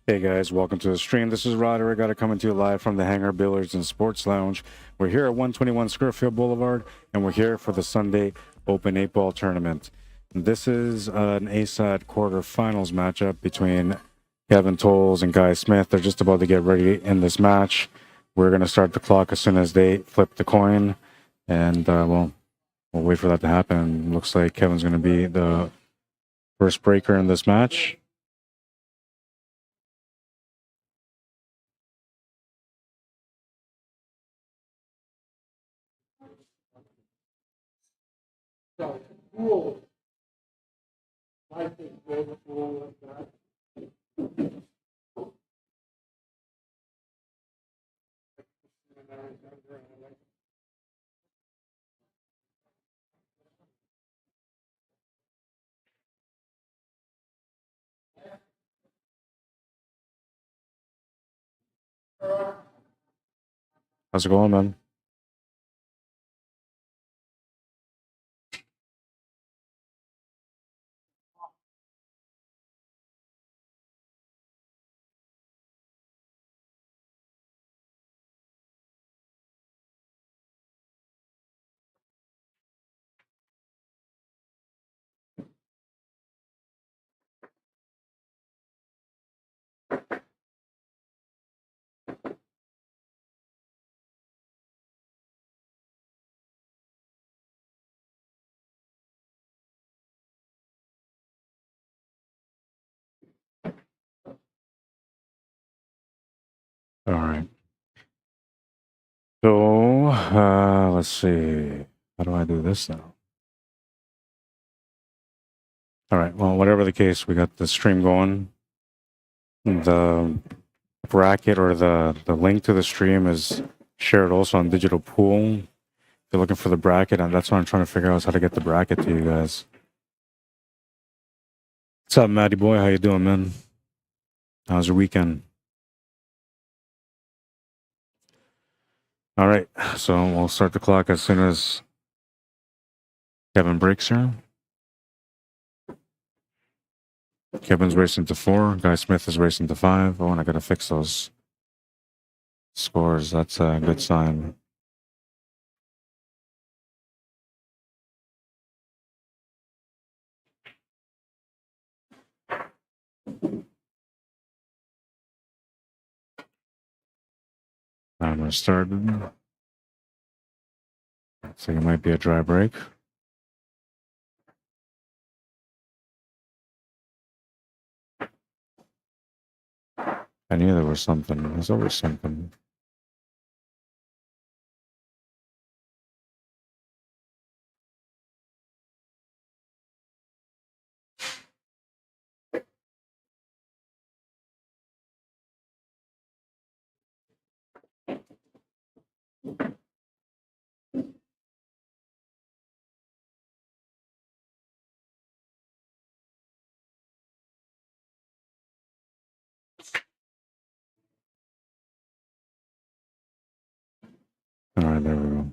Hey guys, welcome to the stream. This is Arriagada coming to you live from the Hangar Billiards and Sports Lounge. We're here at 121 Scurfield Blvd, and we're here for the Sunday Open 8-Ball Tournament. This is an ASAT quarterfinals matchup between Kevin Tols and Guy Smith. They're just about to get ready in this match. We're going to start the clock as soon as they flip the coin, and we'll wait for that to happen. Looks like Kevin's going to be the first breaker in this match. How's it going, man? All right. So, let's see. How do I do this now? All right. Well, whatever the case, we got the stream going. The bracket or the link to the stream is shared also on Digital Pool. If you're looking for the bracket, and that's what I'm trying to figure out is how to get the bracket to you guys. What's up, Matty boy? How you doing, man? How's your weekend? All right. So we'll start the clock as soon as Kevin breaks here. Kevin's racing to 4. Guy Smith is racing to 5. Oh, and I gotta fix those scores. That's a good sign. Timer started. So it might be a dry break. I knew there was something. There's always something. All right, there we go.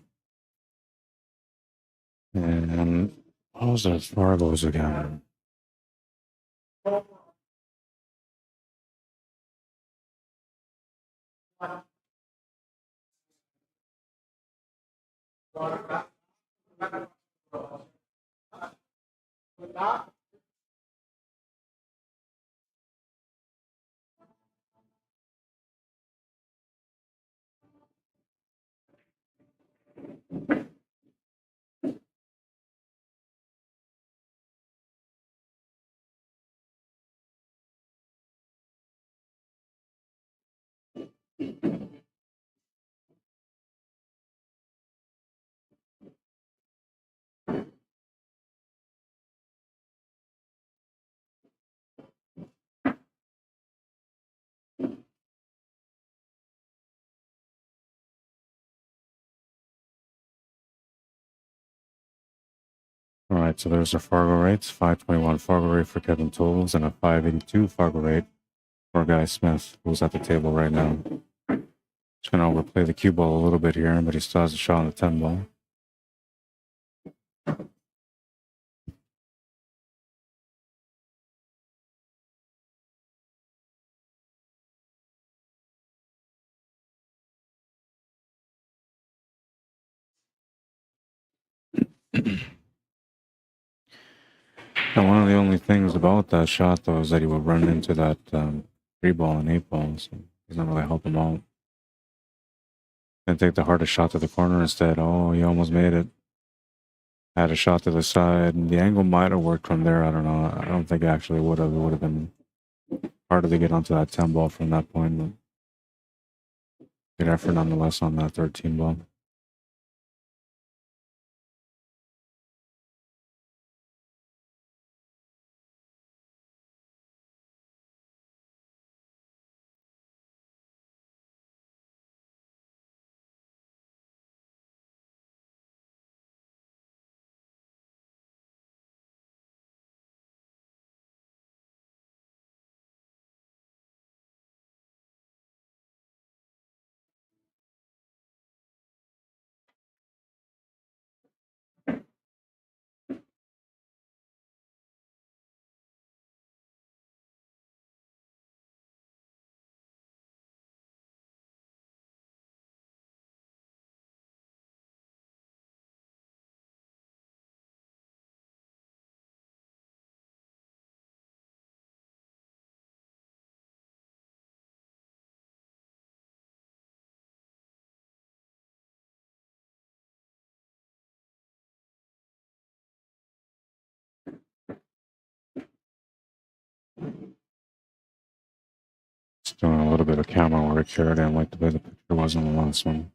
And what was that FARGOs again? All right, so there's a FARGO rates, 521 FARGO rate for Kevin Toles and a 582 FARGO rate for Guy Smith, who's at the table right now. Just gonna overplay the cue ball a little bit here, but he still has a shot on the 10 ball. And one of the only things about that shot, though, is that he would run into that 3-ball and 8-ball, so he's not really helping him out. And take the hardest shot to the corner instead. Oh, he almost made it. Had a shot to the side, and the angle might have worked from there. I don't know. I don't think it actually would have. It would have been harder to get onto that 10-ball from that point. But good effort nonetheless on that 13-ball. Just doing a little bit of camera work here. I didn't like the way the picture was on the last one.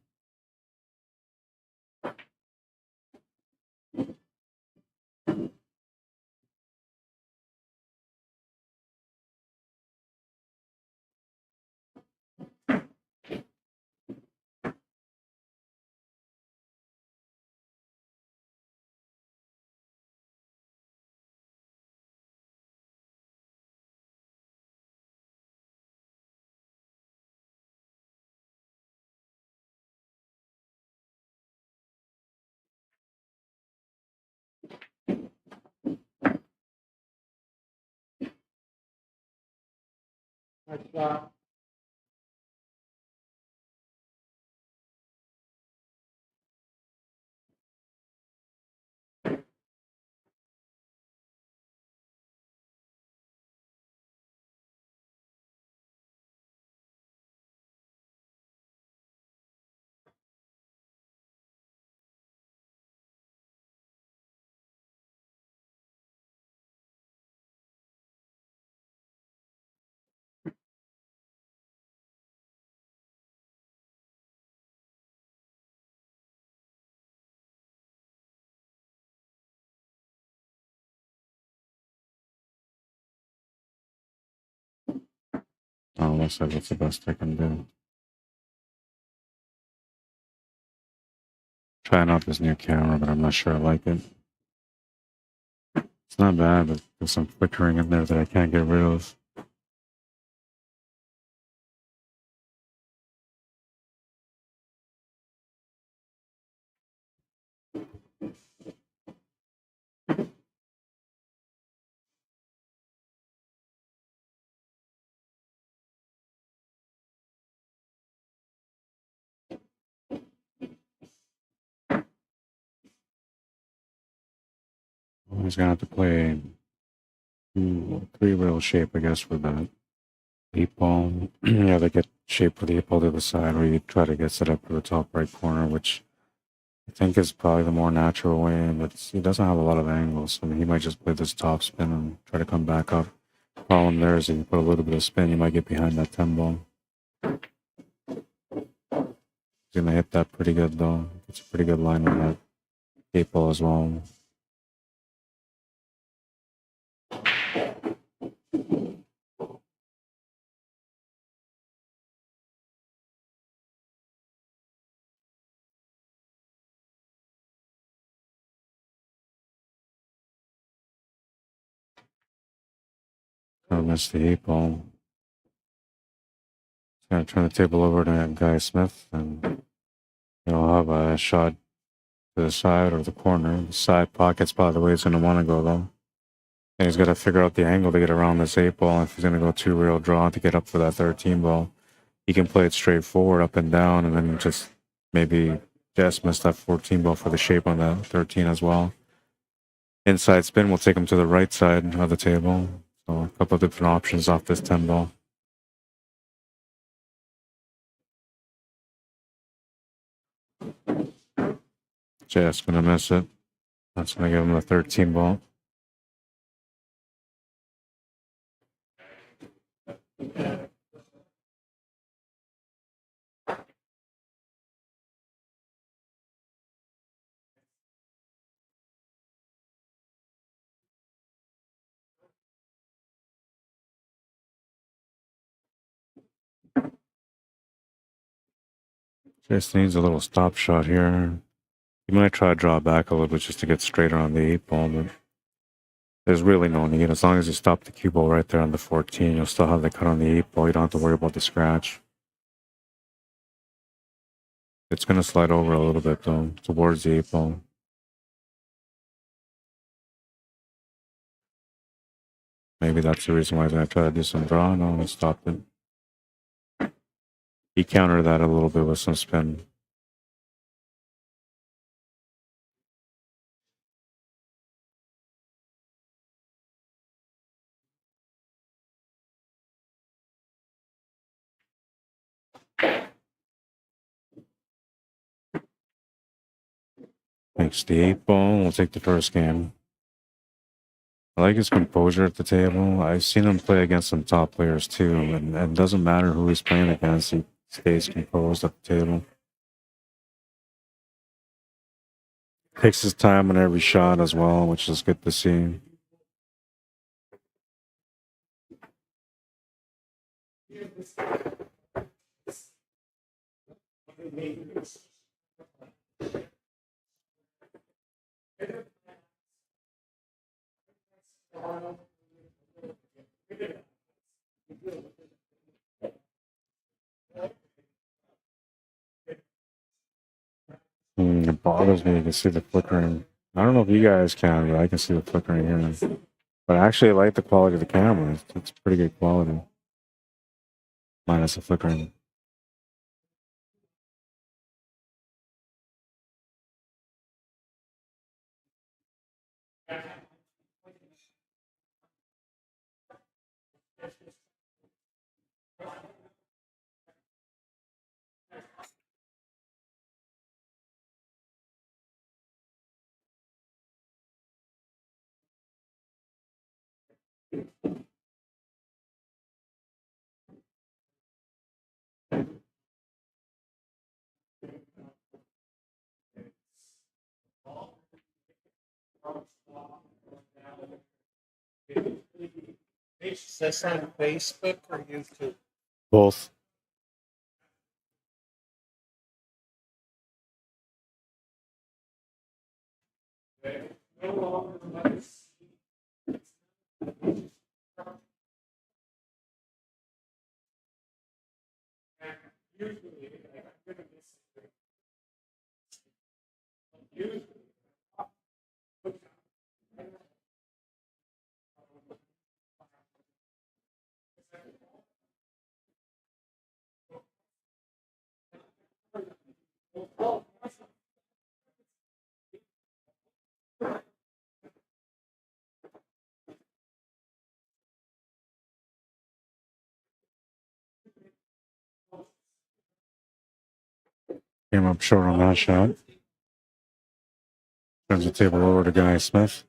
Oh, looks like that's the best I can do. Trying out this new camera, but I'm not sure I like it. It's not bad, but there's some flickering in there that I can't get rid of. He's gonna have to play 3-rail shape, I guess, for that 8-ball. Yeah, they get shape for the 8-ball to the side, or you try to get set up for the top right corner, which I think is probably the more natural way, but he doesn't have a lot of angles, so he might just play this top spin and try to come back up. The problem there is if you put a little bit of spin, you might get behind that 10-ball. He's gonna hit that pretty good, though. It's a pretty good line on that 8-ball as well. Gonna miss the 8-ball. He's gonna turn the table over to Guy Smith, and he'll have a shot to the side or the corner. The side pocket's probably the way he's gonna want to go, though. And he's got to figure out the angle to get around this 8-ball. If he's gonna go 2-rail draw to get up for that 13-ball, he can play it straight forward, up and down, and then just maybe Just missed that 14 ball for the shape on that 13 as well. Inside spin will take him to the right side of the table. So a couple of different options off this 10 ball. Just gonna miss it. That's gonna give him a 13 ball. Just needs a little stop shot here. You might try to draw back a little bit just to get straighter on the 8 ball, but there's really no need. As long as you stop the cue ball right there on the 14, you'll still have the cut on the 8 ball. You don't have to worry about the scratch. It's going to slide over a little bit, though, towards the 8 ball. Maybe that's the reason why he's going to try to do some draw. No, he stopped it. He countered that a little bit with some spin. Makes the 8 ball. We'll take the first game. I like his composure at the table. I've seen him play against some top players too, and it doesn't matter who he's playing against. He stays composed at the table. Takes his time on every shot as well, which is good to see. It bothers me to see the flickering. I don't know if you guys can, but I can see the flickering here. But I actually like the quality of the camera. It's pretty good quality. Minus the flickering. Is this on Facebook or YouTube? Both. Came up short on that shot. Turns the table over to Guy Smith.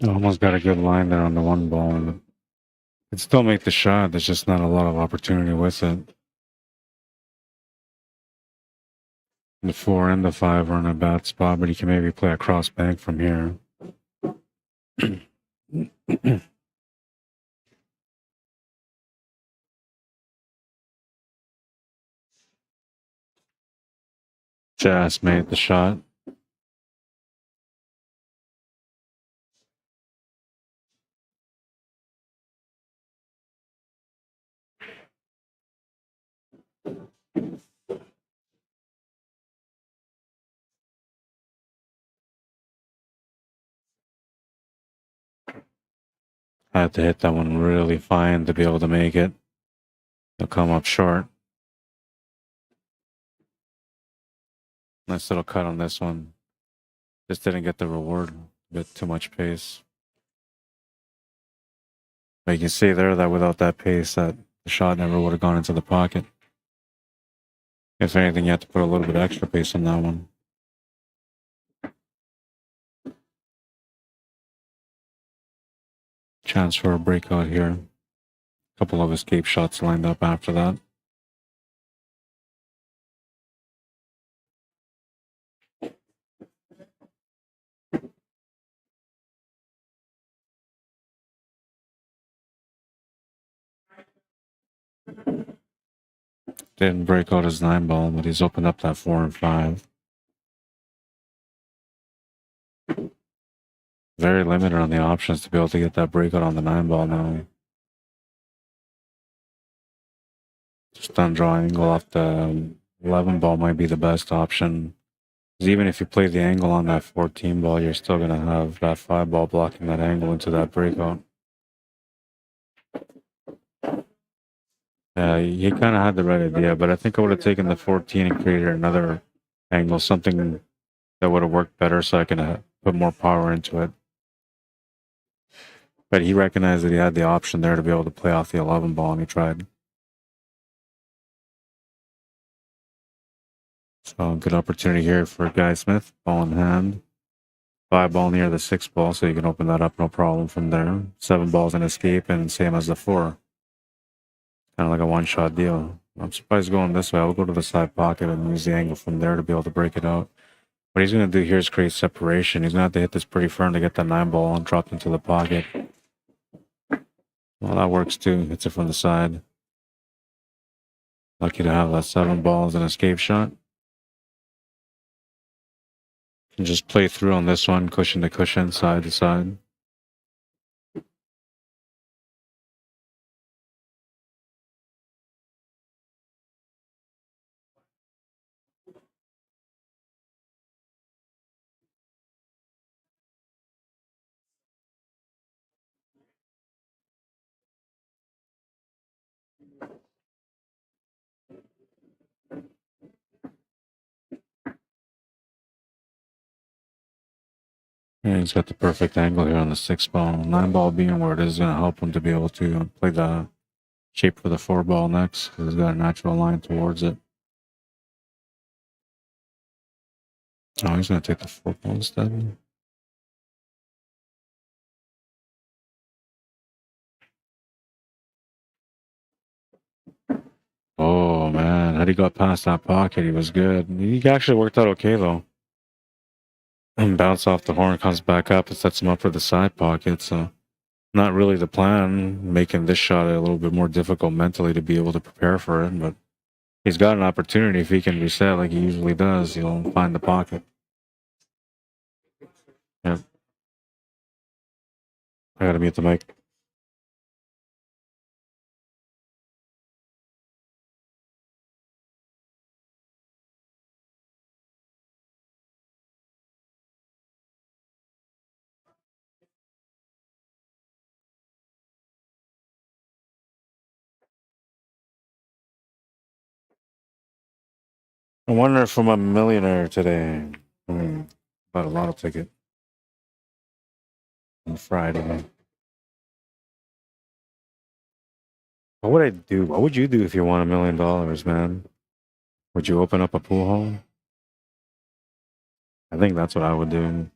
Almost got a good line there on the one ball. But could still make the shot. There's just not a lot of opportunity with it. The 4 and the 5 are in a bad spot, but he can maybe play a cross bank from here. Just made the shot. I had to hit that one really fine to be able to make it. He'll come up short. Nice little cut on this one. Just didn't get the reward. A bit too much pace. But you can see there that without that pace, that the shot never would have gone into the pocket. If anything, you have to put a little bit extra pace on that one. Chance for a breakout here. A couple of escape shots lined up after that. Didn't break out his 9 ball, but he's opened up that 4 and 5. Very limited on the options to be able to get that breakout on the 9 ball now. Just undraw angle off the 11 ball might be the best option. Because even if you play the angle on that 14 ball, you're still going to have that 5 ball blocking that angle into that breakout. Yeah, he kind of had the right idea, but I think I would have taken the 14 and created another angle, something that would have worked better so I can put more power into it. But he recognized that he had the option there to be able to play off the 11 ball, and he tried. So good opportunity here for Guy Smith. Ball in hand. 5 ball near the 6 ball, so you can open that up no problem from there. 7 balls in escape, and same as the 4. Kind of like a one-shot deal. I'm surprised going this way. I'll go to the side pocket and use the angle from there to be able to break it out. What he's going to do here is create separation. He's going to have to hit this pretty firm to get that 9 ball and drop into the pocket. Well, that works too. Hits it from the side. Lucky to have that 7 balls and escape shot. And just play through on this one, cushion to cushion, side to side. And he's got the perfect angle here on the 6 ball. 9 ball being where it is going to help him to be able to play the shape for the 4 ball next, because he's got a natural line towards it. Oh, he's going to take the 4 ball instead. Oh, man. Had he got past that pocket, he was good. He actually worked out okay, though. And bounce off the horn, comes back up, and sets him up for the side pocket. So, not really the plan, making this shot a little bit more difficult mentally to be able to prepare for it. But he's got an opportunity. If he can reset like he usually does, he'll find the pocket. Yep. I gotta mute the mic. I wonder if I'm a millionaire today. Bought a lotto ticket on Friday. What would I do? What would you do if you won $1 million, man? Would you open up a pool hall? I think that's what I would do.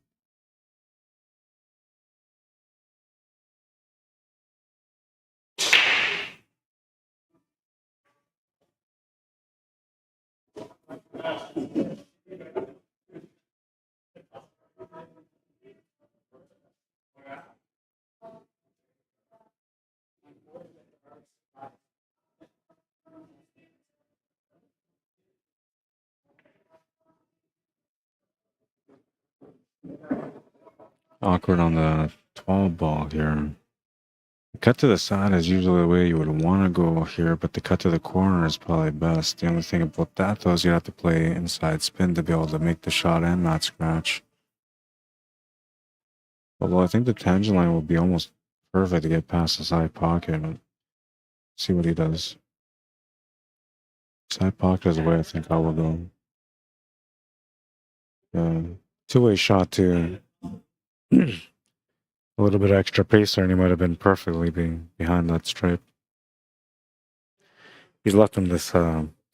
Awkward on the 12 ball here. The cut to the side is usually the way you would want to go here, but the cut to the corner is probably best. The only thing about that, though, is you have to play inside spin to be able to make the shot and not scratch. Although I think the tangent line will be almost perfect to get past the side pocket. See what he does. Side pocket is the way I think I will go. Two-way shot too. A little bit extra pace there, and he might have been perfectly behind that stripe. He's left him this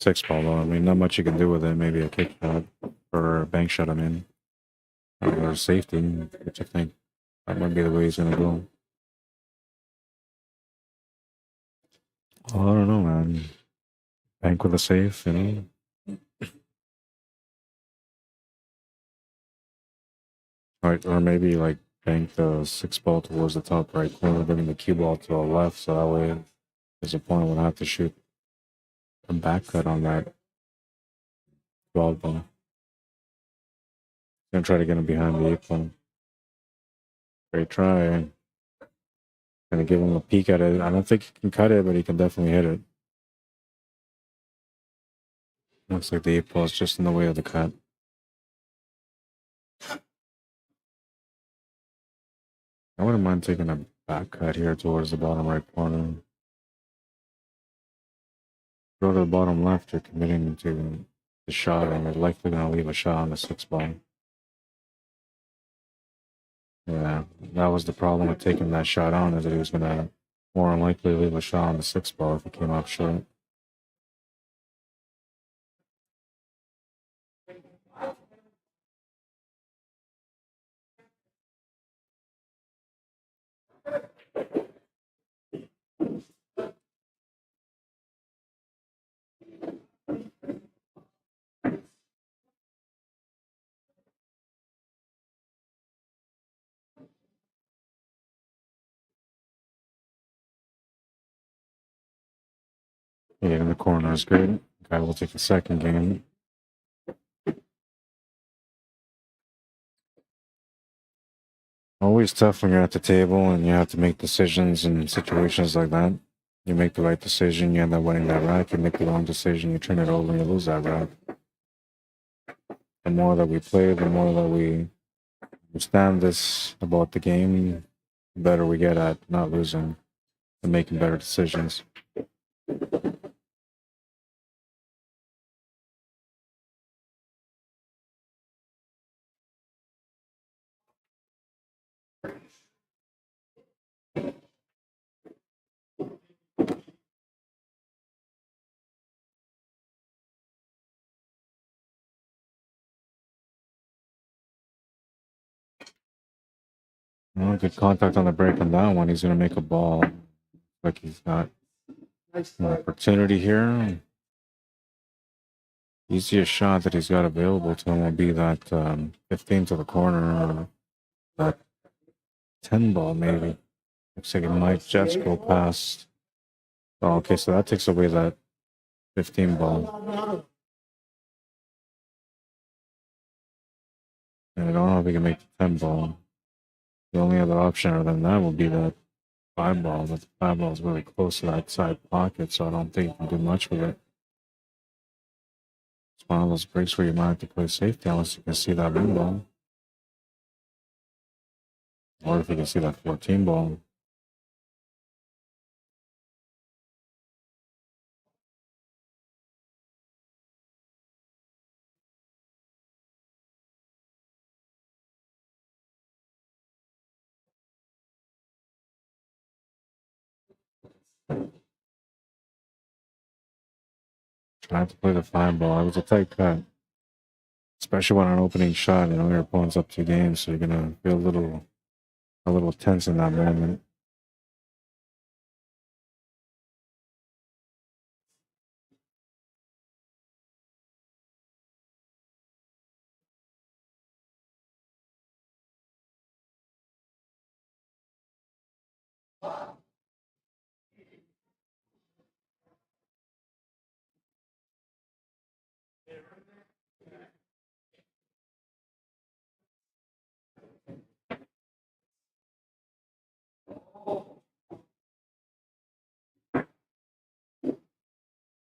6 ball though. I mean, not much you can do with it. Maybe a kick shot or a bank shot. I mean, or safety. Which I think that might be the way he's gonna go. Well, I don't know, man. Bank with a safe, you know. Or maybe like bank the 6 ball towards the top right corner, bringing the cue ball to the left, so that way his opponent would have to shoot a back cut on that 12 ball. Gonna try to get him behind the 8 ball. Great try. Gonna give him a peek at it. I don't think he can cut it, but he can definitely hit it. Looks like the 8 ball is just in the way of the cut. I wouldn't mind taking a back cut here towards the bottom right corner. Go to the bottom left, you're committing to the shot, and you're likely going to leave a shot on the 6 ball. Yeah, that was the problem with taking that shot on, is that he was going to more than likely leave a shot on the 6 ball if he came up short. Yeah, in the corner is good. Guy will take the second game. Always tough when you're at the table and you have to make decisions in situations like that. You make the right decision, you end up winning that rack. You make the wrong decision, you turn it over and you lose that rack. The more that we play, the more that we understand this about the game, the better we get at not losing and making better decisions. Well, good contact on the break on that one. He's going to make a ball. Like he's got an opportunity here. Easiest shot that he's got available to him will be that 15 to the corner, or that 10 ball maybe. Looks like it might just go past. Oh, okay, so that takes away that 15 ball. And I don't know if he can make the 10 ball. The only other option other than that would be that 5 ball, but the 5 ball is really close to that side pocket, so I don't think you can do much with it. It's one of those breaks where you might have to play safety unless you can see that win ball. Or if you can see that 14 ball. Try to play the 5 ball. It was a tight cut. Especially when an opening shot, you know, your opponent's up 2 games, so you're gonna feel a little tense in that moment.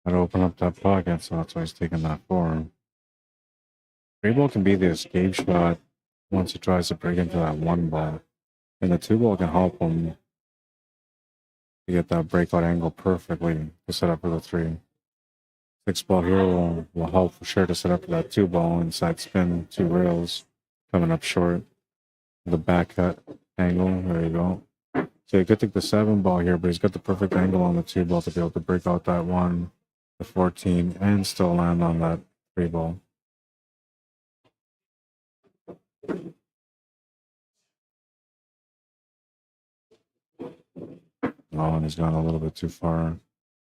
Gotta open up that pocket, so that's why he's taking that 4. 3-ball can be the escape shot once he tries to break into that 1-ball. And the 2-ball can help him to get that breakout angle perfectly to set up for the 3. 6-ball here will help for sure to set up for that 2-ball inside spin, 2 rails coming up short. The back cut angle, there you go. So he could take the 7-ball here, but he's got the perfect angle on the 2-ball to be able to break out that 1, the 14, and still land on that 3-ball. Oh, and he's gone a little bit too far.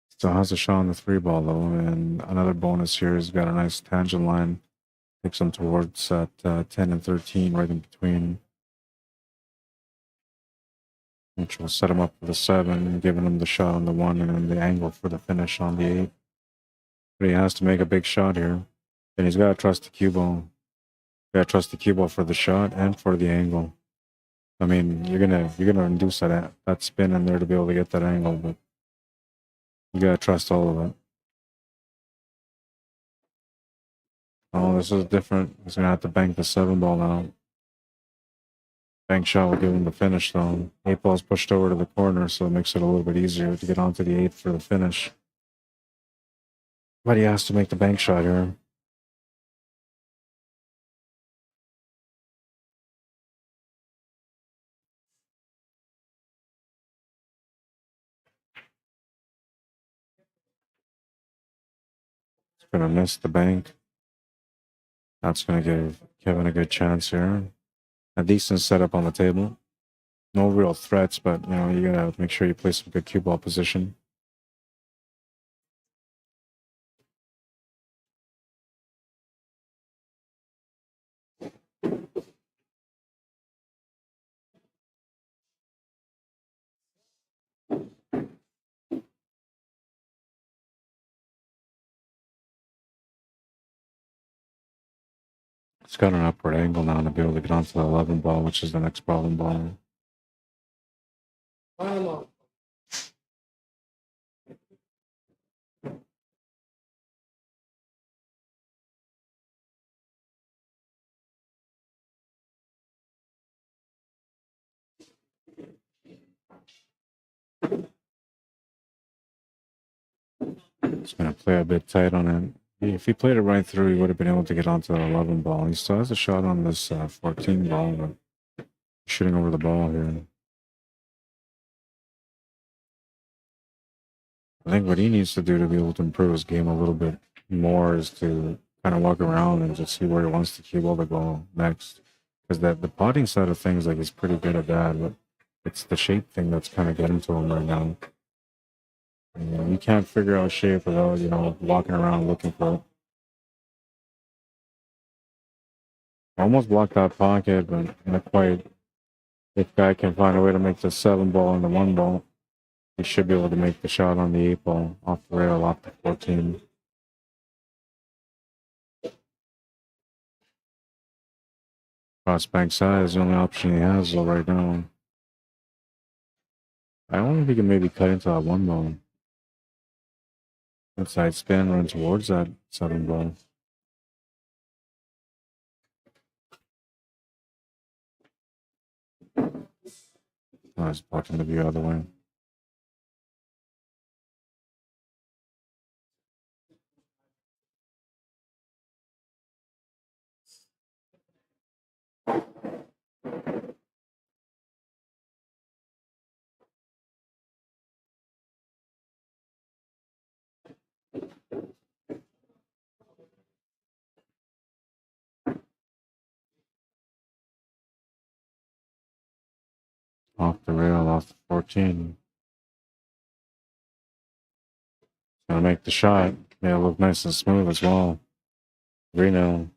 Still has a shot on the 3-ball though, and another bonus here. He's got a nice tangent line. Takes him towards that 10 and 13, right in between. Which will set him up for the 7, giving him the shot on the 1 and then the angle for the finish on the 8. But he has to make a big shot here. And he's got to trust the cue ball. Got to trust the cue ball for the shot and for the angle. I mean, you're gonna induce that spin in there to be able to get that angle, but you gotta trust all of it. Oh, this is different. He's gonna have to bank the 7-ball now. Bank shot will give him the finish though. 8-ball's pushed over to the corner, so it makes it a little bit easier to get onto the 8 for the finish. But he has to make the bank shot here. He's gonna miss the bank. That's gonna give Kevin a good chance here. A decent setup on the table. No real threats, but you know, you gotta make sure you play some good cue ball position. It's got an upward angle now to be able to get onto the 11-ball, which is the next problem ball. He's going to play a bit tight on it. If he played it right through, he would have been able to get onto the 11-ball. He still has a shot on this 14-ball, but shooting over the ball here. I think what he needs to do to be able to improve his game a little bit more is to kind of walk around and just see where he wants the cue ball to go next. Because the potting side of things, like, he's pretty good at that, but it's the shape thing that's kind of getting to him right now. You can't figure out shape without, you know, walking around looking for it. Almost blocked that pocket, but not quite. If guy can find a way to make the 7-ball and the 1-ball, he should be able to make the shot on the 8-ball off the rail, off the 14. Cross bank side is the only option he has though right now. I don't know if he can maybe cut into that 1-ball. Inside spin, run towards that 7-ball. Oh, he's blocking the view other way. Off the rail, off the 14. Gonna make the shot. Yeah, look nice and smooth as well. 3-0.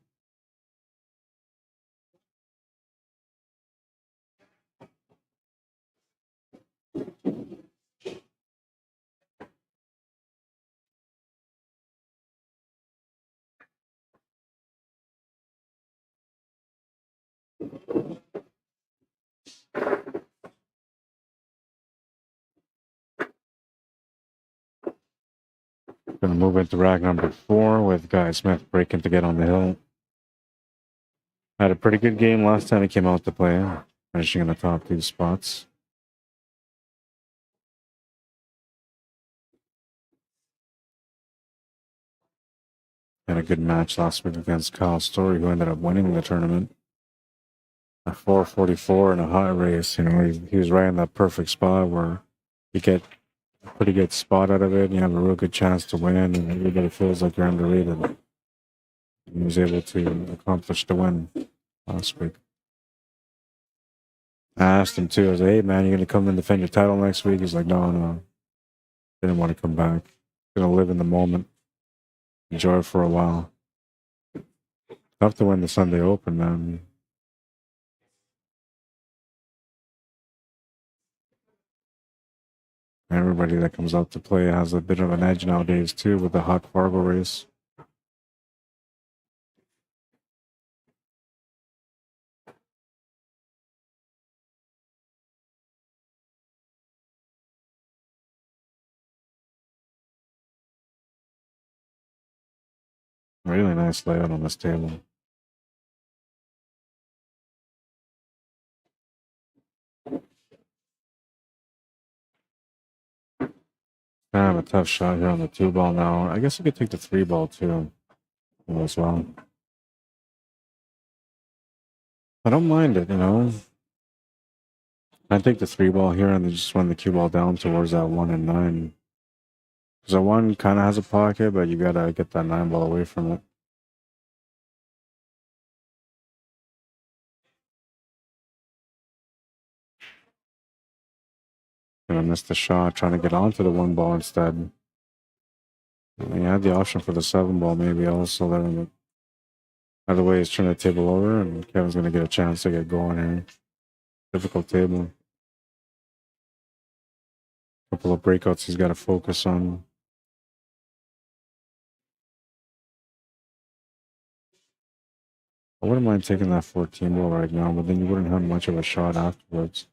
Gonna move into rack number 4 with Guy Smith breaking to get on the hill. Had a pretty good game last time he came out to play, finishing in the top 2 spots. Had a good match last week against Kyle Story, who ended up winning the tournament. A 444 in a hot race. You know, he was right in that perfect spot where you get a pretty good spot out of it, and you have a real good chance to win, and everybody feels like you're underrated. And he was able to accomplish the win last week. I asked him too. I was like, "Hey man, you gonna come and defend your title next week?" He's like, "No. Didn't want to come back. Gonna live in the moment, enjoy it for a while." Tough to win the Sunday Open, man. Everybody that comes out to play has a bit of an edge nowadays too with the hot FARGO race. Really nice layout on this table. Kind of a tough shot here on the 2-ball now. I guess I could take the 3-ball too as well. I don't mind it, you know. I take the 3-ball here and then just run the cue ball down towards that 1 and 9. Because that 1 kind of has a pocket, but you gotta get that 9-ball away from it. And I missed the shot, trying to get onto the 1-ball instead. And he had the option for the 7-ball maybe also. Then either way, he's turning the table over, and Kevin's gonna get a chance to get going here. Difficult table. Couple of breakouts he's got to focus on. I wouldn't mind taking that 14 ball right now, but then you wouldn't have much of a shot afterwards.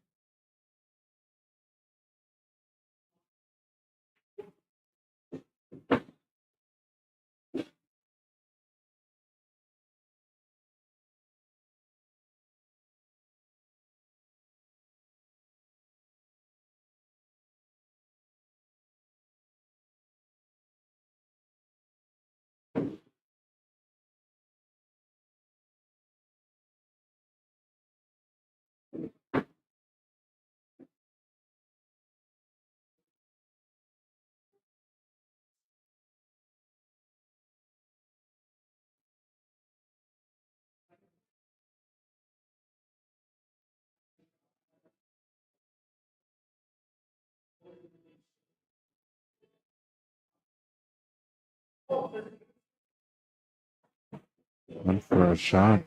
Went for a shot.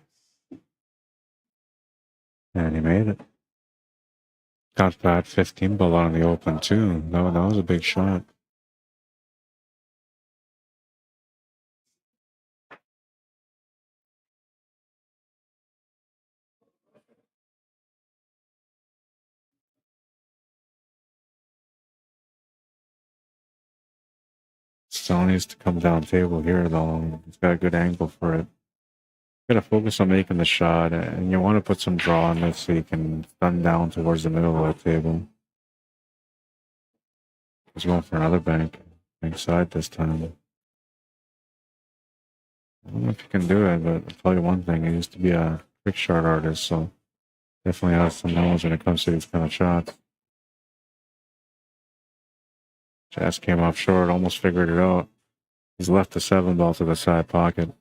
And he made it. Got that 15 ball on the open too. That was a big shot. Still needs to come down table here though. He's got a good angle for it. Gotta focus on making the shot, and you want to put some draw on this so you can stun down towards the middle of the table. He's going for another bank side this time. I don't know if you can do it, but I'll tell you one thing, he used to be a trick shot artist, so definitely has some knowledge when it comes to these kind of shots. Jazz came off short, almost figured it out. He's left the 7-ball to the side pocket.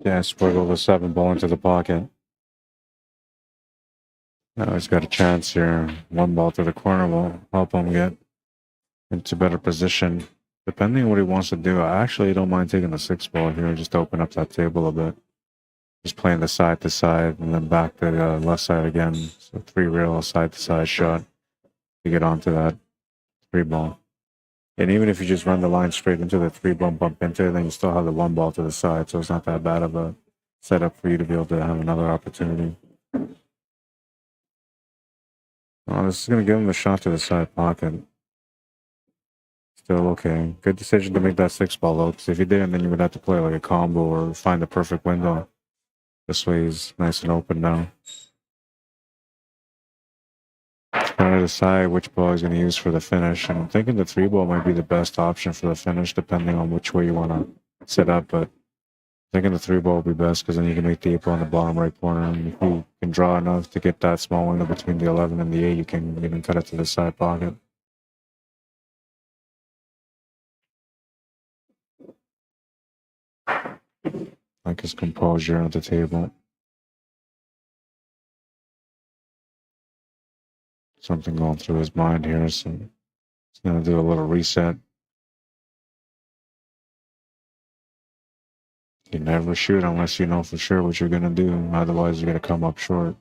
Yeah, squiggle the 7 ball into the pocket. Now he's got a chance here. 1 ball to the corner will help him get into better position. Depending on what he wants to do, I actually don't mind taking the 6 ball here just to open up that table a bit. Just playing the side to side and then back to the left side again. So 3 rail side to side shot to get onto that 3 ball. And even if you just run the line straight into the 3 bump into it, then you still have the 1 ball to the side. So it's not that bad of a setup for you to be able to have another opportunity. Oh, this is going to give him the shot to the side pocket. Still okay. Good decision to make that 6 ball though, because if you didn't, then you would have to play like a combo or find the perfect window. This way he's nice and open now. Trying to decide which ball he's going to use for the finish. And I'm thinking the 3 ball might be the best option for the finish, depending on which way you want to set up. But I'm thinking the 3 ball will be best, because then you can make the 8 ball in the bottom right corner. And if you can draw enough to get that small window between the 11 and the 8, you can even cut it to the side pocket. Like his composure at the table. Something going through his mind here, so he's going to do a little reset. You never shoot unless you know for sure what you're going to do. Otherwise, you're going to come up short.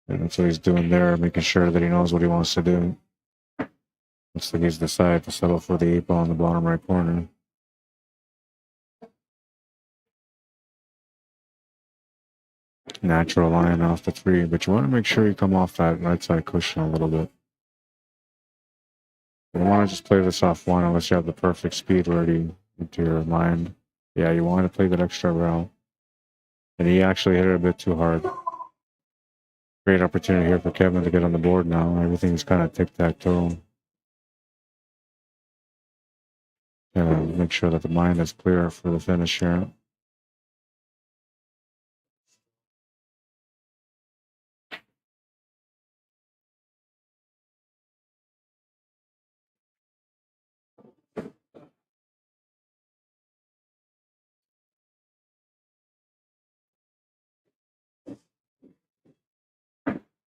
And that's what he's doing there, making sure that he knows what he wants to do. Looks like he's decided to settle for the 8 ball in the bottom right corner. Natural line off the 3, but you want to make sure you come off that right side cushion a little bit. You don't want to just play this off 1 unless you have the perfect speed ready into your mind. Yeah, you want to play that extra rail. And he actually hit it a bit too hard. Great opportunity here for Kevin to get on the board now. Everything's kind of tic-tac-toe. Gotta make sure that the mind is clear for the finish here.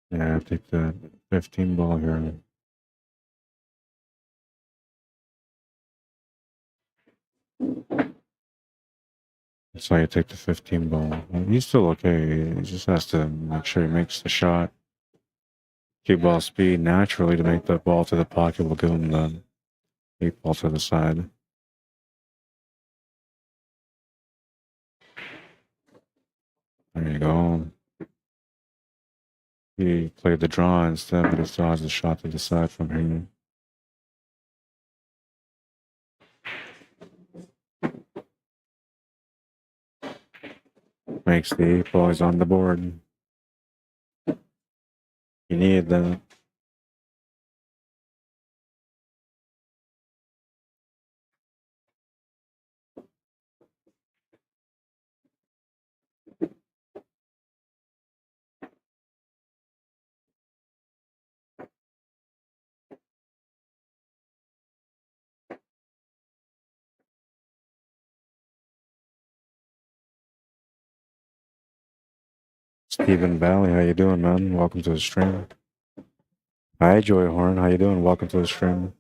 Yeah, take the 15 ball here. That's how you take the 15 ball. He's still okay. He just has to make sure he makes the shot. Keep ball speed naturally to make the ball to the pocket will give him the 8 ball to the side. There you go. He played the draw instead, but he still has the shot to the side from here. Makes the 8 ball. He's on the board. You need that. Stephen Valley, how you doing, man? Welcome to the stream. Hi, Joy Horn. How you doing? Welcome to the stream.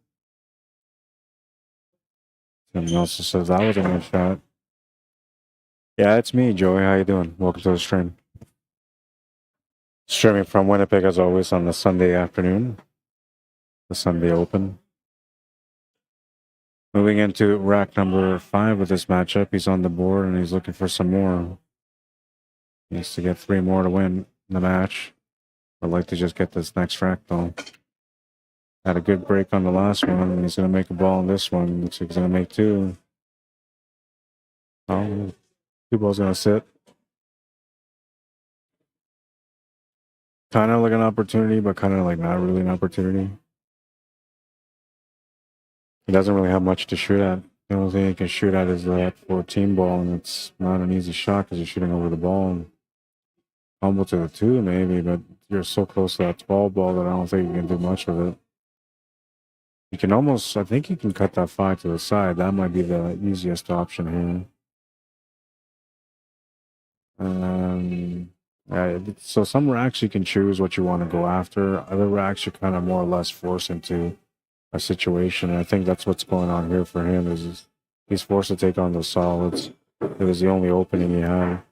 Someone else says that was a good shot. Yeah, it's me, Joey. How you doing? Welcome to the stream. Streaming from Winnipeg, as always, on the Sunday afternoon. The Sunday Open. Moving into rack number 5 with this matchup. He's on the board, and he's looking for some more. He needs to get 3 more to win the match. I'd like to just get this next rack, though. Had a good break on the last one, and he's going to make a ball on this one. Looks like he's going to make 2. Oh, 2 balls going to sit. Kind of like an opportunity, but kind of like not really an opportunity. He doesn't really have much to shoot at. The only thing he can shoot at is that 14 ball, and it's not an easy shot because you're shooting over the ball. Humble to the 2, maybe, but you're so close to that 12 ball that I don't think you can do much with it. You can almost, I think you can cut that 5 to the side. That might be the easiest option here. So some racks you can choose what you want to go after. Other racks you're kind of more or less forced into a situation. And I think that's what's going on here for him is he's forced to take on the solids. It was the only opening he had.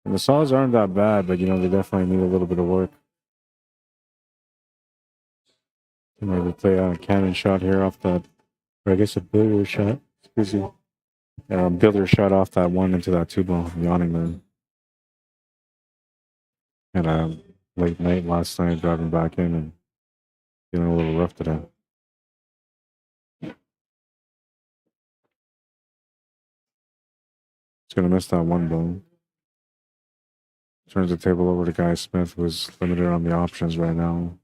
And the solids aren't that bad, but you know, they definitely need a little bit of work. Maybe play a cannon shot here off that, or I guess a billiard shot. Excuse me. Billiard shot off that one into that two ball, yawning there. Had a late night last night driving back in and feeling a little rough today. It's gonna miss that one ball. Turns the table over to Guy Smith, who's limited on the options right now.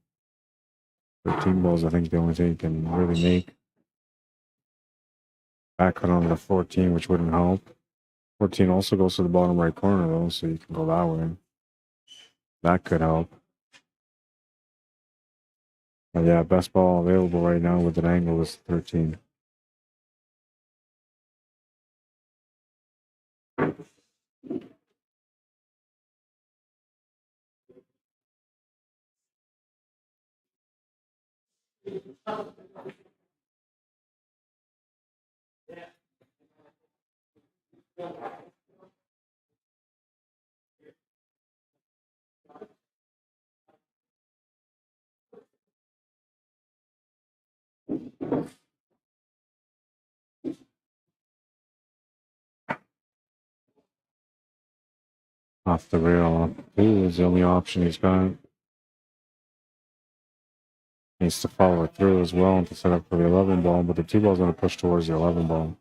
13 balls, I think the only thing he can really make. Back cut on the 14, which wouldn't help. 14 also goes to the bottom right corner, though, so you can go that way. That could help. But yeah, best ball available right now with an angle is 13. Off the rail. Ooh is the only option he's got. Needs to follow it through as well to set up for the 11 ball, but the 2 ball's going to push towards the 11 ball.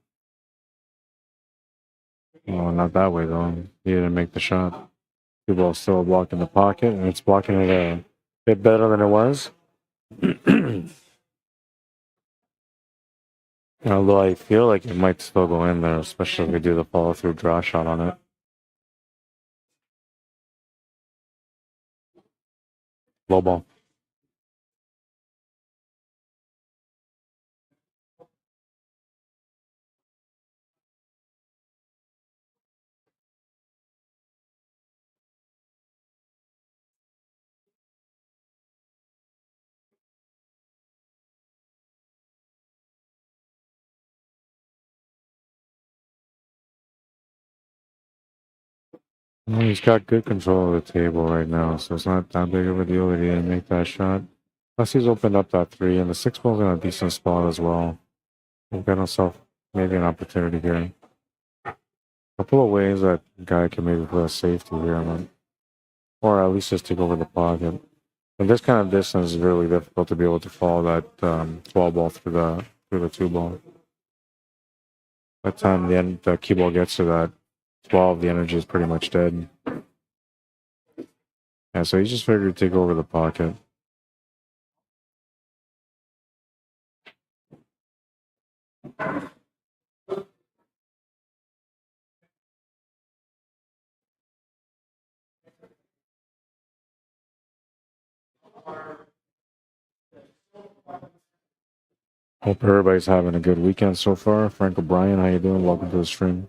Oh, not that way, though. He didn't make the shot. 2 ball's still blocking the pocket, and it's blocking it a bit better than it was. Although I feel like it might still go in there, especially if we do the follow-through draw shot on it. Low ball. Well, he's got good control of the table right now, so it's not that big of a deal that he didn't make that shot. Plus, he's opened up that 3, and the 6 ball's in a decent spot as well. We've got himself maybe an opportunity here. A couple of ways that guy can maybe put a safety here, man. Or at least just take over the pocket. And this kind of distance is really difficult to be able to follow that 12 ball through the 2 ball. By the time the cue ball gets to that 12, the energy is pretty much dead. Yeah, so he just figured to take over the pocket. Hope everybody's having a good weekend so far. Frank O'Brien, how you doing? Welcome to the stream.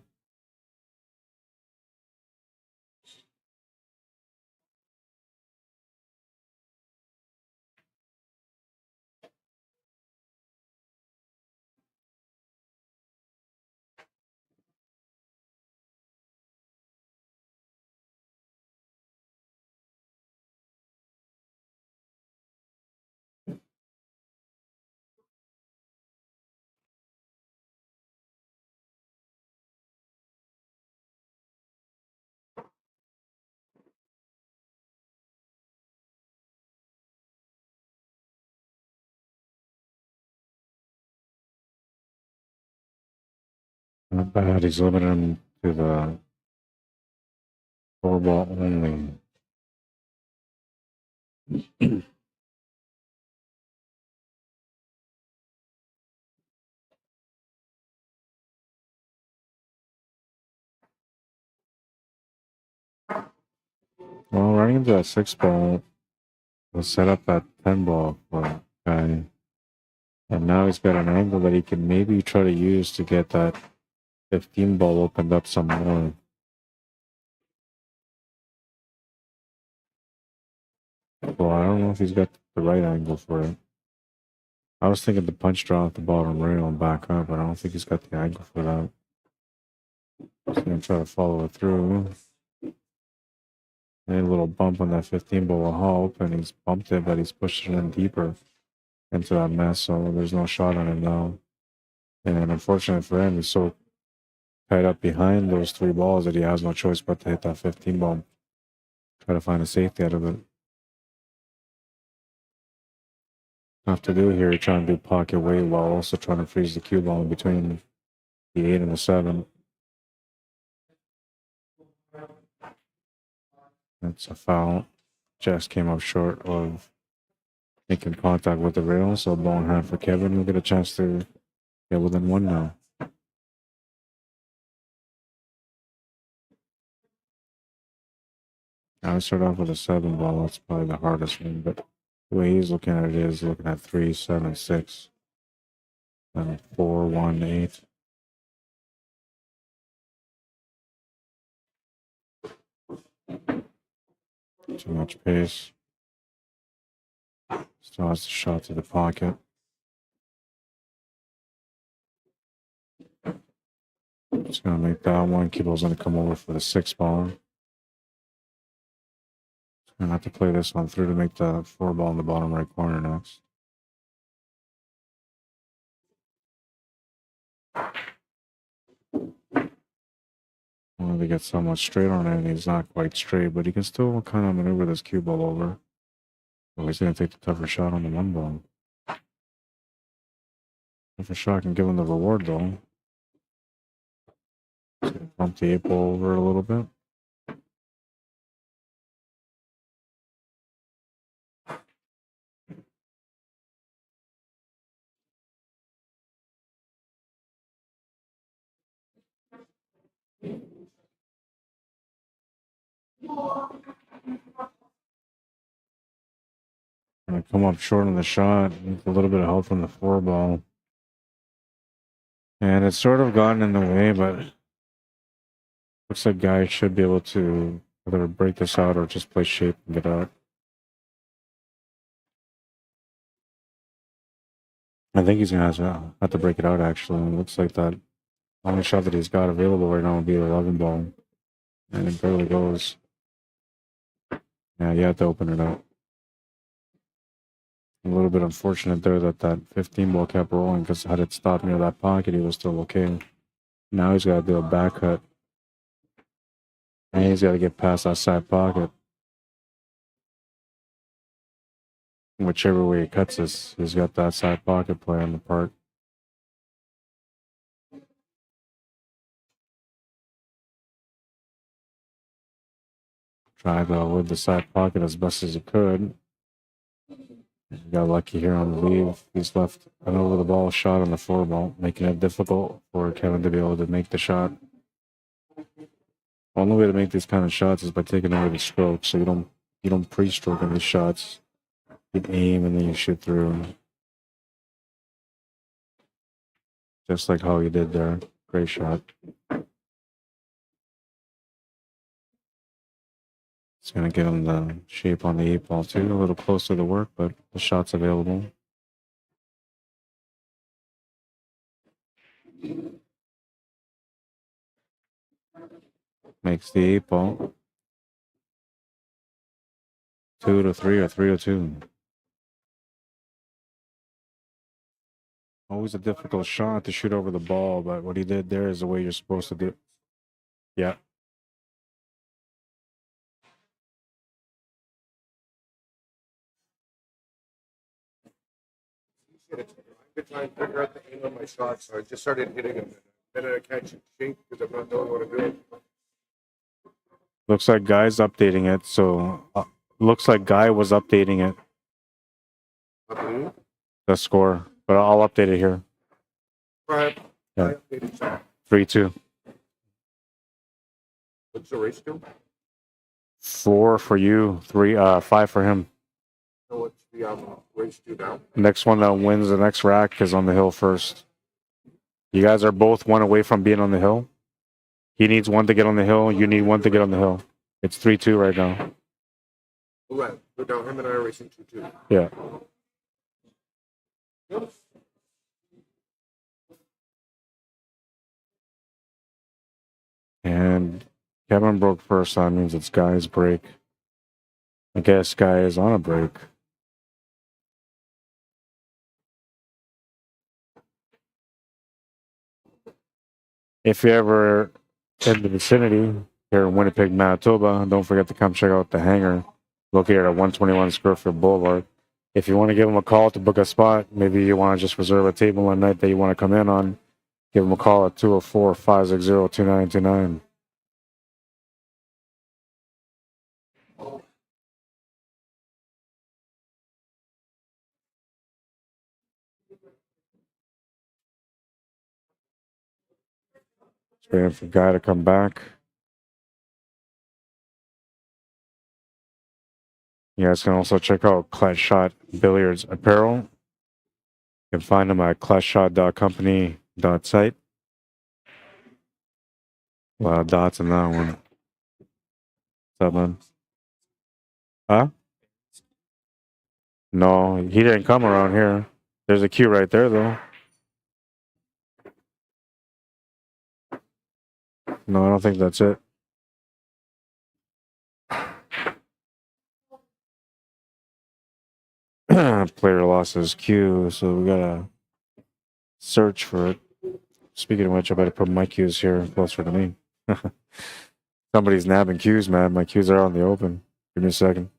Not bad. He's limiting him to the 4 ball only. Well, running into that 6 ball, we'll set up that 10 ball for a guy. And now he's got an angle that he can maybe try to use to get that 15 ball opened up some more. Well, I don't know if he's got the right angle for it. I was thinking the punch draw at the bottom rail and back up, but I don't think he's got the angle for that. He's gonna try to follow it through. And a little bump on that 15 ball will help, and he's bumped it, but he's pushed it in deeper into that mess, so there's no shot on him now. And unfortunately for him, he's so tied up behind those 3 balls that he has no choice but to hit that 15 ball. Try to find a safety out of it. Have to do here, trying to do pocket weight while also trying to freeze the cue ball in between the 8 and the 7. That's a foul. Just came up short of making contact with the rail, so ball in hand for Kevin. He'll get a chance to get within 1 now. I would start off with a 7 ball. That's probably the hardest one, but the way he's looking at it is looking at 3, 7, 6, and 4, 1, 8. Too much pace. Still has the shot to the pocket. Just gonna make that one. Keeble's gonna come over for the 6 ball. Gonna have to play this one through to make the 4 ball in the bottom right corner next. Well, they get somewhat straight on it, and he's not quite straight, but he can still kind of maneuver this cue ball over. So he's gonna take the tougher shot on the 1 ball. Tougher shot can give him the reward though. Bump the 8 ball over a little bit. Gonna come up short on the shot. Needs a little bit of help from the 4 ball. And it's sort of gotten in the way, but looks like Guy should be able to either break this out or just play shape and get out. I think he's gonna have to break it out actually. It looks like that only shot that he's got available right now would be the 11 ball. And it barely goes. Yeah, you have to open it up. A little bit unfortunate there that that 15 ball kept rolling, because had it stopped near that pocket, he was still okay. Now he's got to do a back cut. And he's got to get past that side pocket. Whichever way he cuts this, he's got that side pocket play on the part. Tried to avoid the side pocket as best as he could. He got lucky here on the leave. He's left an over the ball shot on the 4 ball, making it difficult for Kevin to be able to make the shot. The only way to make these kind of shots is by taking away the stroke, so you don't pre-stroke on these shots. You aim and then you shoot through. Just like how he did there. Great shot. It's going to give him the shape on the 8 ball too. A little closer to work, but the shot's available. Makes the 8 ball. 2 to 3 or 3 to 2. Always a difficult shot to shoot over the ball, but what he did there is the way you're supposed to do. Yeah. I've been trying to figure out the aim of my shots, so I just started hitting them. And then I can't shape because I'm not knowing what to do. Looks like Guy's updating it, so looks like Guy was updating it. The score, but I'll update it here. Right. Yeah. 3-2. What's the race to? 4 for you, 5 for him. So what's the race to now? Next one that wins the next rack is on the hill first. You guys are both 1 away from being on the hill. He needs 1 to get on the hill. You need 1 to get on the hill. It's 3-2 right now. Right. But now him and I are racing 2-2. Yeah. And Kevin broke first, so that means it's Guy's break. I guess Guy is on a break. If you're ever in the vicinity here in Winnipeg, Manitoba, don't forget to come check out the hangar located at 121 Scurfield Blvd. If you want to give them a call to book a spot, maybe you want to just reserve a table one night that you want to come in on, give them a call at 204-560-2929. Just waiting for the guy to come back. You guys can also check out Clutch Shot Billiards Apparel. You can find them at clutchshot.company.site. A lot of dots in that one. What's up, man? Huh? No, he didn't come around here. There's a queue right there, though. No, I don't think that's it. Player lost his queue, so we gotta search for it. Speaking of which, I better put my queues here closer to me. Somebody's nabbing queues, man. My queues are out in the open. Give me a second.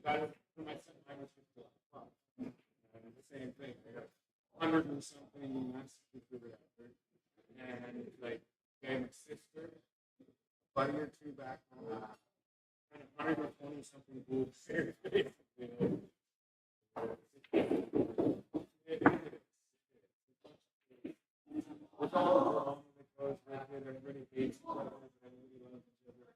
The same thing. I got 100 and something Mexican food and like gave my sister a buddy or two back home. And 120 something food. It's all wrong because everybody hates each other and we love each other.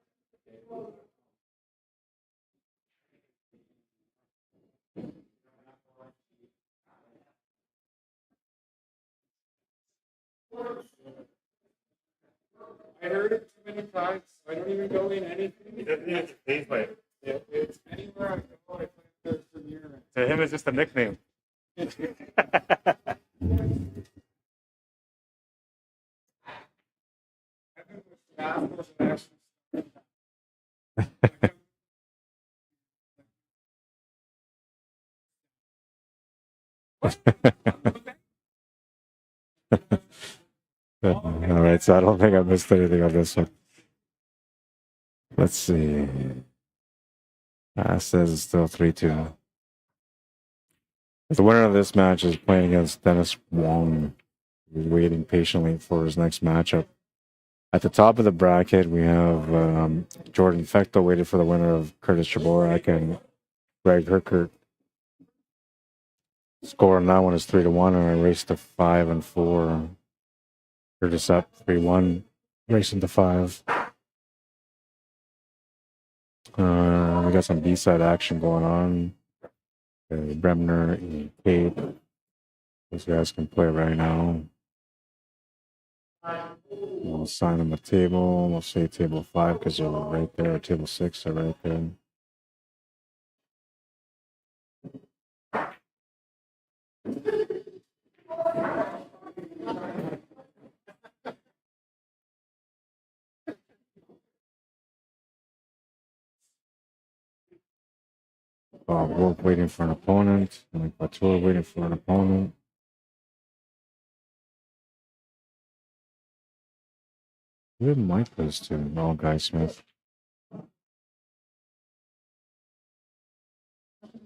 I heard it too many times. I don't even go in anything. He doesn't even get paid by it. It's anywhere I go, I play the premiere. To him, it's just a nickname. All right, so I don't think I missed anything on this one. Let's see. Says it's still 3-2. The winner of this match is playing against Dennis Wong. He's waiting patiently for his next matchup. At the top of the bracket, we have Jordan Fecto waited for the winner of Curtis Chorak and Greg Herkert. Score on that one is 3-1, and I raced to 5 and 4. Curtis up 3-1, racing to 5. We got some B-side action going on. Bremner and Kate. Those guys can play right now. We'll assign them a table. We'll say table 5 because they're right there. Or table 6 are right there. Wolf waiting for an opponent. And Couture waiting for an opponent. Who did Mike lose to? Oh, Guy Smith.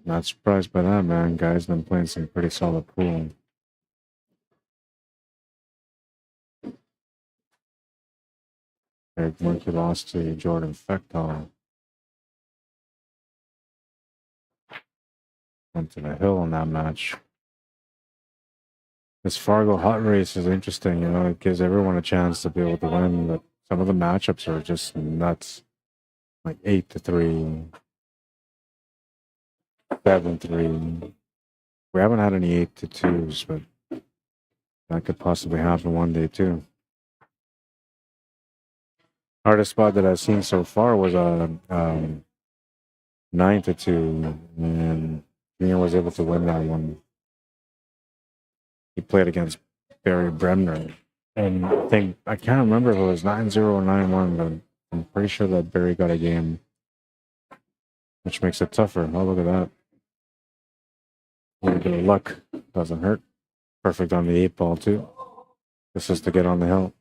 Not surprised by that, man. Guy's been playing some pretty solid pool. Eric Monkey lost to Jordan Fecto. Went to the hill in that match. This Fargo hot race is interesting, you know, it gives everyone a chance to be able to win, but some of the matchups are just nuts. Like 8-3, 7-3. We haven't had any 8-2s, but that could possibly happen one day too. Hardest spot that I've seen so far was a 9-2, and Junior was able to win that one. He played against Barry Bremner, and I can't remember if it was 9-0 or 9-1, but I'm pretty sure that Barry got a game, which makes it tougher. Oh, look at that. A little bit of luck doesn't hurt. Perfect on the 8 ball too. This is to get on the hill.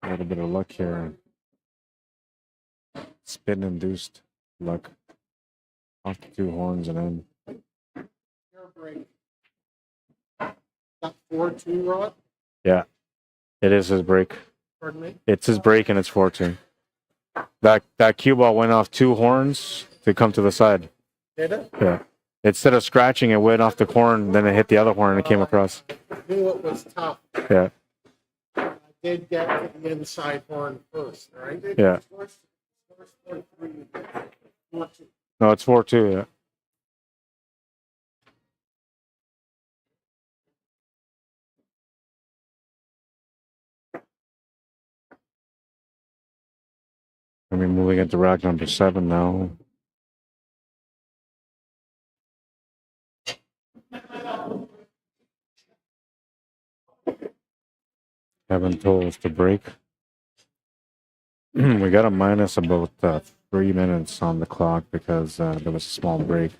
A little bit of luck here. Spin induced luck. Off the 2 horns and then. Air break. That 4-2 rod? Yeah. It is his break. Pardon me? It's his break and it's 4-2. That cue ball went off 2 horns to come to the side. Did it? Yeah. Instead of scratching, it went off the horn, then it hit the other horn and it came across. I knew it was tough. Yeah. I did get to the inside horn first, right? Yeah. No, it's 4-2, yeah. I mean, moving into rack number 7 now. Kevin Tols to break. We got a minus about 3 minutes on the clock because there was a small break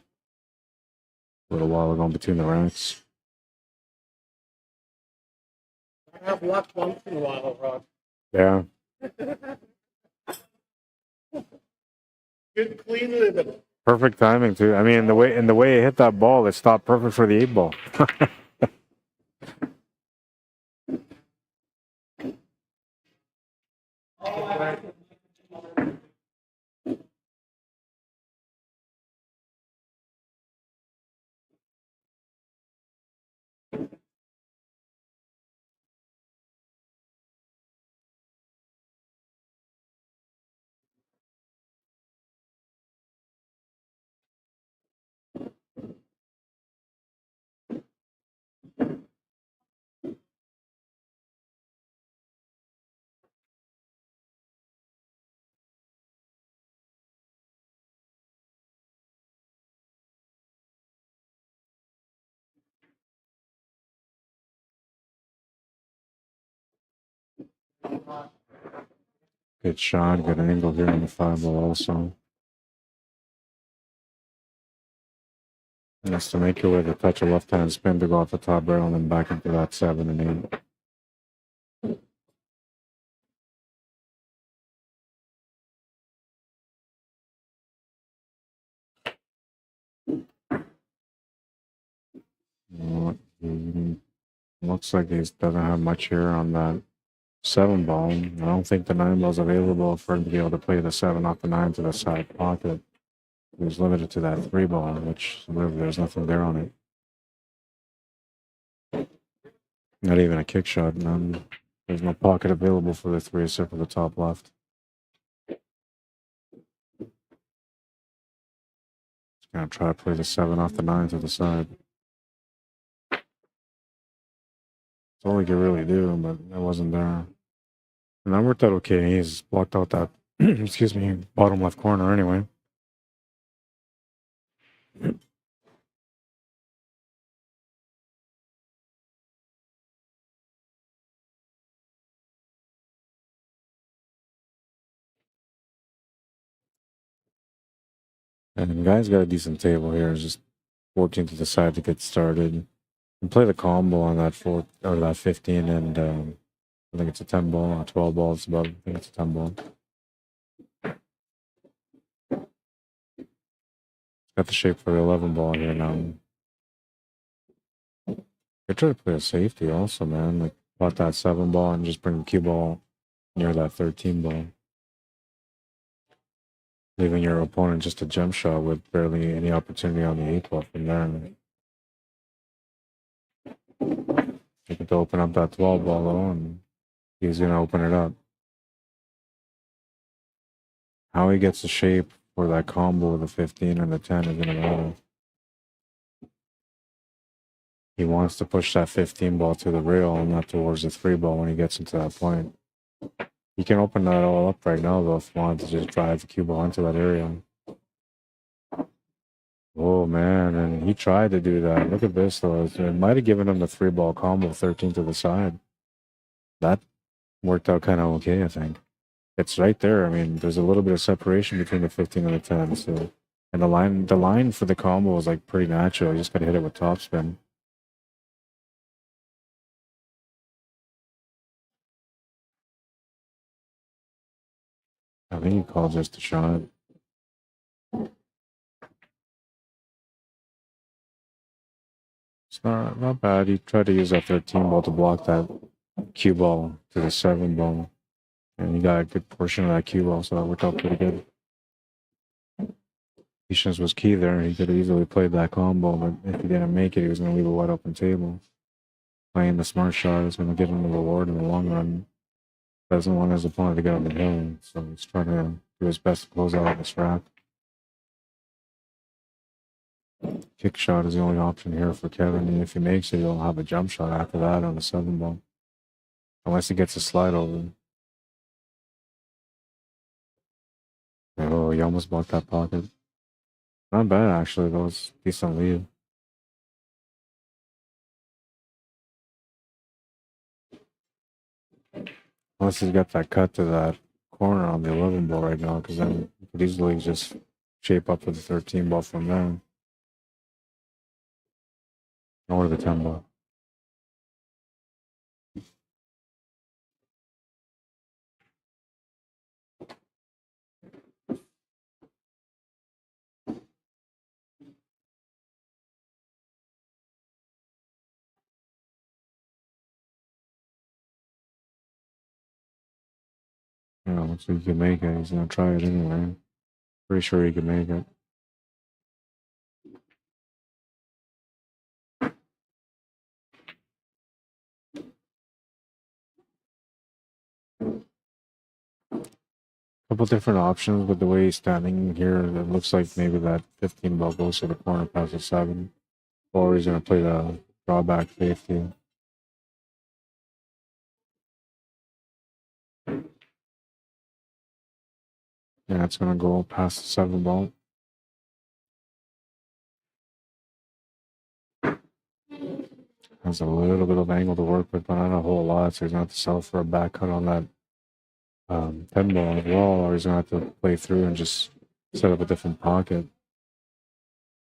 a little while ago in between the racks. have luck once in a while, Rod. Yeah. Good clean living. Perfect timing too. I mean, the way it hit that ball, it stopped perfect for the 8-ball. Good shot. Good angle here on the 5-ball also. That's to make your way to touch a left-hand spin to go off the top rail and then back into that 7 and 8. Looks like he doesn't have much here on that 7-ball. I don't think the 9-ball's available for him to be able to play the 7 off the 9 to the side pocket. He was limited to that 3-ball, which there's nothing there on it. Not even a kick shot. None. There's no pocket available for the 3 except for the top left. Just gonna try to play the 7 off the 9 to the side. That's all he could really do, but it wasn't there. And that worked out okay. He's blocked out that, excuse me, bottom left corner anyway. And the guy's got a decent table here. It's just 14 to the side to get started. And play the combo on that 4 or that 15, and I think it's a 10 ball or 12 balls above. I think it's a 10 ball. Got the shape for the 11 ball here now. I try to play a safety also, man. Like pot that 7 ball and just bring the cue ball near that 13 ball. Leaving your opponent just a jump shot with barely any opportunity on the 8 ball from there. Looking to open up that 12 ball though, and he's going to open it up. How he gets the shape for that combo with the 15 and the 10 is going to matter. He wants to push that 15 ball to the rail and not towards the 3 ball when he gets into that point. He can open that all up right now though if he wanted to just drive the cue ball into that area. Oh man, and he tried to do that. Look at this though. It might have given him the 3-ball combo 13 to the side. That worked out kind of okay, I think. It's right there. I mean, there's a little bit of separation between the 15 and the 10. So, and the line for the combo is like pretty natural. You just gotta hit it with topspin. I think he called just a shot. It's not bad. He tried to use that 13 ball to block that cue ball to the 7 ball. And he got a good portion of that cue ball, so that worked out pretty good. Patience was key there. He could have easily played that combo, but if he didn't make it, he was going to leave a wide open table. Playing the smart shot is going to get him the reward in the long run. Doesn't want his opponent to get on the hill, so he's trying to do his best to close out this rack. Kick shot is the only option here for Kevin, and if he makes it, he'll have a jump shot after that on the 7 ball. Unless he gets a slide over. Oh, he almost blocked that pocket. Not bad, actually. That was a decent lead. Unless he's got that cut to that corner on the 11 ball right now, because then he could easily just shape up with the 13 ball from there. Or the 10 ball. You know, looks like he can make it. He's gonna try it anyway. Pretty sure he can make it. Couple different options, but the way he's standing here, it looks like maybe that 15 ball goes to the corner past the 7. Or he's gonna play the drawback safety. Yeah, it's gonna go past the 7 ball. Has a little bit of angle to work with, but not a whole lot, so he's gonna have to settle for a back cut on that 10 ball as well, or he's gonna have to play through and just set up a different pocket.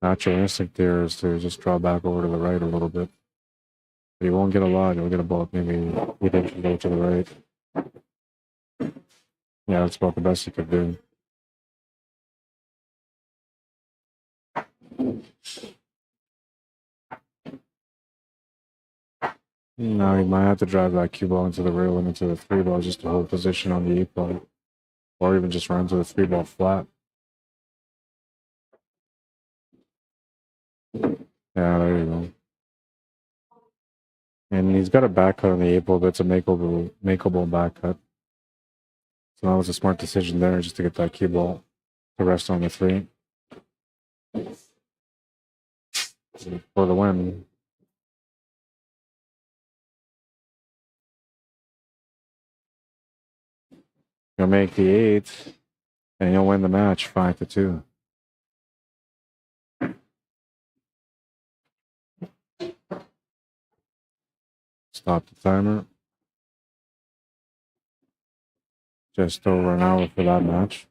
Natural instinct there is to just draw back over to the right a little bit. But he won't get a lot, he'll get about maybe 8 inches go to the right. Yeah, that's about the best he could do. Now he might have to drive that cue ball into the rail and into the 3 ball just to hold position on the 8 ball. Or even just run to the 3 ball flat. Yeah, there you go. And he's got a back cut on the 8 ball, but it's a makeable back cut. So that was a smart decision there, just to get that cue ball to rest on the 3. For the win. You'll make the 8, and you'll win the match 5-2. Stop the timer. Just over an hour for that match.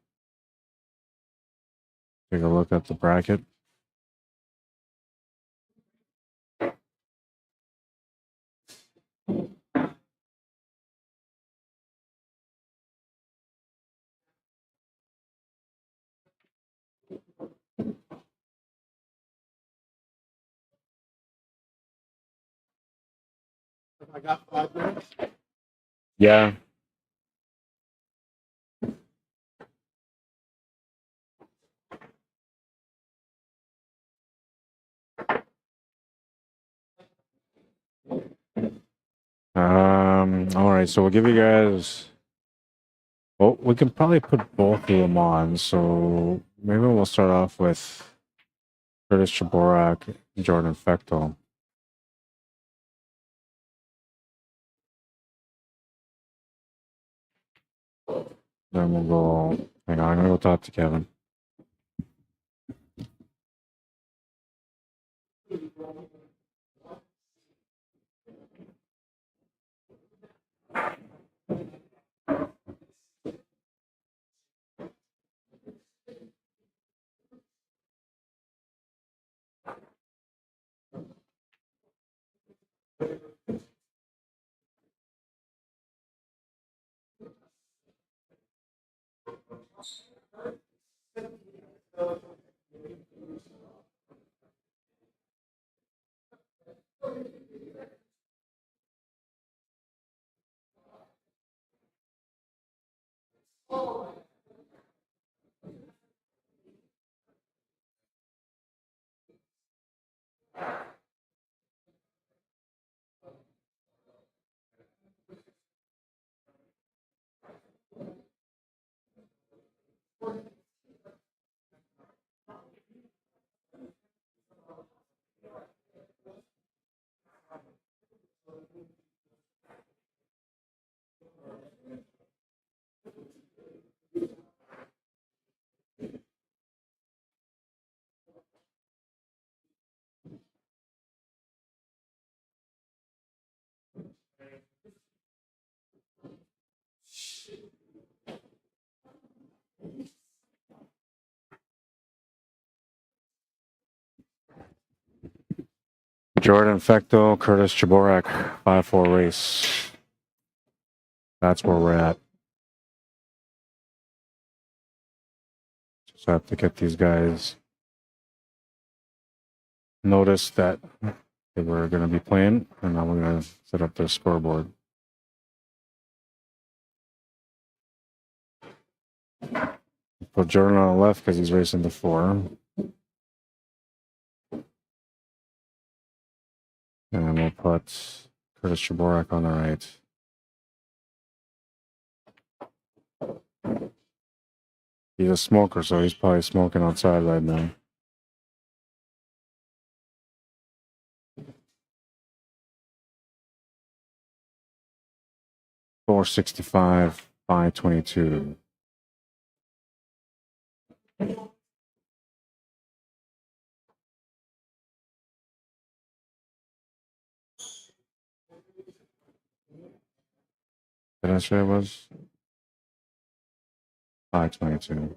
Take a look at the bracket. I got 5 minutes. Yeah. All right, so we'll give you guys. Well, we can probably put both of them on. So maybe we'll start off with Curtis Chorak, Jordan Fecto. Then we'll go. Hang on, I'm gonna go talk to Kevin. Jordan Fecto, Curtis Chorak, 5-4 race. That's where we're at. Just have to get these guys notice that they were going to be playing, and now we're going to set up their scoreboard. Put Jordan on the left because he's racing the 4. And we'll put Curtis Chorak on the right. He's a smoker, so he's probably smoking outside right now. $465, $522. Did I say it was? 522.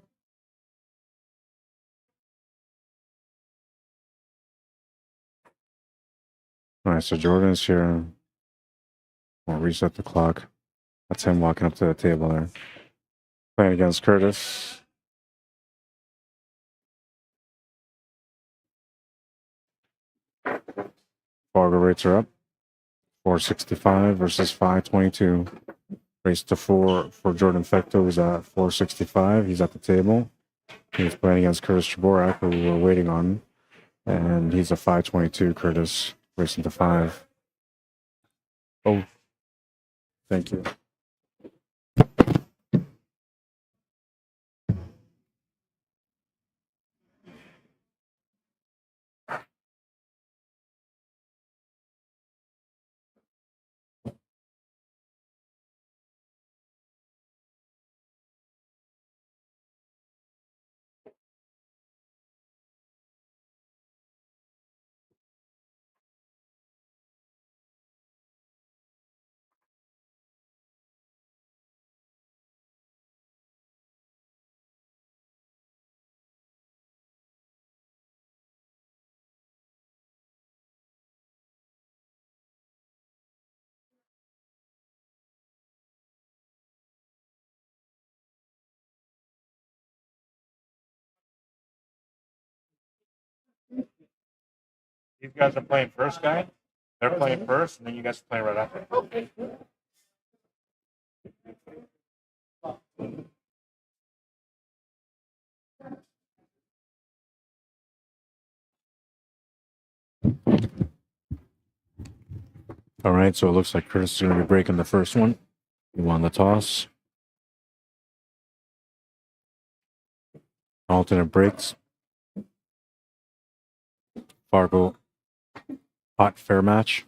All right, so Jordan's here. We'll reset the clock. That's him walking up to the table there. Playing against Curtis. Fargo rates are up. 465 versus 522. Race to 4 for Jordan Fecto is at 465. He's at the table. He's playing against Curtis Chorak, who we were waiting on. And he's a 522, Curtis, racing to 5. Oh, thank you. These guys are playing first, guy. They're playing first, and then you guys are playing right after. Okay. All right, so it looks like Curtis is going to be breaking the first one. He won the toss. Alternate breaks. Fargo pot fair match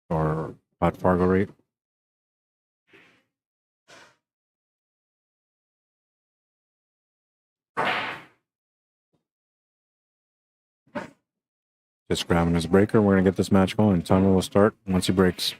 or pot Fargo rate. Just grabbing his breaker. We're going to get this match going. Timer will start once he breaks.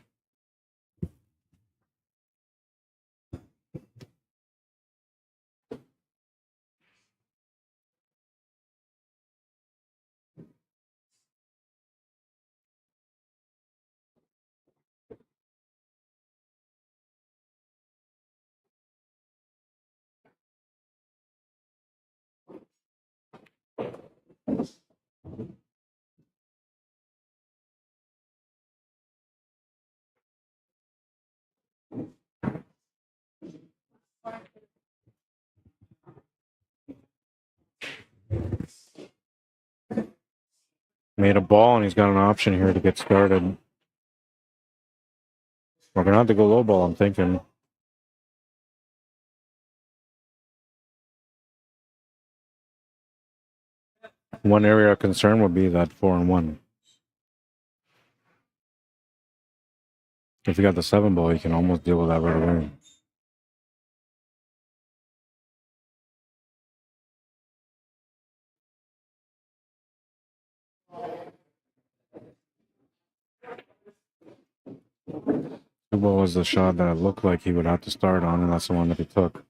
Made a ball, and he's got an option here to get started. We're going to have to go low ball, I'm thinking. One area of concern would be that 4-1. If you got the 7 ball, you can almost deal with that right away. Two ball was the shot that it looked like he would have to start on, and that's the one that he took.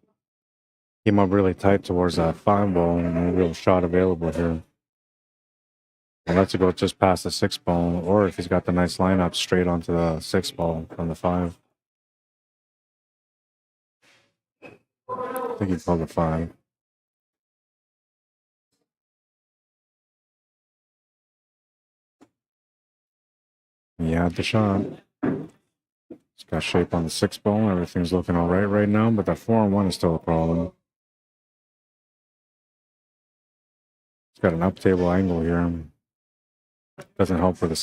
Came up really tight towards that 5 ball, and no real shot available here. Well, let's go just past the 6 ball, or if he's got the nice lineup, straight onto the 6 ball from the 5. I think he'd pull the 5. He had the shot. He's got shape on the 6 ball. Everything's looking all right now, but that 4-1 is still a problem. It's got an up table angle here. Doesn't help for this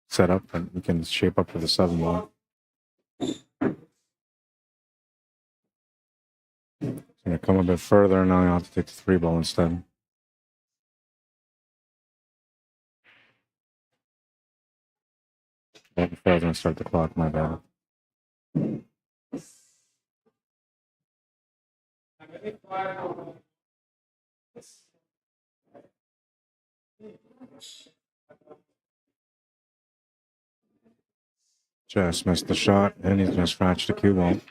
setup, but we can shape up for the 7 ball. Gonna come a bit further, and now I have to take the 3 ball instead. Well, before I was gonna start the clock, my bad. Just missed the shot, and he's gonna scratch the cue ball.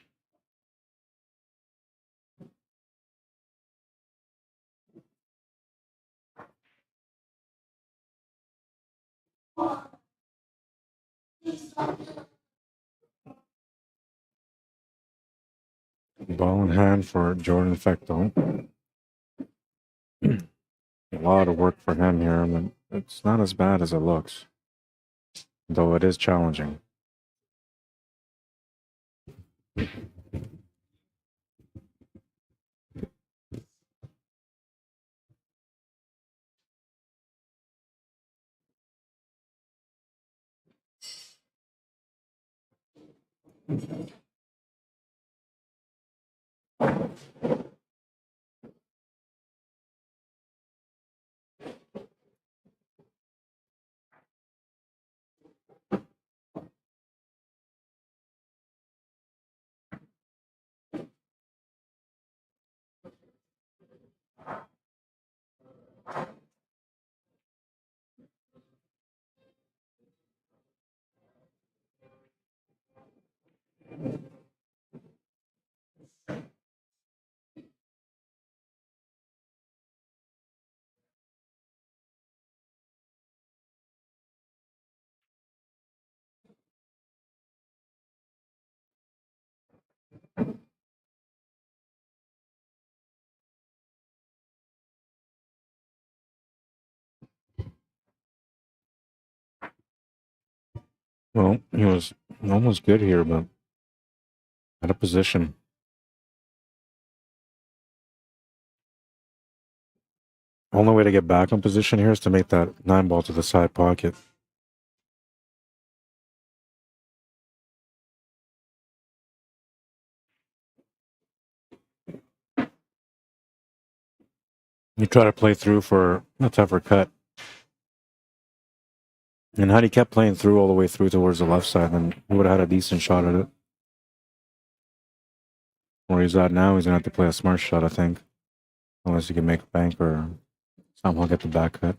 Ball in hand for Jordan Fecto. A lot of work for him here, but it's not as bad as it looks, though it is challenging. Well, he was almost good here, but out of position. Only way to get back in position here is to make that 9 ball to the side pocket. You try to play through for a tougher cut. And had he kept playing through all the way through towards the left side, then he would have had a decent shot at it. Where he's at now, he's going to have to play a smart shot, I think. Unless he can make a bank or somehow get the back cut.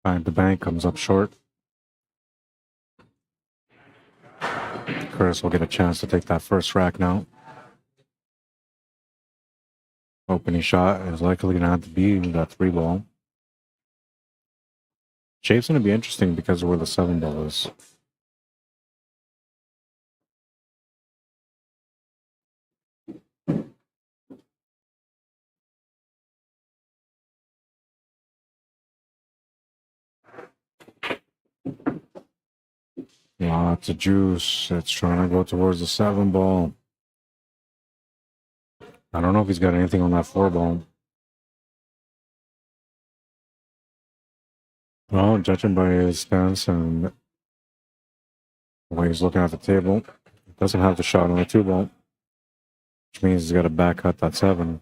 Find the bank, comes up short. Curtis will get a chance to take that first rack now. Opening shot is likely going to have to be that 3 ball. Shape's going to be interesting because of where the 7 ball is. Lots of juice. It's trying to go towards the 7 ball. I don't know if he's got anything on that 4 ball. Well, judging by his stance and the way he's looking at the table, he doesn't have the shot on the 2 ball, which means he's got to back cut that 7.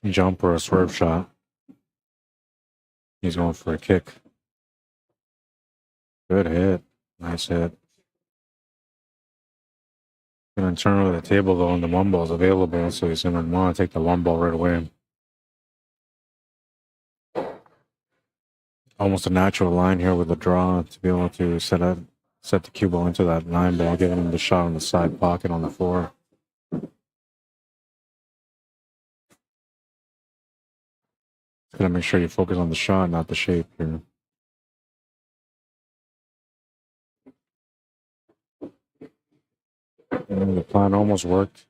jump or a swerve shot. He's going for a kick. Good hit. Nice hit. Gonna turn over the table though, and the one ball is available, so he's gonna want to take the one ball right away. Almost a natural line here with a draw to be able to set the cue ball into that 9 ball, giving him the shot on the side pocket on the 4. Gotta make sure you focus on the shot, not the shape here. And the plan almost worked.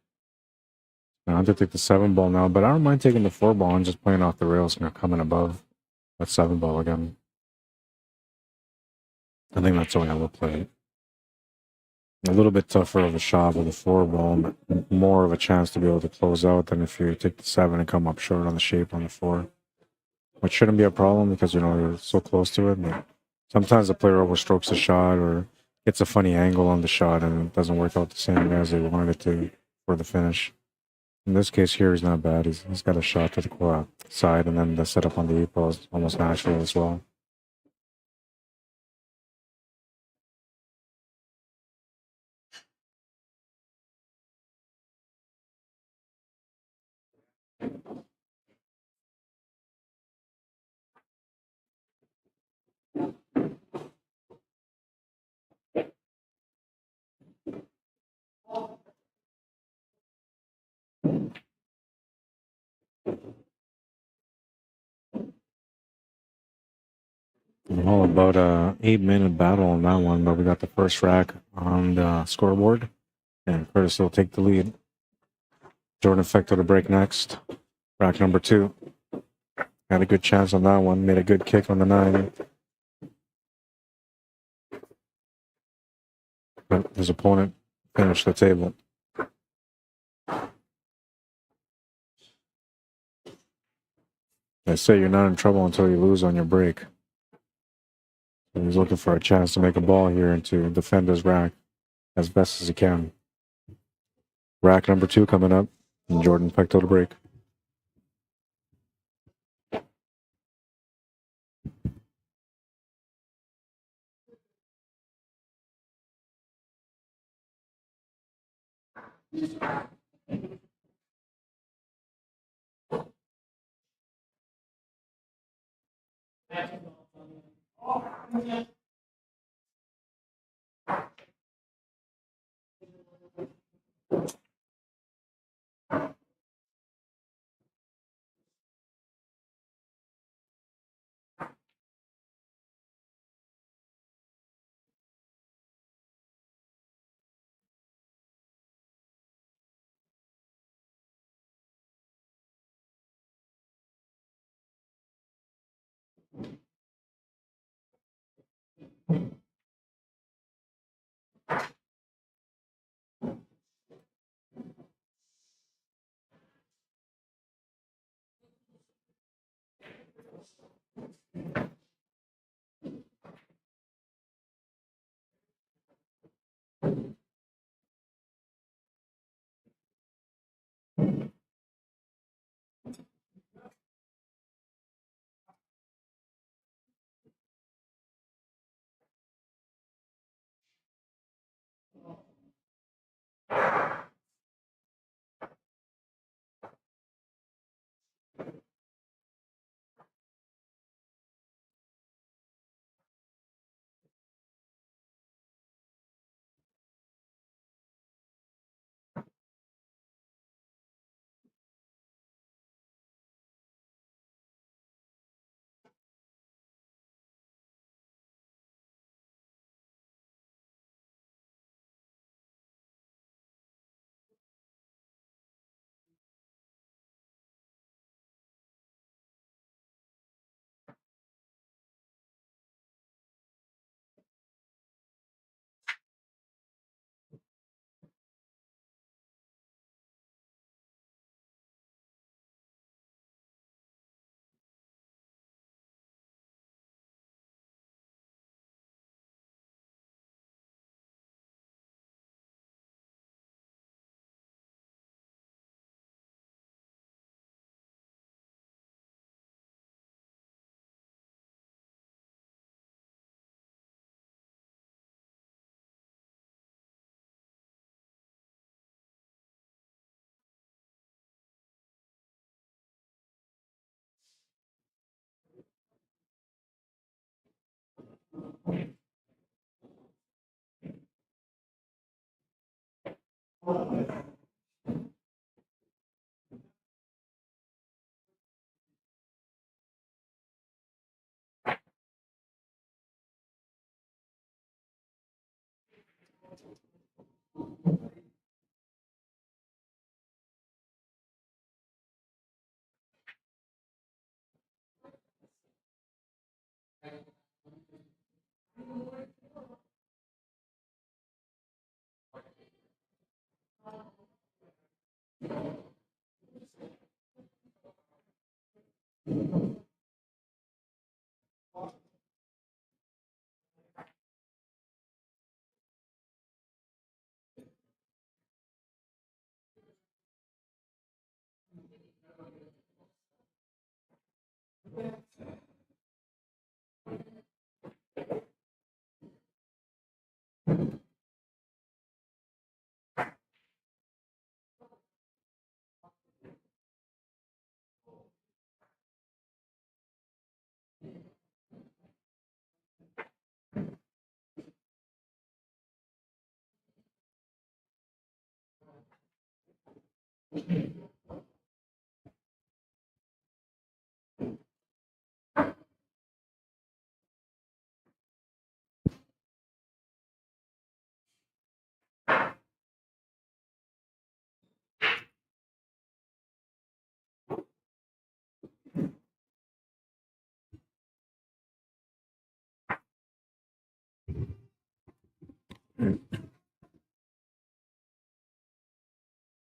I have to take the 7 ball now, but I don't mind taking the 4 ball and just playing off the rails and coming above that 7 ball again. I think that's the way I will play it. A little bit tougher of a shot with the 4 ball, but more of a chance to be able to close out than if you take the 7 and come up short on the shape on the 4. Which shouldn't be a problem because, you know, you're so close to it. But sometimes the player overstrokes the shot or gets a funny angle on the shot and it doesn't work out the same as they wanted it to for the finish. In this case here, he's not bad. He's got a shot to the side, and then the setup on the 8 ball is almost natural as well. All about a 8-minute battle on that one, but we got the first rack on the scoreboard, and Curtis will take the lead. Jordan Fecto to break next. Rack number 2. Had a good chance on that one. Made a good kick on the 9. But his opponent finished the table. They say you're not in trouble until you lose on your break. So he's looking for a chance to make a ball here and to defend his rack as best as he can. Rack number 2 coming up, and Jordan Fecto to break.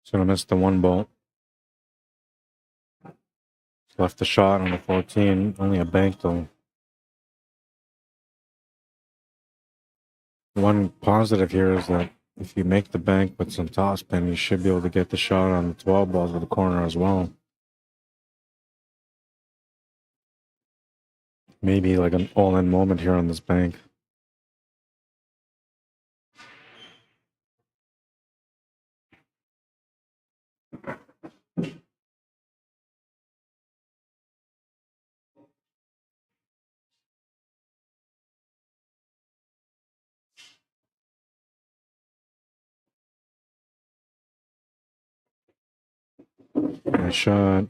So I missed the one ball. Left the shot on the 14. Only a bank though. One positive here is that if you make the bank with some topspin, you should be able to get the shot on the 12 balls with the corner as well. Maybe like an all-in moment here on this bank. Nice shot.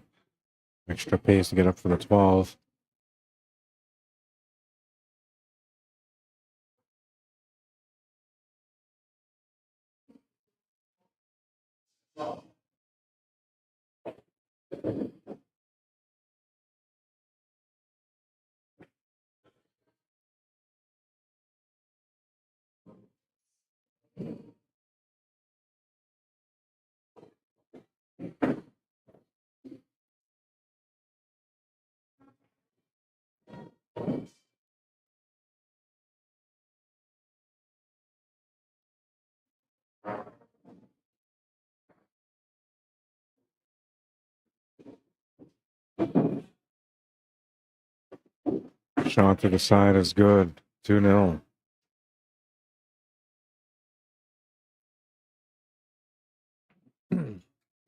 Extra pace to get up for the 12. Shot to the side is good. 2-0.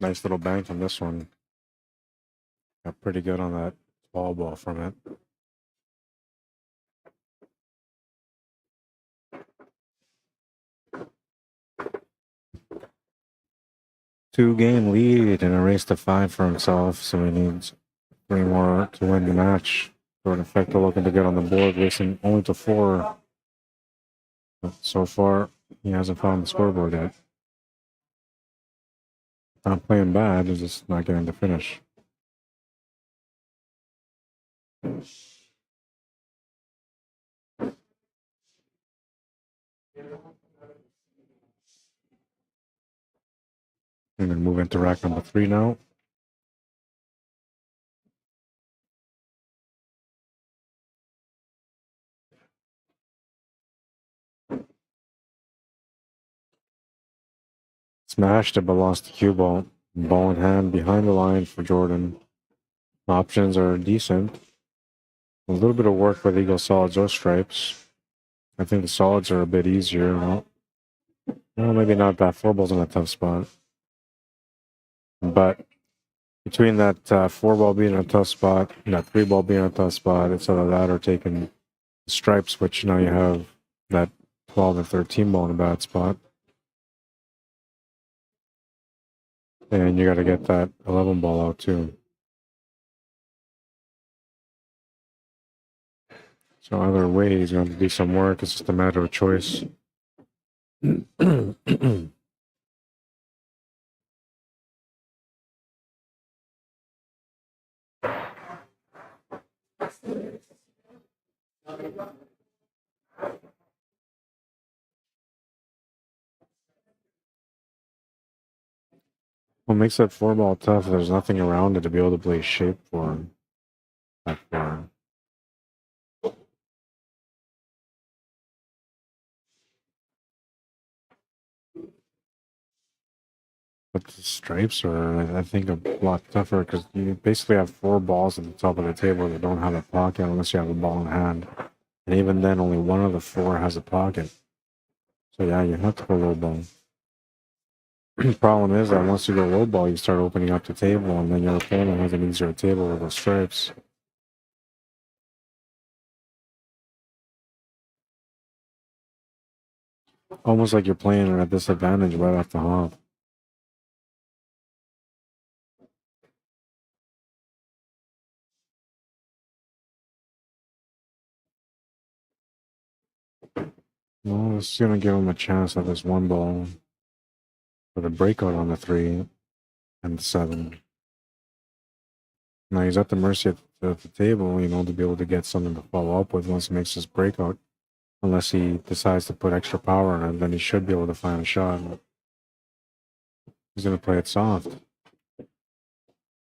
Nice little bank on this one. Got pretty good on that ball from it. Two-game lead and a race to 5 for himself, so he needs 3 more to win the match. Jordan Fecto looking to get on the board, racing only to 4. But so far, he hasn't found the scoreboard yet. Not playing bad, he's just not getting the finish. And then move into rack number 3 now. Smashed it, but lost the cue ball. Ball in hand behind the line for Jordan. Options are decent. A little bit of work with Eagle solids or stripes. I think the solids are a bit easier. Well, maybe not that. 4 ball's in a tough spot. But between that 4 ball being a tough spot and that 3 ball being a tough spot, it's either that or taking stripes, which now you have that 12 and 13 ball in a bad spot. And you got to get that 11 ball out too. So either way, he's going to do some work. It's just a matter of choice. What makes that 4-ball tough, there's nothing around it to be able to play shape for him. That far. But the stripes are, I think, a lot tougher because you basically have 4 balls at the top of the table that don't have a pocket unless you have a ball in hand. And even then, only one of the 4 has a pocket. So yeah, you have to go low ball. Problem is that once you go low ball, you start opening up the table, and then your opponent has an easier table with those stripes. Almost like you're playing at a disadvantage right off the hop. Well, it's gonna give him a chance at this 1 ball with a breakout on the 3 and the 7. Now he's at the mercy of the table, you know, to be able to get something to follow up with once he makes his breakout. Unless he decides to put extra power in it, then he should be able to find a shot. He's gonna play it soft.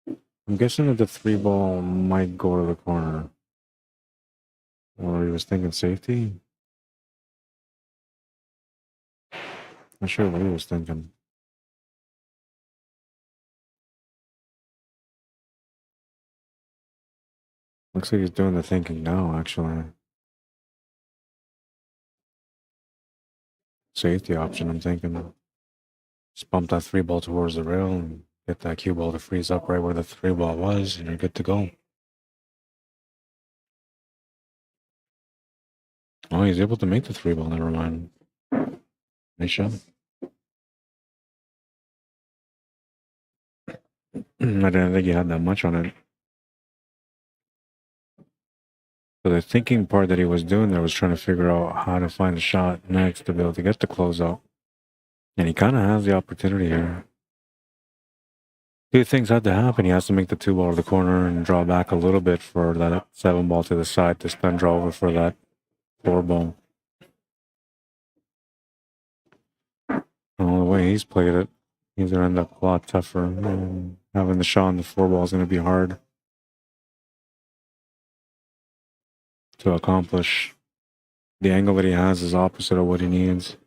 I'm guessing that the 3 ball might go to the corner. Or he was thinking safety. Not sure what he was thinking. Looks like he's doing the thinking now, actually. Safety option, I'm thinking. Just bump that 3 ball towards the rail and get that cue ball to freeze up right where the 3 ball was, and you're good to go. Oh, he's able to make the 3 ball, never mind. Nice shot. I didn't think he had that much on it. So the thinking part that he was doing there was trying to figure out how to find a shot next to be able to get the closeout. And he kind of has the opportunity here. 2 things had to happen. He has to make the 2 ball to the corner and draw back a little bit for that 7 ball to the side to spin draw over for that 4 ball. Well, the way he's played it, he's going to end up a lot tougher. And having the shot on the 4 ball is going to be hard to accomplish. The angle that he has is opposite of what he needs.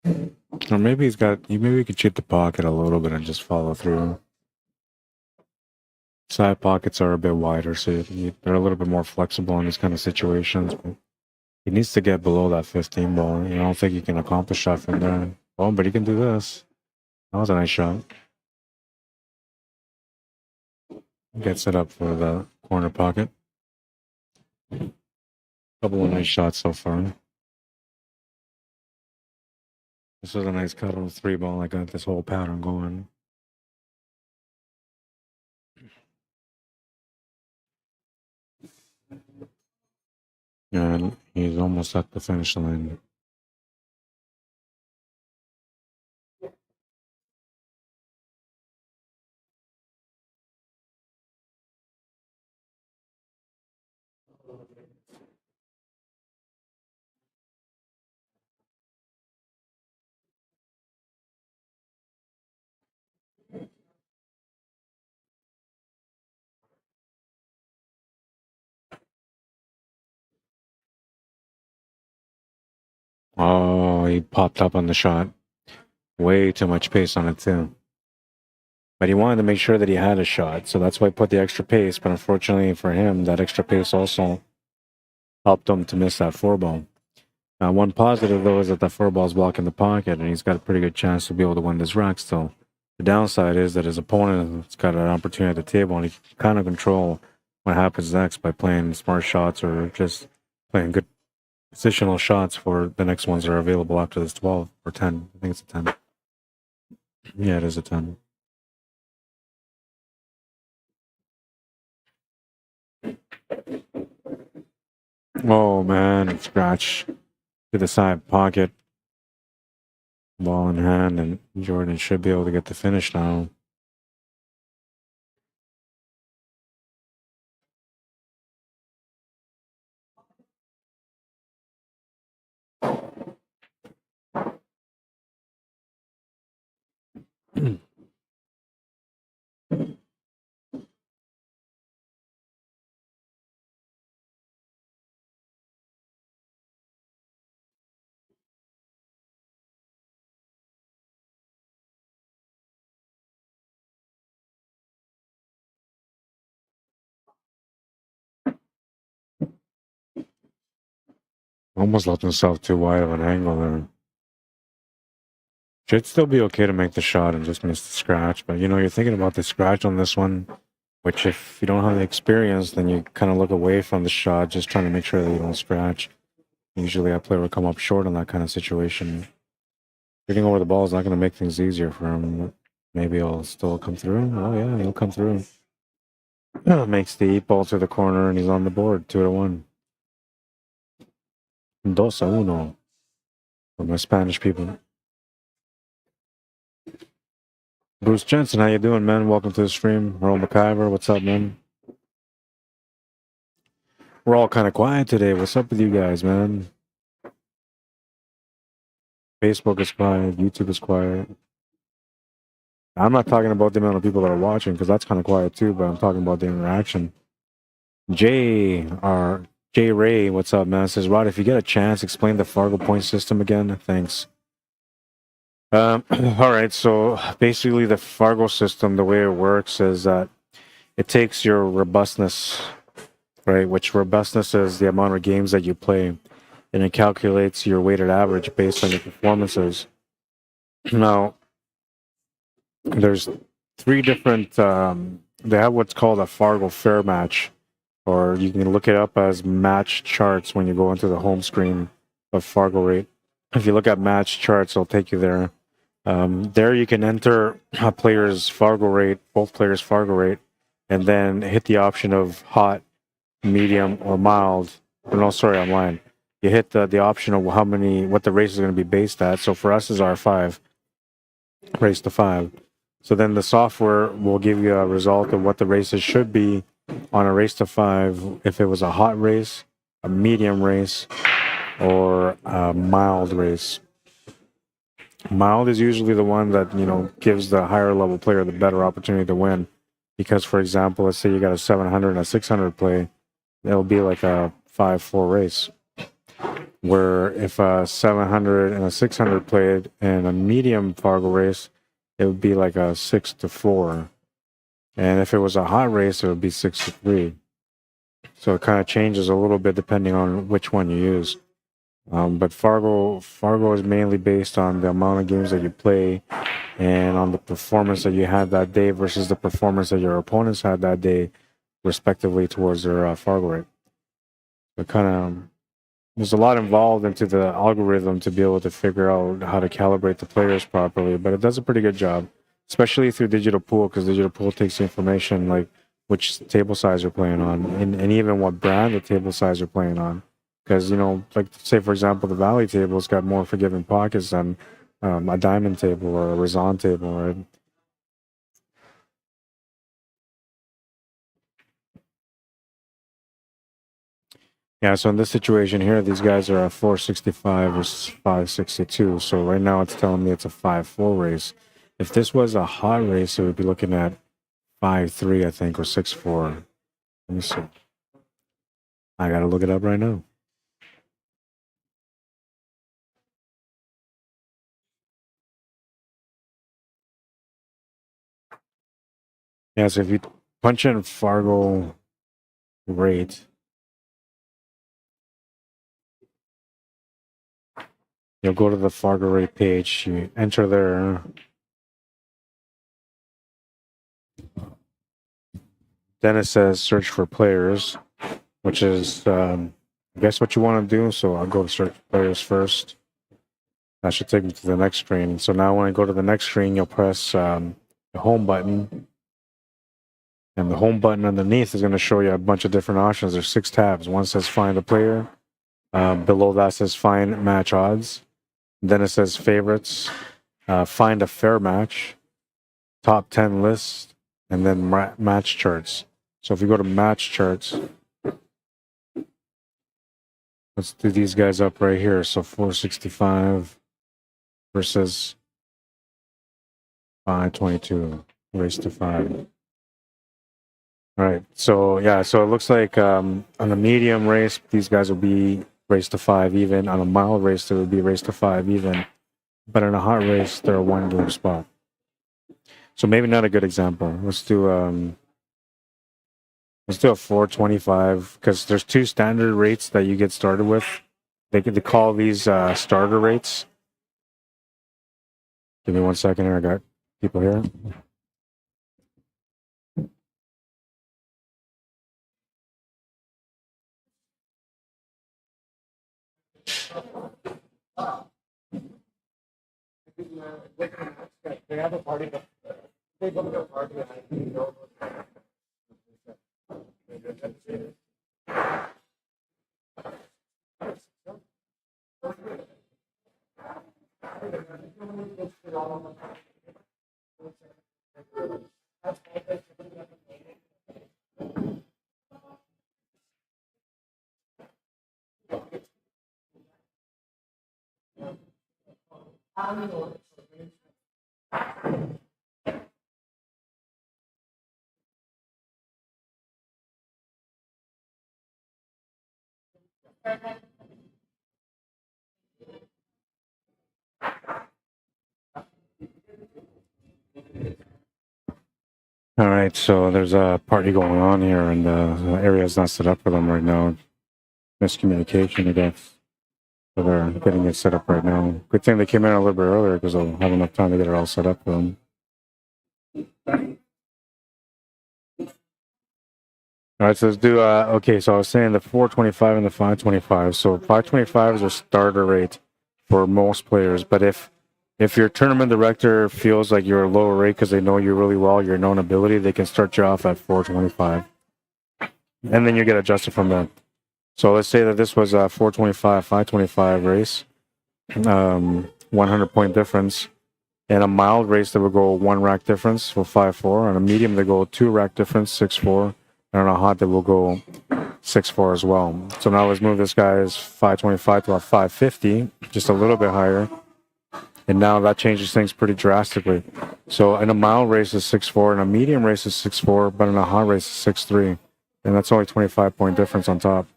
Or maybe maybe he could cheat the pocket a little bit and just follow through. Side pockets are a bit wider, so they're a little bit more flexible in these kind of situations. But he needs to get below that 15 ball. I don't think he can accomplish that from there. Oh, but he can do this. That was a nice shot. Gets it up for the corner pocket. Couple of nice shots so far. This was a nice cut on the 3 ball. I got this whole pattern going. And he's almost at the finish line. Oh, he popped up on the shot. Way too much pace on it, too. But he wanted to make sure that he had a shot, so that's why he put the extra pace. But unfortunately for him, that extra pace also helped him to miss that 4 ball. Now, one positive, though, is that the 4 ball is blocking the pocket, and he's got a pretty good chance to be able to win this rack still. The downside is that his opponent has got an opportunity at the table, and he can kind of control what happens next by playing smart shots or just playing good positional shots for the next ones that are available after this 12 or 10. I think it's a 10. Yeah, it is a 10. Oh, man. Scratch to the side pocket. Ball in hand, and Jordan should be able to get the finish now. Almost left himself too wide of an angle there. Should still be okay to make the shot and just miss the scratch. But, you know, you're thinking about the scratch on this one, which if you don't have the experience, then you kind of look away from the shot, just trying to make sure that you don't scratch. Usually a player will come up short in that kind of situation. Getting over the ball is not going to make things easier for him. Maybe he'll still come through. Oh, yeah, he'll come through. Makes the 8-ball to the corner, and he's on the board, 2-1. 2-1 for my Spanish people. Bruce Jensen, how you doing, man? Welcome to the stream. Earl McIver, what's up, man? We're all kind of quiet today. What's up with you guys, man? Facebook is quiet. YouTube is quiet. I'm not talking about the amount of people that are watching, because that's kind of quiet too, but I'm talking about the interaction. J Ray, what's up, man? Says, Rod, if you get a chance, explain the Fargo point system again. Thanks. All right, so basically the Fargo system, the way it works is that it takes your robustness, right, which robustness is the amount of games that you play, and it calculates your weighted average based on your performances. Now, there's 3 different, they have what's called a Fargo FAIRMATCH, or you can look it up as match charts when you go into the home screen of FargoRate. If you look at match charts, it'll take you there. There you can enter a player's FargoRate, both players' FargoRate, and then hit the option of hot, medium, or mild. Oh, no, sorry, I'm lying. You hit the option of what the race is going to be based at. So for us is R5, race to 5. So then the software will give you a result of what the races should be on a race to 5, if it was a hot race, a medium race, or a mild race. Mild is usually the one that, you know, gives the higher level player the better opportunity to win. Because, for example, let's say you got a 700 and a 600 play, it'll be like a 5-4 race. Where if a 700 and a 600 played in a medium Fargo race, it would be like a 6-4. And if it was a hot race, it would be 6-3. So it kind of changes a little bit depending on which one you use. But Fargo is mainly based on the amount of games that you play and on the performance that you had that day versus the performance that your opponents had that day, respectively, towards their Fargo rate. So there's a lot involved into the algorithm to be able to figure out how to calibrate the players properly, but it does a pretty good job, especially through Digital Pool, because Digital Pool takes the information like which table size you're playing on and even what brand of table size you're playing on. Because, you know, like, say, for example, the Valley table's got more forgiving pockets than a Diamond table or a Razan table, right? Yeah, so in this situation here, these guys are a 465 versus 562. So right now it's telling me it's a 5-4 race. If this was a hot race, it would be looking at 5-3, I think, or 6-4. Let me see. I got to look it up right now. Yeah, so if you punch in Fargo rate, you'll go to the Fargo rate page. You enter there. Then it says search for players, which is, I guess, what you want to do. So I'll go search players first. That should take me to the next screen. So now when I go to the next screen, you'll press the home button. And the home button underneath is going to show you a bunch of different options. There's 6 tabs. One says find a player. Below that says find match odds. Then it says favorites. Find a fair match. Top 10 list. And then match charts. So if you go to match charts, let's do these guys up right here. So 465 versus 522. Race to 5. All right. So yeah, so it looks like on a medium race, these guys will be race to 5 even. On a mild race, they would be race to 5 even. But in a hot race, they're a 1 game spot. So maybe not a good example. Let's do a 425 because there's 2 standard rates that you get started with. They call these starter rates. Give me 1 second here. I got people here. They have a party. They go to a party. All right, so there's a party going on here, and the area is not set up for them right now. Miscommunication, I guess. So they're getting it set up right now. Good thing they came in a little bit earlier because they'll have enough time to get it all set up for them. All right, so let's do, okay, so I was saying the 425 and the 525. So 525 is a starter rate for most players, but if your tournament director feels like you're a lower rate because they know you really well, your known ability, they can start you off at 425. And then you get adjusted from there. So let's say that this was a 425, 525 race, 100-point difference. In a mild race, they would go 1 rack difference for 5-4. On a medium, they go 2 rack difference, 6-4. And on a hot, they will go 6-4 as well. So now let's move this guy's 525 to a 550, just a little bit higher. And now that changes things pretty drastically. So in a mild race is 6-4, in a medium race is 6-4, but in a hot race is 6-3. And that's only 25-point difference on top.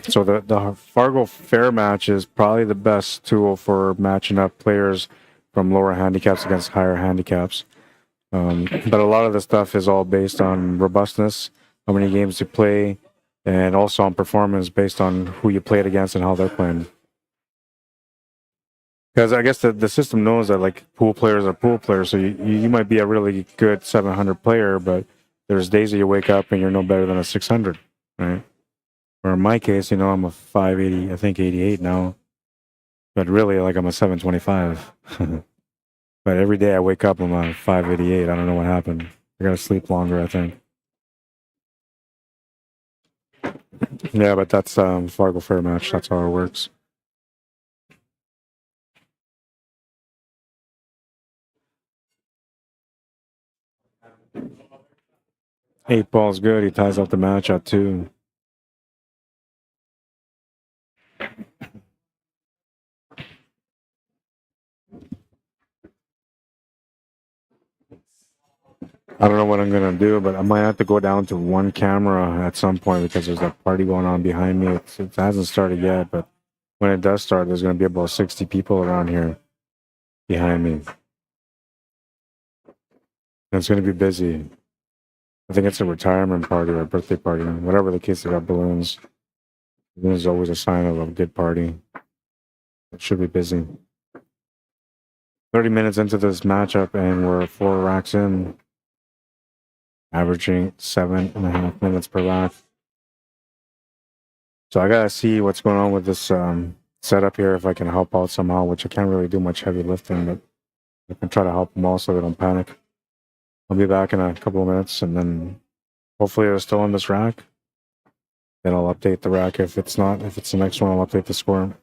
So the Fargo Fair Match is probably the best tool for matching up players from lower handicaps against higher handicaps. But a lot of the stuff is all based on robustness, how many games you play, and also on performance based on who you played against and how they're playing. Because I guess the system knows that like pool players are pool players, so you might be a really good 700 player, but there's days that you wake up and you're no better than a 600, right? Or in my case, I'm a 580, I think 88 now, but really like I'm a 725. But every day I wake up, I'm a 588. I don't know what happened. I gotta sleep longer, I think. Yeah, but that's Fargo Fair Match. That's how it works. Eight ball's good. He ties up the match at 2. I don't know what I'm gonna do, but I might have to go down to 1 camera at some point because there's a party going on behind me. It hasn't started yet, but when it does start, there's gonna be about 60 people around here behind me. And it's gonna be busy. I think it's a retirement party or a birthday party, whatever the case. They got balloons. Balloons is always a sign of a good party. It should be busy. 30 minutes into this matchup, and we're 4 racks in, averaging 7.5 minutes per rack. So I gotta see what's going on with this setup here if I can help out somehow, which I can't really do much heavy lifting, but I can try to help them all so they don't panic. I'll be back in a couple of minutes, and then hopefully they're still on this rack. Then I'll update the rack. If it's not, if it's the next one, I'll update the score.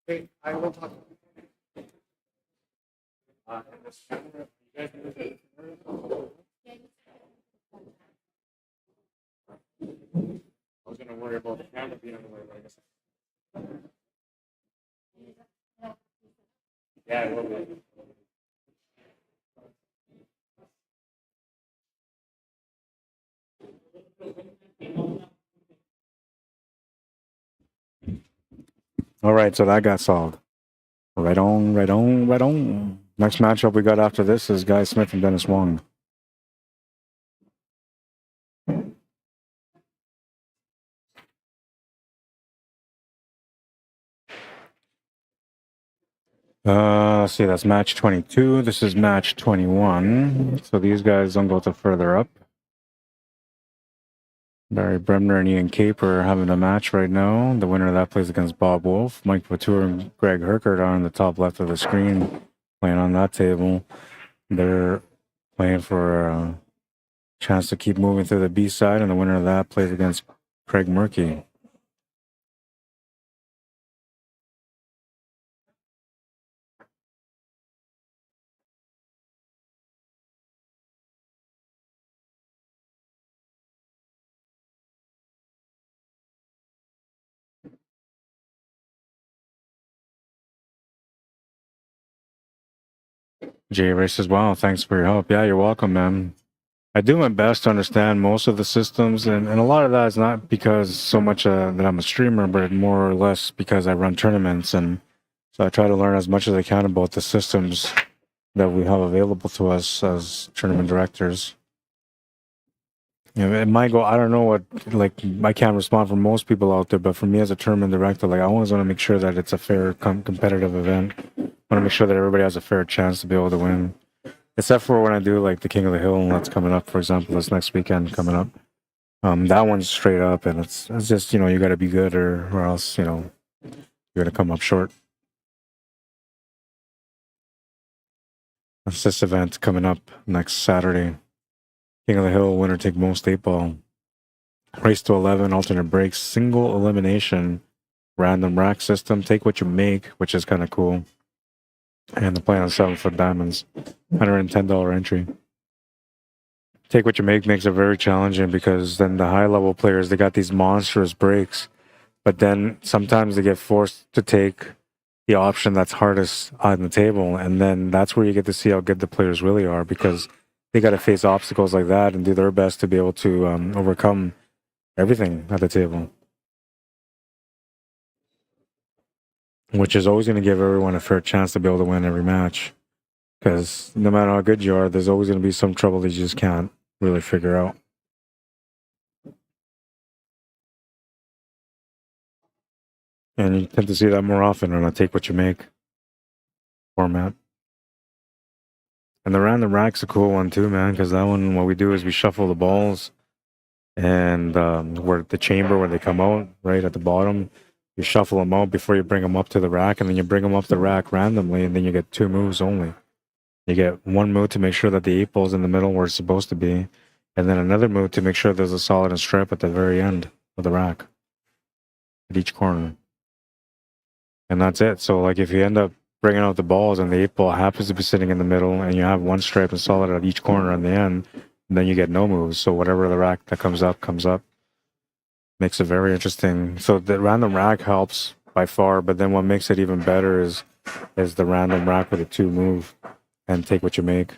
Hey, I will talk. I was gonna worry about the camera being on the way, but I guess. Yeah, it will be. All right, so that got solved. Right on, right on, right on. Next matchup we got after this is Guy Smith and Dennis Wong. Let's see, that's match 22. This is match 21. So these guys don't go to further up. Barry Bremner and Ian Caper are having a match right now. The winner of that plays against Bob Wolf. Mike Patour and Greg Herkert are on the top left of the screen playing on that table. They're playing for a chance to keep moving through the B side, and the winner of that plays against Craig Murphy. Jay Race as well. Thanks for your help. Yeah, you're welcome, man. I do my best to understand most of the systems, and a lot of that is not because so much that I'm a streamer, but more or less because I run tournaments, and so I try to learn as much as I can about the systems that we have available to us as tournament directors. You know, it might go. I don't know what. Like, I can't respond for most people out there, but for me as a tournament director, like, I always want to make sure that it's a fair, competitive event. I want to make sure that everybody has a fair chance to be able to win. Except for when I do like the King of the Hill, and that's coming up. For example, this next weekend coming up. That one's straight up, and it's just, you know, you got to be good, or else, you know, you're gonna come up short. That's this event coming up next Saturday. King of the Hill, winner take most 8-ball. Race to 11, alternate breaks, single elimination, random rack system. Take what you make, which is kind of cool. And the play on 7-foot diamonds, $110 entry. Take what you make makes it very challenging because then the high level players, they got these monstrous breaks, but then sometimes they get forced to take the option that's hardest on the table, and then that's where you get to see how good the players really are, because they got to face obstacles like that and do their best to be able to overcome everything at the table, which is always going to give everyone a fair chance to be able to win every match, because no matter how good you are, there's always going to be some trouble that you just can't really figure out. And you tend to see that more often on a take what you make format. And the random rack's a cool one too, man, because that one, what we do is we shuffle the balls, and where the chamber, when they come out, right at the bottom, you shuffle them out before you bring them up to the rack, and then you bring them up the rack randomly, and then you get 2 moves only. You get 1 move to make sure that the 8-ball's in the middle where it's supposed to be, and then another move to make sure there's a solid and strip at the very end of the rack, at each corner. And that's it. So, like, if you end up bringing out the balls and the 8-ball happens to be sitting in the middle, and you have 1 stripe and solid at each corner on the end, then you get no moves. So whatever the rack that comes up. Makes it very interesting. So the random rack helps by far, but then what makes it even better is the random rack with a 2 move and take what you make.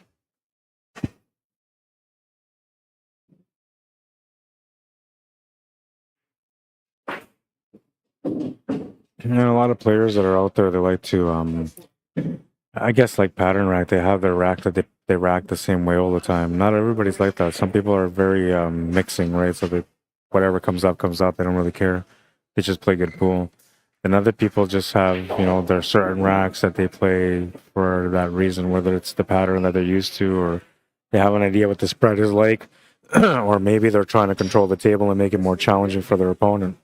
And a lot of players that are out there, they like to, I guess, like pattern rack. They have their rack that they rack the same way all the time. Not everybody's like that. Some people are very mixing, right? So they, whatever comes up, comes up. They don't really care. They just play good pool. And other people just have, you know, their certain racks that they play for that reason, whether it's the pattern that they're used to, or they have an idea what the spread is like, or maybe they're trying to control the table and make it more challenging for their opponent.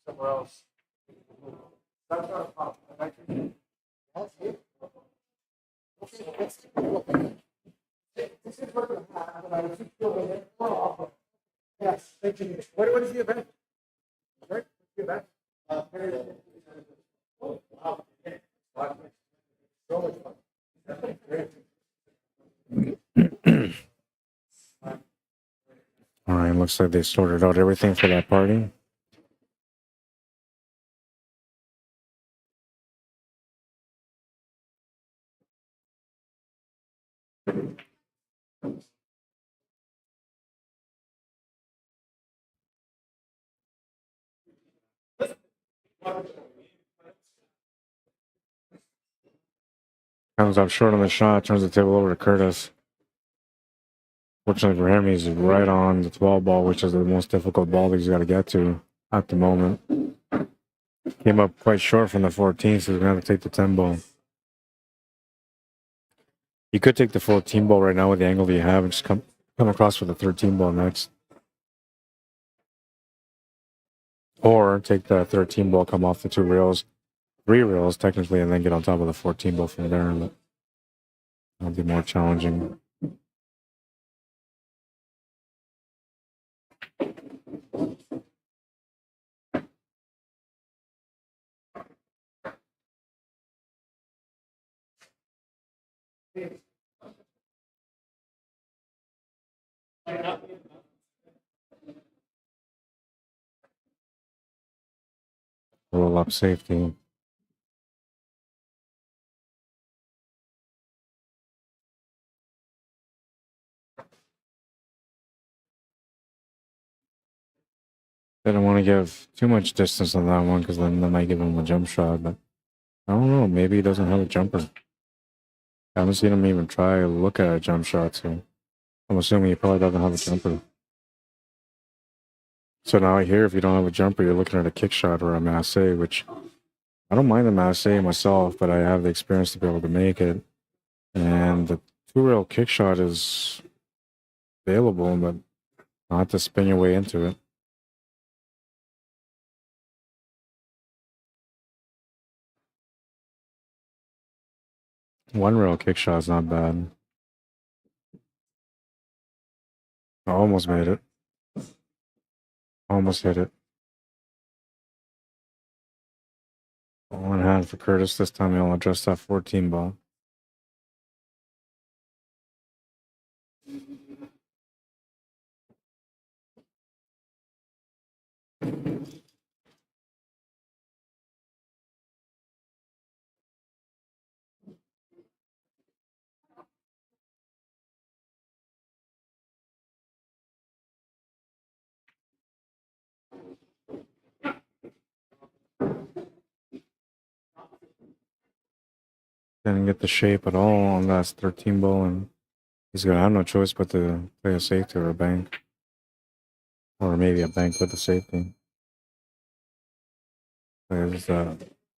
Somewhere else. That's not a problem. This is what we have, and I was just doing it more often. Yes, thank you. What is the event? Right? The event? Oh, wow. So much fun. All right, looks like they sorted out everything for that party. Comes up short on the shot, turns the table over to Curtis. Fortunately for him, he's right on the 12 ball, which is the most difficult ball that he's got to get to at the moment. Came up quite short from the 14, so he's going to have to take the 10 ball. You could take the 14 ball right now with the angle that you have and just come across with the 13 ball next. Or take the 13 ball, come off the 2 rails, 3 rails technically, and then get on top of the 14 ball from there. But that'll be more challenging. Roll up safety. Didn't want to give too much distance on that one because then that might give him a jump shot. But I don't know. Maybe he doesn't have a jumper. I haven't seen him even try to look at a jump shot, so I'm assuming he probably doesn't have a jumper. So now here, if you don't have a jumper, you're looking at a kick shot or a masse, which I don't mind the masse myself, but I have the experience to be able to make it. And the 2-rail kick shot is available, but I'll have to spin your way into it. One rail kick shot is not bad. I almost made it. Almost hit it. One hand for Curtis. This time he'll address that 14 ball. Didn't get the shape at all on that 13 ball, and he's gonna have no choice but to play a safety or a bank. Or maybe a bank with a safety. There's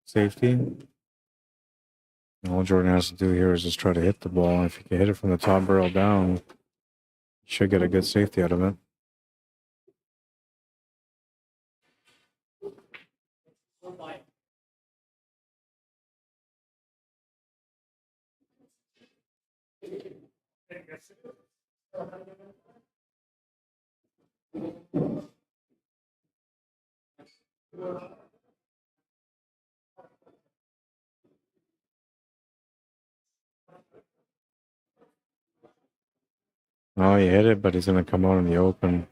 safety. And all Jordan has to do here is just try to hit the ball. And if you can hit it from the top barrel down, you should get a good safety out of it. Oh, he hit it, but he's gonna come out in the open.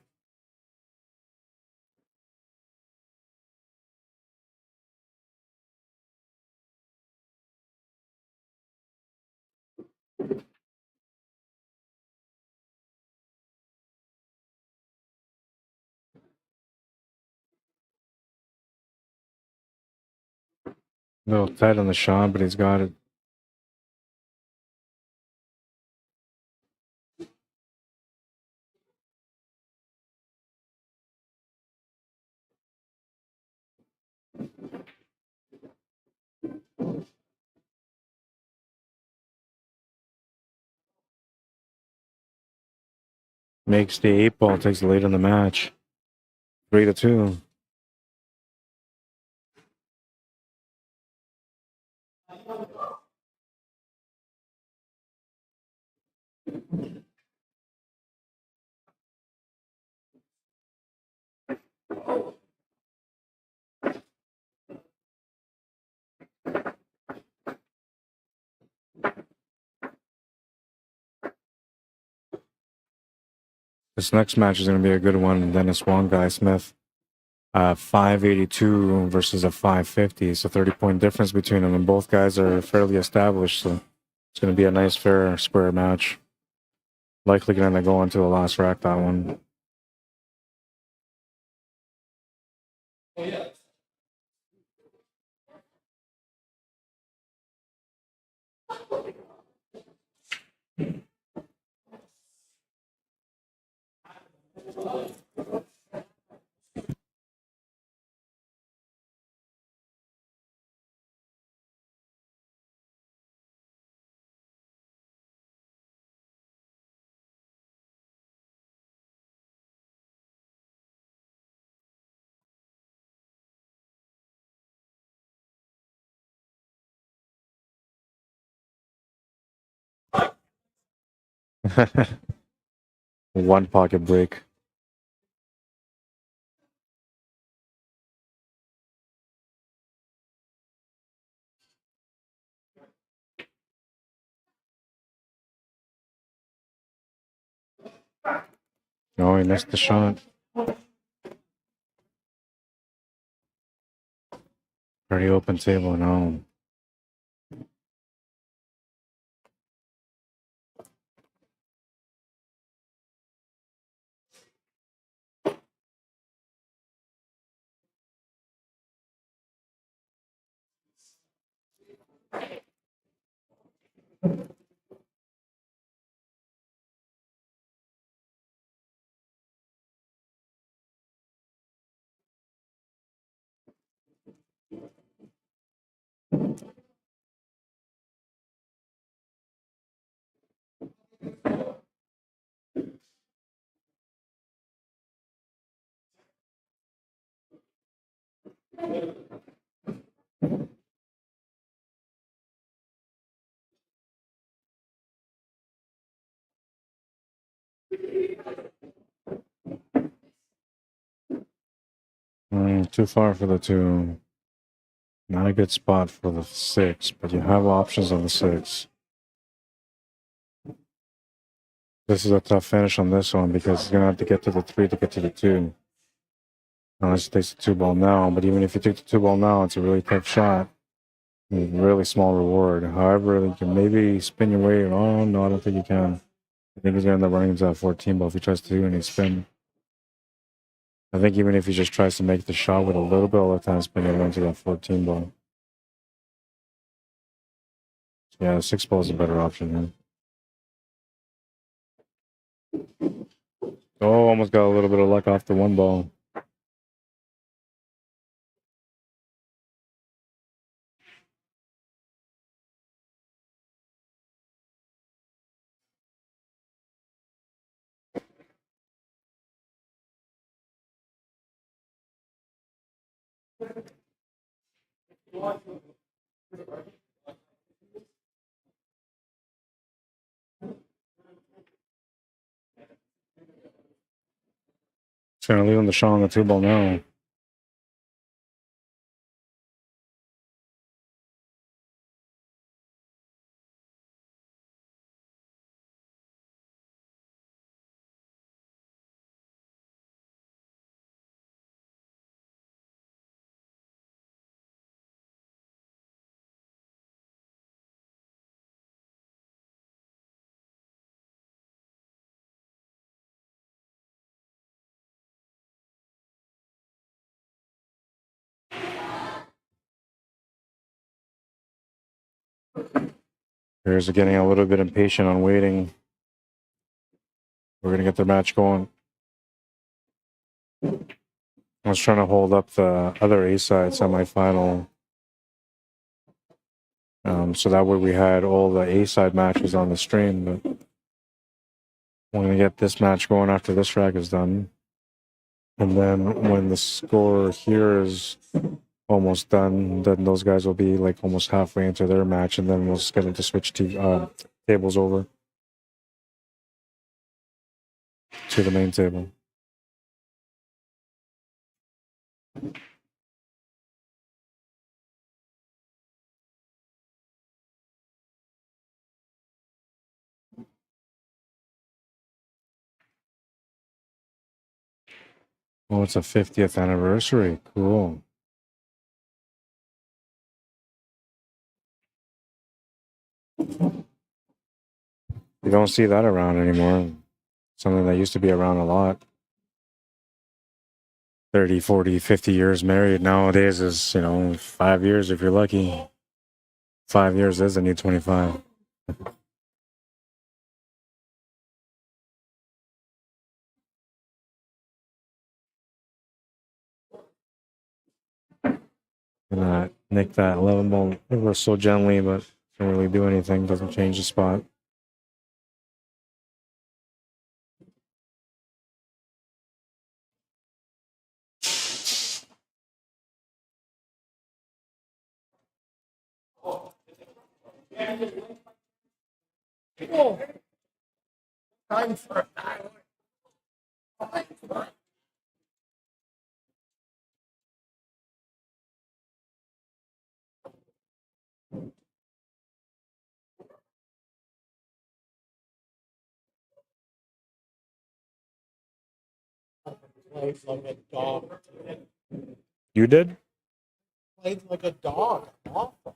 A little tight on the shot, but he's got it. Makes the 8 ball, takes the lead in the match. 3-2. This next match is going to be a good one. Dennis Wong, Guy Smith. 582 versus a 550. It's a 30-point difference between them, and both guys are fairly established. So it's going to be a nice, fair, square match. Likely going to go into the last rack, that one. One pocket break. Oh, he missed the shot. Pretty open table now. Too far for the 2. Not a good spot for the 6, but you have options on the 6. This is a tough finish on this one because he's going to have to get to the 3 to get to the 2. Unless he takes the 2 ball now, but even if you take the 2 ball now, it's a really tough shot. Really small reward. However, you can maybe spin your way. Oh, no, I don't think you can. I think he's going to end up running into that 14 ball if he tries to do any spin. I think even if he just tries to make the shot with a little bit of left hand spin, he'll run into that 14 ball. Yeah, the 6 ball is a better option here. Oh, almost got a little bit of luck off the 1 ball. It's going to leave him the shot on the 2 ball now. Here's getting a little bit impatient on waiting. We're going to get the match going. I was trying to hold up the other A-side semifinal. So that way we had all the A-side matches on the stream. But we're going to get this match going after this track is done. And then when the score here is almost done, then those guys will be like almost halfway into their match. And then we'll just get to switch tables over to the main table. Oh, it's a 50th anniversary. Cool. You don't see that around anymore. Something that used to be around a lot. 30, 40, 50 years married nowadays is, 5 years if you're lucky. 5 years is the new 25. Gonna nick that 11 ball ever so gently, but can't really do anything. Doesn't change the spot. Time for a place like a dog. You did? played like a dog. I'm awful.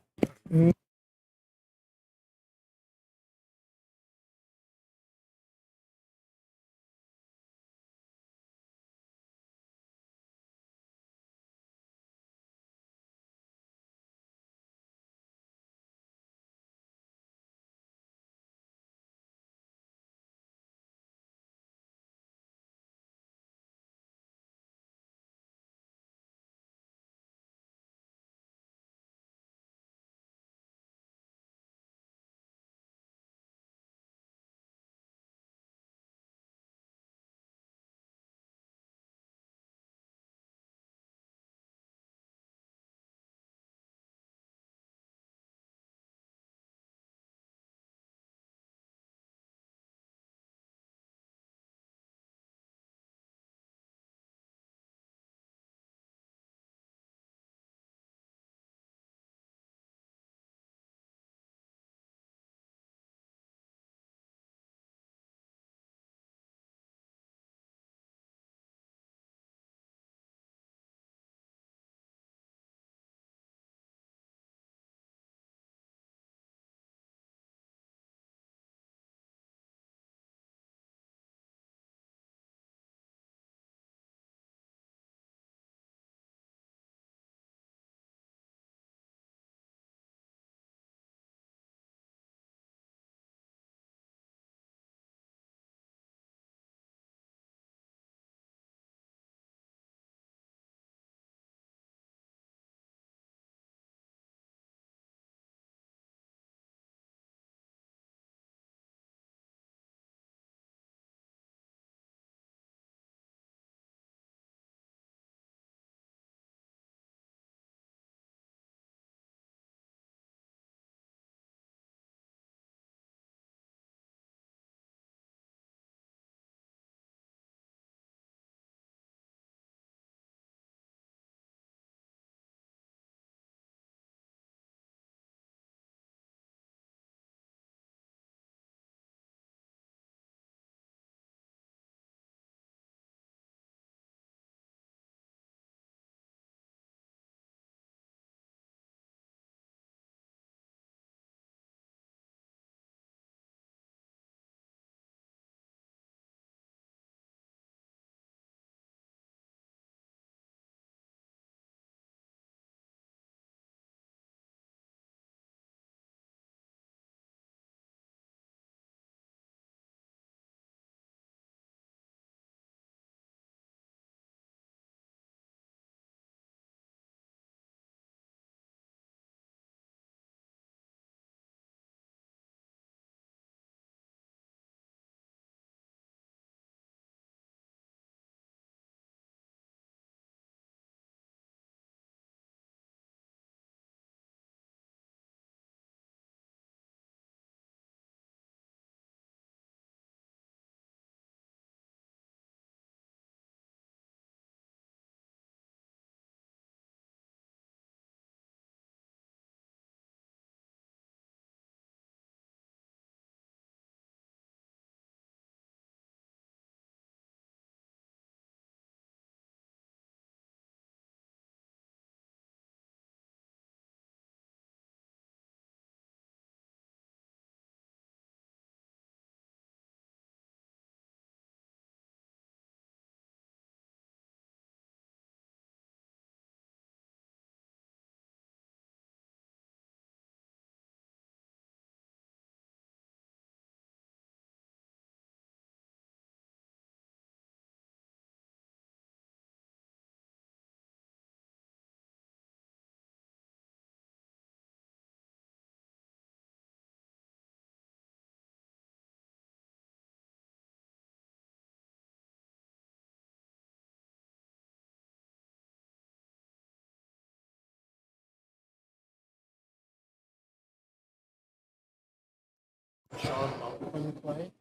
Sean Monkman play.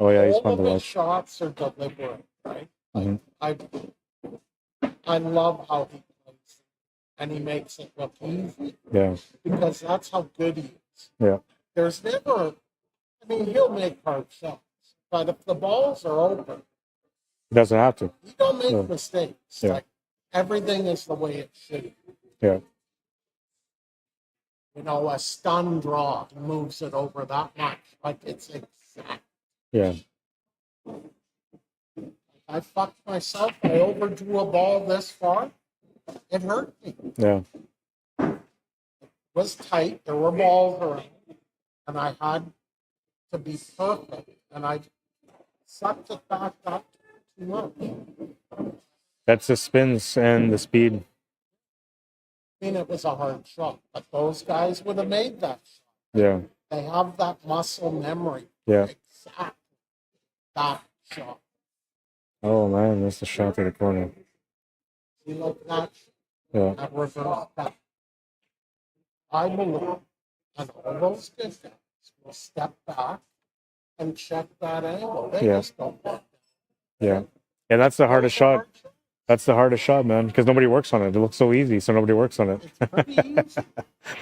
Oh yeah, he's All fun of to his watch. shots are deliberate, right? Mhm. I love how he plays, and he makes it look easy Yeah, because that's how good he is. yeah. There's never, I mean, he'll make hard shots, but if the balls are open, He doesn't have to. you don't make Yeah. mistakes. Yeah. Like everything is the way it should be. Yeah. You know, a stun draw moves it over that much. Like it's exact. Yeah. I fucked myself. I overdrew a ball this far. It hurt me. Yeah. It was tight. There were balls around. And I had to be perfect. And I sucked it back up too much. That's the spins and the speed. I mean, it was a hard shot. But those guys would have made that shot. Yeah. They have that muscle memory. Yeah. Exactly. That shot. Oh man, that's the shot to the corner. See, like that. Yeah. That reverse back. I believe, and all those good guys will step back and check that angle. They just don't want that. Yeah. Yeah, that's the hardest shot. That's the hardest shot, man, because nobody works on it. It looks so easy, so nobody works on it. It's pretty easy.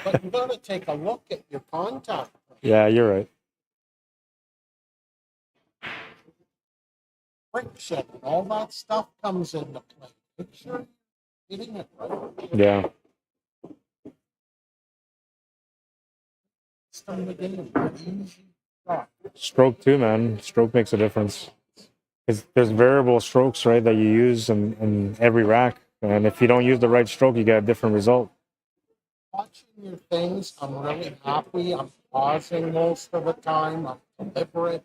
But you got to take a look at your contact. Yeah, you're right. Friction and all that stuff comes into play. Make sure you're hitting it right. Yeah. System the game. Easy shot. Stroke too, man. Stroke makes a difference. There's variable strokes, right, that you use in every rack. And if you don't use the right stroke, you get a different result. Watching your things, I'm really happy. I'm pausing most of the time. I'm deliberate.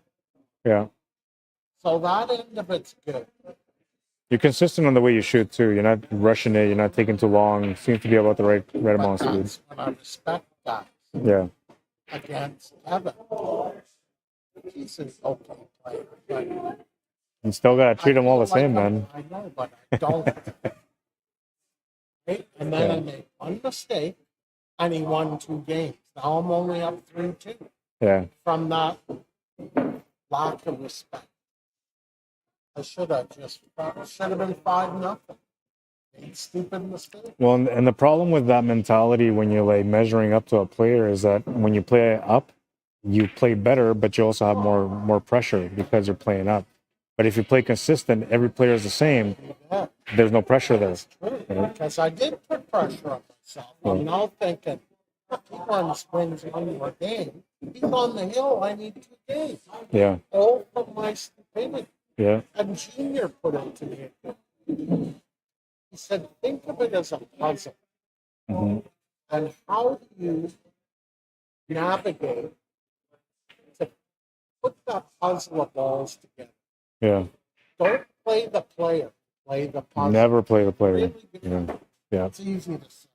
Yeah. So that end of it's good. You're consistent on the way you shoot too. You're not rushing it. You're not taking too long. It seems to be about the right amount of speed. That's when I respect that Yeah. against Evan. He's an okay player. But You still gotta treat them all the same, man. I know, but I don't. Right? And then I made one mistake, and he won 2 games. Now I'm only up 3-2 Yeah. from that lack of respect. I should have been 5-0. Made stupid mistake. Well, and the problem with that mentality when you're like measuring up to a player is that when you play up, you play better, but you also have more pressure because you're playing up. But if you play consistent, every player is the same. Yeah. There's no pressure there. That's true. Because I did put pressure on myself. I'm now thinking, if he wins one more game, he's on the hill. I need 2 games. Yeah. All from my stupidity. Yeah. And Junior put it to me. He said, think of it as a puzzle. Mm-hmm. And how do you navigate to put that puzzle of balls together? Yeah. Don't play the player. Play the puzzle. Never play the player. Really, Yeah. Yeah. it's easy to say.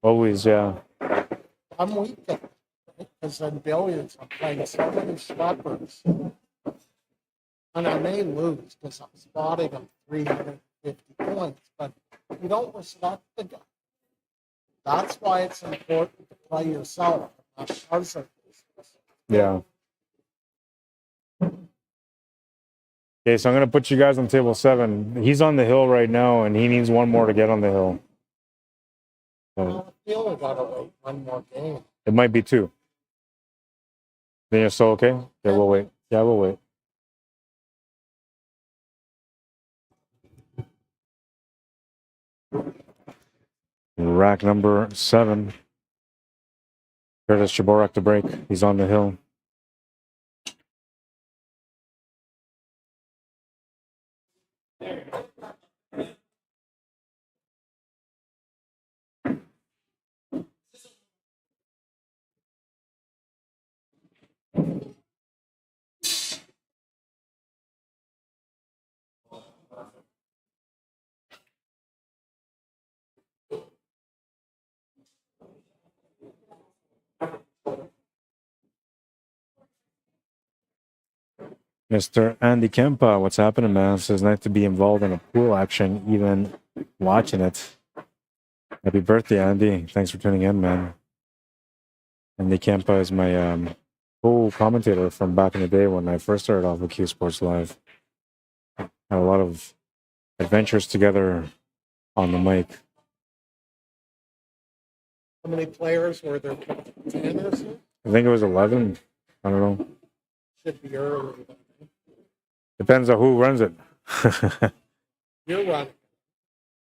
Always, yeah. I'm weak at it, because in billiards, I'm playing so many schleppers. And I may lose because I'm spotting them 350 points, but you don't respect the guy. That's why it's important to play yourself, not puzzle business. Yeah. Okay, so I'm gonna put you guys on table 7. He's on the hill right now, and he needs 1 more to get on the hill. So I feel I gotta wait 1 more game. it might be 2. Then you're so okay? Yeah, we'll wait. Yeah, we'll wait. Rack number 7. Curtis Chorak to break. He's on the hill. Mr. Andy Kempa, what's happening, man? Says nice to be involved in a pool action, even watching it. Happy birthday, Andy. Thanks for tuning in, man. Andy Kempa is my co-commentator from back in the day when I first started off with Q Sports Live. Had a lot of adventures together on the mic. How many players were there? 10 or so? I think it was 11. I don't know. Should be earlier. Depends on who runs it. You're running.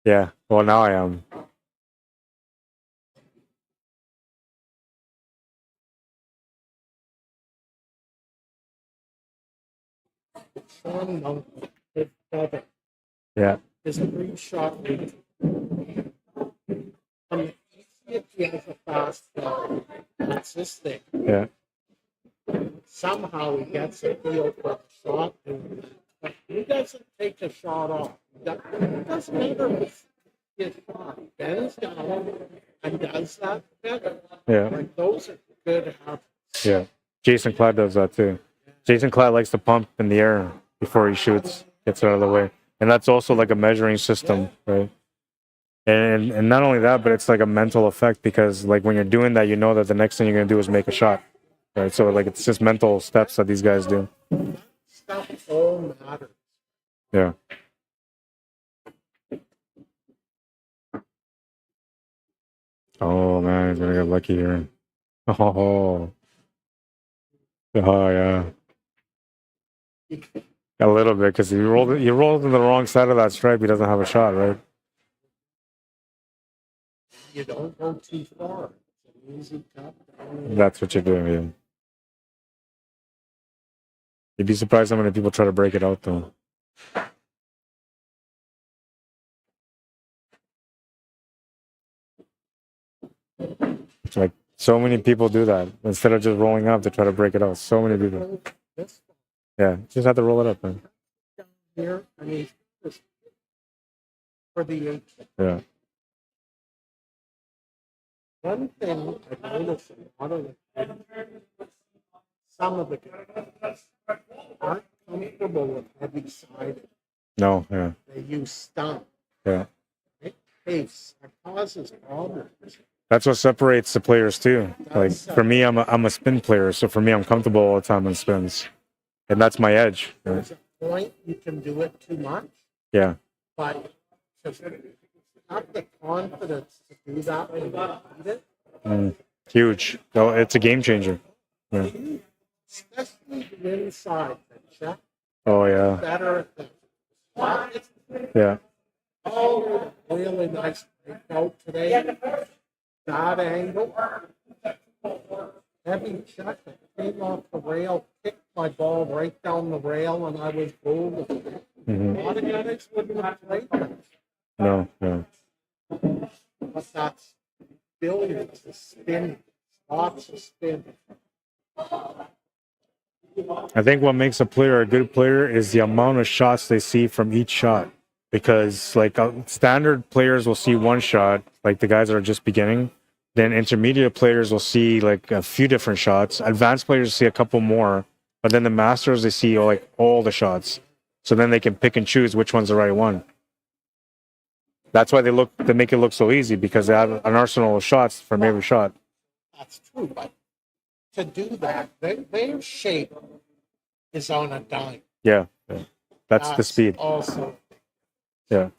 Yeah. Well, now I am. Sean Monkey, his brother, Yeah. is a 3-shot lead. From the easiest he has a fast ball. That's this thing. Yeah. Somehow he gets a feel for the shot. And he doesn't take a shot off. It doesn't matter if his shot bends down and does that better. Yeah. Like those are good habits. Yeah. Jason Cladd does that too. Jason Cladd likes to pump in the air before he shoots, gets out of the way. And that's also like a measuring system, right? And not only that, but it's like a mental effect because like when you're doing that, you know that the next thing you're gonna do is make a shot. Right. So like it's just mental steps that these guys do. Stuff all matters. Yeah. Oh man, he's gonna get lucky here. Oh. Oh yeah. A little bit because he rolled on the wrong side of that stripe. He doesn't have a shot, right? You don't go too far. It's an easy cut. That's what you're doing, yeah. You'd be surprised how many people try to break it out, though. It's like so many people do that instead of just rolling up to try to break it out. So many people. This Yeah, just have to roll it up, man. down here, I mean, this- for the 8. Yeah, One thing I noticed in a lot of the some of the guys aren't comfortable with heavy sided. no, yeah, They use stump. yeah. Right? Pace. That causes problems. That's what separates the players too. Like for me, I'm a spin player, so for me, I'm comfortable all the time on spins, and that's my edge. Right? There's a point you can do it too much, Yeah, but to have the confidence to do that when you need it, huge. No, it's a game changer. Yeah. especially the inside, the check Oh yeah, better at the pockets. yeah, Oh, really nice breakout today. That angle. Heavy check. It came off the rail, kicked my ball right down the rail, and I was golden. A lot of guys wouldn't have played that. no, no. But that's billiards, the spin, lots of spin. I think what makes a player a good player is the amount of shots they see from each shot. Because like standard players will see one shot, like the guys that are just beginning. Then intermediate players will see like a few different shots. Advanced players see a couple more, but then the masters they see like all the shots. So then they can pick and choose which one's the right one. That's why they make it look so easy because they have an arsenal of shots from every shot. That's true, but to do that, their shape is on a dime. Yeah, yeah. That's the speed. Also, Yeah.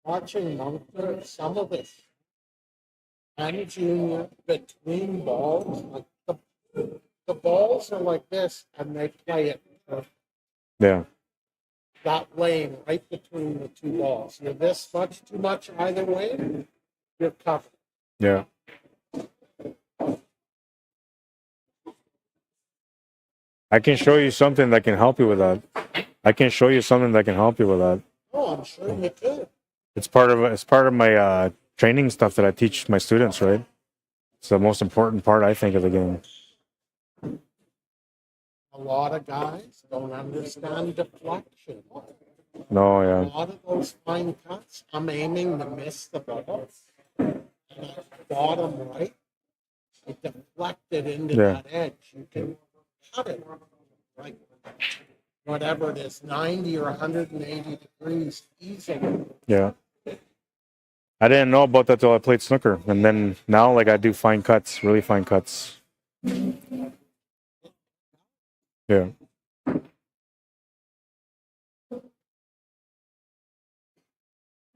watching Moncton, some of this and junior between balls, like the balls are like this, and they play it Yeah. that lane right between the two balls. You're this much too much either way, you're covered. Yeah. I can show you something that can help you with that. Oh, I'm sure you could. It's part of my training stuff that I teach my students, right? It's the most important part, I think, of the game. A lot of guys don't understand deflection. No, A yeah. lot of those fine cuts, I'm aiming to miss the ball. And at bottom right, it deflected into Yeah. that edge. You can cut it like whatever it is, 90 or 180 degrees easily. Yeah. I didn't know about that till I played snooker. And then now, like, I do fine cuts, really fine cuts. Yeah.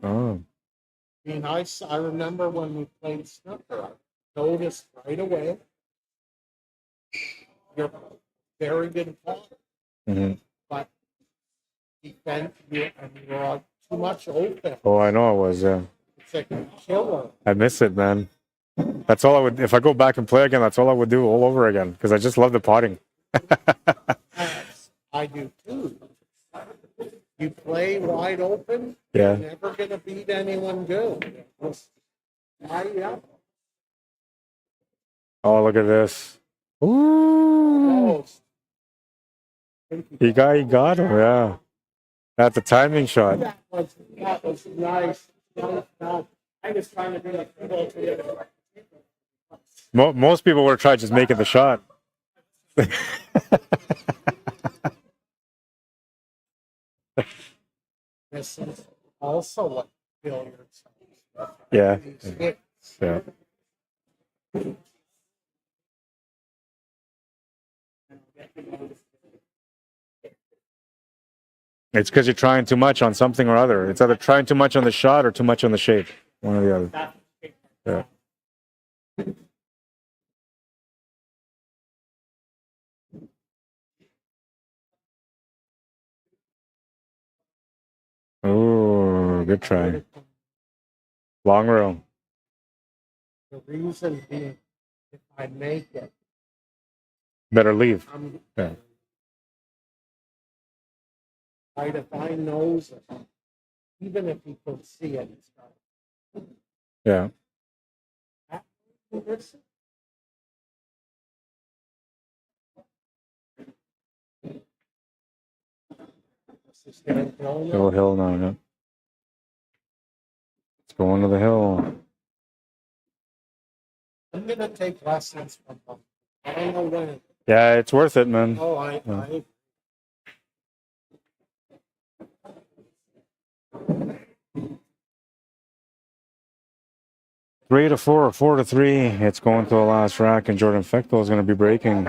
Oh. I mean, I remember when we played snooker, I noticed right away you're very good player, Hmm. but defense, you're too much open. Oh, I know I was, yeah. It's like a killer. I miss it, man. That's all I would, if I go back and play again, that's all I would do all over again. Because I just love the potting. Yes, I do too. You play wide open, Yeah. you're never going to beat anyone good. Yeah. Oh, look at this. Ooh. He got him, yeah. That's a timing shot. That was nice. I was trying to be like, Most people would try just making the shot. this is also what billiards. Yeah. These hits. Yeah. It's because you're trying too much on something or other. It's either trying too much on the shot or too much on the shape. One or the other. Yeah. Oh, good try. Long row. The reason being, if I make it, Better leave. I'm Yeah. right. If I knows it, even if he could see it, it's not. Yeah. This is getting blown Little up. hill now, yeah. It's going to the hill. I'm gonna take lessons from him. I don't know when. Yeah, it's worth it, man. Oh, Yeah. I 3-4 or 4-3. It's going to the last rack, and Jordan Fecto is going to be breaking.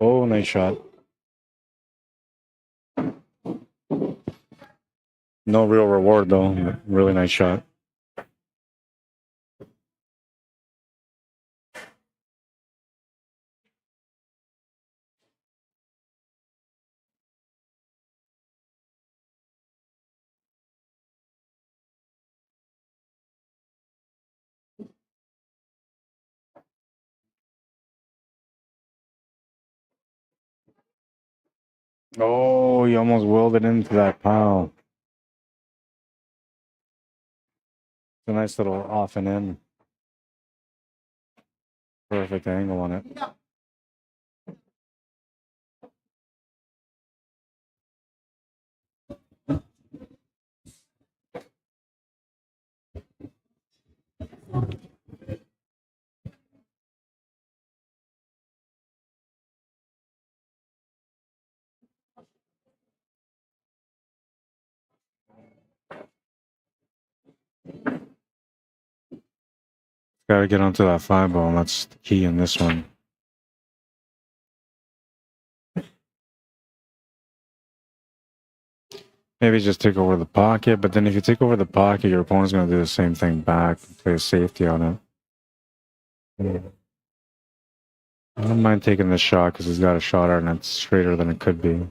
Oh, nice shot. No real reward though. Really nice shot. Oh, he almost willed it into that pile. It's a nice little off and in. Perfect angle on it. Got to get onto that 5 ball. That's the key in this one. Maybe just take over the pocket, but then if you take over the pocket, your opponent's going to do the same thing back, play a safety on it. I don't mind taking this shot because he's got a shot out and it's straighter than it could be.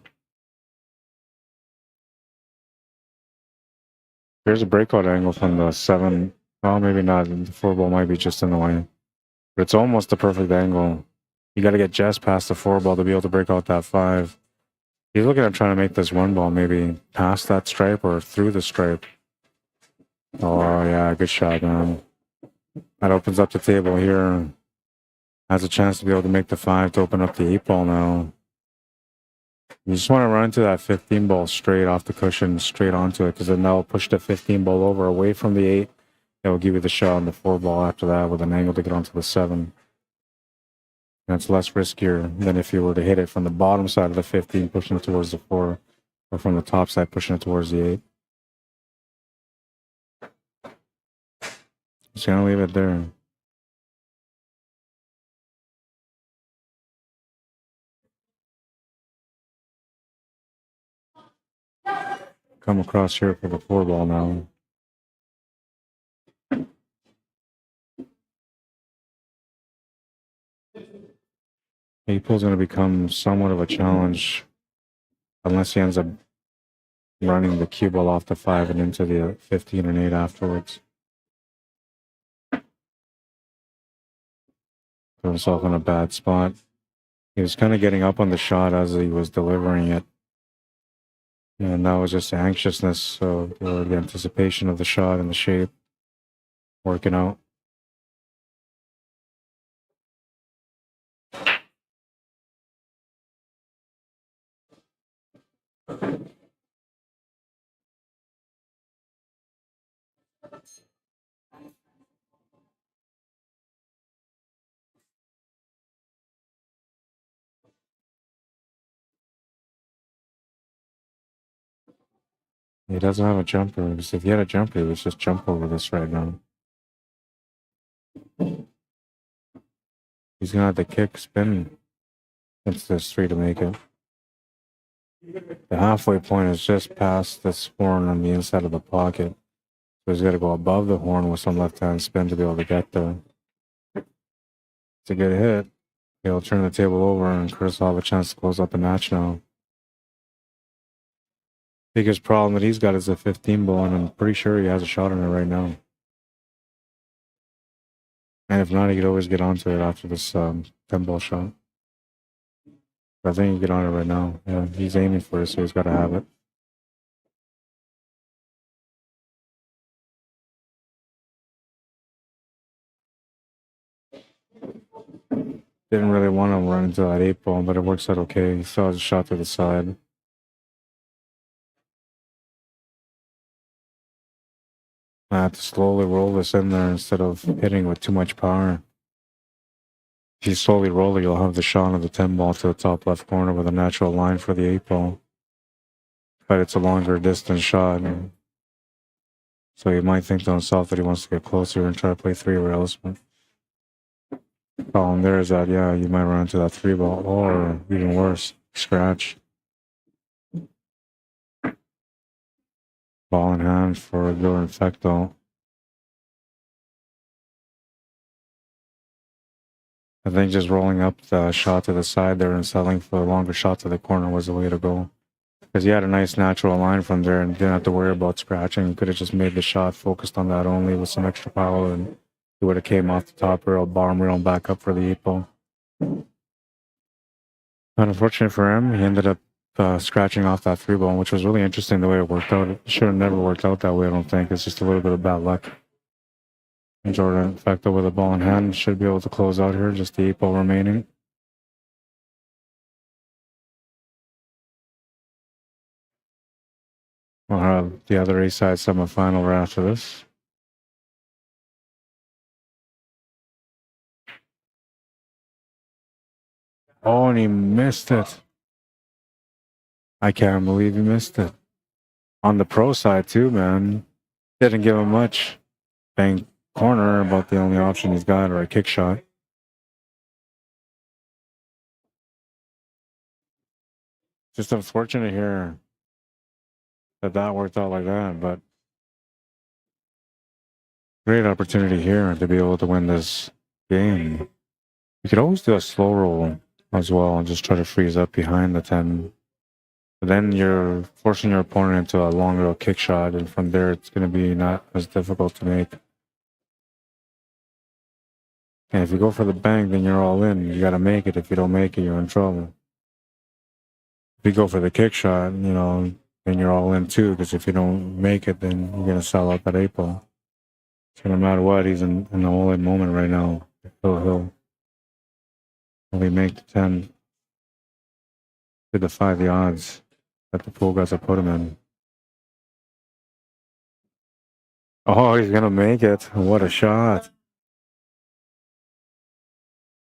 Here's a breakout angle from the 7. Well, maybe not. The 4 ball might be just in the way. But it's almost the perfect angle. You got to get just past the 4 ball to be able to break out that 5. He's looking at trying to make this 1 ball maybe past that stripe or through the stripe. Oh, yeah, good shot, man. That opens up the table here. Has a chance to be able to make the 5 to open up the 8 ball now. You just want to run into that 15 ball straight off the cushion, straight onto it, because then that'll push the 15 ball over away from the 8. It will give you the shot on the 4 ball after that with an angle to get onto the 7. And it's less riskier than if you were to hit it from the bottom side of the 15, pushing it towards the 4, or from the top side, pushing it towards the 8. Just gonna leave it there. Come across here for the 4 ball now. Eight pool's going to become somewhat of a challenge unless he ends up running the cue ball off the 5 and into the 15 and 8 afterwards. Put himself in a bad spot. He was kind of getting up on the shot as he was delivering it. And that was just anxiousness, so the anticipation of the shot and the shape working out. He doesn't have a jumper, because if he had a jumper, he would just jump over this right now. He's going to have to kick spin against this 3 to make it. The halfway point is just past this horn on the inside of the pocket. So he's got to go above the horn with some left-hand spin to be able to get there. It's a good hit. He'll turn the table over and Chris will have a chance to close up the match now. Biggest problem that he's got is a 15 ball, and I'm pretty sure he has a shot on it right now. And if not, he could always get onto it after this 10 ball shot. But I think he can get on it right now. Yeah, he's aiming for it, so he's got to have it. Didn't really want to run into that 8 ball, but it works out okay. He still has a shot to the side. I have to slowly roll this in there instead of hitting with too much power. If you slowly roll it, you'll have the shot of the 10 ball to the top left corner with a natural line for the 8 ball. But it's a longer distance shot. So he might think to himself that he wants to get closer and try to play 3 rails. But Problem there is that, yeah, you might run into that 3-ball or even worse, scratch. Ball in hand for your Fecto. I think just rolling up the shot to the side there and settling for the longer shot to the corner was the way to go. Because he had a nice natural line from there and didn't have to worry about scratching. He could have just made the shot, focused on that only with some extra power, and he would have came off the top rail, bottom rail, and back up for the 8-ball. Unfortunate for him, he ended up scratching off that 3-ball, which was really interesting the way it worked out. It should have never worked out that way, I don't think. It's just a little bit of bad luck. Jordan Fecto with a ball in hand should be able to close out here, just the 8-ball remaining. We'll have the other A-side semifinal right after this. Oh, and he missed it. I can't believe he missed it. On the pro side too, man. Didn't give him much. Bang corner, about the only option he's got, or a kick shot. Just unfortunate here that worked out like that, but great opportunity here to be able to win this game. You could always do a slow roll as well and just try to freeze up behind the 10. But then you're forcing your opponent into a long roll kick shot, and from there it's going to be not as difficult to make. And if you go for the bang, then you're all in. You got to make it. If you don't make it, you're in trouble. If you go for the kick shot, you know, then you're all in too, because if you don't make it, then you're going to sell out that 8-ball. So no matter what, he's in an all-in moment right now. He'll only make the 10 to defy the odds that the pool guys have put him in. Oh, he's going to make it. What a shot.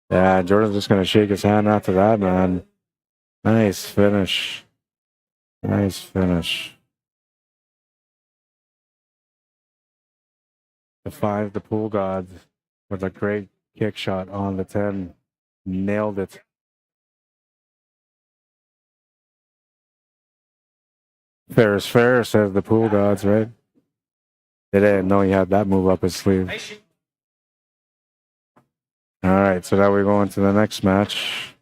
Yeah, Jordan's just going to shake his hand after that, man. Nice finish. Nice finish. Defied the pool god with a great kick shot on the 10. Nailed it. Fair is fair, says the pool gods, right? They didn't know he had that move up his sleeve. All right, so now we go into the next match.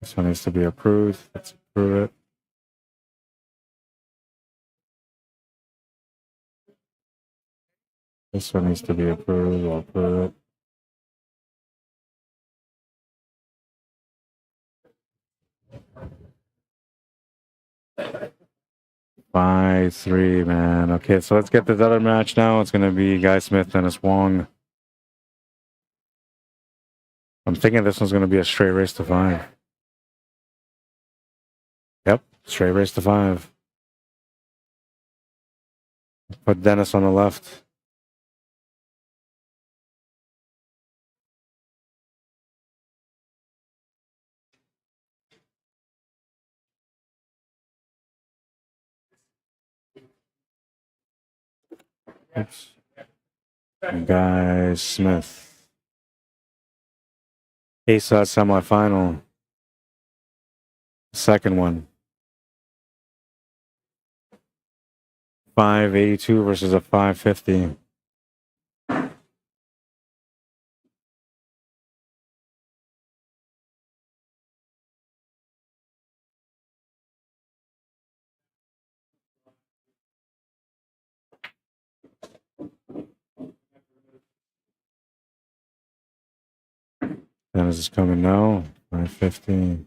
This one needs to be approved. Let's approve it. This one needs to be approved. We'll approve it. Five, 3, man. Okay, so let's get this other match now. It's going to be Guy Smith and it's Wong. I'm thinking this one's going to be a straight race to 5. Yep, straight race to 5. Put Dennis on the left. Oops. Guy Smith. A-side semifinal. Second one. 582 versus a 550. Dennis is coming now. 550.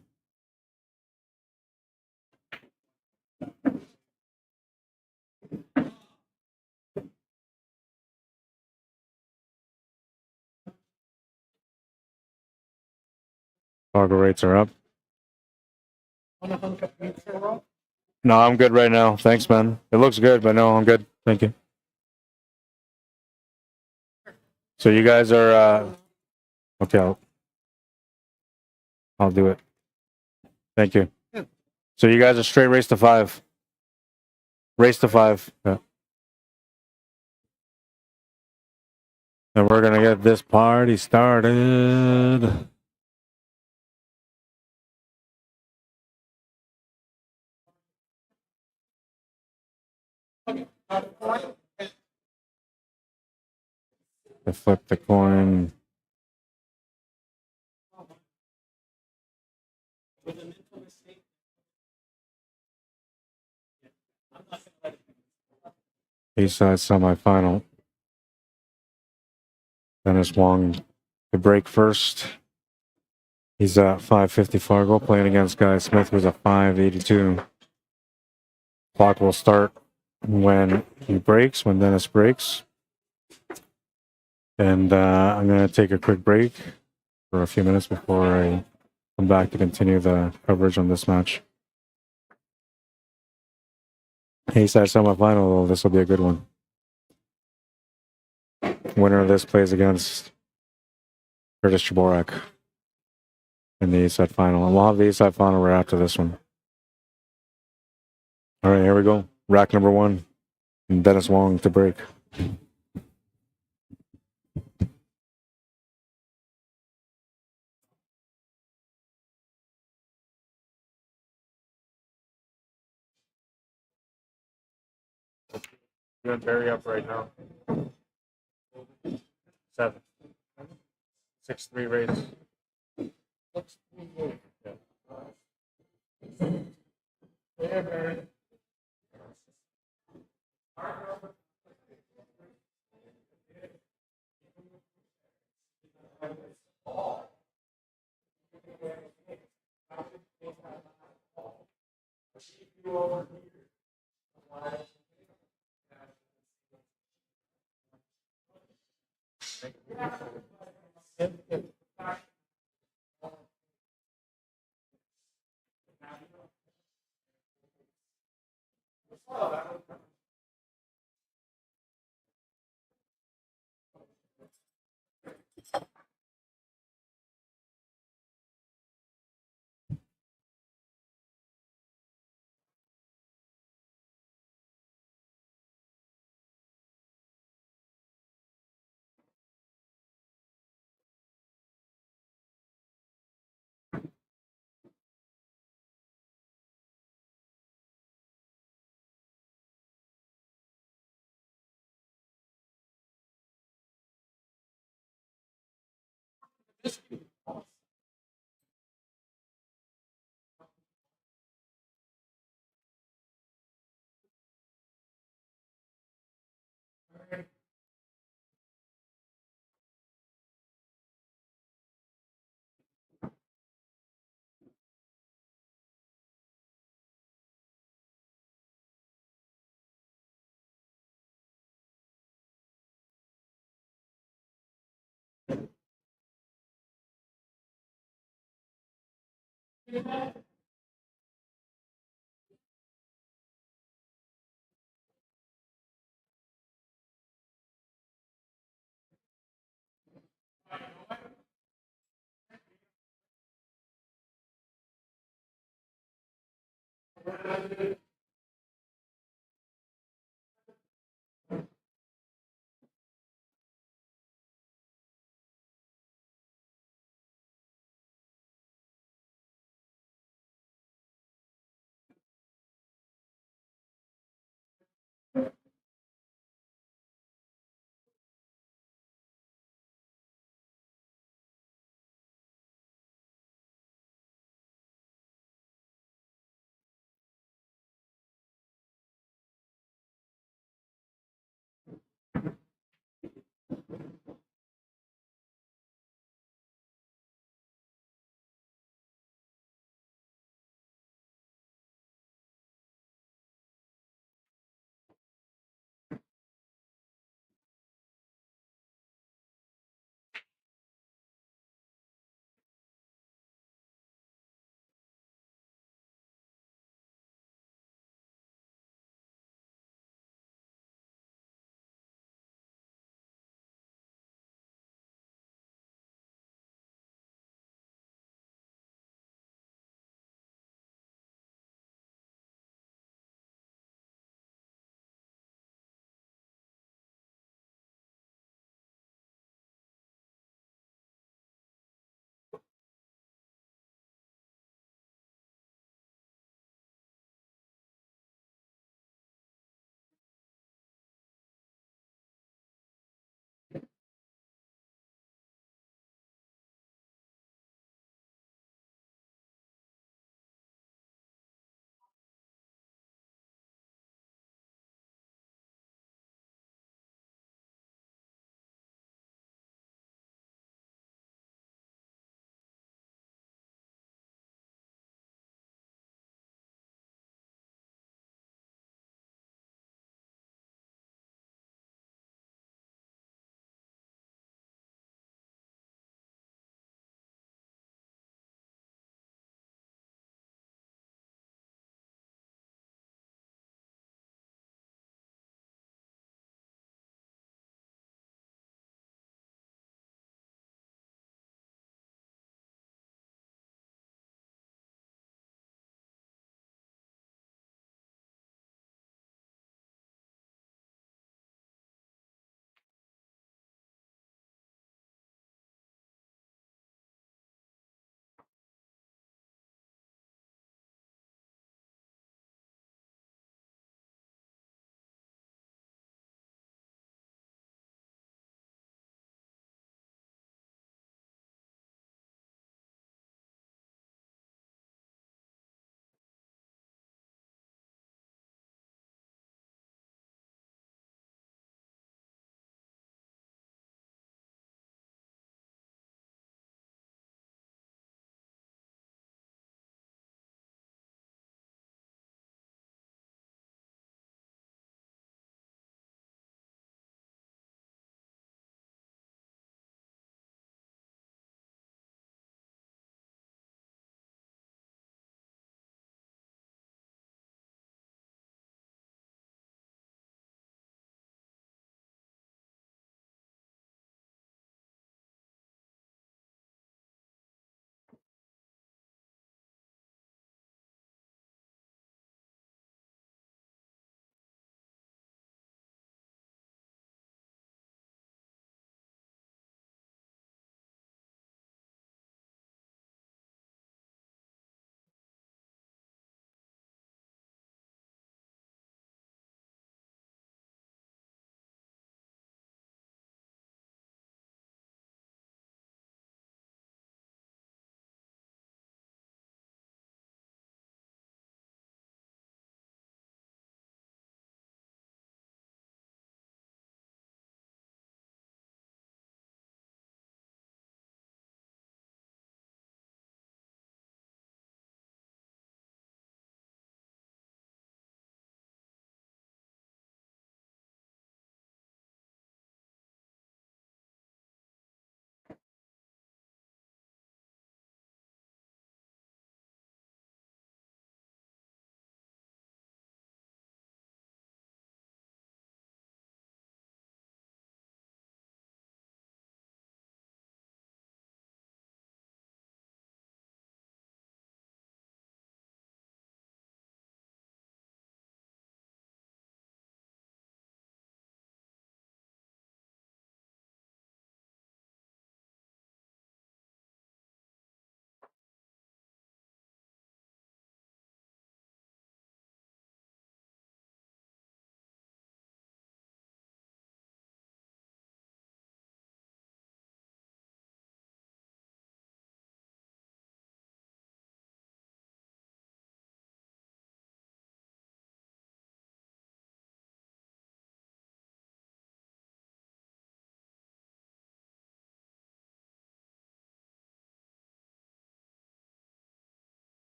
Fargo rates are up. No, I'm good right now. Thanks, man. It looks good, but no, I'm good. Thank you. So you guys are okay. I'll do it. Thank you. So you guys are straight race to 5. Race to 5. Yeah. And we're gonna get this party started. I flip the coin. A-side semifinal. Dennis Wong to break first. He's at 550 Fargo playing against Guy Smith, who's a 582. Clock will start when he breaks, when Dennis breaks. And I'm going to take a quick break for a few minutes before I come back to continue the coverage on this match. A-side semifinal, this will be a good one. Winner of this plays against Curtis Chorak in the A-side final. And we'll have the A-side final right after this one. All right, here we go. Rack number one. And Dennis Wong to break. You're gonna bury up right now. 7. 6-3 raise.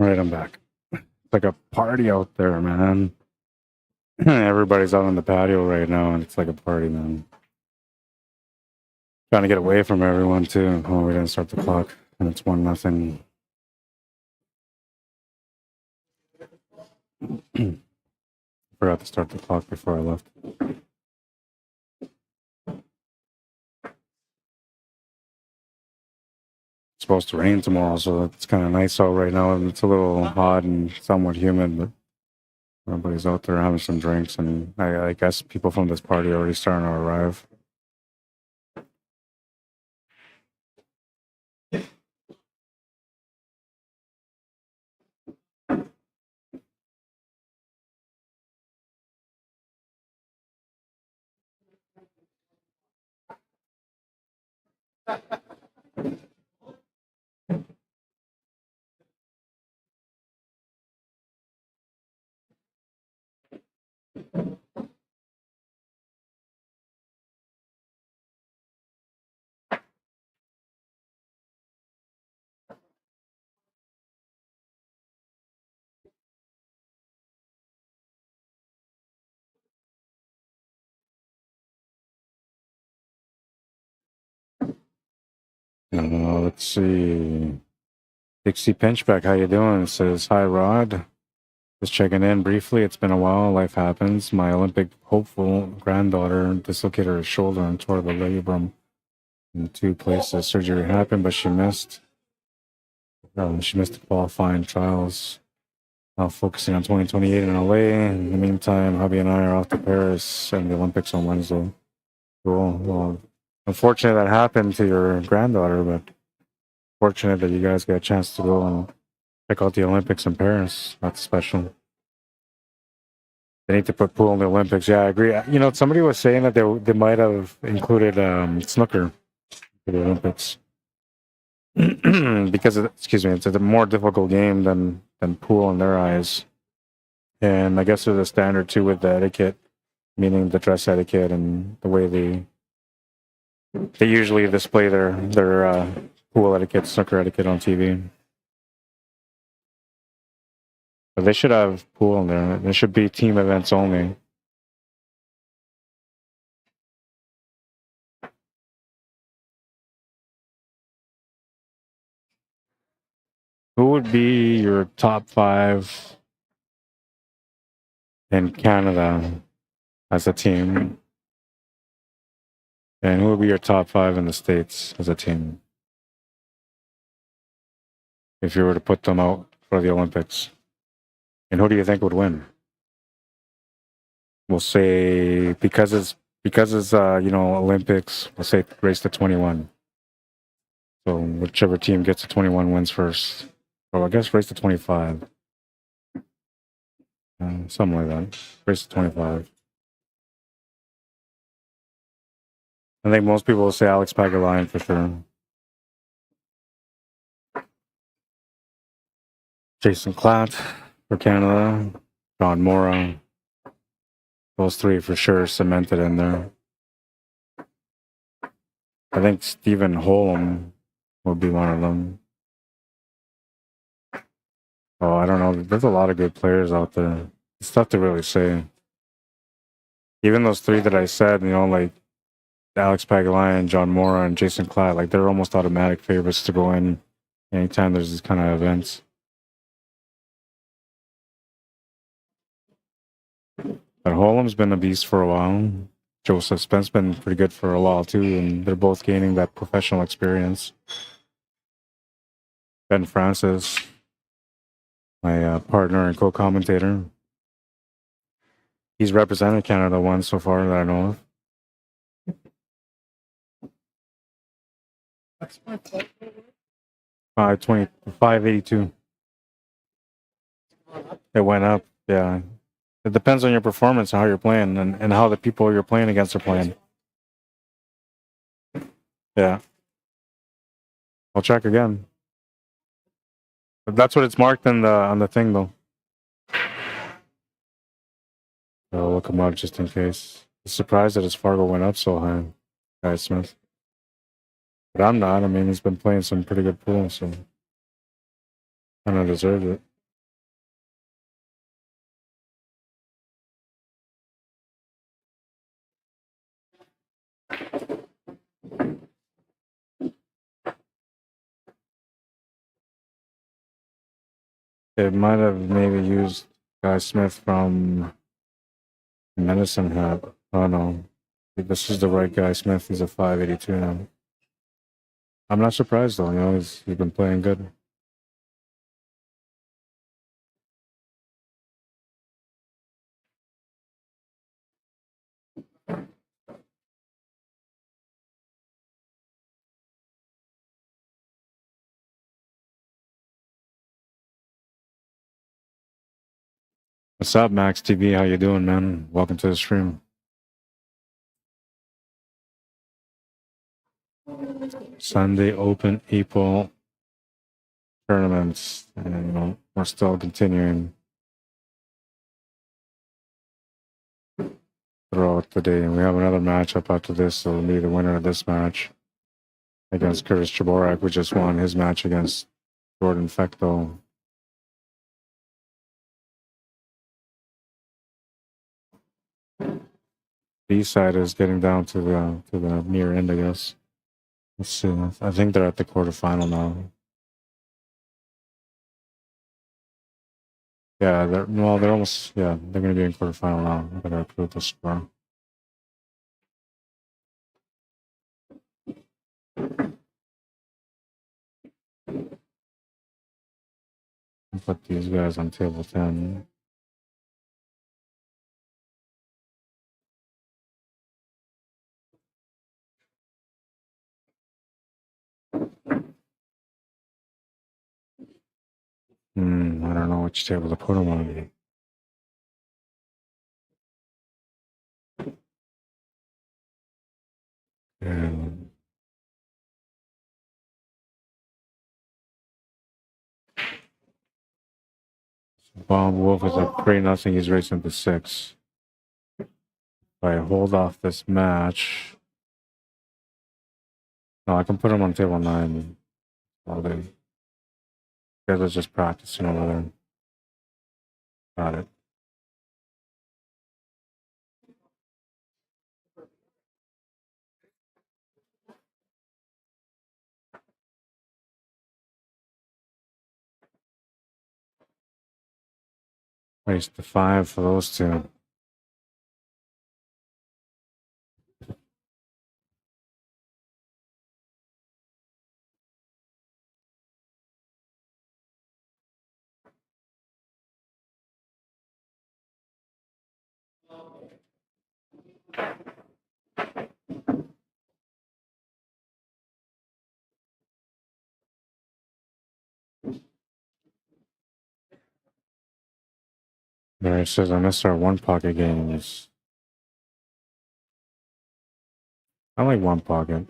Right, I'm back. It's like a party out there, man. Everybody's out on the patio right now, and it's like a party, man. Trying to get away from everyone too. Oh, we didn't start the clock, and it's 1-0. Forgot to start the clock before I left. It's supposed to rain tomorrow, so it's kind of nice out right now. It's a little hot and somewhat humid, but everybody's out there having some drinks, and I guess people from this party are already starting to arrive. Let's see. Dixie Pinchback, how you doing? It says, hi, Rod. Just checking in briefly. It's been a while. Life happens. My Olympic hopeful granddaughter dislocated her shoulder and tore the labrum in 2 places. Surgery happened, but she missed. She missed the qualifying trials. Now focusing on 2028 in LA. In the meantime, hubby and I are off to Paris and the Olympics on Wednesday. Cool. Well, unfortunate that happened to your granddaughter, but fortunate that you guys got a chance to go and check out the Olympics in Paris. That's special. They need to put pool in the Olympics. Yeah, I agree. You know, somebody was saying that they might have included snooker for the Olympics because it's a more difficult game than pool in their eyes. And I guess there's a standard too with the etiquette, meaning the dress etiquette and the way they usually display their pool etiquette, snooker etiquette on TV. But they should have pool in there. There should be team events only. Who would be your top 5 in Canada as a team? And who would be your top 5 in the States as a team? If you were to put them out for the Olympics. And who do you think would win? We'll say because it's Olympics, we'll say race to 21. So whichever team gets to 21 wins first. Or I guess race to 25. Something like that. Race to 25. I think most people will say Alex Pagulayan for sure. Jason Klatt for Canada. John Mora. Those 3 for sure cemented in there. I think Stephen Holm would be one of them. Oh, I don't know. There's a lot of good players out there. It's tough to really say. Even those 3 that I said, like Alex Pagulayan, John Mora, and Jason Klatt, like they're almost automatic favorites to go in anytime there's these kind of events. But Holm's been a beast for a while. Joseph Spence been pretty good for a while too, and they're both gaining that professional experience. Ben Francis, my partner and co-commentator. He's represented Canada once so far that I know of. That's my play. 582. It went up, yeah. It depends on your performance, how you're playing, and how the people you're playing against are playing. Yeah. I'll check again. But that's what it's marked on the thing, though. I'll look him up just in case. I'm surprised that his FARGO went up so high, Guy Smith. But I'm not. I mean, he's been playing some pretty good pool, so kind of deserves it. It might have maybe used Guy Smith from Medicine Hat. Oh no. This is the right Guy Smith. He's a 582 now. I'm not surprised though, you know, he's been playing good. What's up, Max TV? How you doing, man? Welcome to the stream. Sunday Open April tournaments, and you know, we're still continuing throughout the day. And we have another matchup after this, so it'll be the winner of this match against Curtis Chorak, who just won his match against Jordan Fecto. B side is getting down to the near end, I guess. Let's see. I think they're at the quarterfinal now. Yeah, they're almost, yeah, they're going to be in quarterfinal now. I better approve the score. Put these guys on table 10. I don't know which table to put them on. And Bomb Wolf is up 3-0. He's racing to 6. If I hold off this match, no, I can put him on table 9 all day. You guys are just practicing over there. Got it. Race to 5 for those two. There it says I missed our one pocket games. I like one pocket.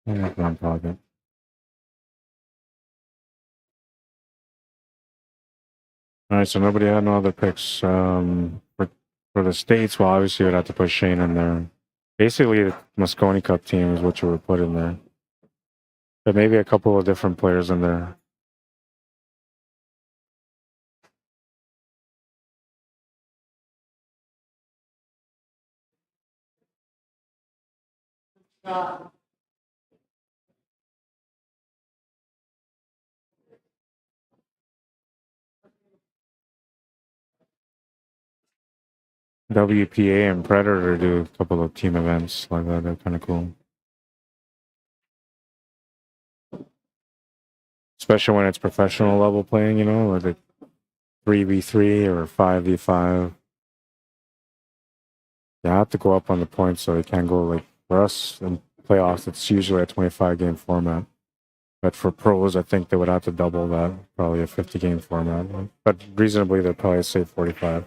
I like one pocket. All right, so nobody had no other picks. For the States, well, obviously you'd have to put Shane in there. Basically, the Mosconi Cup team is what you would put in there. But maybe a couple of different players in there. WPA and Predator do a couple of team events like that. They're kind of cool. Especially when it's professional level playing, you know, like a 3v3 or 5v5. You have to go up on the points, so you can't go like for us in playoffs. It's usually a 25-game format, but for pros, I think they would have to double that, probably a 50-game format. But reasonably, they'd probably say 45.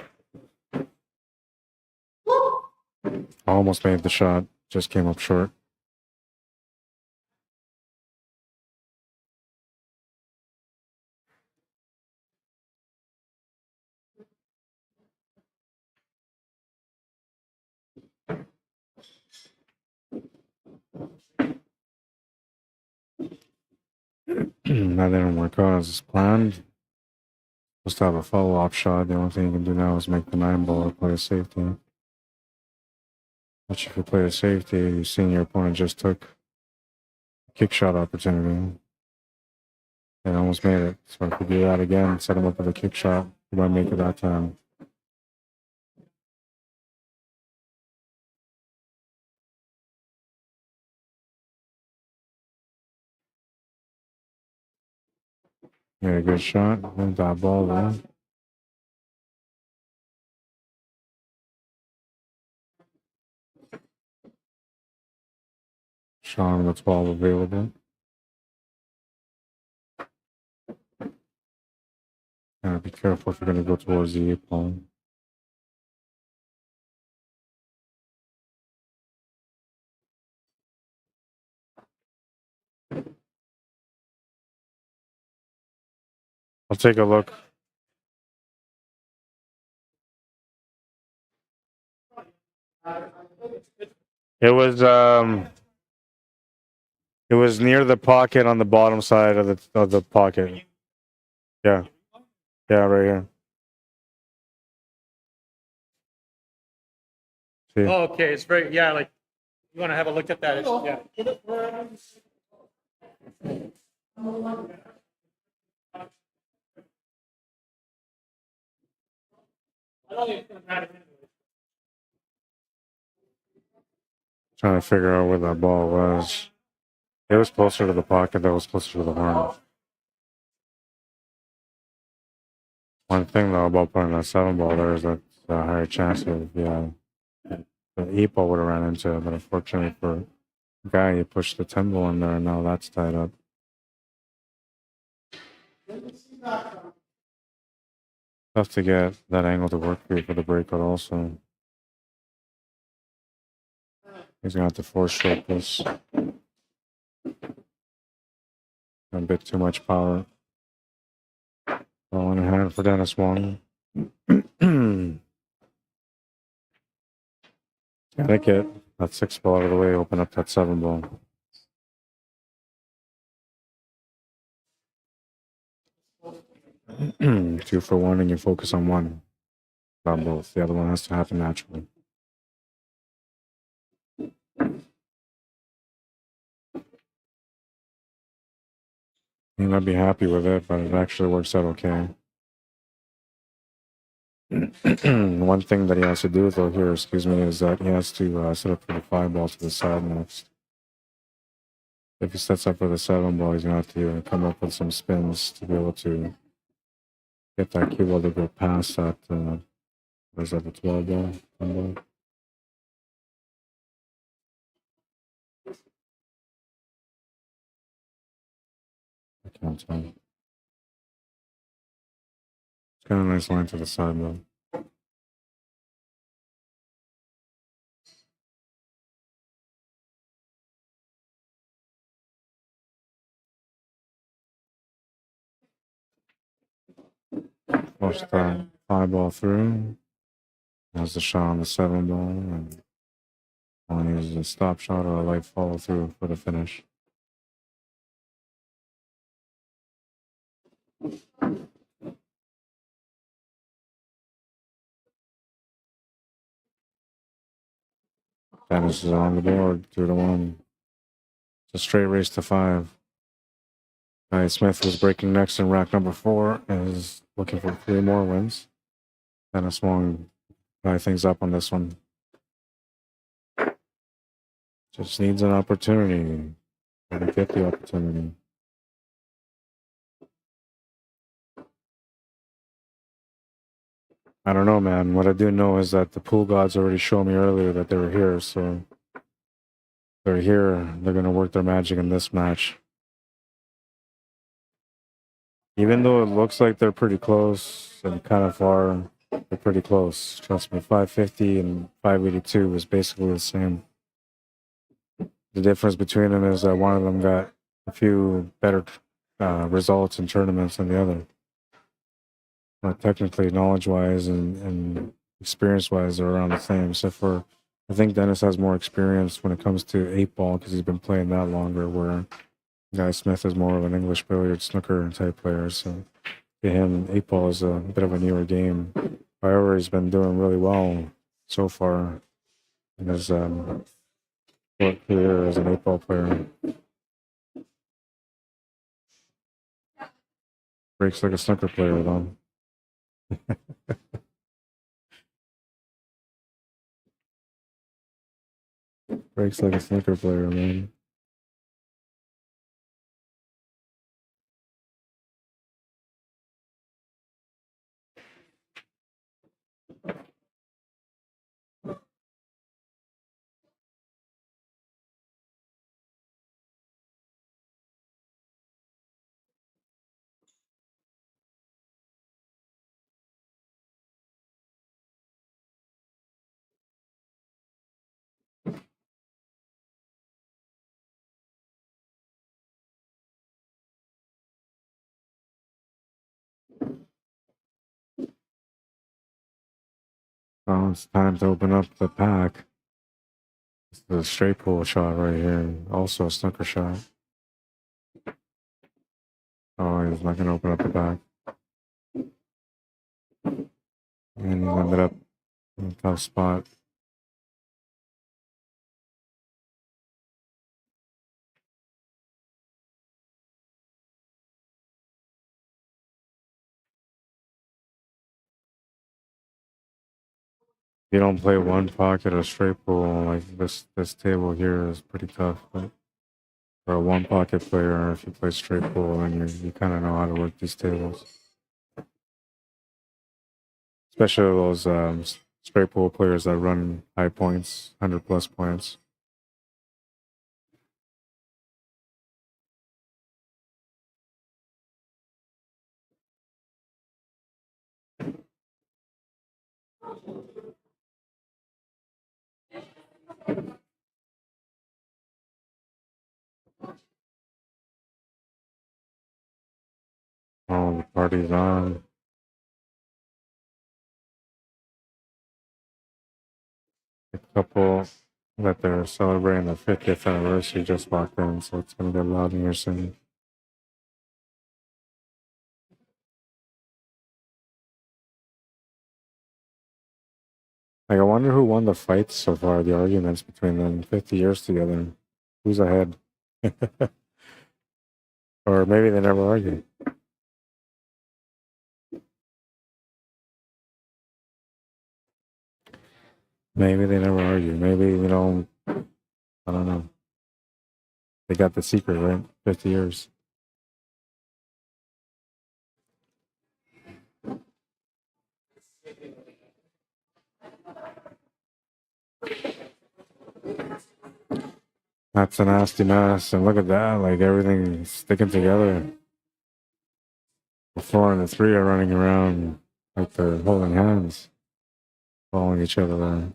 Almost made the shot, just came up short. That didn't work out as planned. Supposed to have a follow-up shot. The only thing you can do now is make the 9-ball or play a safety. Which if you play a safety, you've seen your opponent just took a kick shot opportunity. And almost made it. So if we do that again, set him up with a kick shot, we might make it that time. Yeah, a good shot. Went that ball there. Sean with 12 available. Be careful if you're going to go towards the 8 ball. I'll take a look. It was near the pocket on the bottom side of the pocket. Yeah. Yeah, right here. See? Oh, okay, it's very, yeah, like, you want to have a look at that? Yeah. Trying to figure out where that ball was. It was closer to the pocket, that was closer to the horn. One thing though about putting that 7 ball there is that a higher chance of the 8 ball would have ran into it, but unfortunately for the guy, he pushed the 10 ball in there and now that's tied up. Tough to get that angle to work for the breakout also. He's gonna have to force stroke this. A bit too much power. Ball in hand for Dennis Wong. Gotta get that 6 ball out of the way, open up that 7 ball. Two for one, and you focus on one. Not both. The other one has to happen naturally. You might be happy with it, but it actually works out okay. One thing that he has to do, though, here, excuse me, is that he has to set up for the 5 ball to the side next. If he sets up for the 7 ball, he's going to have to come up with some spins to be able to get that cue ball to go past that, what is that, the 12 ball? 10 ball? I can't tell. It's got a nice line to the side, though. Push that 5 ball through. Has the shot on the 7 ball, and one uses a stop shot or a light follow through for the finish. Dennis is on the board, 2-1. It's a straight race to 5. Smith was breaking next in rack number 4 and is looking for 3 more wins. Dennis Wong tie things up on this one. Just needs an opportunity. Gotta get the opportunity. I don't know, man. What I do know is that the pool gods already showed me earlier that they were here, so they're here. They're gonna work their magic in this match. Even though it looks like they're pretty close and kind of far, they're pretty close. Trust me, 550 and 582 was basically the same. The difference between them is that one of them got a few better results in tournaments than the other. But technically, knowledge-wise and experience-wise, they're around the same. Except for, I think Dennis has more experience when it comes to 8 ball because he's been playing that longer, where Guy Smith is more of an English billiard snooker type player. So to him, 8 ball is a bit of a newer game. However, he's been doing really well so far in his career as an 8 ball player. Breaks like a snooker player, though. Breaks like a snooker player, man. Oh, it's time to open up the pack. This is a straight pull shot right here. Also a snooker shot. Oh, he's not going to open up the pack. And he's ended up in a tough spot. If you don't play one pocket or straight pull, like this table here is pretty tough. But for a one pocket player, if you play straight pull, then you kind of know how to work these tables. Especially those straight pull players that run high points, 100+ points. Oh, the party's on. A couple that they're celebrating the 50th anniversary just walked in, so it's going to get loud in here soon. Like, I wonder who won the fights so far, the arguments between them, 50 years together. Who's ahead? Or maybe they never argue. Maybe they never argue. Maybe, I don't know. They got the secret, right? 50 years. That's a nasty mess. And look at that. Like, everything sticking together. The 4 and the 3 are running around like they're holding hands, following each other around.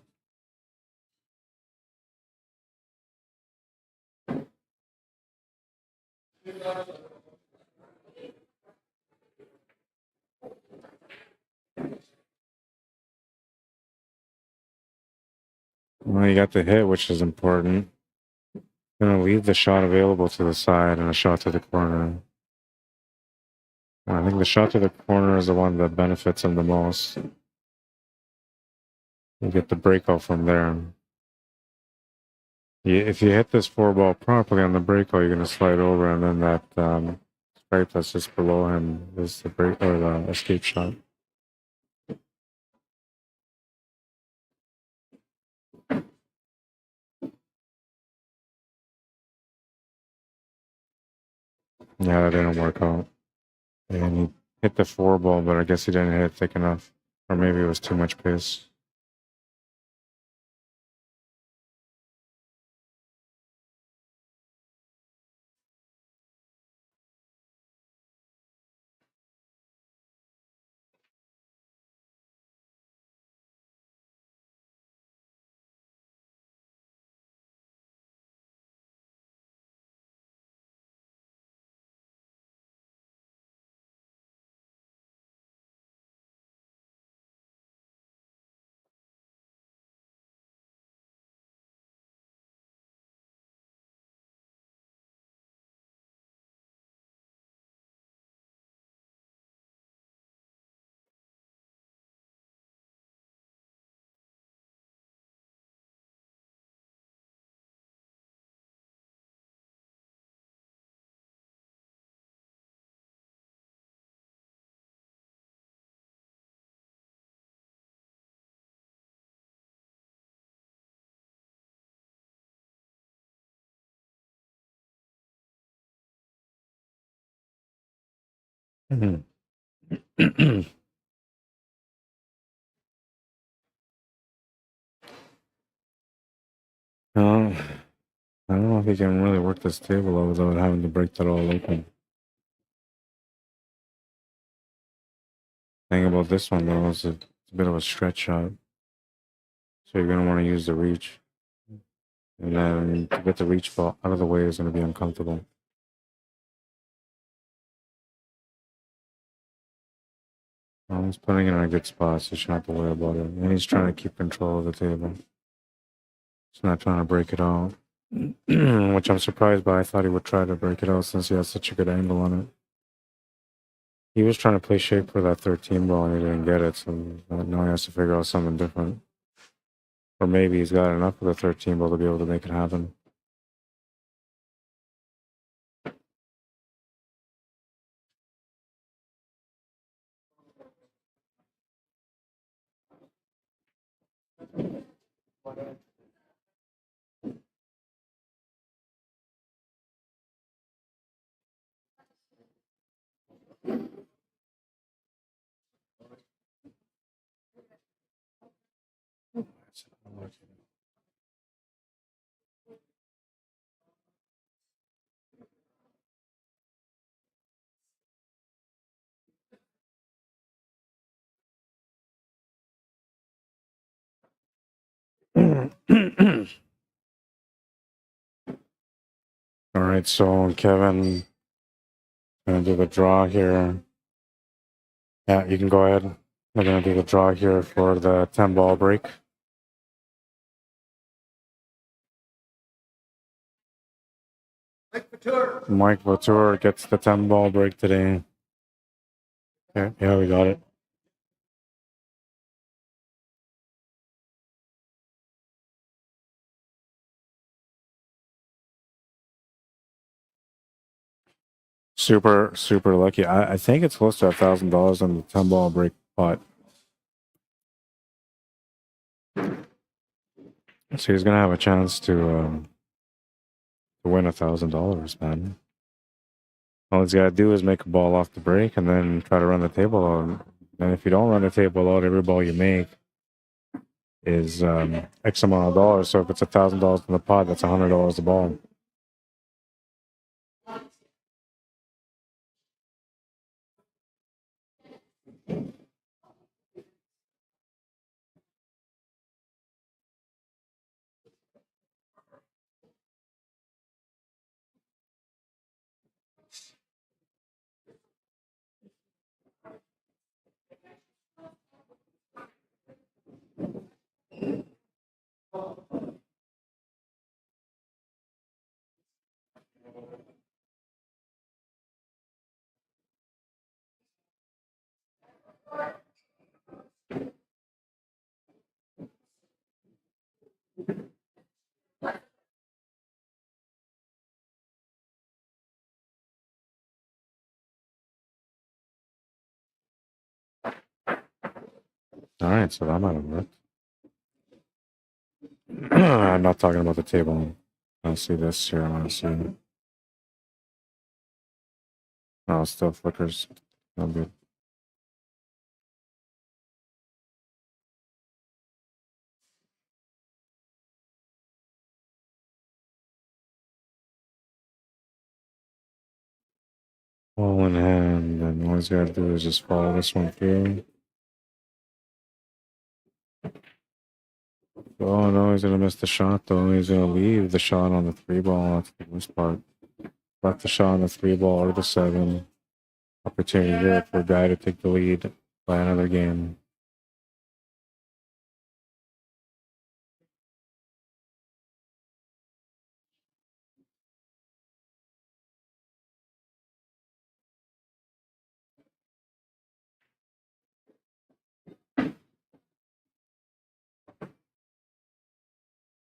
Well, you got the hit, which is important. Gonna leave the shot available to the side and a shot to the corner. I think the shot to the corner is the one that benefits him the most. You get the breakout from there. If you hit this 4-ball properly on the breakout, you're gonna slide over, and then that stripe that's just below him is the break or the escape shot. Yeah, that didn't work out. And he hit the 4-ball, but I guess he didn't hit it thick enough, or maybe it was too much pace. Mhm. No, I don't know if he can really work this table out without having to break that all open. Thing about this one though is it's a bit of a stretch shot, so you're gonna want to use the reach, and then to get the reach ball out of the way is gonna be uncomfortable. Well, he's putting it in a good spot, so you shouldn't have to worry about it. And he's trying to keep control of the table. He's not trying to break it out, which I'm surprised by. I thought he would try to break it out since he has such a good angle on it. He was trying to play shape for that 13 ball and he didn't get it, so now he has to figure out something different. Or maybe he's got enough of the 13 ball to be able to make it happen. All right, so Kevin, gonna do the draw here. Yeah, you can go ahead. We're gonna do the draw here for the 10 ball break. Mike Vautour gets the 10 ball break today. Yeah, we got it. Super, super lucky. I think it's close to $1,000 on the 10 ball break pot. So he's gonna have a chance to win $1,000, man. All he's gotta do is make a ball off the break and then try to run the table out. And if you don't run the table out, every ball you make is X amount of dollars. So if it's $1,000 in the pot, that's $100 a ball. All right, so that might have worked. I'm not talking about the table. I see this here. I want to see. Oh, it still flickers. No good. All in hand, and all he's got to do is just follow this one through. Oh no, he's gonna miss the shot though. He's gonna leave the shot on the 3 ball. That's the worst part. Left the shot on the 3 ball or the 7. Opportunity here for a guy to take the lead by another game.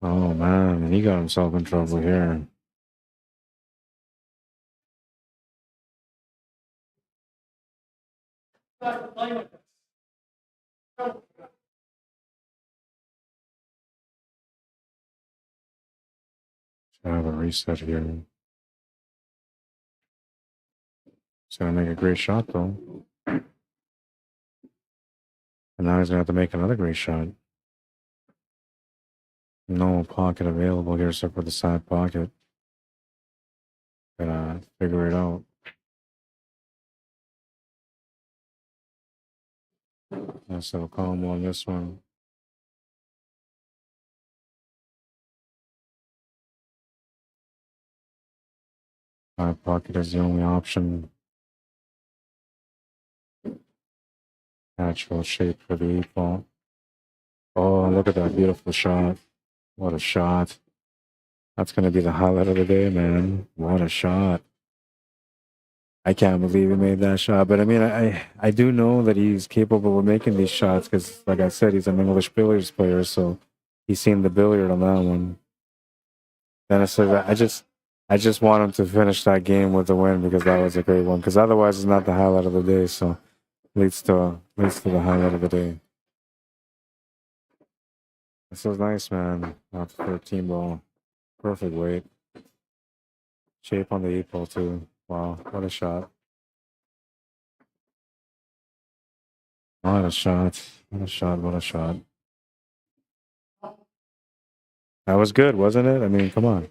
Oh man, he got himself in trouble here. Should have a reset here. He's gonna make a great shot though. And now he's gonna have to make another great shot. No pocket available here except for the side pocket. Gotta figure it out. Nice little combo on this one. Side pocket is the only option. Natural shape for the 8-ball. Oh, look at that beautiful shot. What a shot. That's going to be the highlight of the day, man. What a shot. I can't believe he made that shot. But I mean, I do know that he's capable of making these shots because, like I said, he's an English billiards player. So he's seen the billiard on that one. Then I said, I just want him to finish that game with the win because that was a great one. Because otherwise, it's not the highlight of the day. So leads to the highlight of the day. This was nice, man. Off the 13 ball. Perfect weight. Shape on the 8-ball, too. Wow, what a shot. What a shot. What a shot. What a shot. That was good, wasn't it? I mean, come on.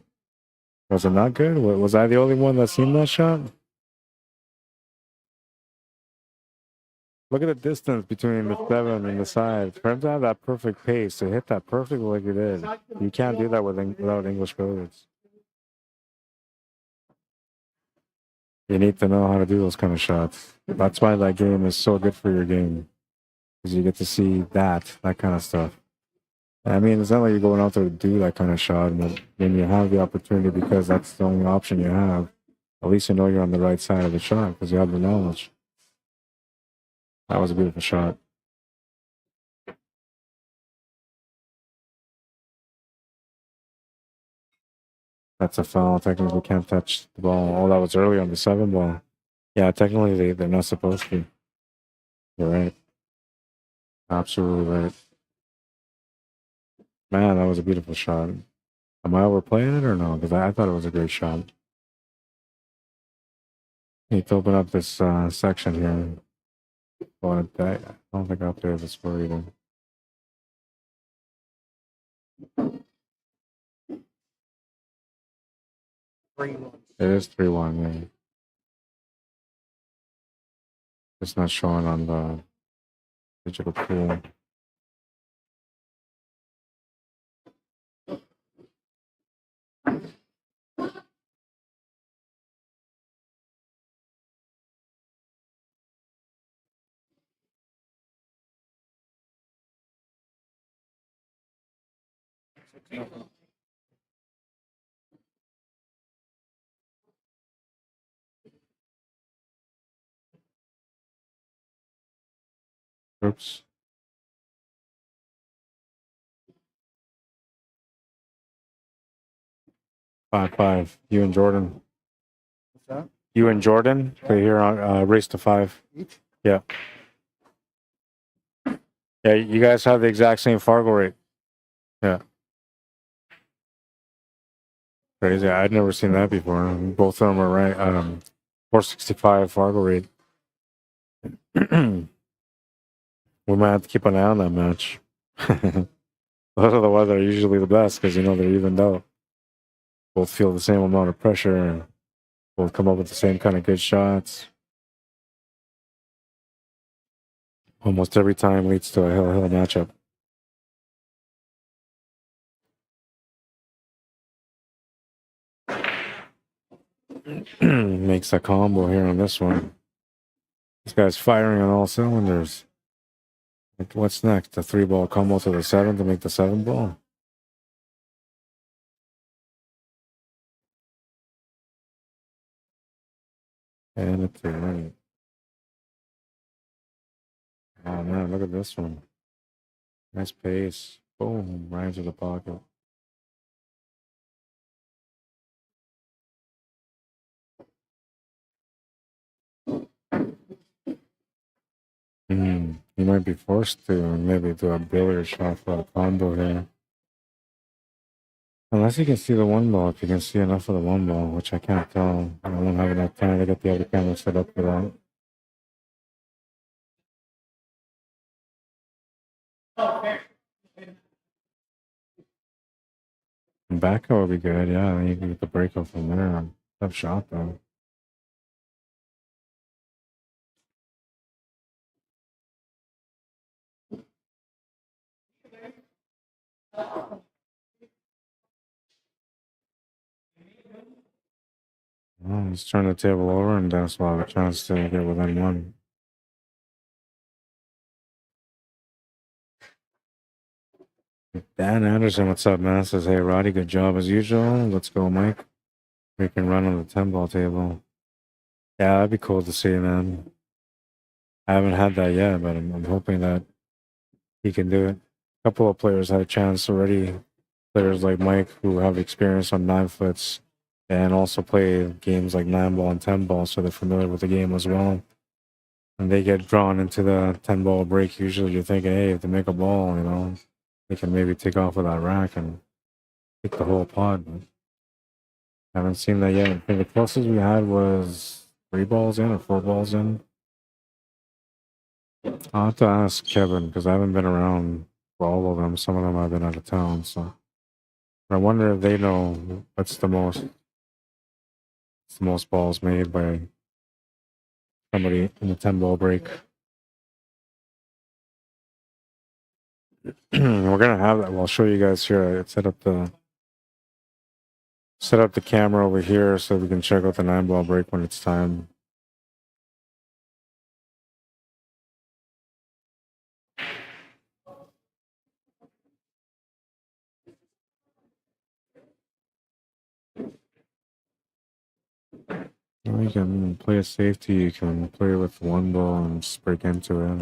Was it not good? Was I the only one that seen that shot? Look at the distance between the 7 and the side. For him to have that perfect pace, to hit that perfect like he did, you can't do that without English billiards. You need to know how to do those kind of shots. That's why that game is so good for your game. Because you get to see that kind of stuff. I mean, it's not like you're going out there to do that kind of shot, but when you have the opportunity because that's the only option you have, at least you know you're on the right side of the shot because you have the knowledge. That was a beautiful shot. That's a foul. Technically can't touch the ball. Oh, that was early on the 7 ball. Yeah, technically they're not supposed to. You're right. Absolutely right. Man, that was a beautiful shot. Am I overplaying it or no? Because I thought it was a great shot. Need to open up this section here. But I don't think up there is a score either. It is 3-1, yeah. It's not showing on the digital pool. Oops. Five. You and Jordan. What's that? You and Jordan play here on race to 5. Each? Yeah. Yeah, you guys have the exact same FARGO rate. Yeah. Crazy. I'd never seen that before. Both of them are right. 465 FARGO rate. We might have to keep an eye on that match. Those are the ones that are usually the best because, you know, they're evened out. Both feel the same amount of pressure. Both come up with the same kind of good shots. Almost every time leads to a hell matchup. Makes a combo here on this one. This guy's firing on all cylinders. What's next? A 3-ball combo to the 7 to make the 7 ball? And it's right. Oh man, look at this one. Nice pace. Boom, right into the pocket. He might be forced to maybe do a billiard shot for a combo here. Unless you can see the one ball, if you can see enough of the one ball, which I can't tell. I won't have enough time to get the other camera set up for that. Back would be good, yeah. Then you can get the breakup from there. Tough shot though. Well, he's turned the table over, and that's why the chance to get within one. Dan Anderson, what's up, man? Says, hey, Roddy, good job as usual. Let's go, Mike. We can run on the 10-ball table. Yeah, that'd be cool to see, man. I haven't had that yet, but I'm hoping that he can do it. A couple of players had a chance already. Players like Mike, who have experience on 9-foots and also play games like 9-ball and 10-ball, so they're familiar with the game as well. And they get drawn into the 10-ball break. Usually you're thinking, hey, if they make a ball, you know, they can maybe take off with that rack and take the whole pod. But I haven't seen that yet. I think the closest we had was 3 balls in or 4 balls in. I'll have to ask Kevin because I haven't been around for all of them. Some of them I've been out of town, so I wonder if they know what's the most balls made by somebody in the 10-ball break. We're gonna have that. Well, I'll show you guys here. I set up the camera over here so we can check out the 9-ball break when it's time. You can play a safety. You can play with 1 ball and just break into it.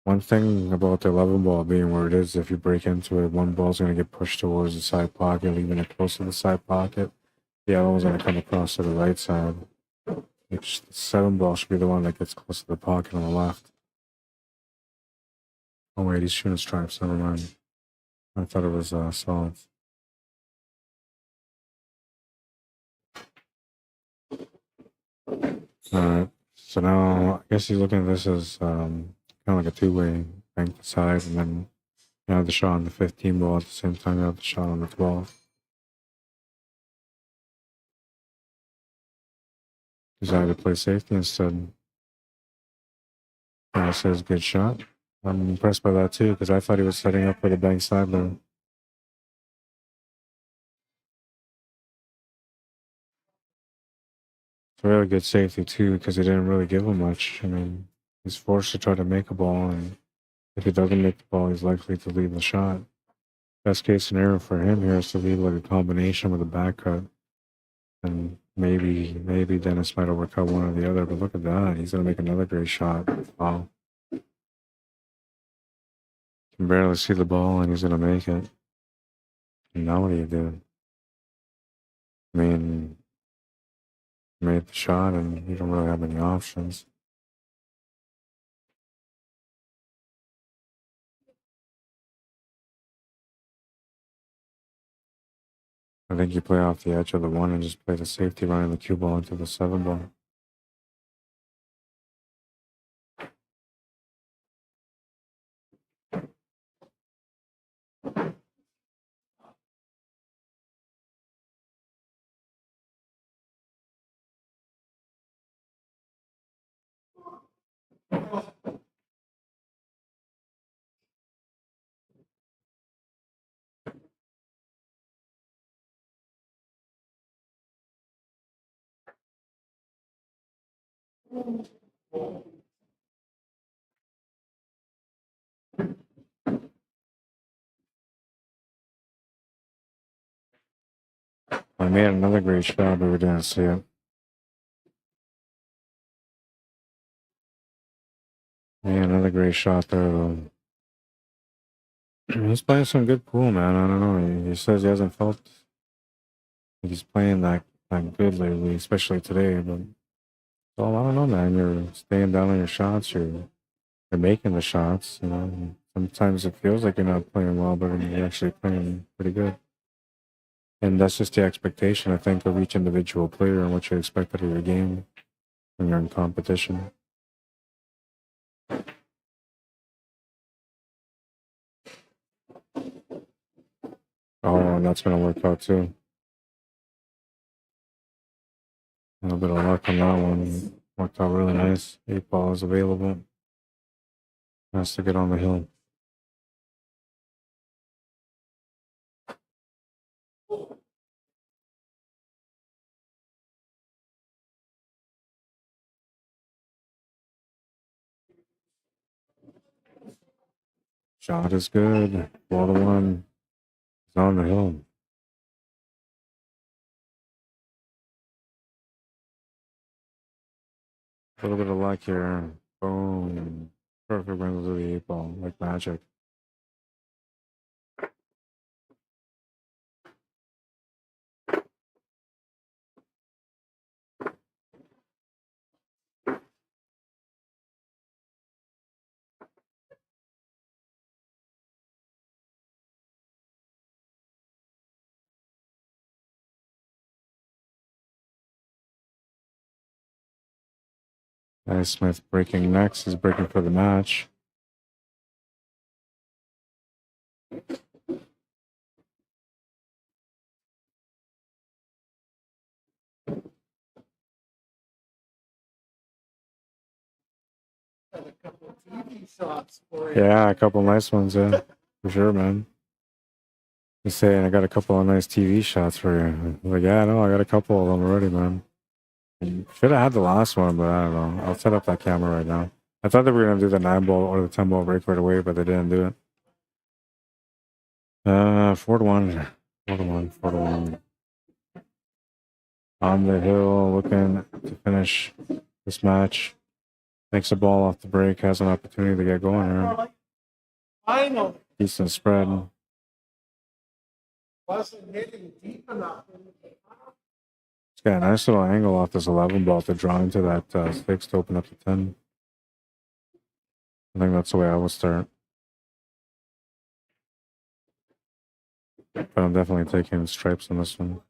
One thing about the 11 ball being where it is, if you break into it, 1 ball is going to get pushed towards the side pocket, leaving it close to the side pocket. The other one's going to come across to the right side. Which the 7 ball should be the one that gets close to the pocket on the left. Oh wait, he's shooting stripes. Never mind. I thought it was solids. Alright, so now I guess he's looking at this as kind of like a 2-way bank the side, and then you have the shot on the 15 ball at the same time you have the shot on the 12. Decided to play safety instead. I says good shot. I'm impressed by that too because I thought he was setting up for the bank side there. It's really good safety too because he didn't really give him much. I mean, he's forced to try to make a ball, and if he doesn't make the ball, he's likely to leave the shot. Best case scenario for him here is to leave like a combination with a back cut, and maybe Dennis might overcut one or the other. But look at that, he's gonna make another great shot. Wow, can barely see the ball, and he's gonna make it. And now what do you do? I mean, made the shot, and you don't really have any options. I think you play off the edge of the 1 and just play the safety running the cue ball into the 7 ball. I made another great shot, but we didn't see it. Made another great shot there, though. He's playing some good pool, man. I don't know. He says he hasn't felt like he's playing that good lately, especially today. But well, I don't know, man. You're staying down on your shots. You're making the shots. You know, Sometimes it feels like you're not playing well, but you're actually playing pretty good. And that's just the expectation, I think, of each individual player and what you expect out of your game when you're in competition. Oh, and that's going to work out too. A little bit of luck on that one. Worked out really nice. 8 ball is available. Has to get on the hill. Shot is good. 4-1. He's on the hill. A little bit of luck here. Boom. Perfect wins of the 8 ball, like magic. Nice. Smith breaking next. He's breaking for the match. Yeah, a couple nice ones, yeah. For sure, man. He's saying I got a couple of nice TV shots for you. I'm like, yeah, no, I got a couple of them already, man. Should have had the last one, but I don't know. I'll set up that camera right now. I thought they were gonna do the 9 ball or the 10 ball break right away, but they didn't do it. 4-1. 4-1. 4-1. On the hill, looking to finish this match. Makes a ball off the break, has an opportunity to get going here. Final Decent spread. wasn't hitting deep enough. It's got a nice little angle off this 11 ball to draw into that 6 to open up the 10. I think that's the way I would start. But I'm definitely taking stripes on this one.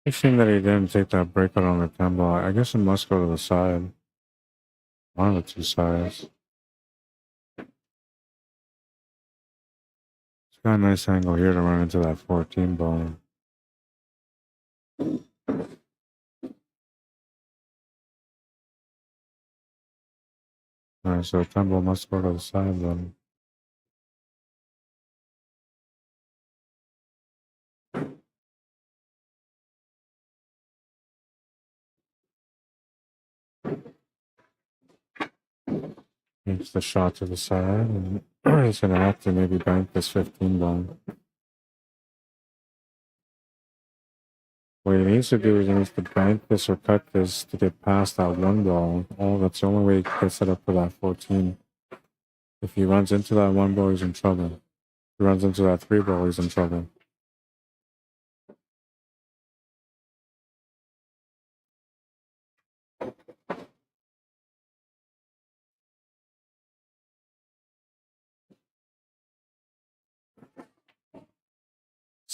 Interesting that he didn't take that breakout on the 10 ball. I guess it must go to the side. One of the two sides. It's got a nice angle here to run into that 14 ball. Alright, so 10 ball must go to the side then. Makes the shot to the side, and he's gonna have to maybe bank this 15 ball. What he needs to do is he needs to bank this or cut this to get past that 1 ball. That's the only way he can set up for that 14. If he runs into that 1 ball, he's in trouble. If he runs into that 3 ball, he's in trouble.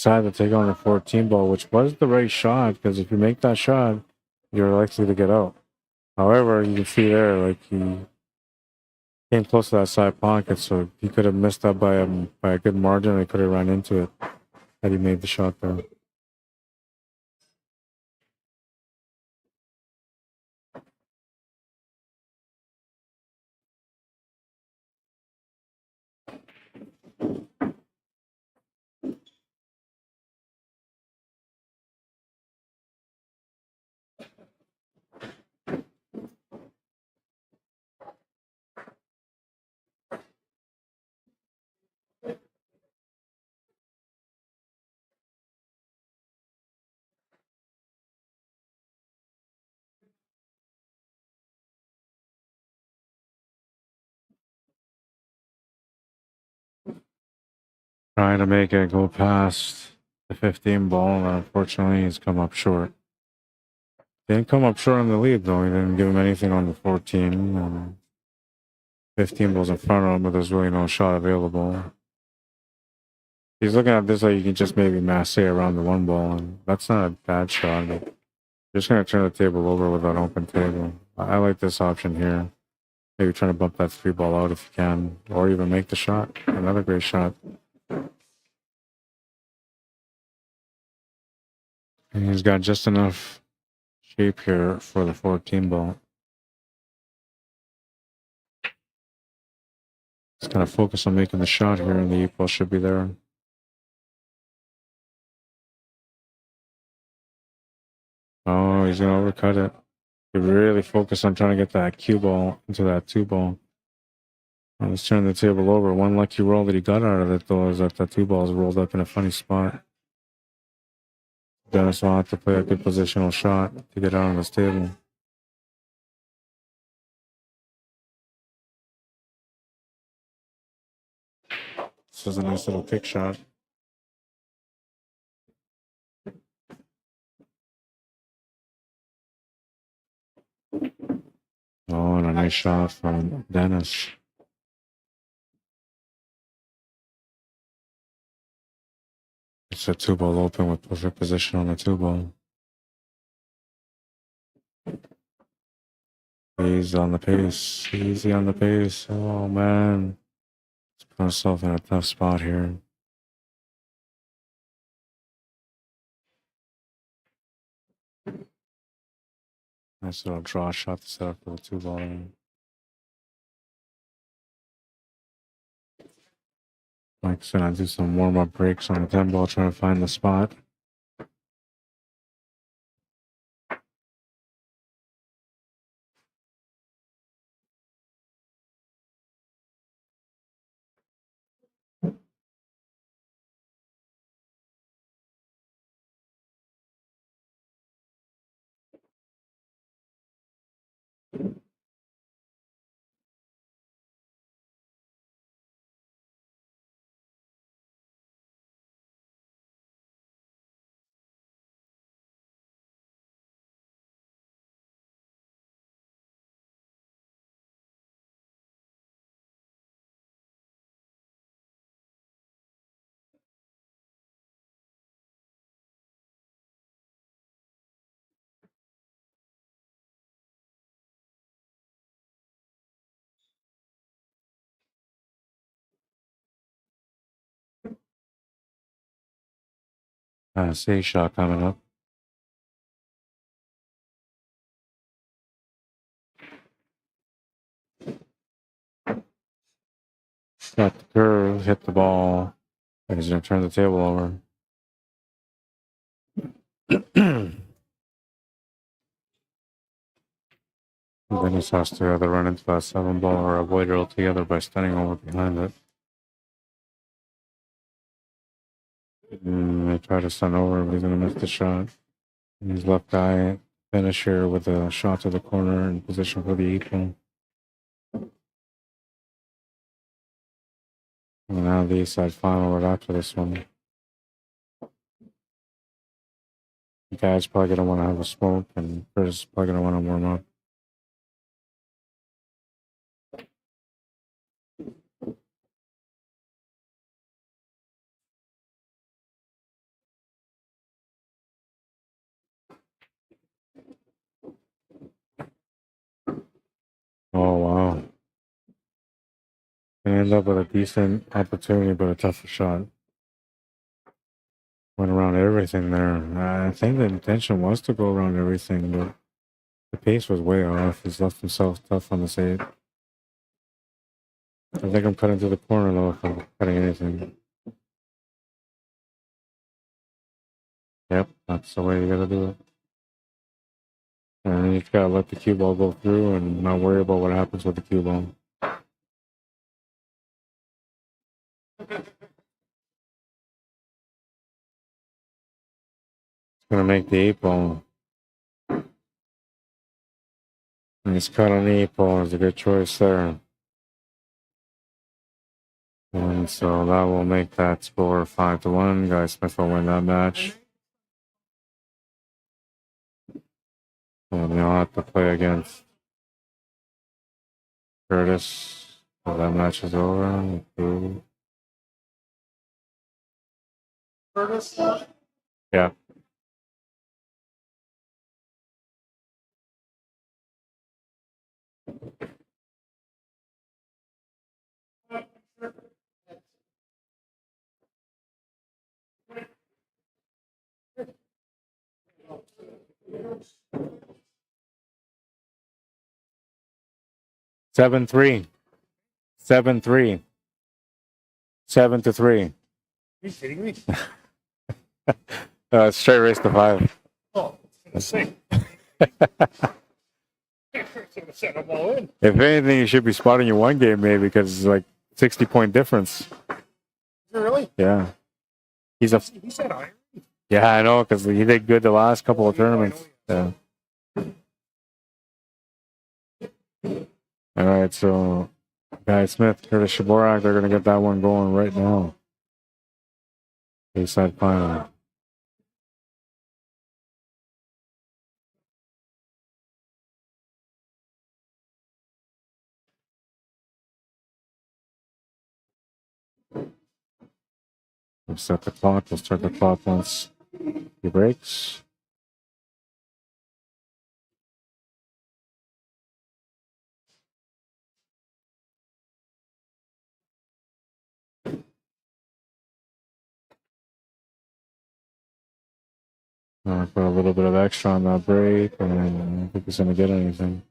decided to take on the 14 ball, which was the right shot, because if you make that shot, you're likely to get out. However, you can see there, like, he came close to that side pocket, so he could have missed that by a good margin, and he could have run into it had he made the shot there. Trying to make it go past the 15 ball, and unfortunately, he's come up short. Didn't come up short on the lead, though. He didn't give him anything on the 14. 15 balls in front of him, but there's really no shot available. He's looking at this like you can just maybe masse around the 1 ball, and that's not a bad shot. But you're just going to turn the table over with an open table. I like this option here. Maybe trying to bump that 3 ball out if you can, or even make the shot. Another great shot. And he's got just enough shape here for the 14 ball. Just kind of focus on making the shot here, and the 8 ball should be there. Oh, he's going to overcut it. He really focus on trying to get that cue ball into that 2 ball. Oh, let's turn the table over. One lucky roll that he got out of it, though, is that the 2 balls rolled up in a funny spot. Dennis will have to play a good positional shot to get out on this table. This is a nice little kick shot. Oh, and a nice shot from Dennis. It's a 2 ball open with perfect position on the 2 ball. He's on the pace. Easy on the pace. Oh, man. He's put himself in a tough spot here. Nice little draw shot to set up for the 2 ball. Mike's gonna do some warm up breaks on the 10 ball, trying to find the spot. C shot coming up. Got the curve, hit the ball. And he's gonna turn the table over. Dennis has to either run into that 7 ball or avoid it altogether by standing over behind it. They try to stun over, but he's gonna miss the shot. And his left guy finish here with a shot to the corner in position for the 8 ball. And now the east side final right after this one. The guy's probably gonna want to have a smoke, and Chris is probably gonna want to warm up. And end up with a decent opportunity, but a tougher shot. Went around everything there. I think the intention was to go around everything, but the pace was way off. He's left himself tough on the save. I think I'm cutting to the corner though if I'm cutting anything. Yep, that's the way you gotta do it. And then you just gotta let the cue ball go through and not worry about what happens with the cue ball. It's gonna make the 8-ball. And he's cut on the 8-ball. It's a good choice there. And so that will make that score 5-1. Guy Smith will win that match. And he'll have to play against Curtis. So that match is over. Ooh. Curtis? Yeah. Seven three. 7-3. 7-3. Are you kidding me? Straight race to 5. Oh, it's gonna say. Set them all in. If anything, you should be spotting your one game maybe because it's like 60-point difference. Is it really? Yeah. He's a He said iron. yeah, I know because he did good the last couple of tournaments. Yeah. All right, so Guy Smith, Curtis Shaborak, they're gonna get that one going right now. A-side final. We'll set the clock. We'll start the clock once he breaks. Put a little bit of extra on that break, and I don't think he's going to get anything.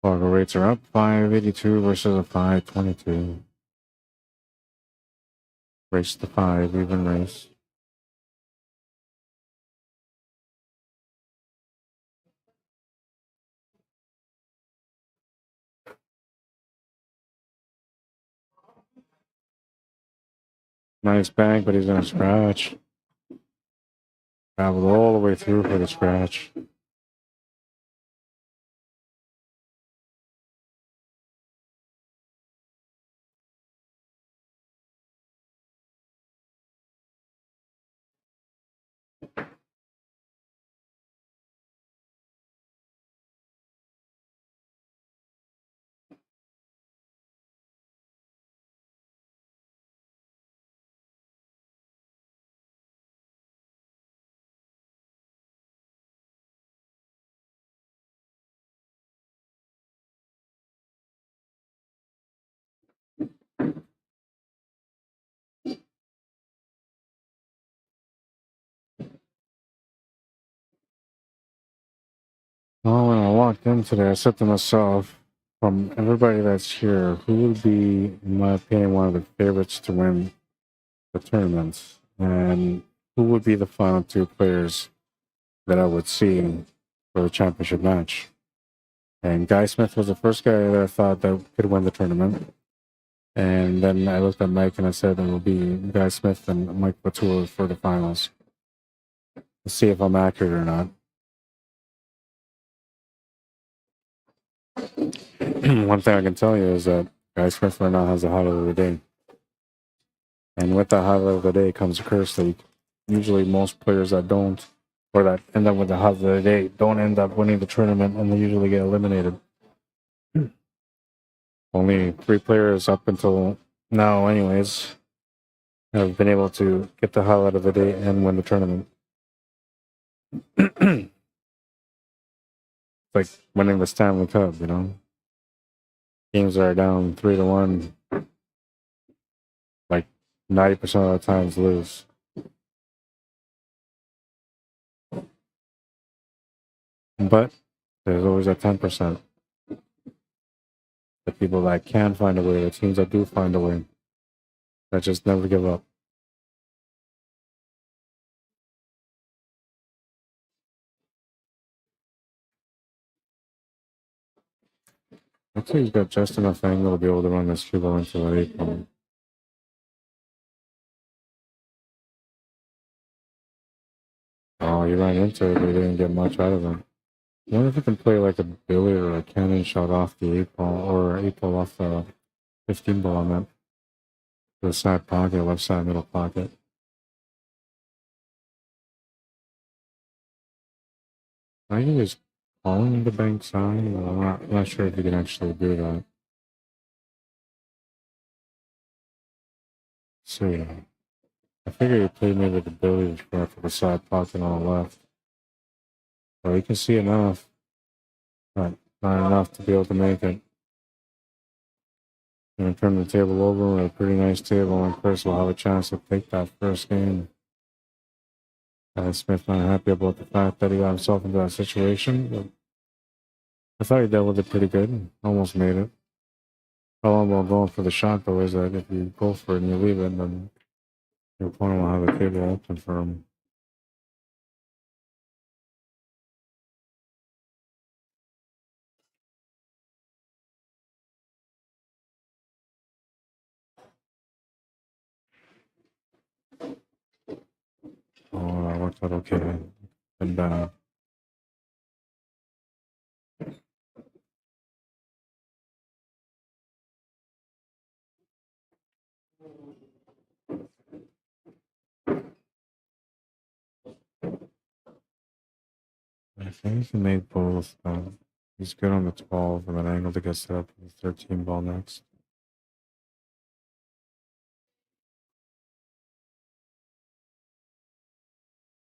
Fargo rates are up 582 versus a 522. Race to 5, even race. Nice bank, but he's going to scratch. Traveled all the way through for the scratch. Well, when I walked in today, I said to myself, from everybody that's here, who would be, in my opinion, one of the favorites to win the tournaments? And who would be the final 2 players that I would see for the championship match? And Guy Smith was the first guy that I thought that could win the tournament. And then I looked at Mike and I said it will be Guy Smith and Mike Batur for the finals. Let's see if I'm accurate or not. One thing I can tell you is that Guy Smith right now has the highlight of the day. And with that highlight of the day comes a curse that usually most players that don't, or that end up with the highlight of the day, don't end up winning the tournament, and they usually get eliminated. Only 3 players up until now, anyways, have been able to get the highlight of the day and win the tournament. It's like winning the Stanley Cup, you know? Games are down 3-1. Like 90% of the times lose. But there's always that 10%. The people that can find a way, the teams that do find a way, that just never give up. Looks like he's got just enough angle to be able to run this cue ball into that 8 ball. Oh, he ran into it, but he didn't get much out of it. I wonder if he can play like a billiard or a cannon shot off the 8 ball, or 8 ball off the 15 ball, I meant. The side pocket, left side middle pocket. I think he's calling the bank side, but I'm not sure if you can actually do that. See, I figure he played maybe the billiards for the side pocket on the left. So you can see enough, but not enough to be able to make it. Gonna turn the table over with a pretty nice table, and Chris will have a chance to take that first game. Smith not happy about the fact that he got himself into that situation, but I thought he dealt with it pretty good. Almost made it. All about going for the shot, though, is that if you go for it and you leave it, then your opponent will have the table open for him. Oh, that worked out okay. And bad. I think he made both. He's good on the 12 and an angle to get set up for the 13 ball next.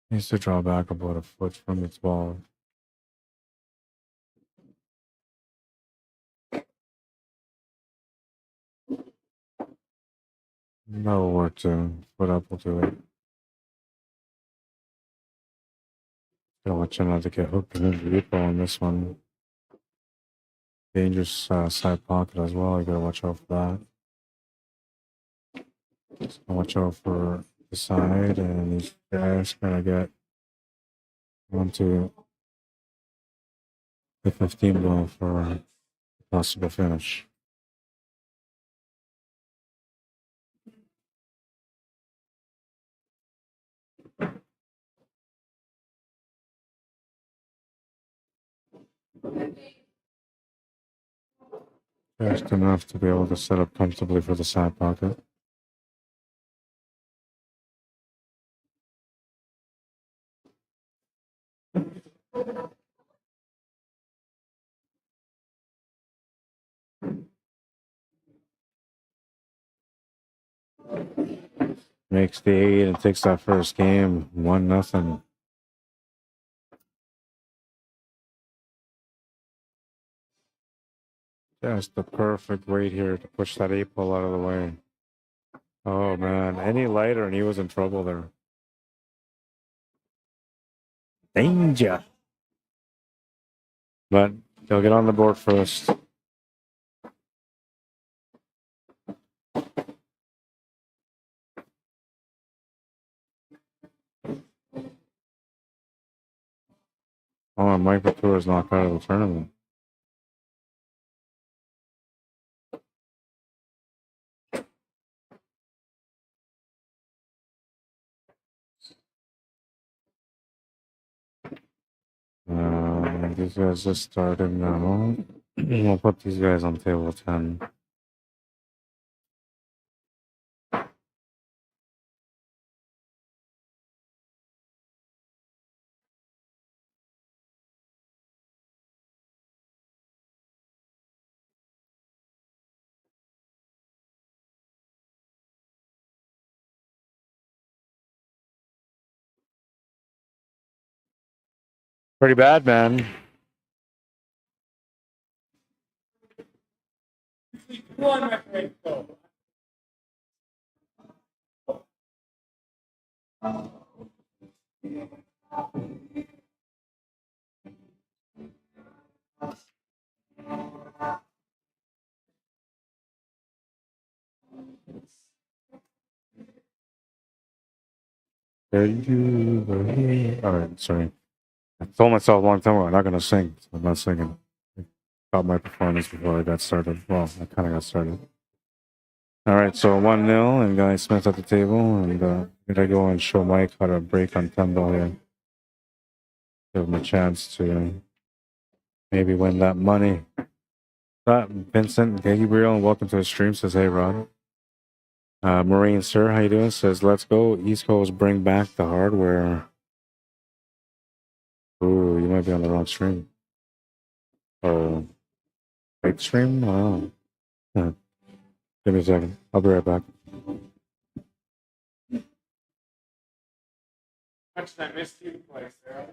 He needs to draw back about a foot from the 12. That'll work too. Foot up will do it. Gotta watch out not to get hooked in the repo on this one. Dangerous side pocket as well. You gotta watch out for that. Just watch out for the side, and he's just gonna get onto the 15 ball for a possible finish. Just enough to be able to set up comfortably for the side pocket. Makes the 8 and takes that first game 1-0. Just the perfect weight here to push that 8 ball out of the way. Oh man, any lighter and he was in trouble there. Danger. But he'll get on the board first. Oh, and Mike Couture is knocked out of the tournament. These guys just started now. We'll put these guys on table 10. Pretty bad, man. One, my friend. Go. Alright, sorry. I told myself a long time ago I'm not gonna sing, so I'm not singing. About my performance before I got started. Well, I kind of got started. Alright, so 1-0, and Guy Smith at the table, and gonna go and show Mike how to break on 10 ball here. Give him a chance to maybe win that money. Vincent Gabriel, welcome to the stream, says, hey, Rod. Marine Sir, how you doing? Says, let's go. East Coast, bring back the hardware. Ooh, you might be on the wrong stream. Or right stream? I don't know. Give me a second. I'll be right back. Much I missed you play, Sarah.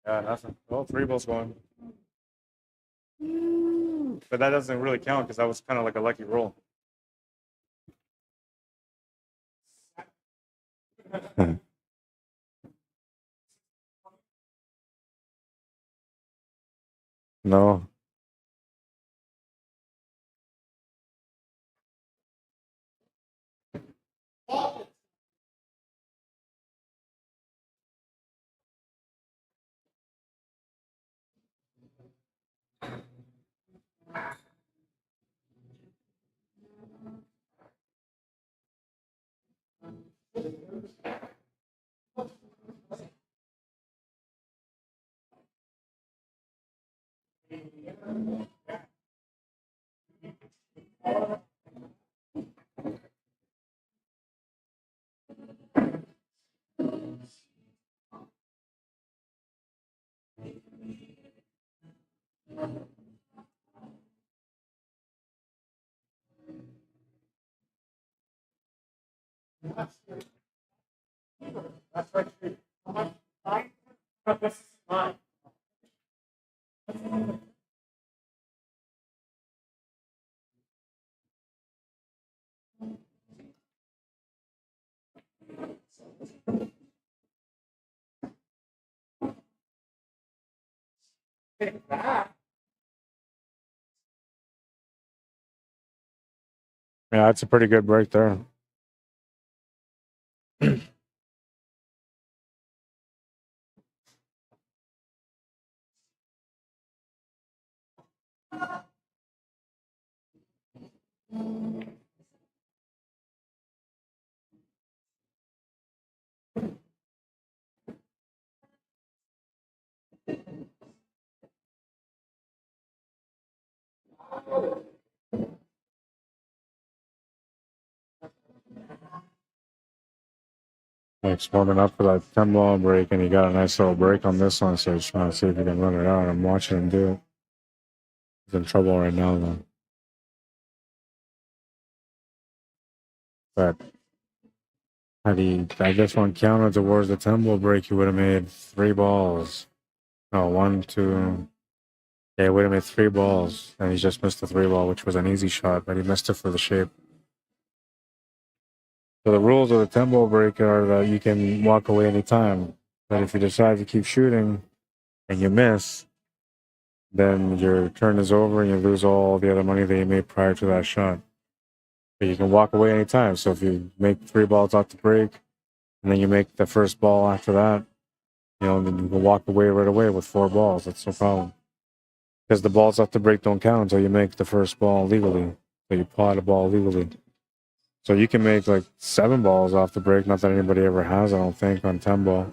Yeah, nothing. Oh, 3 balls going. But that doesn't really count because that was kind of like a lucky roll. No. That's right. This is mine. Take that. Yeah, it's a pretty good break there. Mike's warming up for that 10 ball break, and he got a nice little break on this one, so just trying to see if he can run it out. I'm watching him do it. He's in trouble right now, though. But had he had this one counted towards the 10 ball break, he would have made 3 balls. No, 1, 2. Yeah, he would have made 3 balls, and he just missed the 3 ball, which was an easy shot, but he missed it for the shape. So the rules of the 10 ball break are that you can walk away anytime. But if you decide to keep shooting and you miss, then your turn is over and you lose all the other money that you made prior to that shot. But you can walk away anytime. So if you make 3 balls off the break and then you make the first ball after that, you know, then you can walk away right away with 4 balls. That's no problem. Because the balls off the break don't count until you make the first ball legally. So you pot a ball legally. So you can make like 7 balls off the break. Not that anybody ever has, I don't think, on 10 ball.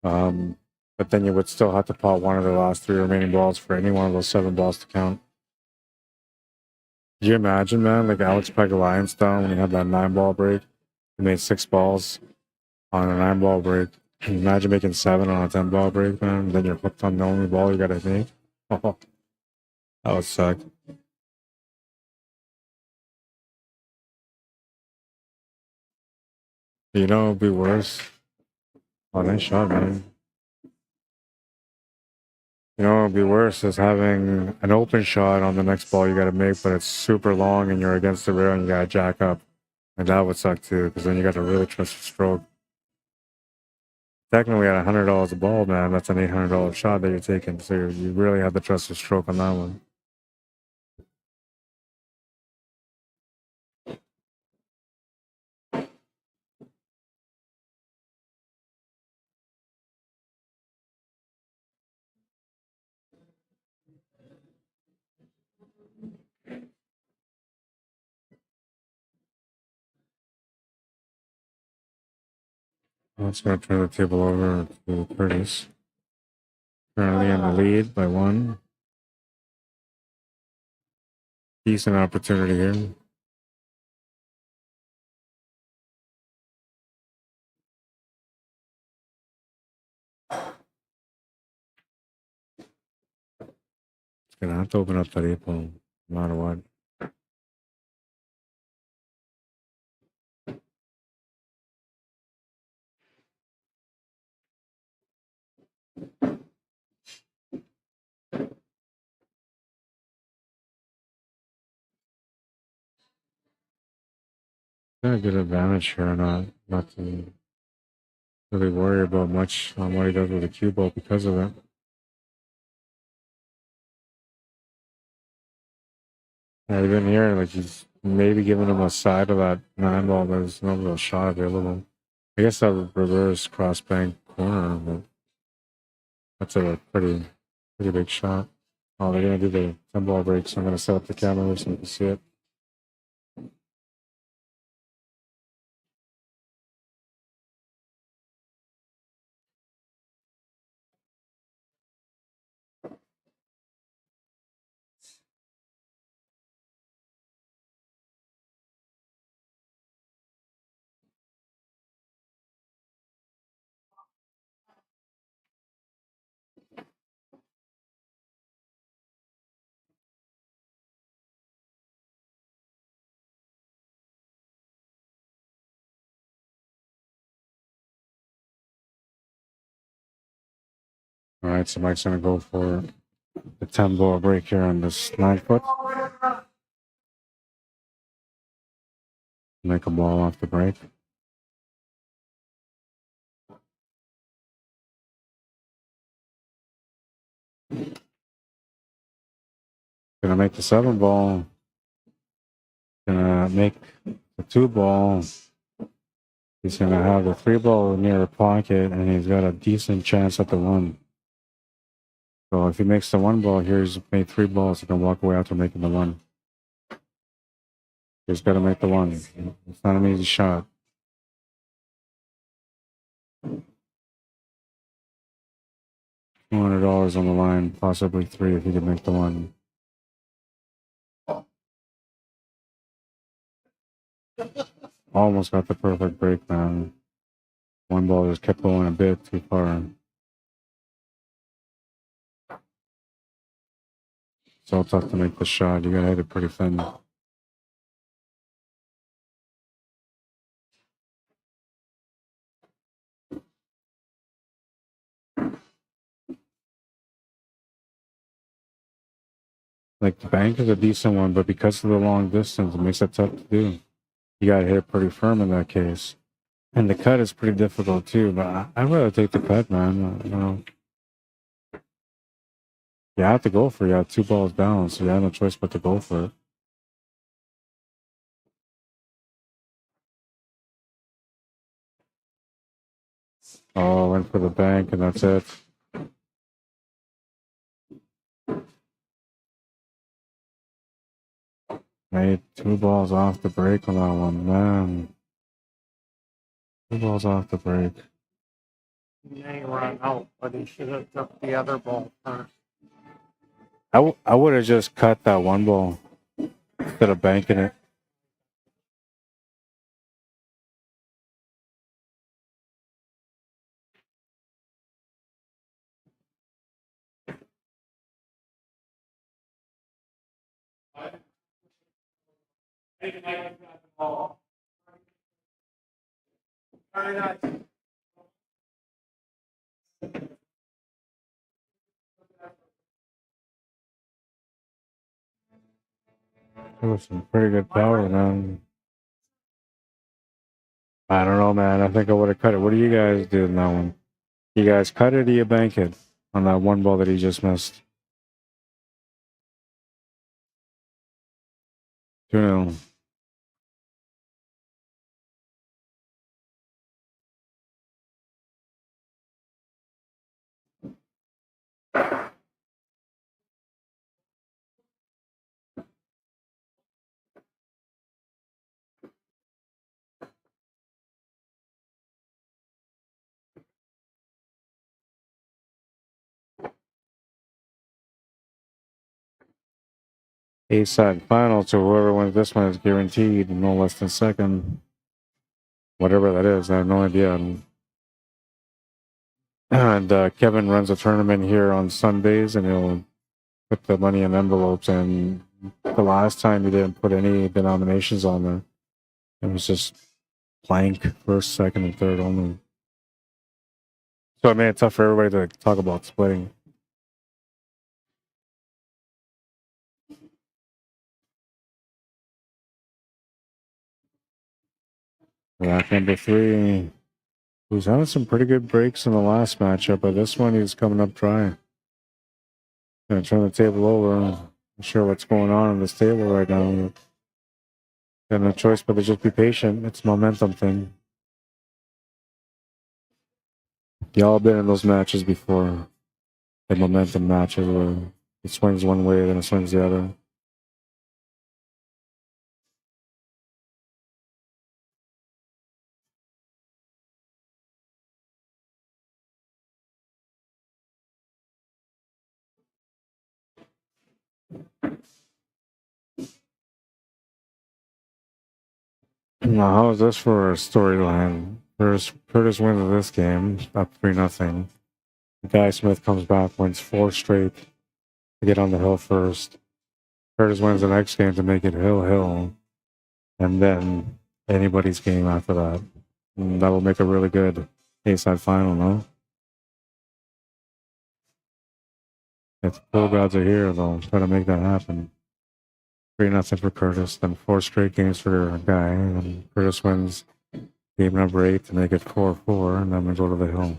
But then you would still have to pot one of the last 3 remaining balls for any one of those 7 balls to count. Could you imagine, man, like Alex Pegalian's style when he had that 9-ball break? He made 6 balls on a 9-ball break. Can you imagine making 7 on a 10-ball break, man? And then you're hooked on the only ball you gotta make. Oh, that would suck. You know, it'd be worse. Oh, nice shot, man. You know, it'd be worse is having an open shot on the next ball you got to make, but it's super long and you're against the rail and you got to jack up. And that would suck too, because then you got to really trust your stroke. Technically, at $100 a ball, man, that's an $800 shot that you're taking. So you really have to trust your stroke on that one. I'm just going to turn the table over to Curtis. Currently in the lead by 1. Decent opportunity here. It's going to have to open up that 8 ball, no matter what. Got a good advantage here, not to really worry about much on what he does with the cue ball because of it. Yeah, even here, like he's maybe giving him a side of that 9 ball. There's no real shot available. I guess that reverse cross bank corner, but that's a pretty big shot. Oh, they're gonna do the 10 ball break, so I'm gonna set up the camera so you can see it. All right, so Mike's gonna go for the 10 ball break here on this 9 foot. Make a ball off the break. Gonna make the 7 ball. Gonna make the 2 ball. He's gonna have the 3 ball near the pocket, and he's got a decent chance at the 1. So if he makes the 1 ball here, he's made 3 balls. He can walk away after making the 1. He's got to make the 1. It's not an easy shot. $200 on the line, possibly 3 if he can make the 1. Almost got the perfect break, man. 1 ball just kept going a bit too far. So tough to make the shot. You gotta hit it pretty thin. Like the bank is a decent one, but because of the long distance, it makes it tough to do. You gotta hit it pretty firm in that case. And the cut is pretty difficult too, but I'd rather take the cut, man. You know, you have to go for it. You have 2 balls down, so you have no choice but to go for it. Oh, went for the bank, and that's it. Made 2 balls off the break on that one, man. 2 balls off the break. He may run out, but he should have took the other ball first. I would have just cut that 1 ball instead of banking it. It was some pretty good power, man. I don't know, man. I think I would have cut it. What do you guys do in that one? You guys cut it or you bank it on that 1 ball that he just missed? 2-0. A-side final, so whoever wins this one is guaranteed no less than second. Whatever that is, I have no idea. And Kevin runs a tournament here on Sundays, and he'll put the money in envelopes. And the last time he didn't put any denominations on there. It was just blank first, second, and third only. So it made it tough for everybody to talk about splitting. Rack number 3. He was having some pretty good breaks in the last matchup, but this one he's coming up dry. Gonna turn the table over. I'm not sure what's going on this table right now. Got no choice but to just be patient. It's a momentum thing. Y'all been in those matches before. The momentum matches where it swings one way, then it swings the other. Now, how is this for a storyline? Curtis wins this game, up 3-0. Guy Smith comes back, wins 4 straight to get on the hill first. Curtis wins the next game to make it hill, and then anybody's game after that. And that will make a really good A-side final, no? If the pool gods are here, they'll try to make that happen. 3-0 for Curtis, then 4 straight games for Guy, and Curtis wins game number 8 to make it 4-4, and then we go to the hill.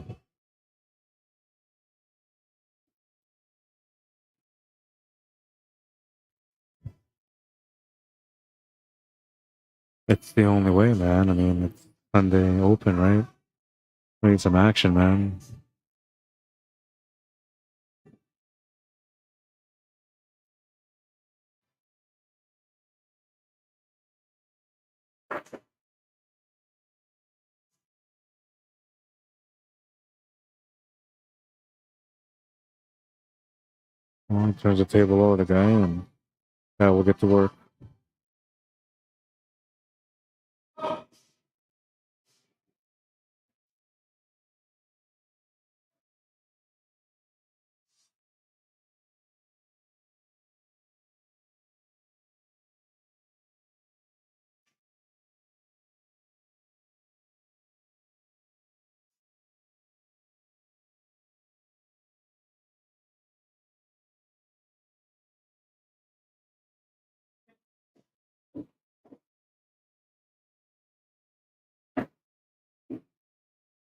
It's the only way, man. I mean, it's Sunday Open, right? We need some action, man. Well, turns the table over the guy, and now we'll get to work.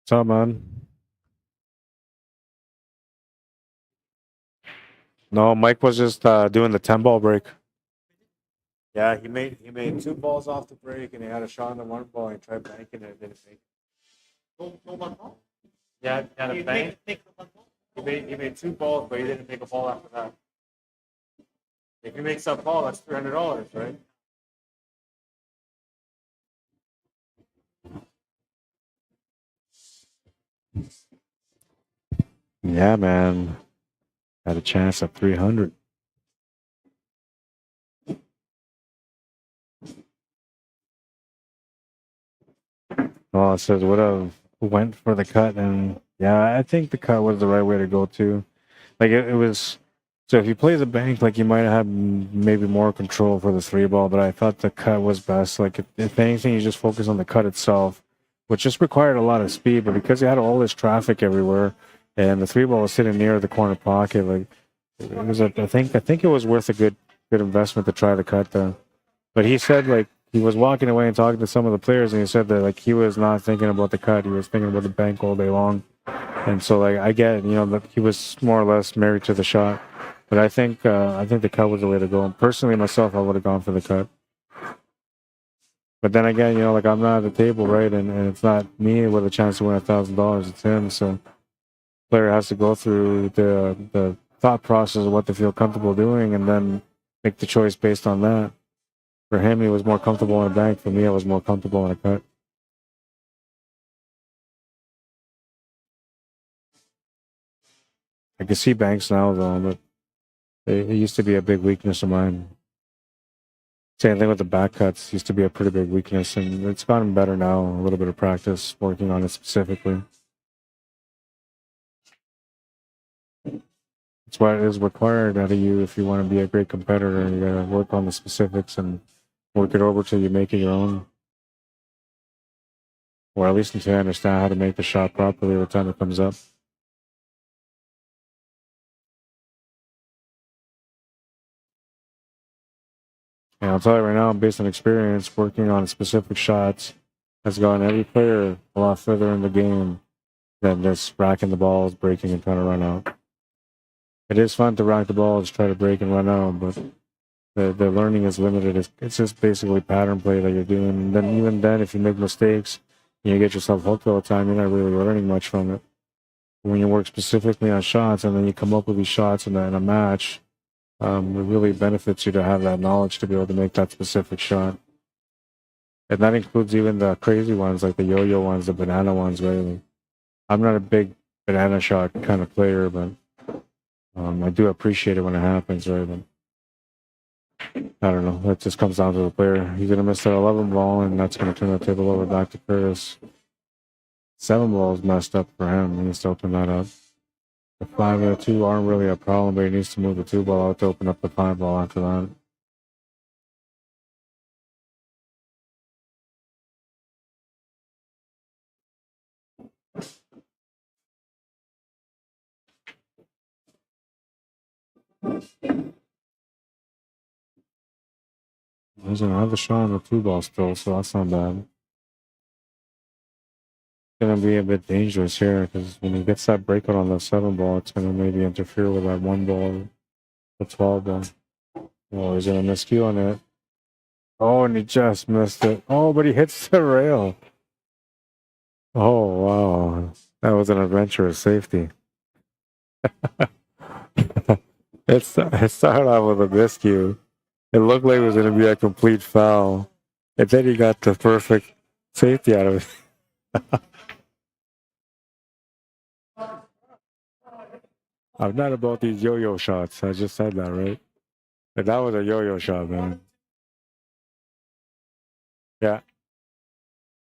What's up, man? No, Mike was just doing the 10-ball break. Yeah, he made 2 balls off the break, and he had a shot on the 1 ball, and he tried banking it, and didn't make it. Yeah, he had a bank. He made 2 balls, but he didn't make a ball after that. If he makes that ball, that's $300, right? Yeah, man. Had a chance at 300. Well, it says would have went for the cut, and yeah, I think the cut was the right way to go too. Like it was. So if you play the bank, like you might have maybe more control for the 3 ball, but I thought the cut was best. Like if anything, you just focus on the cut itself, which just required a lot of speed. But because you had all this traffic everywhere, and the 3 ball was sitting near the corner pocket, like it was. I think it was worth a good investment to try the cut there. But he said like he was walking away and talking to some of the players, and he said that like he was not thinking about the cut; he was thinking about the bank all day long. And so like I get, that he was more or less married to the shot. But I think the cut was the way to go. And personally, myself, I would have gone for the cut. But then again, like I'm not at the table, right? And it's not me with a chance to win $1,000. It's him. So the player has to go through the thought process of what they feel comfortable doing, and then make the choice based on that. For him, he was more comfortable in a bank. For me, I was more comfortable in a cut. I can see banks now, though, but it used to be a big weakness of mine. Same thing with the back cuts. Used to be a pretty big weakness, and it's gotten better now. A little bit of practice working on it specifically. It's what is required out of you if you want to be a great competitor. You gotta work on the specifics and work it over till you make it your own. Or at least until you understand how to make the shot properly every time it comes up. And I'll tell you right now, based on experience, working on specific shots has gotten every player a lot further in the game than just racking the balls, breaking, and trying to run out. It is fun to rack the balls, try to break and run out, but the learning is limited. It's just basically pattern play that you're doing. And then even then, if you make mistakes and you get yourself hooked all the time, you're not really learning much from it. When you work specifically on shots and then you come up with these shots in a match, it really benefits you to have that knowledge to be able to make that specific shot. And that includes even the crazy ones, like the yo-yo ones, the banana ones, right? I'm not a big banana shot kind of player, but I do appreciate it when it happens, right? But I don't know. That just comes down to the player. He's going to miss that 11 ball, and that's going to turn the table over back to Curtis. 7 balls messed up for him. He needs to open that up. The 5 and the 2 aren't really a problem, but he needs to move the 2 ball out to open up the 5 ball after that. He's going to have a shot on the 2 ball still, so that's not bad. It's going to be a bit dangerous here because when he gets that breakout on the 7 ball, it's going to maybe interfere with that 1 ball, the 12 ball. Oh, he's going to miscue on it. Oh, and he just missed it. Oh, but he hits the rail. Oh, wow. That was an adventurous safety. It started out with a miscue. It looked like it was going to be a complete foul. And then he got the perfect safety out of it. I'm not about these yo-yo shots. I just said that, right? But that was a yo-yo shot, man. Yeah.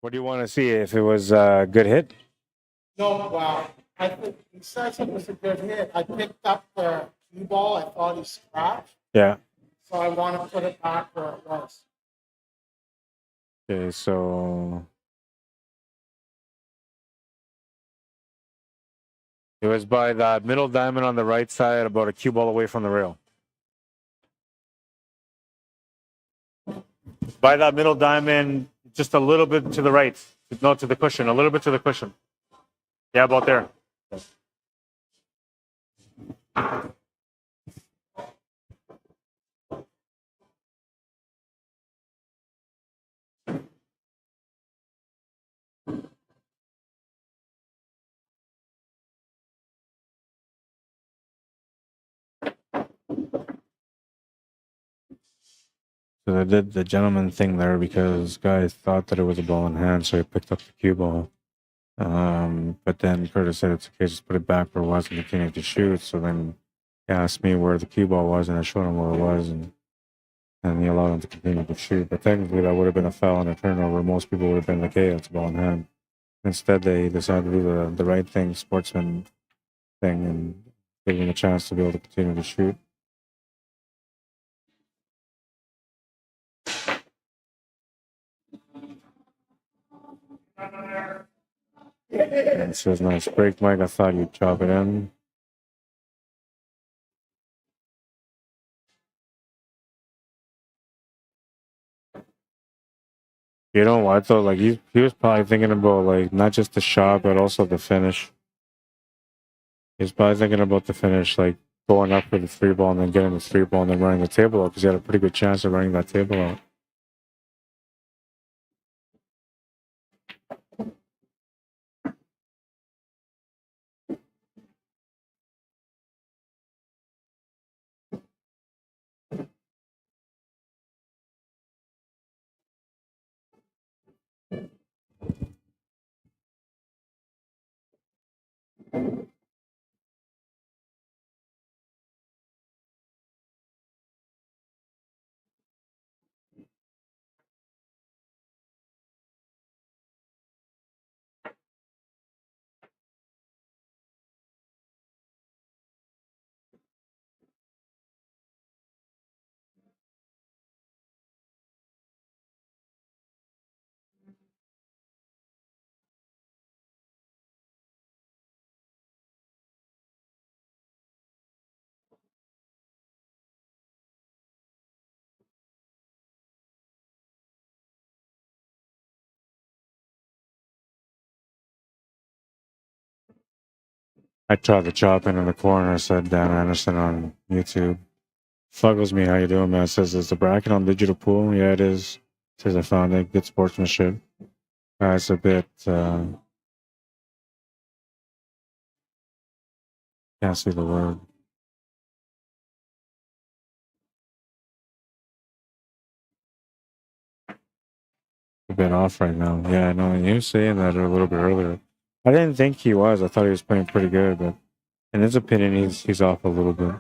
What do you want to see? If it was a good hit? No, well, I think he says it was a good hit. I picked up the cue ball. I thought he scratched, Yeah. so I want to put it back where it was. Okay, so it was by that middle diamond on the right side, about a cue ball away from the rail. By that middle diamond, just a little bit to the right. No, to the cushion, a little bit to the cushion. Yeah, about there. So they did the gentleman thing there because guy thought that it was a ball in hand, so he picked up the cue ball. But then Curtis said it's okay, just put it back where it was and continue to shoot. So then he asked me where the cue ball was, and I showed him where it was, and he allowed him to continue to shoot. But technically, that would have been a foul and a turnover. Most people would have been like, hey, it's a ball in hand. Instead, they decided to do the right thing, sportsman thing, and give him a chance to be able to continue to shoot. And it says, nice break, Mike. I thought you'd chop it in. You know what though? Like he was probably thinking about like not just the shot but also the finish. He's probably thinking about the finish, like going up for the three ball and then getting the three ball and then running the table out because he had a pretty good chance of running that table out. I tried the chop in the corner, said Dan Anderson on YouTube. Fuggles me, how you doing, man? Says, is the bracket on digital pool? Yeah, it is. Says I found it. Good sportsmanship. It's a bit can't see the word. A bit off right now. Yeah, I know. You were saying that a little bit earlier. I didn't think he was. I thought he was playing pretty good, but in his opinion, he's off a little bit.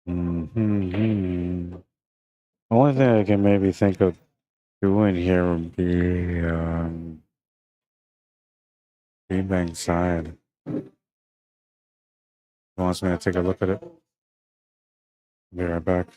Mm-hmm. Only thing I can maybe think of doing here would be Greenbank side. He wants me to take a look at it. Be right back.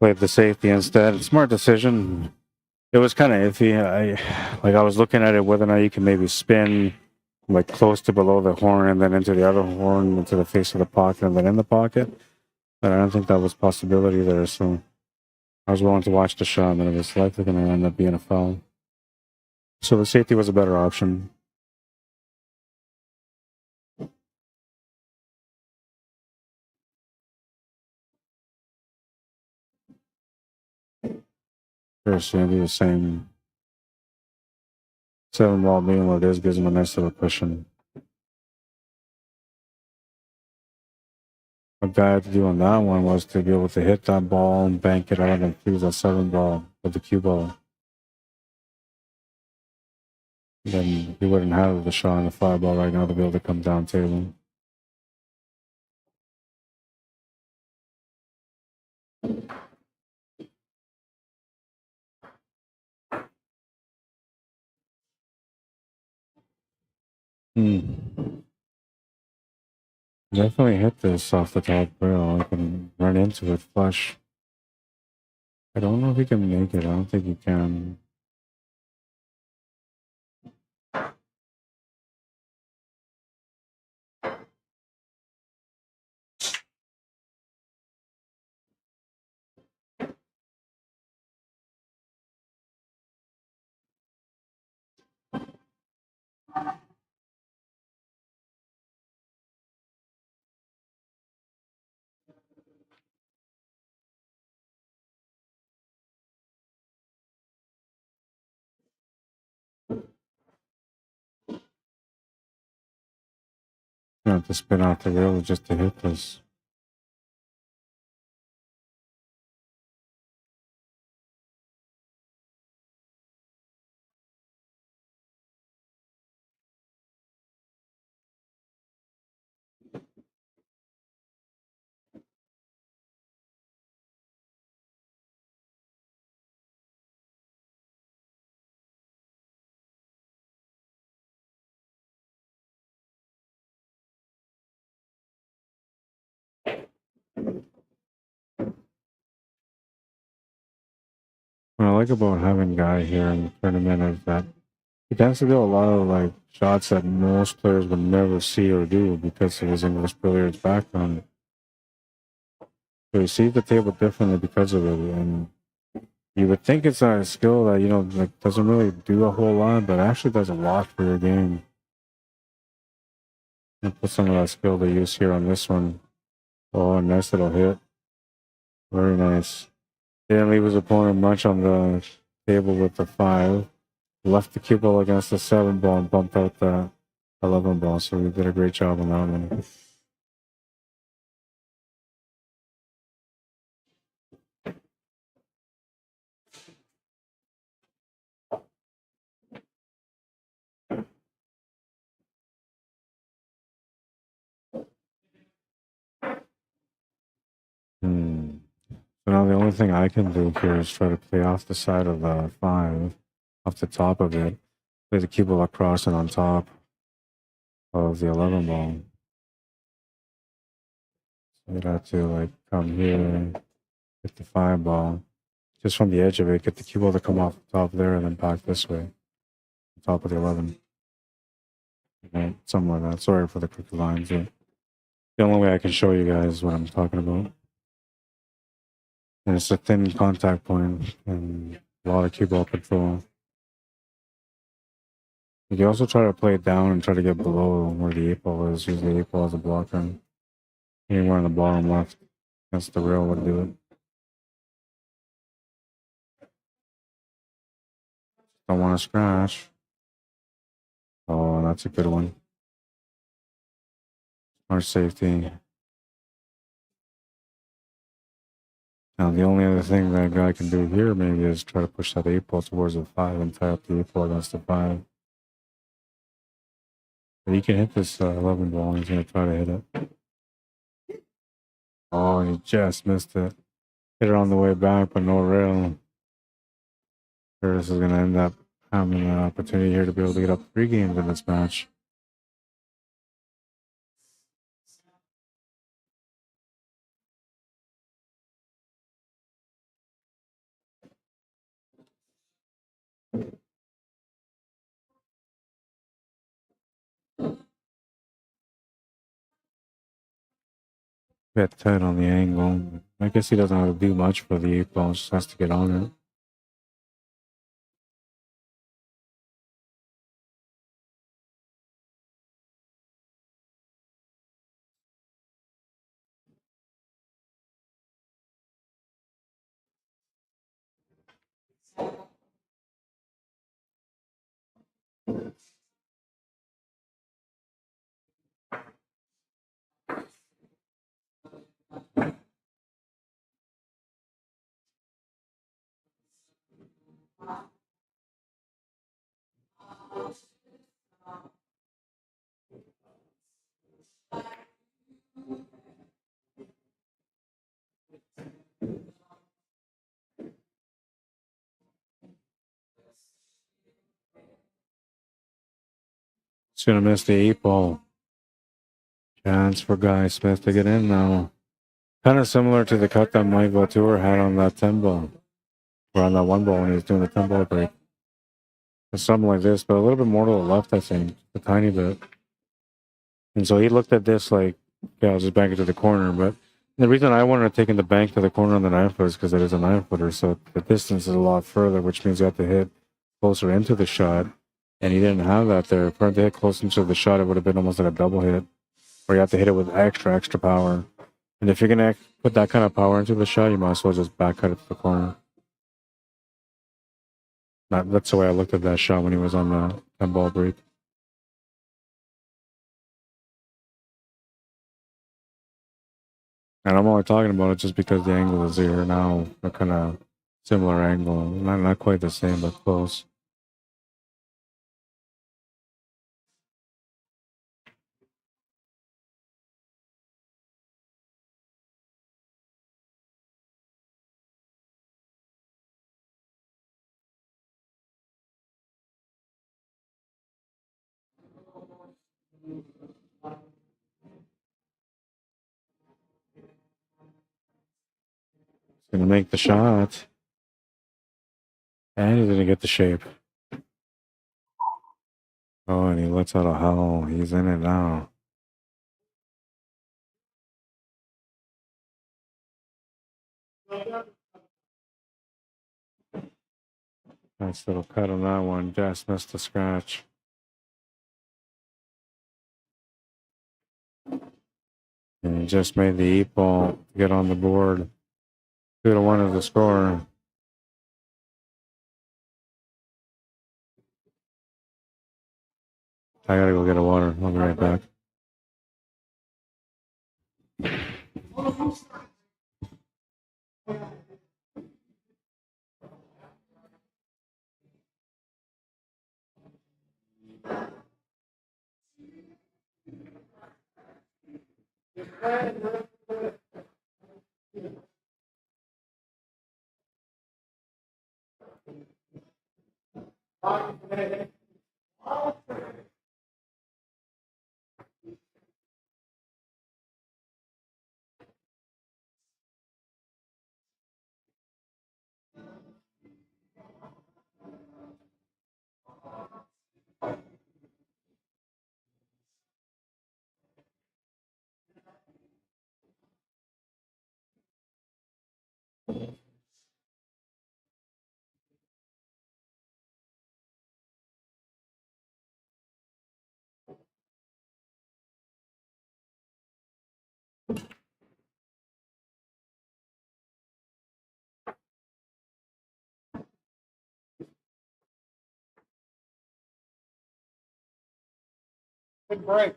Played the safety instead. Smart decision. It was kind of iffy. I was looking at it whether or not you can maybe spin like close to below the horn and then into the other horn, into the face of the pocket and then in the pocket. But I don't think that was a possibility there. So I was willing to watch the shot, and it was likely going to end up being a foul. So the safety was a better option. First, yeah, the same 7-ball being what it is gives him a nice little cushion. What I had to do on that one was to be able to hit that ball and bank it out and fuse that 7-ball with the cue ball. Then he wouldn't have the shot on the 5-ball right now to be able to come down table. Definitely hit this off the top rail. I can run into it flush. I don't know if he can make it. I don't think he can. You have to spin out the rail just to hit this. What I like about having Guy here in the tournament is that he tends to do a lot of like shots that most players would never see or do because of his English billiards background. So he sees the table differently because of it, and you would think it's a skill that, you know, like doesn't really do a whole lot, but actually does a lot for your game. And put some of that skill to use here on this one. Oh, a nice little hit. Very nice. Didn't leave his opponent much on the table with the 5. Left the cue ball against the 7-ball and bumped out the 11-ball. So he did a great job on that one. So now the only thing I can do here is try to play off the side of the 5, off the top of it. Play the cue ball across and on top of the 11-ball. So you'd have to like come here, hit the 5-ball, just from the edge of it, get the cue ball to come off the top there and then back this way, top of the 11. Right, something like that. Sorry for the crooked lines, but the only way I can show you guys what I'm talking about. And it's a thin contact point and a lot of cue ball control. You can also try to play it down and try to get below where the 8-ball is. Use the 8-ball as a blocker. Anywhere on the bottom left against the rail would do it. Don't want to scratch. Oh, that's a good one. Smart safety. Now, the only other thing that guy can do here maybe is try to push that 8-ball towards the 5 and tie up the 8-ball against the 5. But he can hit this 11-ball. He's going to try to hit it. Oh, he just missed it. Hit it on the way back, but no rail. Curtis is going to end up having an opportunity here to be able to get up 3 games in this match. bit tight on the angle. I guess he doesn't have to do much for the 8 ball, just has to get on it. He's gonna miss the 8 ball. Chance for Guy Smith to get in now. Kind of similar to the cut that Mike Vautour had on that 10 ball. Or on that 1 ball when he was doing the 10 ball break. It's something like this, but a little bit more to the left, I think. A tiny bit. And so he looked at this like, yeah, I'll just bank it to the corner. But the reason I wanted to take in the bank to the corner on the 9-foot is because it is a 9-footer. So the distance is a lot further, which means you have to hit closer into the shot. And he didn't have that there. If he had to hit close into the shot, it would have been almost like a double hit. Or you have to hit it with extra power. And if you're going to put that kind of power into the shot, you might as well just back cut it to the corner. That's the way I looked at that shot when he was on the 10 ball break. And I'm only talking about it just because the angle is here now, a kind of similar angle. Not quite the same, but close. Gonna make the shot. And he didn't get the shape. Oh, and he lets out a howl. He's in it now. Nice little cut on that one. Just missed the scratch. And he just made the 8 ball to get on the board. 2-1 is the score. I gotta go get a water. I'll be right back. Good break.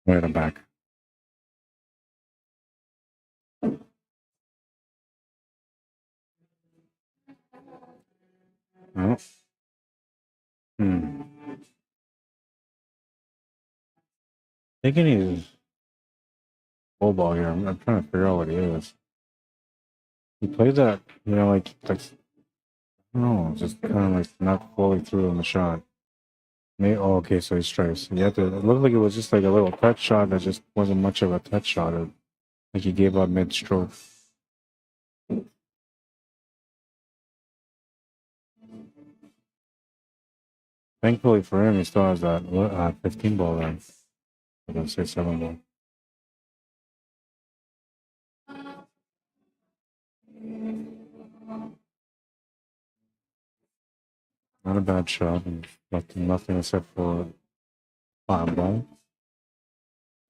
Wait, I'm back. Oh. Thinking he's full ball here. I'm trying to figure out what he is. He plays that, like I don't know, just kind of like not fully through on the shot. Maybe, oh, okay, so he strikes. You have to. It looked like it was just like a little touch shot that just wasn't much of a touch shot. Like he gave up mid-stroke. Thankfully for him, he still has that 15 ball there. I'm gonna say 7 ball. Not a bad shot, and nothing except for 5 ball.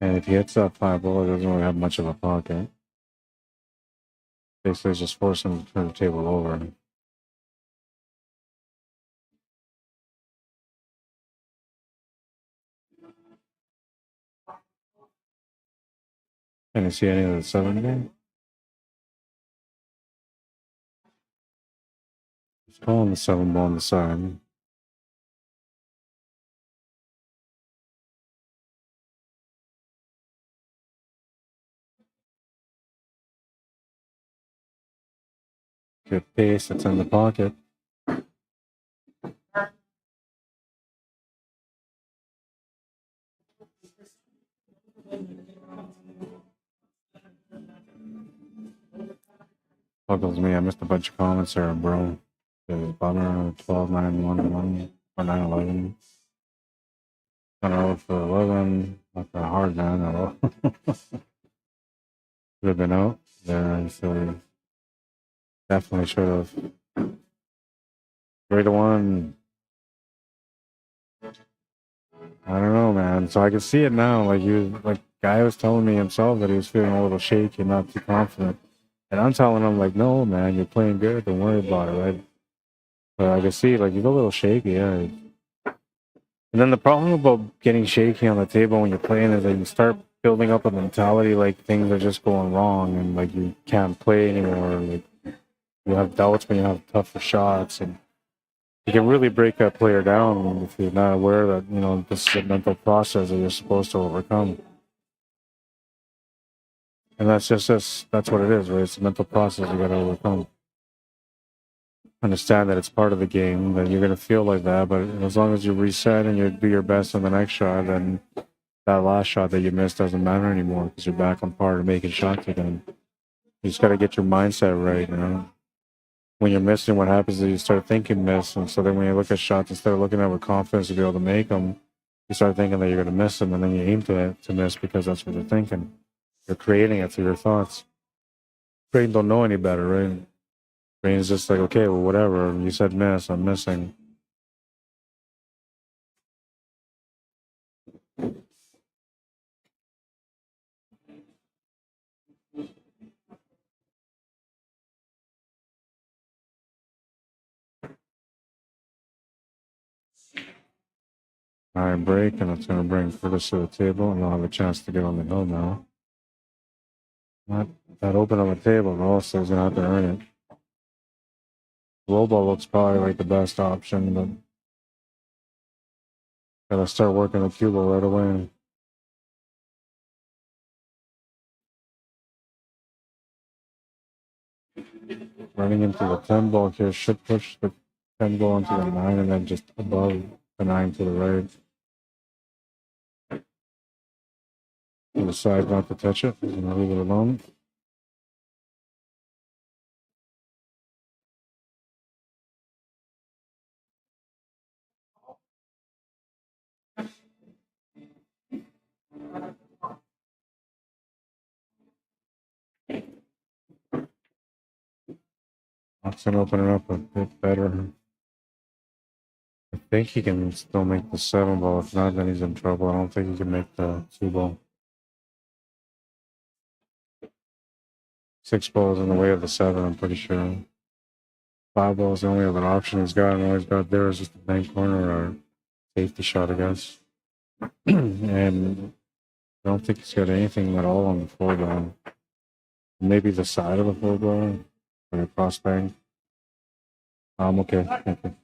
And if he hits that 5 ball, it doesn't really have much of a pocket. Basically, it's just forcing him to turn the table over. Can you see any of the 7 game? He's calling the 7 ball on the side. Good pace, it's in the pocket. Buggles me, I missed a bunch of comments there, bro. It was bummer, 12, 9, 1, 1, or 9, 11. I don't know for 11, not that hard, man, at all. Should have been out there, so definitely should have. 3-1. I don't know, man. So I can see it now. Like guy was telling me himself that he was feeling a little shaky and not too confident. And I'm telling him, like, no, man, you're playing good. Don't worry about it, right? But I can see, like, you're a little shaky, yeah. And then the problem about getting shaky on the table when you're playing is that you start building up a mentality like things are just going wrong and, like, you can't play anymore. Like, you have doubts when you have tougher shots. And you can really break that player down if you're not aware that, this is a mental process that you're supposed to overcome. And that's that's what it is, right? It's a mental process you got to overcome. Understand that it's part of the game, that you're going to feel like that, but as long as you reset and you do your best on the next shot, then that last shot that you missed doesn't matter anymore because you're back on par and making shots again. You just got to get your mindset right, When you're missing, what happens is you start thinking miss, and so then when you look at shots, instead of looking at with confidence to be able to make them, you start thinking that you're going to miss them, and then you aim to miss because that's what you're thinking. You're creating it through your thoughts. Brain don't know any better, right? Brain's just like, okay, well, whatever. You said miss, I'm missing. All right, break, and it's going to bring Curtis to the table, and they'll have a chance to get on the hill now. Not that open on the table, though, so he's going to have to earn it. Low ball looks probably like the best option, but got to start working the cue ball right away. Running into the 10 ball here should push the 10 ball into the 9 and then just above the 9 to the right. He decides not to touch it. He's going to leave it alone. That's going to open it up a bit better. I think he can still make the 7 ball. If not, then he's in trouble. I don't think he can make the 2 ball. 6 balls in the way of the 7, I'm pretty sure. 5 balls the only other option he's got, and all he's got there is just a bank corner or safety shot, I guess. And I don't think he's got anything at all on the 4 ball. Maybe the side of the 4 ball or the cross bang. Okay. Thank you.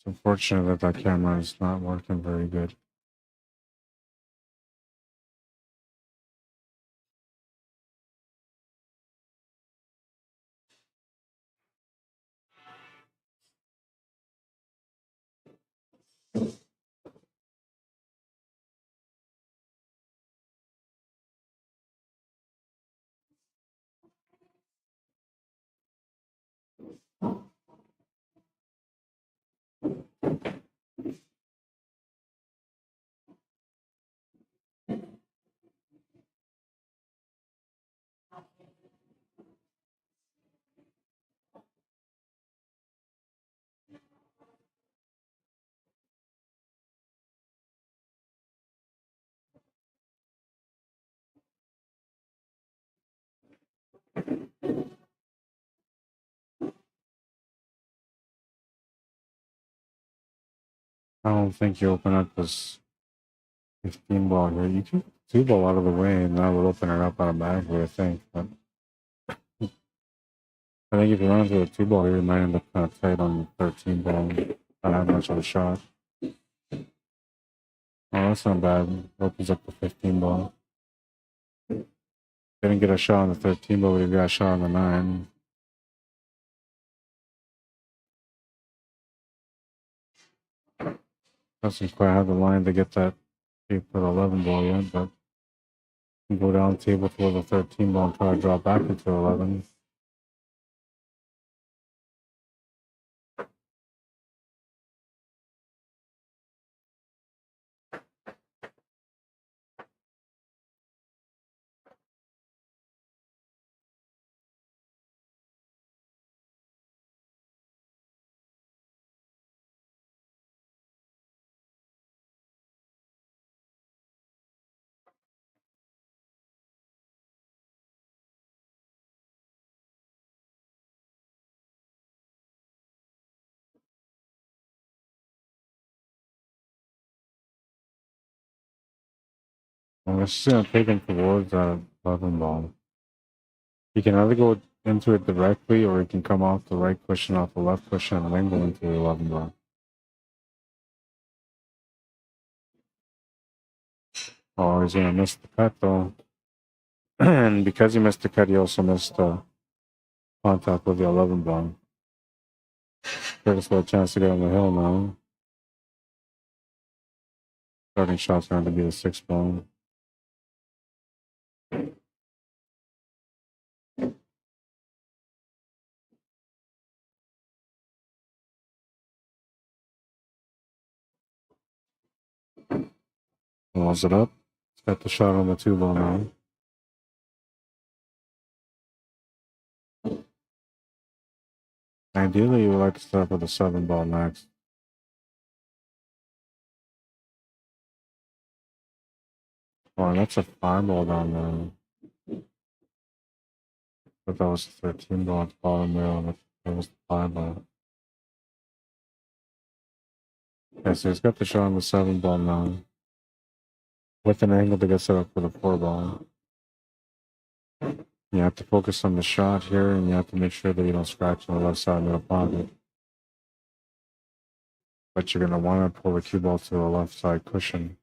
It's unfortunate that camera is not working very good. I don't think you open up this 15 ball here. You can 2 ball out of the way and that would open it up automatically, I think. But I think if you run into a 2 ball here, you might end up kind of tight on the 13 ball. Not have much of a shot. Oh, that's not bad. Opens up the 15 ball. Didn't get a shot on the 13 ball, but he got a shot on the 9. Doesn't quite have the line to get that shape for the 11 ball yet, but can go down table for the 13 ball and try to drop back into 11. I'm just gonna take him towards that 11 ball. He can either go into it directly or he can come off the right cushion, off the left cushion, and then go into the 11 ball. Oh, he's gonna miss the cut though. And because he missed the cut, he also missed contact with the 11 ball. Curtis got a chance to get on the hill now. Starting shots are going to be the 6 ball. Walls it up. It's got the shot on the 2 ball now. Ideally, you would like to start with a 7 ball next. Oh, that's a 5 ball down there. But that was the 13 ball at the bottom there. That was the 5 ball. Okay, so he's got the shot on the 7 ball now. With an angle to get set up for the 4 ball. You have to focus on the shot here, and you have to make sure that you don't scratch on the left side of the pocket. But you're going to want to pull the cue ball to the left side cushion.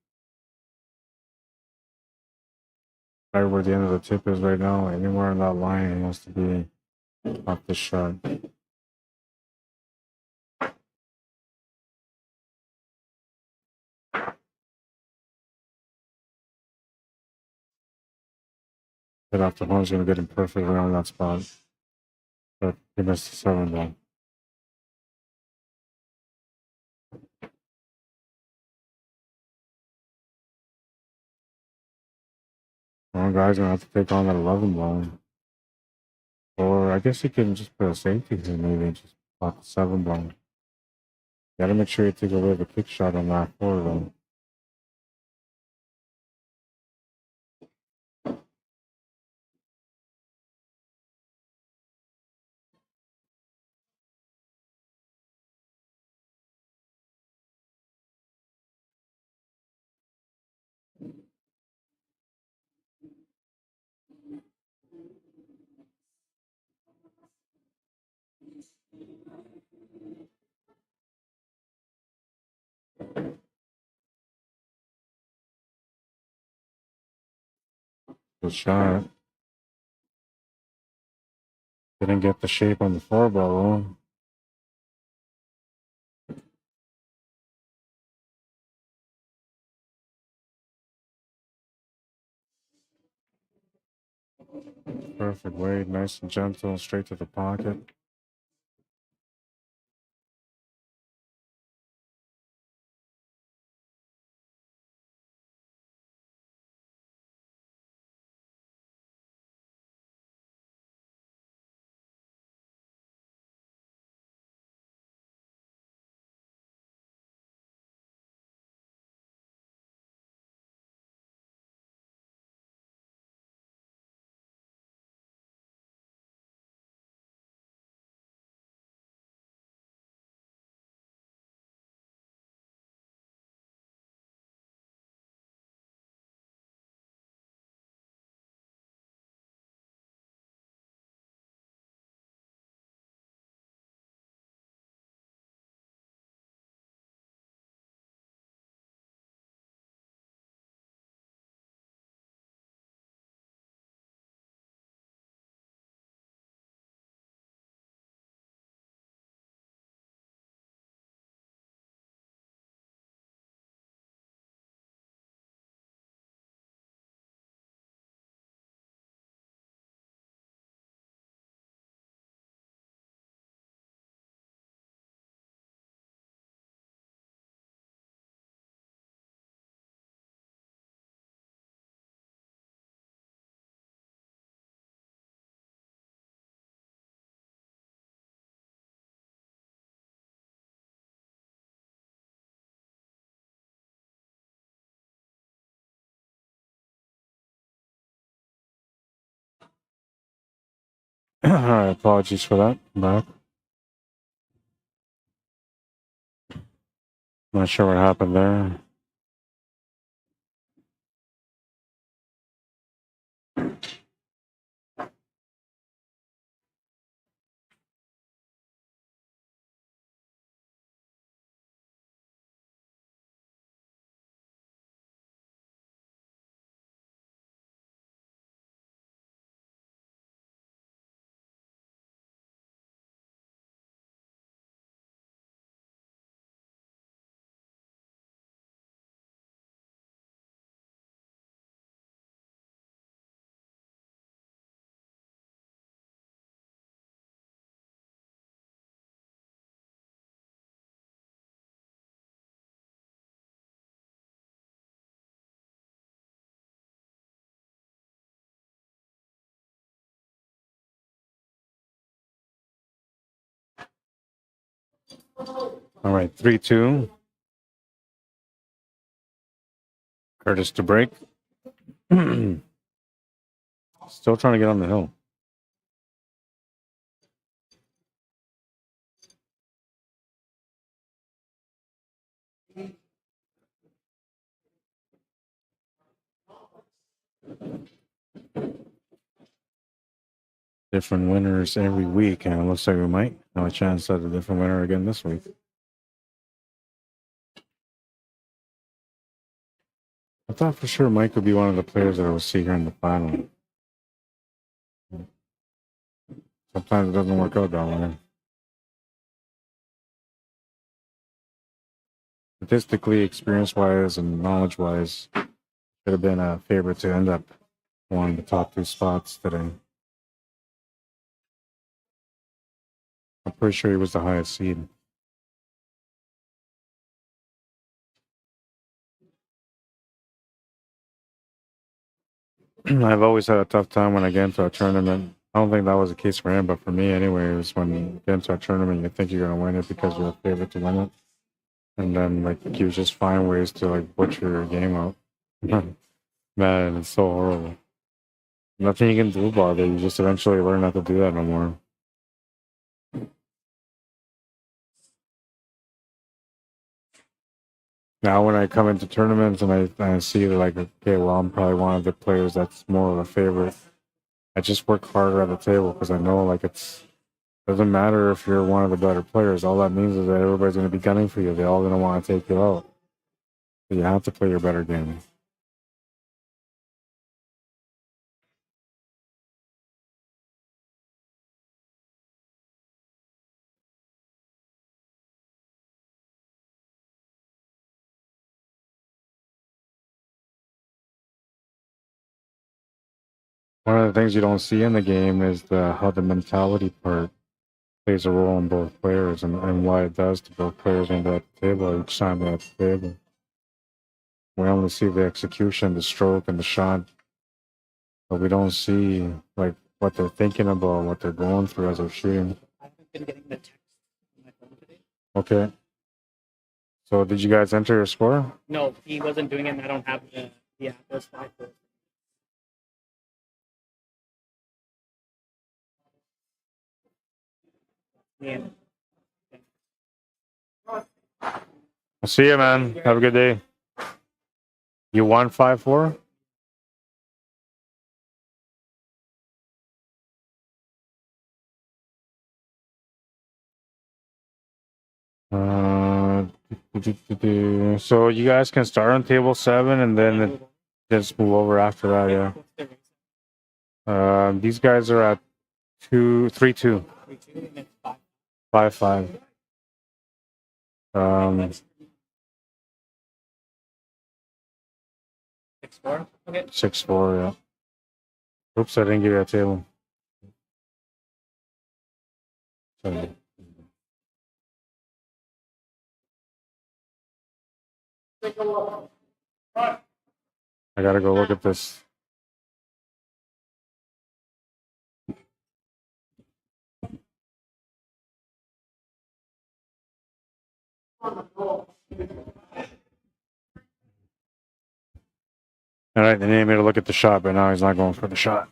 Right where the end of the tip is right now, anywhere in that line, it has to be off the shot. Hit off the horn is going to get him perfectly on that spot. But he missed the 7 ball. One guy's gonna have to take on that 11 blind. Or I guess he can just put a safety here, maybe, and just pop the 7 blind. Gotta make sure you take away the kick shot on that 4 though. Good shot. Didn't get the shape on the 4 ball though. Perfect weight, nice and gentle, straight to the pocket. Alright, apologies for that. I'm back. Not sure what happened there. Alright, 3-2. Curtis to break. Still trying to get on the hill. Different winners every week, and it looks like we might have a chance at a different winner again this week. I thought for sure Mike would be one of the players that I would see here in the final. Sometimes it doesn't work out that way. Statistically, experience-wise, and knowledge-wise, should have been a favorite to end up one of the top 2 spots today. I'm pretty sure he was the highest seed. I've always had a tough time when I get into a tournament. I don't think that was the case for him, but for me, anyways, when you get into a tournament, you think you're gonna win it because you're a favorite to win it, and then like you just find ways to like butcher your game out. Man, it's so horrible. Nothing you can do about it. You just eventually learn not to do that no more. Now, when I come into tournaments and I see that, like, okay, well, I'm probably one of the players that's more of a favorite, I just work harder at the table because I know, like, doesn't matter if you're one of the better players. All that means is that everybody's going to be gunning for you. They're all going to want to take you out. So you have to play your better game. One of the things you don't see in the game is how the mentality part plays a role in both players and what it does to both players when they're at the table each time they're at the table. We only see the execution, the stroke, and the shot, but we don't see like what they're thinking about, what they're going through as they're shooting. I've been getting the text on my phone today. Okay. So did you guys enter your score? No, he wasn't doing it, and I don't have the app. That's 5-4. Yeah. I'll see you, man. Have a good day. You won 5-4? So you guys can start on table 7 and then just move over after that, yeah. These guys are at 3-2. 5-5. 6-4. Okay. 6-4, yeah. Oops, I didn't give you a table. Sorry. I gotta go look at this. All right, they need me to look at the shot, but now he's not going for the shot.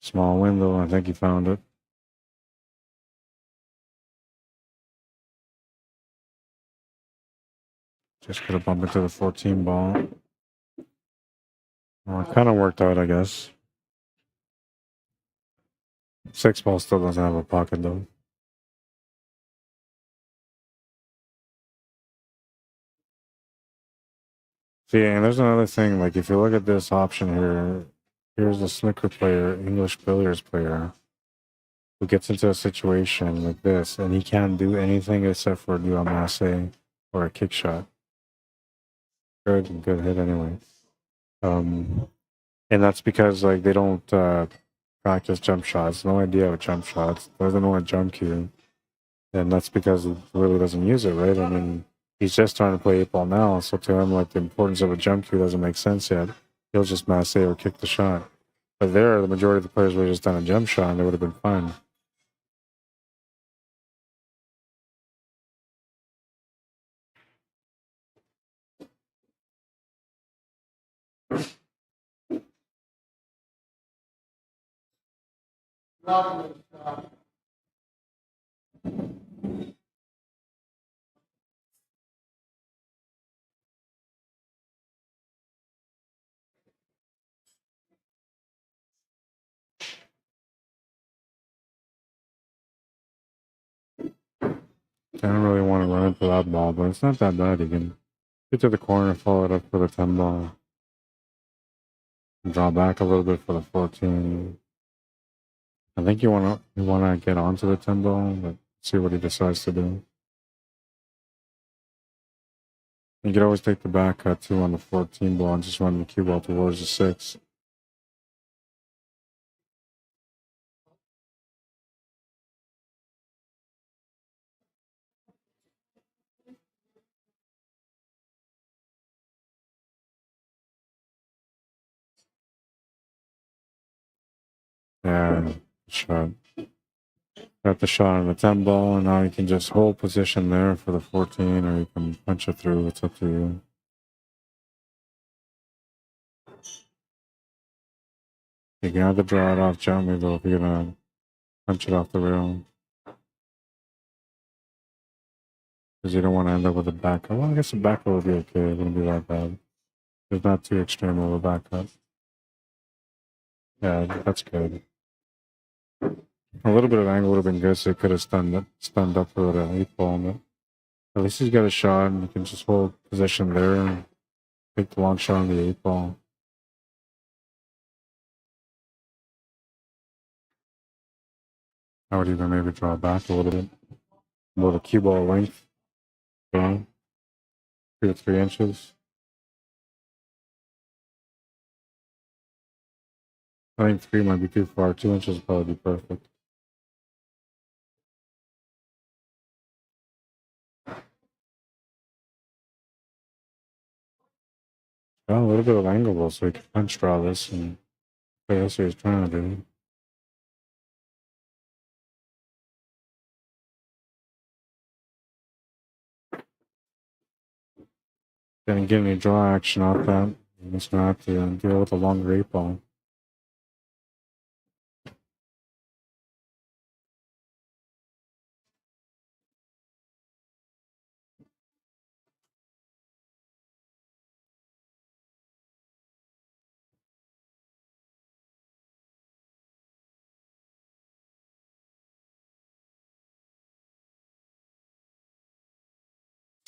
Small window, I think he found it. Just gonna bump into the 14 ball. Well, it kind of worked out, I guess. 6 ball still doesn't have a pocket, though. See, and there's another thing. Like, if you look at this option here, here's a snooker player, English billiards player, who gets into a situation like this, and he can't do anything except for do a masse or a kick shot. Good hit anyway. And that's because like they don't practice jump shots. No idea what jump shots. Doesn't know a jump cue, and that's because he really doesn't use it, right? I mean, he's just trying to play 8-ball now, so to him, like the importance of a jump cue doesn't make sense yet. He'll just masse or kick the shot. But there, the majority of the players would have just done a jump shot, and they would have been fine. I don't really want to run into that ball, but it's not that bad. You can get to the corner, follow it up for the 10 ball. Draw back a little bit for the 14. I think you wanna get onto the 10 ball, but see what he decides to do. You could always take the back cut too on the 14 ball and just run the cue ball towards the 6. Yeah, shot. Got the shot on the 10 ball, and now you can just hold position there for the 14, or you can punch it through. It's up to you. You can either draw it off gently, though, if you're gonna punch it off the rail. Because you don't want to end up with a back cut. Well, I guess a back cut would be okay. It wouldn't be that bad. It's not too extreme of a back cut. Yeah, that's good. A little bit of angle would have been good, so it could have stunned up for the 8 ball. But at least he's got a shot, and you can just hold position there and take the long shot on the 8 ball. I would even maybe draw back a little bit. About a cue ball length. Down. 2 to 3 inches. I think 3 might be too far. 2 inches would probably be perfect. Got a little bit of angle though, so he can punch draw this, and that's what he's trying to do. Didn't get any draw action off that. He's just gonna have to deal with a longer 8 ball.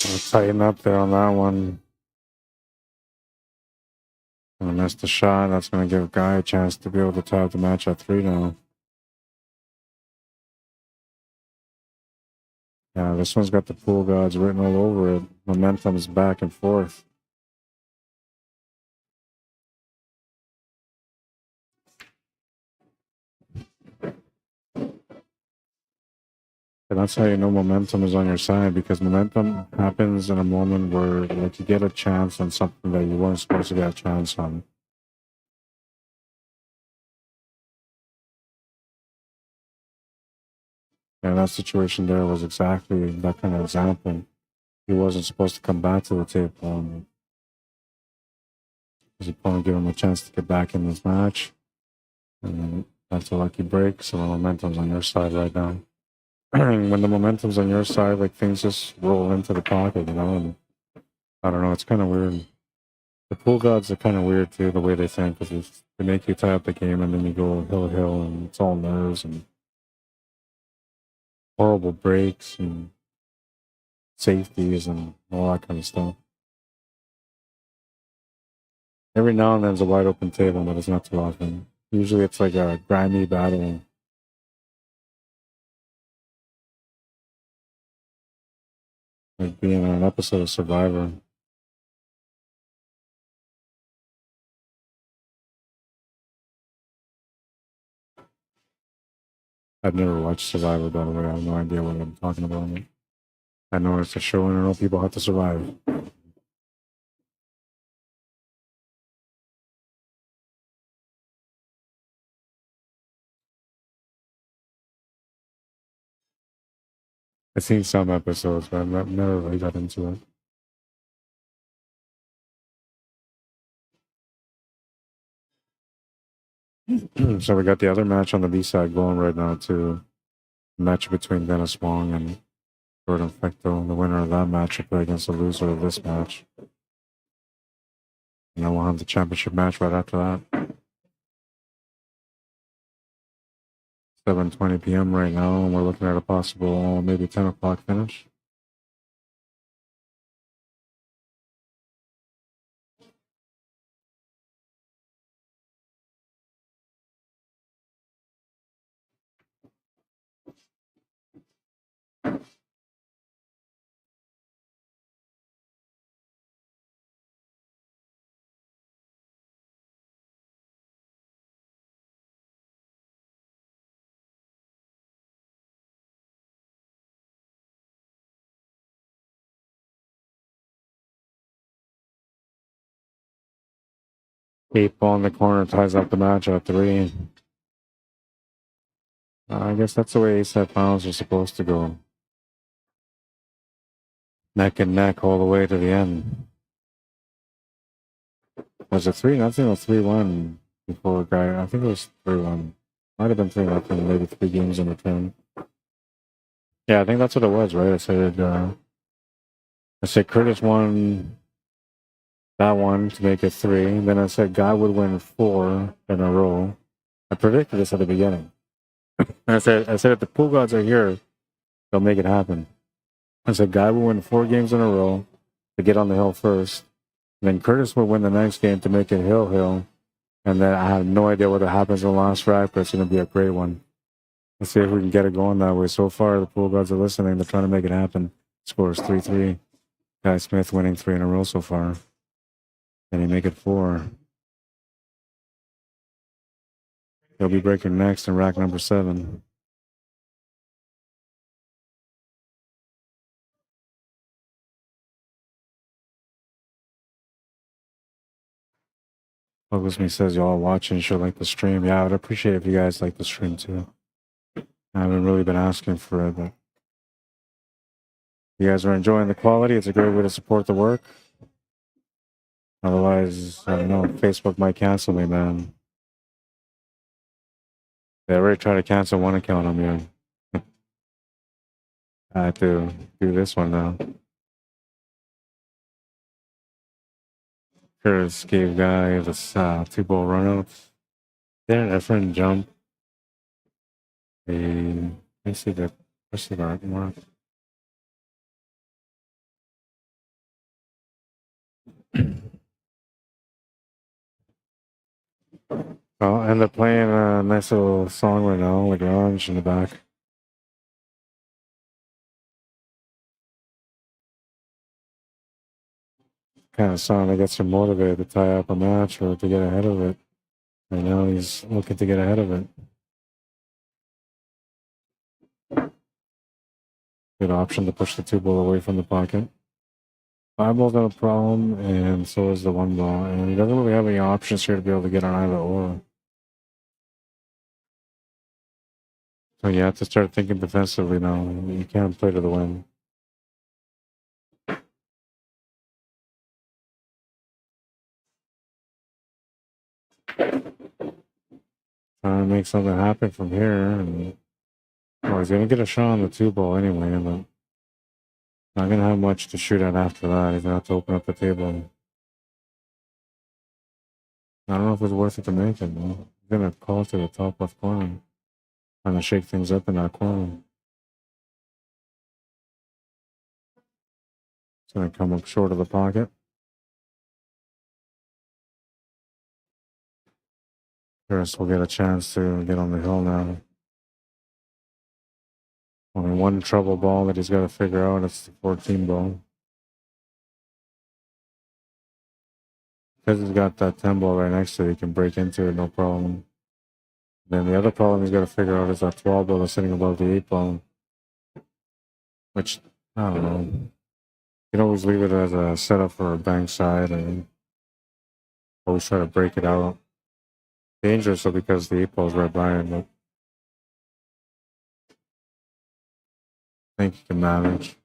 I'll tighten up there on that one. Gonna miss the shot. That's gonna give Guy a chance to be able to tie up the match at 3 now. Yeah, this one's got the pool gods written all over it. Momentum's back and forth. And that's how you know momentum is on your side, because momentum happens in a moment where like you get a chance on something that you weren't supposed to get a chance on. And that situation there was exactly that kind of example. He wasn't supposed to come back to the table. His opponent gave him a chance to get back in this match. And then that's a lucky break, so the momentum's on your side right now. When the momentum's on your side, like things just roll into the pocket, you know, and I don't know, it's kind of weird. The pool gods are kind of weird too, the way they think, because they make you tie up the game and then you go hill to hill, and it's all nerves and horrible breaks and safeties and all that kind of stuff. Every now and then there's a wide open table, but it's not too often. Usually it's like a grimy battle. Like being on an episode of Survivor. I've never watched Survivor, by the way. I have no idea what I'm talking about. I know it's a show and I know people have to survive. I've seen some episodes, but I've never really got into it. So we got the other match on the B side going right now too. Match between Dennis Wong and Jordan Fecto. The winner of that match will play against the loser of this match. And then we'll have the championship match right after that. 7:20 p.m. right now, and we're looking at a possible maybe 10 o'clock finish. Eight ball in the corner ties up the match at 3. I guess that's the way ASAP finals are supposed to go. Neck and neck all the way to the end. Was it 3-0 or 3-1 before a guy? I think it was 3-1. Might have been 3-0, maybe 3 games in return. Yeah, I think that's what it was, right? I said Curtis won that one to make it 3. Then I said Guy would win 4 in a row. I predicted this at the beginning. And I said if the pool gods are here, they'll make it happen. I said Guy will win 4 games in a row to get on the hill first. And then Curtis will win the next game to make it hill. And then I have no idea what happens in the last rack, but it's going to be a great one. Let's see if we can get it going that way. So far, the pool gods are listening. They're trying to make it happen. Score is 3-3. Guy Smith winning 3 in a row so far. Can he make it 4? He'll be breaking next in rack number 7. Me says y'all watching should like the stream. Yeah, I would appreciate if you guys like the stream too. I haven't really been asking for it, but you guys are enjoying the quality. It's a great way to support the work. Otherwise, I don't know, Facebook might cancel me, man. They already tried to cancel one account on me. I have to do this one now. Here's gave guy this 2-ball runouts. Didn't a friend jump? Let's see the mark. I'll end up playing a nice little song right now, like Orange in the back. Kind of song that gets him motivated to tie up a match or to get ahead of it. And now he's looking to get ahead of it. Good option to push the 2-ball away from the pocket. 5-ball's not a problem, and so is the 1-ball. And he doesn't really have any options here to be able to get on either or. So you have to start thinking defensively now. You can't play to the win. Trying to make something happen from here. And, well, he's going to get a shot on the 2-ball anyway, but not going to have much to shoot at after that. He's going to have to open up the table. I don't know if it's worth it to make it, though. He's going to call to the top left corner. Trying to shake things up in that corner. It's going to come up short of the pocket. Harris will get a chance to get on the hill now. Only one trouble ball that he's got to figure out. It's the 14 ball. Because he's got that 10 ball right next to it, he can break into it, no problem. Then the other problem he's got to figure out is that 12 ball that's sitting above the 8 ball. Which, I don't know. You can always leave it as a setup for a bank side and always try to break it out. Dangerous though because the 8 ball is right by him, but I think he can manage.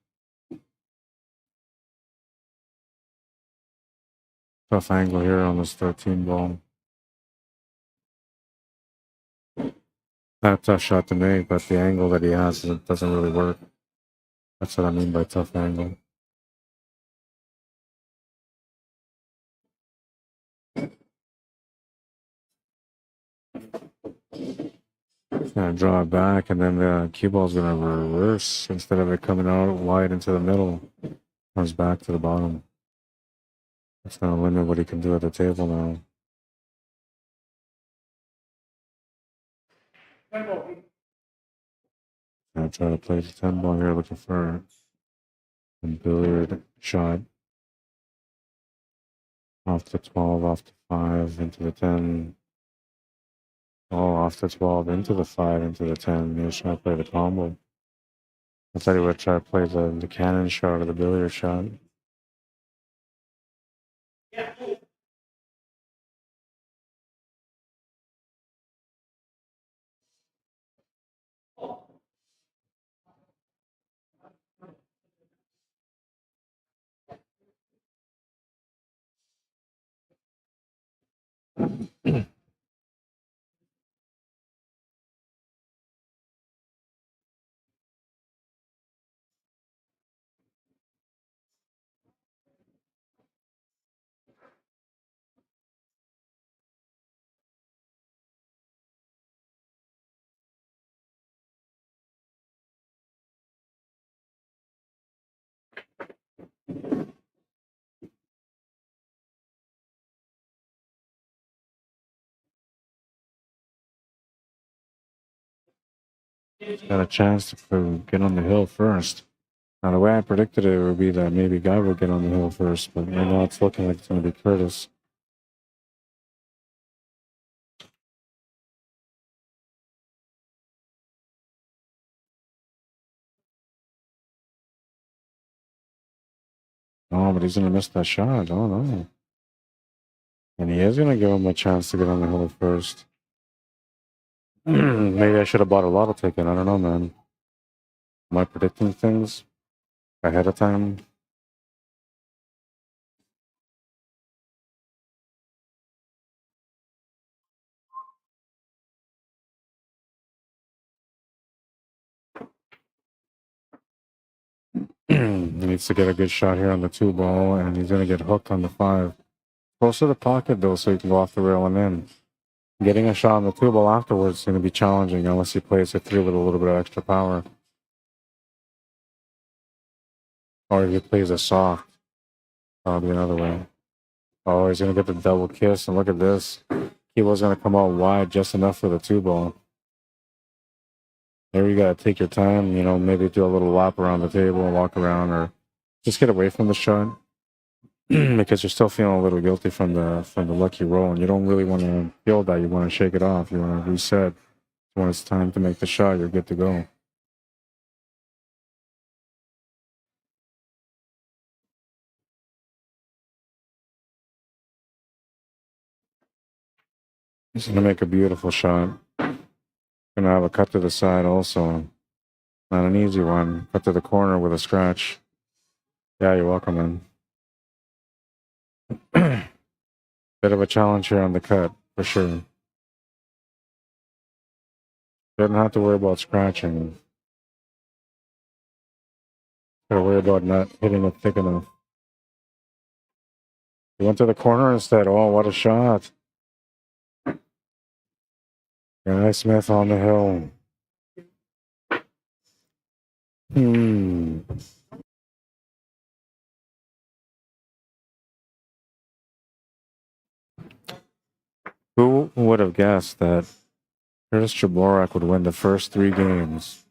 Tough angle here on this 13 ball. Not a tough shot to make, but the angle that he has doesn't really work. That's what I mean by tough angle. It's gonna draw it back, and then the cue ball's gonna reverse instead of it coming out wide into the middle. Comes back to the bottom. That's gonna limit what he can do at the table now. Gonna try to play the 10 ball here, looking for a billiard shot. Off to 12, off to 5, into the 10. Oh, off to 12, into the 5, into the 10. He was trying to play the combo. I thought he would try to play the cannon shot or the billiard shot. got a chance to get on the hill first. Now, the way I predicted it would be that maybe Guy would get on the hill first, but right now it's looking like it's going to be Curtis. Oh, but he's going to miss that shot. Oh, no. And he is going to give him a chance to get on the hill first. Maybe I should have bought a lotto ticket. I don't know, man. Am I predicting things ahead of time? He needs to get a good shot here on the 2 ball, and he's going to get hooked on the 5. Close to the pocket, though, so he can go off the rail and in. Getting a shot on the 2 ball afterwards is going to be challenging unless he plays it through with a little bit of extra power. Or if he plays a soft, probably another way. Oh, he's going to get the double kiss, and look at this. He was going to come out wide just enough for the 2 ball. There you got to take your time, you know, maybe do a little lap around the table and walk around, or just get away from the shot because you're still feeling a little guilty from the lucky roll, and you don't really want to feel that. You want to shake it off. You want to reset. When it's time to make the shot, you're good to go. He's going to make a beautiful shot. Going to have a cut to the side also. Not an easy one. Cut to the corner with a scratch. Yeah, you're welcome, man. Bit of a challenge here on the cut, for sure. Didn't have to worry about scratching. Gotta worry about not hitting it thick enough. He went to the corner instead. Oh, what a shot. Guy Smith on the hill. Who would have guessed that Curtis Chorak would win the first 3 games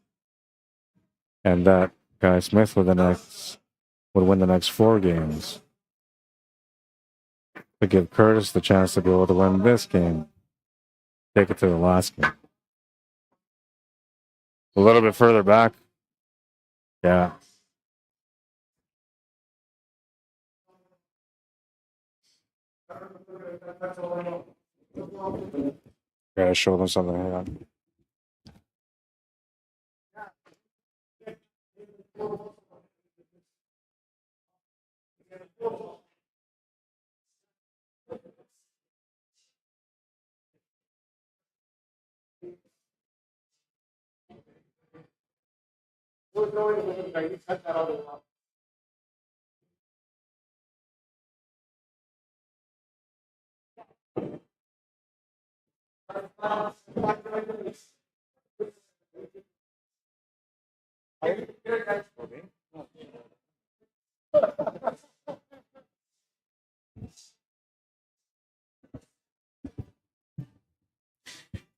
and that Guy Smith would win the next 4 games to give Curtis the chance to be able to win this game, take it to the last game. A little bit further back. Yeah. Gotta show them something. Hang on.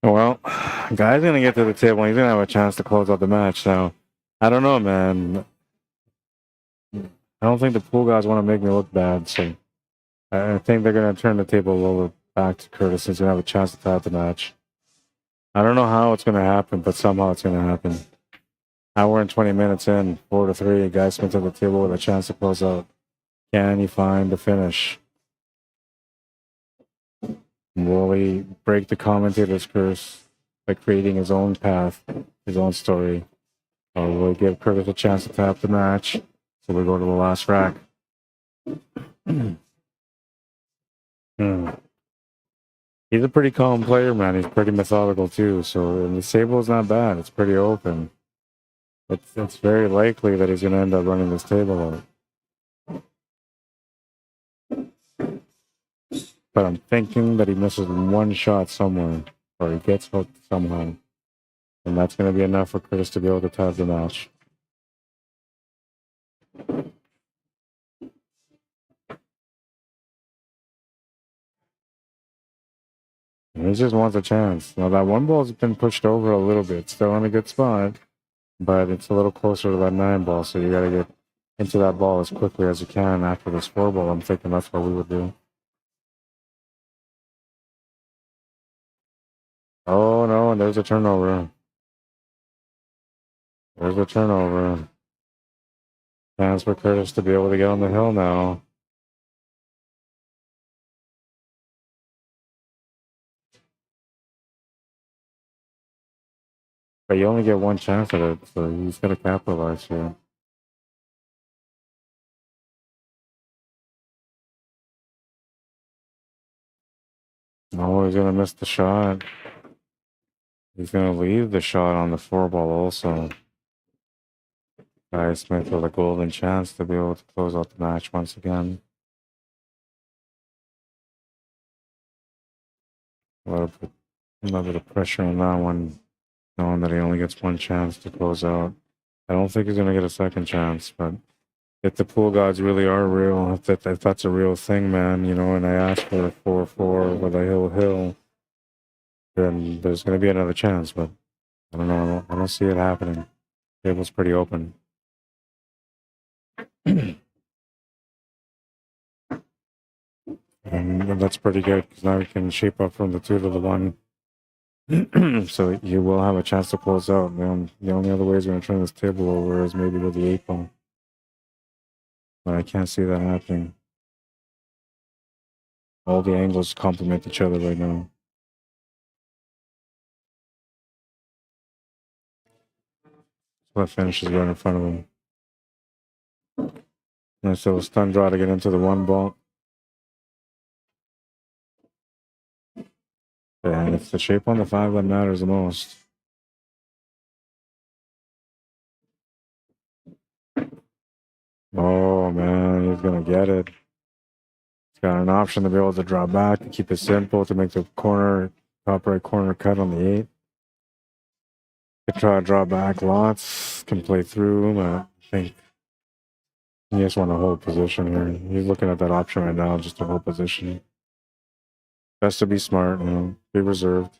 Well, Guy's gonna get to the table. He's gonna have a chance to close out the match. Now, I don't know, man. I don't think the pool guys want to make me look bad, so I think they're gonna turn the table over back to Curtis. He's gonna have a chance to tie the match. I don't know how it's gonna happen, but somehow it's gonna happen. Hour and 20 minutes in, 4-3. Guy Smith at the table with a chance to close out. Can he find the finish? Will he break the commentator's curse by creating his own path, his own story? Or will he give Curtis a chance to tap the match? So we go to the last rack. He's a pretty calm player, man. He's pretty methodical too. So the table is not bad. It's pretty open. It's very likely that he's going to end up running this table out. But I'm thinking that he misses one shot somewhere, or he gets hooked somehow. And that's going to be enough for Curtis to be able to tie the match. He just wants a chance. Now that one ball's been pushed over a little bit. Still in a good spot, but it's a little closer to that 9 ball. So you got to get into that ball as quickly as you can after this 4 ball. I'm thinking that's what we would do. Oh no, and there's a turnover. There's a turnover. Chance for Curtis to be able to get on the hill now. But you only get one chance at it, so he's got to capitalize here. Oh, he's going to miss the shot. He's going to leave the shot on the 4 ball also. Guy Smith with a golden chance to be able to close out the match once again. A little bit of pressure on that one, knowing that he only gets one chance to close out. I don't think he's going to get a second chance, but if the pool gods really are real, if that's a real thing, man, you know, and I ask for a 4-4 with a hill, then there's going to be another chance, but I don't know. I don't see it happening. Table's pretty open. And that's pretty good because now we can shape up from the 2 to the 1. So you will have a chance to close out. The only other way he's going to turn this table over is maybe with the 8 ball. But I can't see that happening. All the angles complement each other right now. So that finish is right in front of him. Nice little stun draw to get into the 1 ball. And it's the shape on the 5 that matters the most. Oh man, he's gonna get it. He's got an option to be able to draw back, to keep it simple, to make the corner, top right corner cut on the 8. Could try to draw back lots, can play through, but I think he just want to hold position here. He's looking at that option right now, just to hold position. Best to be smart, you know, be reserved.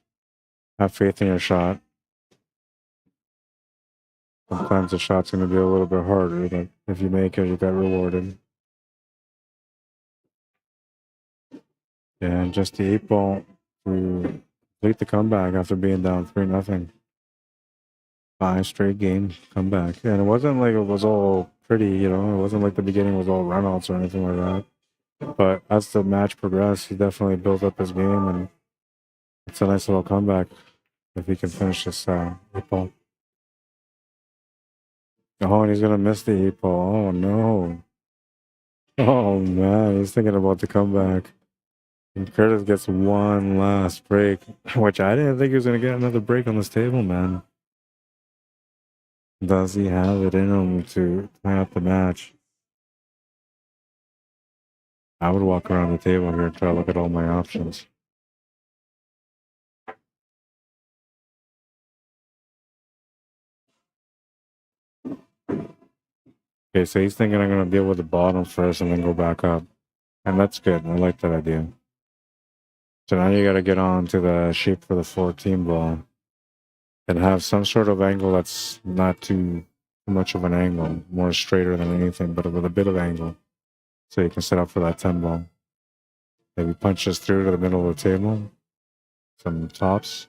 Have faith in your shot. Sometimes the shot's going to be a little bit harder, but if you make it, you got rewarded. And just the 8 ball to complete the comeback after being down 3-0. 5 straight game comeback. And it wasn't like it was all pretty, you know, it wasn't like the beginning was all runouts or anything like that. But as the match progressed, he definitely built up his game, and it's a nice little comeback if he can finish this 8 ball. Oh, and he's going to miss the 8 ball. Oh, no. Oh, man, he's thinking about the comeback. And Curtis gets one last break, which I didn't think he was going to get another break on this table, man. Does he have it in him to tie up the match? I would walk around the table here and try to look at all my options. Okay, so he's thinking I'm going to deal with the bottom first and then go back up. And that's good. I like that idea. So now you got to get on to the shape for the 14 ball and have some sort of angle that's not too much of an angle, more straighter than anything, but with a bit of angle. So you can set up for that 10 ball. Maybe punch this through to the middle of the table. Some tops.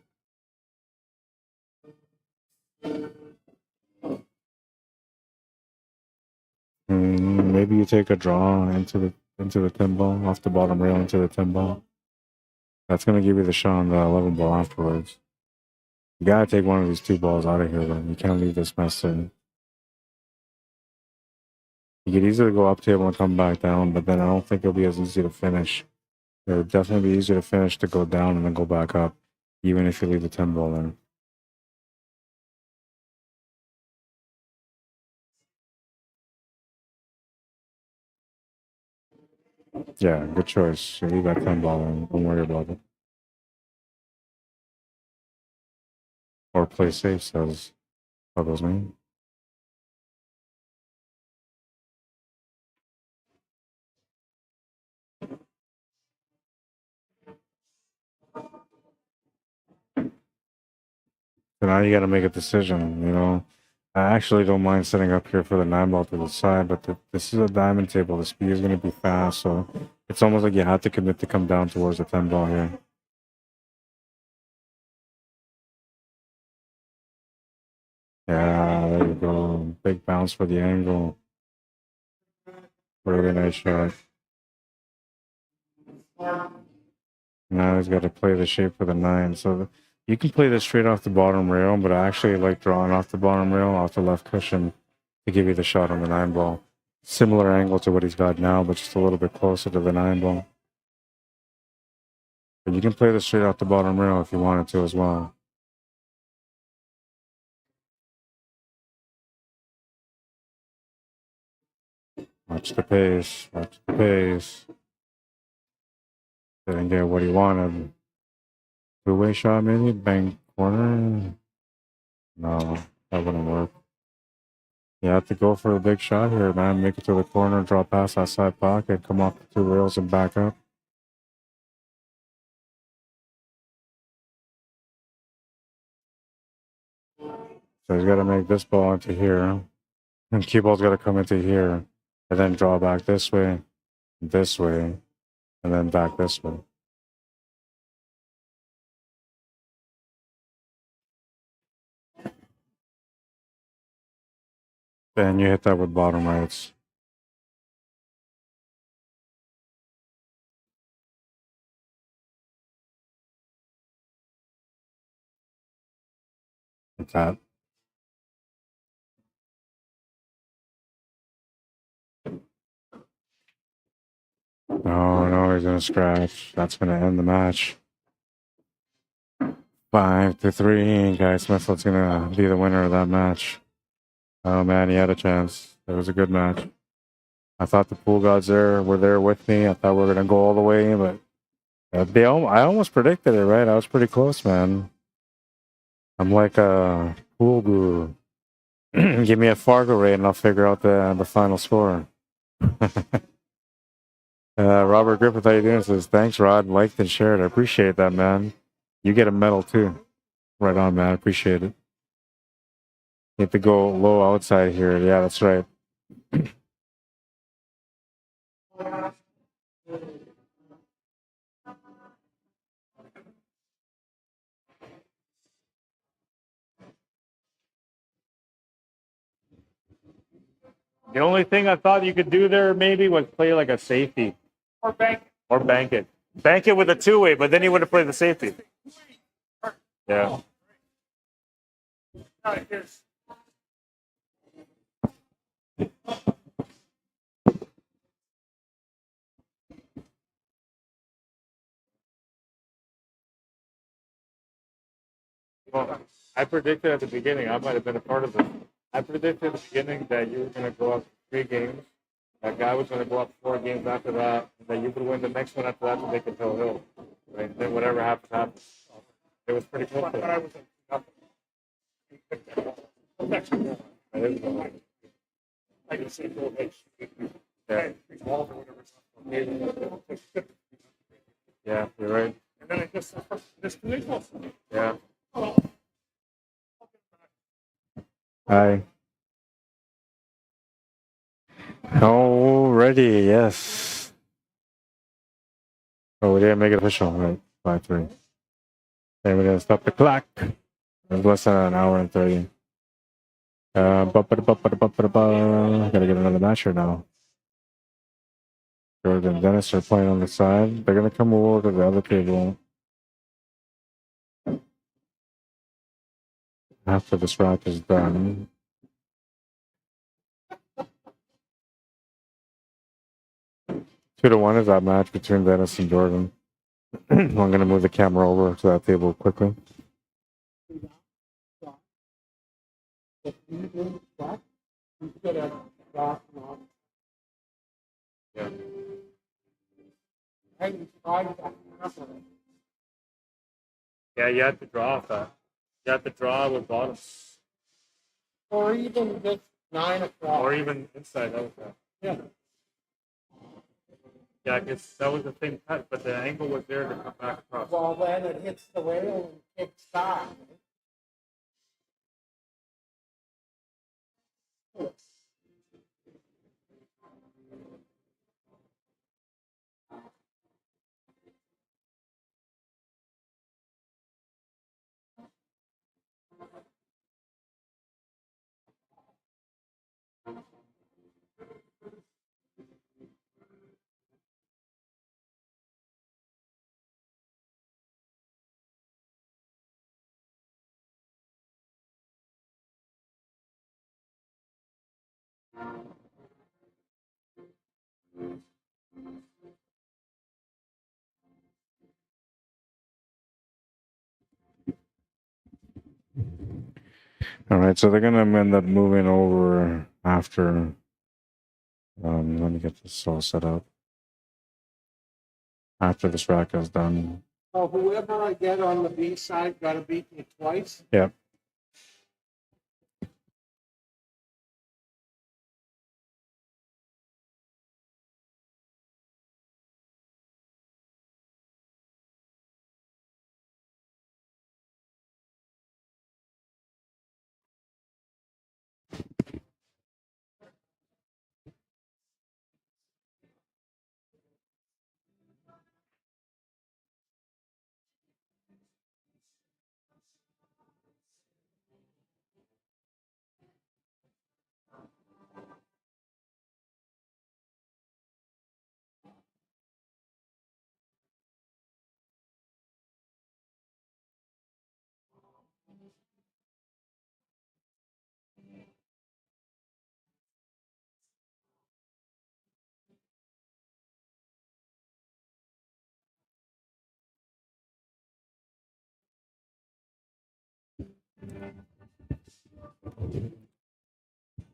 Maybe you take a draw into the 10 ball, off the bottom rail into the 10 ball. That's going to give you the shot on the 11 ball afterwards. You got to take one of these 2 balls out of here, though. You can't leave this mess in. You could easily go up table and come back down, but then I don't think it'll be as easy to finish. It would definitely be easier to finish to go down and then go back up, even if you leave the 10 ball there. Yeah, good choice. You leave that 10 ball in. Don't worry about it. Or play safe, says Puddle's name. So now you got to make a decision, you know. I actually don't mind setting up here for the 9 ball to the side, but this is a diamond table. The speed is going to be fast, so it's almost like you have to commit to come down towards the 10 ball here. Yeah, there you go. Big bounce for the angle. Really nice shot. Now he's got to play the shape for the 9. So you can play this straight off the bottom rail, but I actually like drawing off the bottom rail, off the left cushion, to give you the shot on the 9 ball. Similar angle to what he's got now, but just a little bit closer to the 9 ball. But you can play this straight off the bottom rail if you wanted to as well. Watch the pace. Watch the pace. Didn't get what he wanted. Two-way shot maybe? Bank corner? No, that wouldn't work. You have to go for a big shot here, man. Make it to the corner, draw past that side pocket, come off the 2 rails and back up. So he's got to make this ball into here. And cue ball's got to come into here. And then draw back this way, and then back this way. Then you hit that with bottom rights. Like that. Oh no, he's gonna scratch. That's gonna end the match. 5-3. Guy Smith's gonna be the winner of that match. Oh man, he had a chance. It was a good match. I thought the pool gods were there with me. I thought we were gonna go all the way, but I almost predicted it, right? I was pretty close, man. I'm like a pool guru. Give me a FargoRate and I'll figure out the final score. Robert Griffith, how you doing? Says, thanks, Rod. Liked and shared. I appreciate that, man. You get a medal, too. Right on, man. Appreciate it. You have to go low outside here. Yeah, that's right. The only thing I thought you could do there maybe was play like a safety. Or bank. Or bank it. Bank it with a 2-way, but then you would have played the safety. Yeah. All right, here's. Well, I predicted at the beginning, I might have been a part of it. I predicted at the beginning that you were going to go up 3 games. That guy was going to go up 4 games after that. And that you would win the next one after that to make it Hill Hill. Right? And then whatever happens, happens. It was pretty close. But I was like a single H. Yeah. Resolve or whatever. Yeah, you're right. And then I just this close. Yeah. Hi. Already, yes. Oh, we didn't make it official, right? 5-3. And we're gonna stop the clock. It's less than an hour and 30. Gotta get another match here now. Jordan and Dennis are playing on the side. They're gonna come over to the other table after this rack is done. Two to one is that match between Dennis and Jordan. I'm gonna move the camera over to that table quickly. Yeah. Yeah, you have to draw off that. You have to draw with bottom. Or even just 9 o'clock. Or even inside out that. Yeah. Yeah, I guess that was the same cut, but the angle was there to come back across. Well, then it hits the rail and kicks back. All right, so they're gonna end up moving over after. Let me get this all set up. After this rack is done. So whoever I get on the B side got to beat me twice. Yep.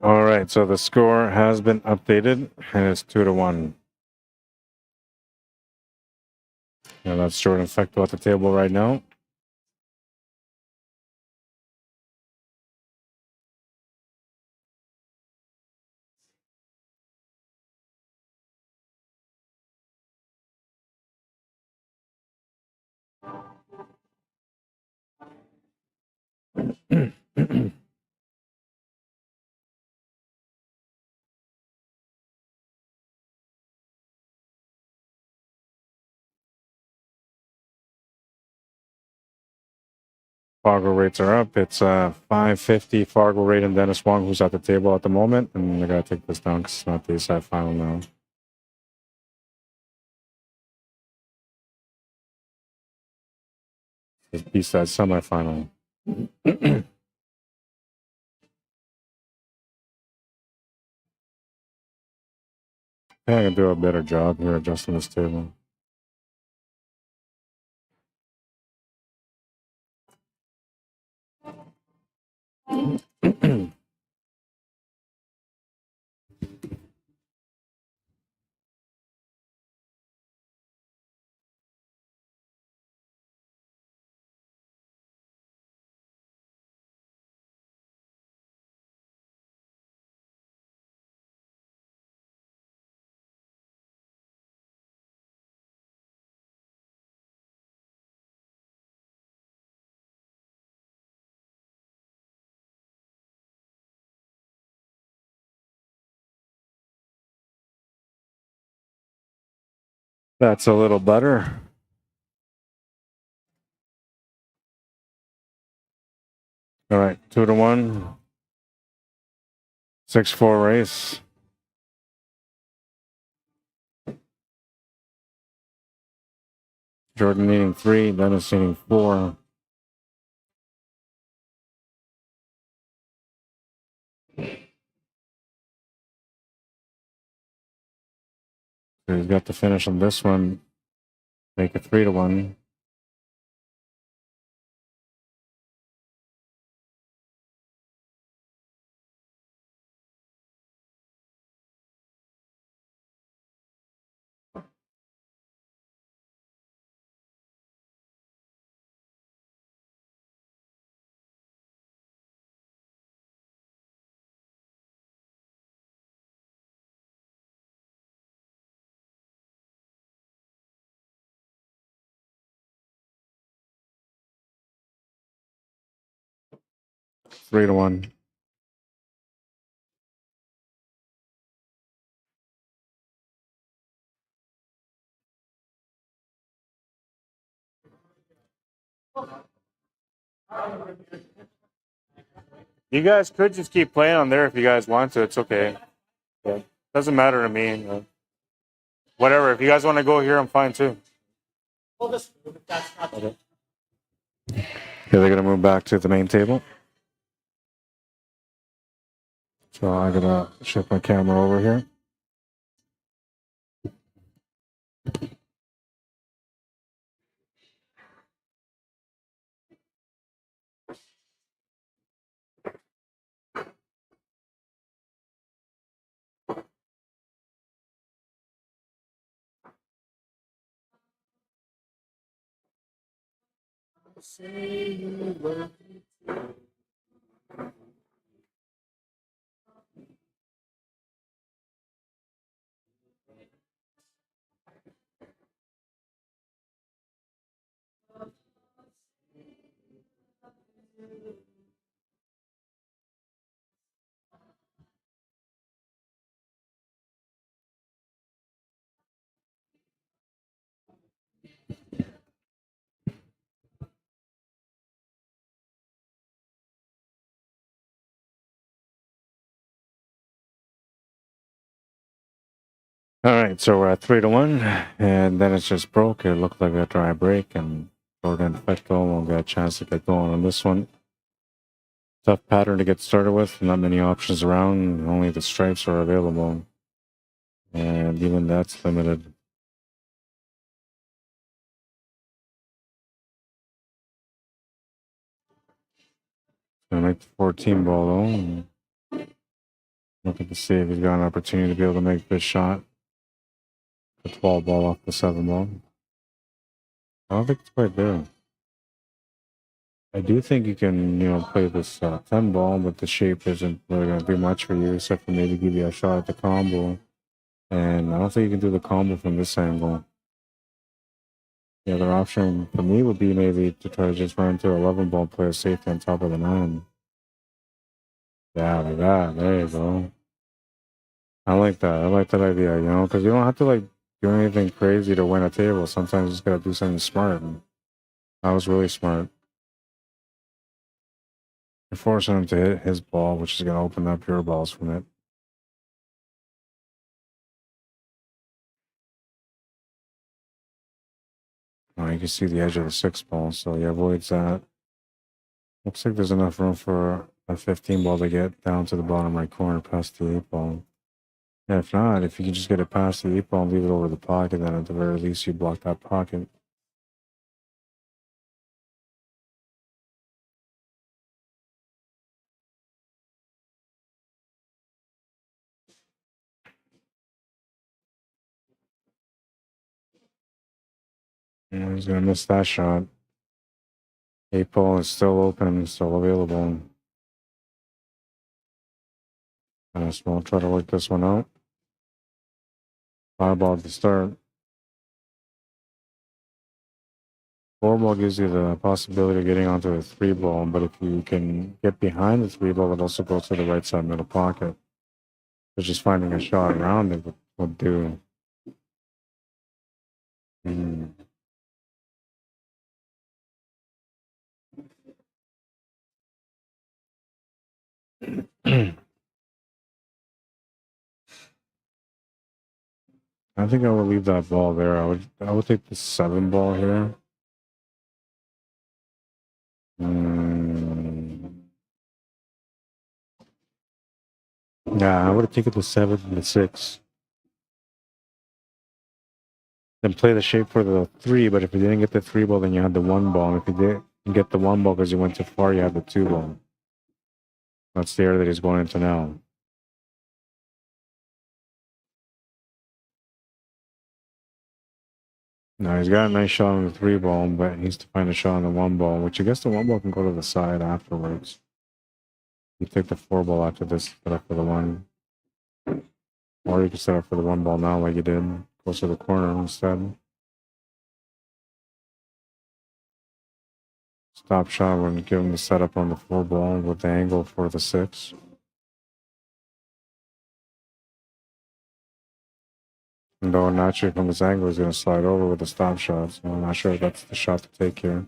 All right, so the score has been updated, and it's 2-1. And that's Jordan Fecto at the table right now. Fargo rates are up. It's 550 Fargo rate and Dennis Wong, who's at the table at the moment. And I got to take this down because it's not the A-side final now. It's B-side semifinal. I can do a better job here adjusting this table. That's a little better. All right, 2-1. 6-4 race. Jordan needing 3, Dennis needing 4. So he's got to finish on this one. Make it 3-1. Three to one. You guys could just keep playing on there if you guys want to. It's okay. Yeah. Doesn't matter to me. Whatever. If you guys want to go here, I'm fine too. We'll just move if that's not Okay. Yeah, they're gonna move back to the main table. So I gotta shift my camera over here. All right, so we're at 3-1, and then it's just broke. It looked like a dry break, and Jordan Fecto won't get a chance to get going on this one. Tough pattern to get started with. Not many options around. Only the stripes are available, and even that's limited. Gonna make the 14 ball though. And looking to see if he's got an opportunity to be able to make this shot. The 12 ball off the 7 ball. I don't think it's quite there. I do think you can, play this 10 ball, but the shape isn't really going to do much for you, except for maybe give you a shot at the combo. And I don't think you can do the combo from this angle. The other option for me would be maybe to try to just run into 11 ball, play a safety on top of the 9. Yeah, like that. There you go. I like that. I like that idea, because you don't have to do anything crazy to win a table. Sometimes you just got to do something smart. And that was really smart. You're forcing him to hit his ball, which is going to open up your balls from it. Oh, you can see the edge of the 6 ball, so he avoids that. Looks like there's enough room for a 15 ball to get down to the bottom right corner past the 8 ball. Yeah, if not, if you can just get it past the 8 ball and leave it over the pocket, then at the very least you block that pocket. And he's going to miss that shot. 8 ball is still open, still available. Small, try to work this one out. 5 ball at the start. 4 ball gives you the possibility of getting onto the 3 ball, but if you can get behind the 3 ball, it also goes to the right side middle pocket. So just finding a shot around it would do. I think I would leave that ball there. I would take the 7 ball here. Yeah, I would have taken the 7 and the 6. Then play the shape for the 3, but if you didn't get the 3 ball, then you had the 1 ball. And if you didn't get the 1 ball because you went too far, you have the 2 ball. That's the area that he's going into now. Now he's got a nice shot on the 3 ball, but he needs to find a shot on the 1 ball, which I guess the 1 ball can go to the side afterwards. You take the 4 ball after this, set up for the 1. Or you can set up for the 1 ball now like you did. Close to the corner instead. Stop shot when give him the setup on the 4 ball with the angle for the 6. And though naturally from this angle he's going to slide over with the stop shot, so I'm not sure if that's the shot to take here.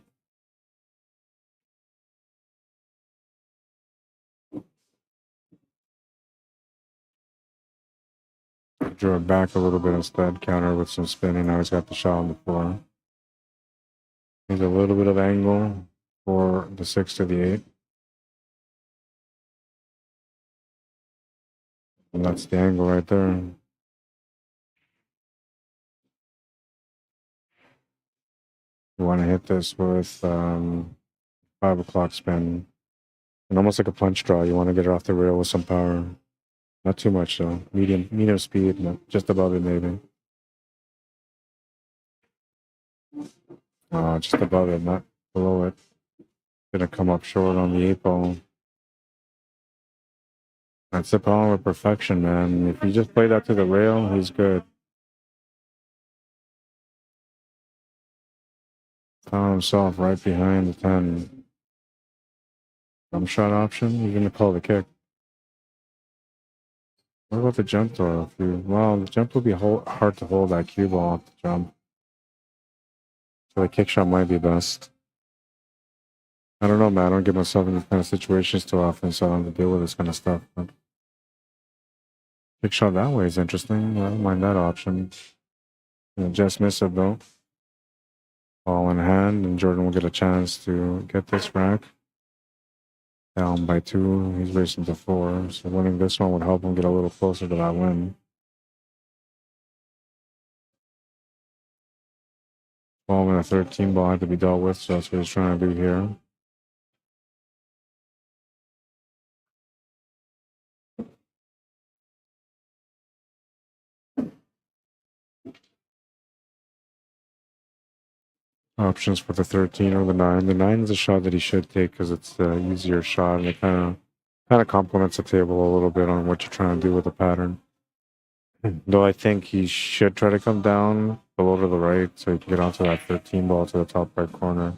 Drew it back a little bit instead, counter with some spinning. Now he's got the shot on the 4. Needs a little bit of angle for the 6 to the 8. And that's the angle right there. You want to hit this with 5 o'clock spin. And almost like a punch draw. You want to get it off the rail with some power. Not too much though. Medium speed, just above it maybe. Just above it, not below it. Gonna come up short on the 8 ball. That's the problem with perfection, man. If you just play that to the rail, he's good. Found himself right behind the 10. Jump shot option. You're gonna call the kick. What about the jump throw? Well, the jump will be hard to hold that cue ball off the jump. So the kick shot might be best. I don't know, man. I don't get myself in these kind of situations too often, so I don't have to deal with this kind of stuff. But kick shot that way is interesting. I don't mind that option. Just miss it though. Ball in hand, and Jordan will get a chance to get this rack. Down by 2. He's racing to 4. So winning this one would help him get a little closer to that win. Ball in a 13 ball had to be dealt with, so that's what he's trying to do here. Options for the 13 or the 9. The 9 is a shot that he should take because it's the easier shot, and it kind of complements the table a little bit on what you're trying to do with the pattern. Though I think he should try to come down below to the right so he can get onto that 13 ball to the top right corner.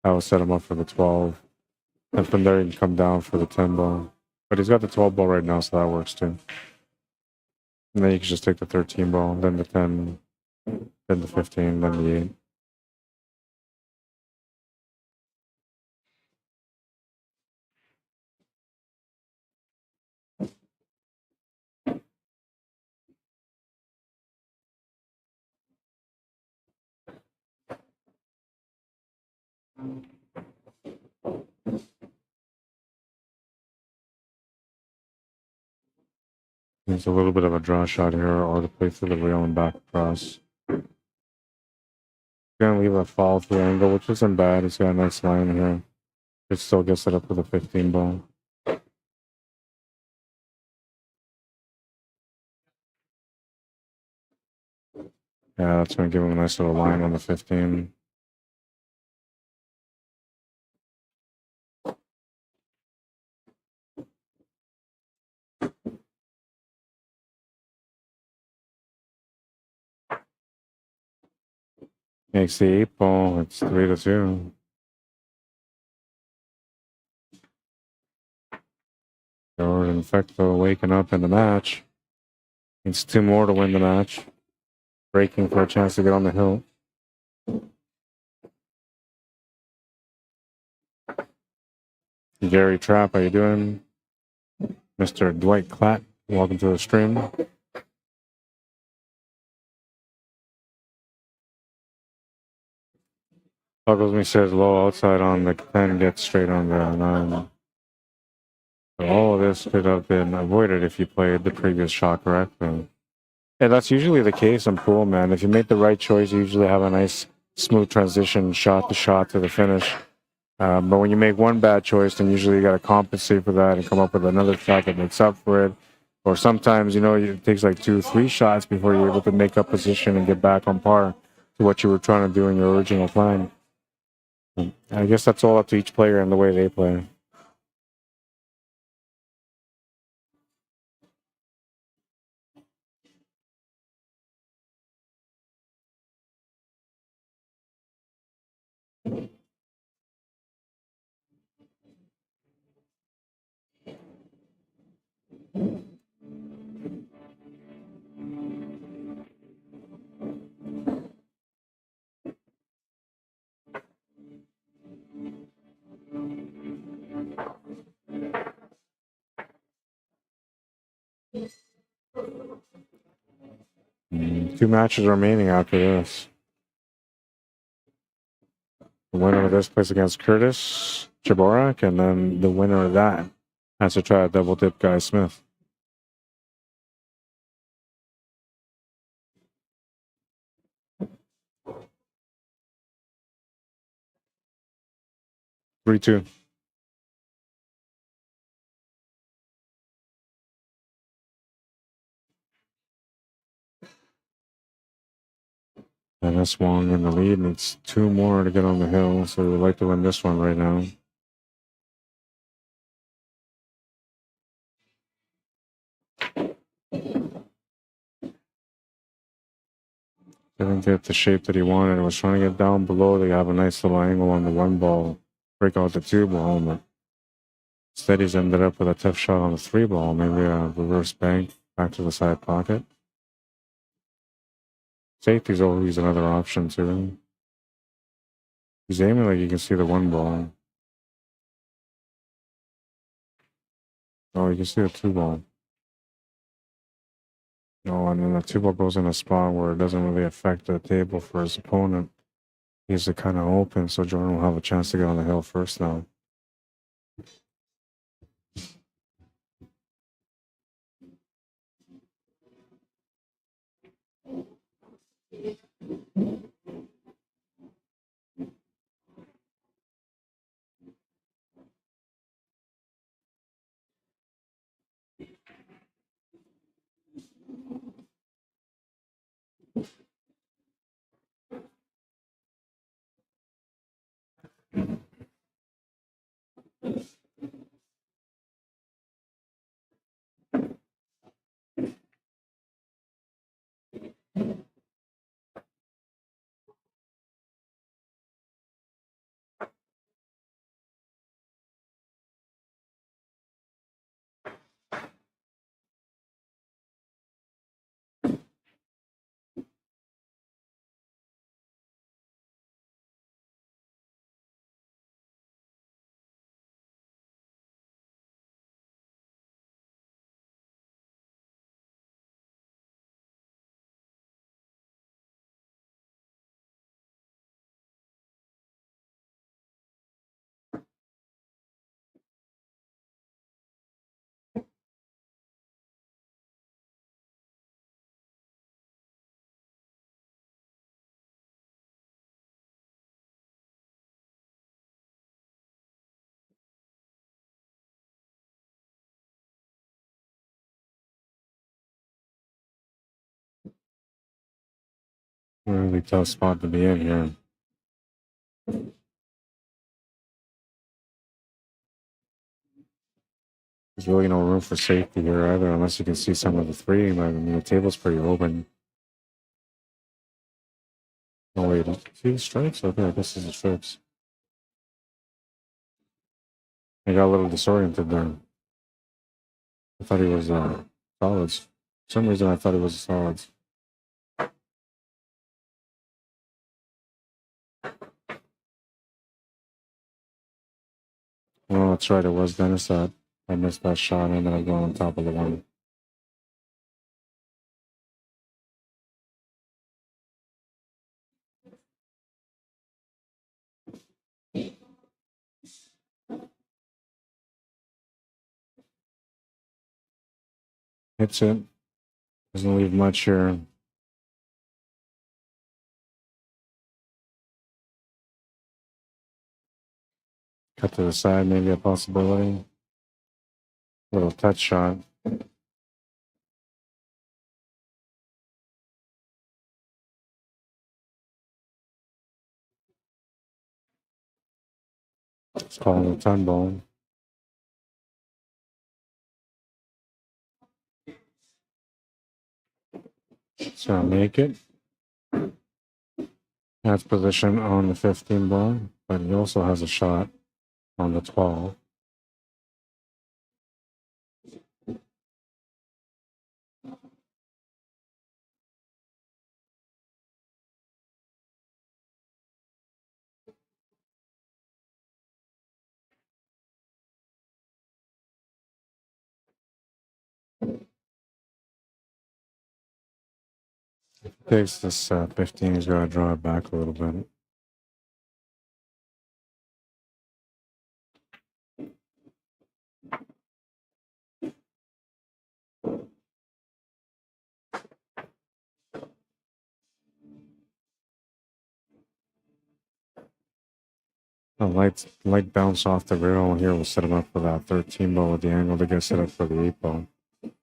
That will set him up for the 12. And from there he can come down for the 10 ball. But he's got the 12 ball right now, so that works too. And then you can just take the 13 ball, then the 10, then the 15, then the 8. There's a little bit of a draw shot here, or to play through the rail and back across. Gonna leave a fall through angle, which isn't bad. He's got a nice line here. It still gets it up with a 15 ball. Yeah, that's gonna give him a nice little line on the 15. Makes the 8 ball. It's 3-2. Jordan Fecto waking up in the match. Needs 2 more to win the match. Breaking for a chance to get on the hill. Gary Trapp, how you doing? Mr. Dwight Klatt, welcome to the stream. Buggles me says low outside on the 10, gets straight on the 9. So all of this could have been avoided if you played the previous shot correctly. And that's usually the case in pool, man. If you make the right choice, you usually have a nice smooth transition shot to the finish. But when you make one bad choice, then usually you got to compensate for that and come up with another shot that makes up for it. Or sometimes, it takes like 2-3 shots before you're able to make up position and get back on par to what you were trying to do in your original plan. I guess that's all up to each player and the way they play. Two matches remaining after this. The winner of this plays against Curtis Chorak, and then the winner of that has to try a double dip Guy Smith. 3-2. And that's Wong in the lead. Needs 2 more to get on the hill, so we would like to win this one right now. Didn't get the shape that he wanted. I was trying to get down below. They have a nice little angle on the 1 ball. Break out the 2 ball. But instead, he's ended up with a tough shot on the 3 ball. Maybe a reverse bank back to the side pocket. Safety's always another option too. He's aiming like you can see the 1 ball. Oh, you can see the 2 ball. No, and then the 2 ball goes in a spot where it doesn't really affect the table for his opponent. He's kind of open, so Jordan will have a chance to get on the hill first now. Really tough spot to be in here. There's really no room for safety here either, unless you can see some of the 3. But I mean, the table's pretty open. Oh wait, see the stripes? Okay, I guess this is stripes. I got a little disoriented there. I thought he was solids. For some reason, I thought it was solids. Oh, that's right. It was Dennis that I missed that shot and then I go on top of the 1. Hits it. Doesn't leave much here. Cut to the side, maybe a possibility. Little touch shot. It's called a 10 ball. So I'll make it. Has position on the 15 ball, but he also has a shot on the 12. Takes this 15, he's got to draw it back a little bit. A light bounce off the rail here will set him up for that 13 ball with the angle to get set up for the 8 ball. He's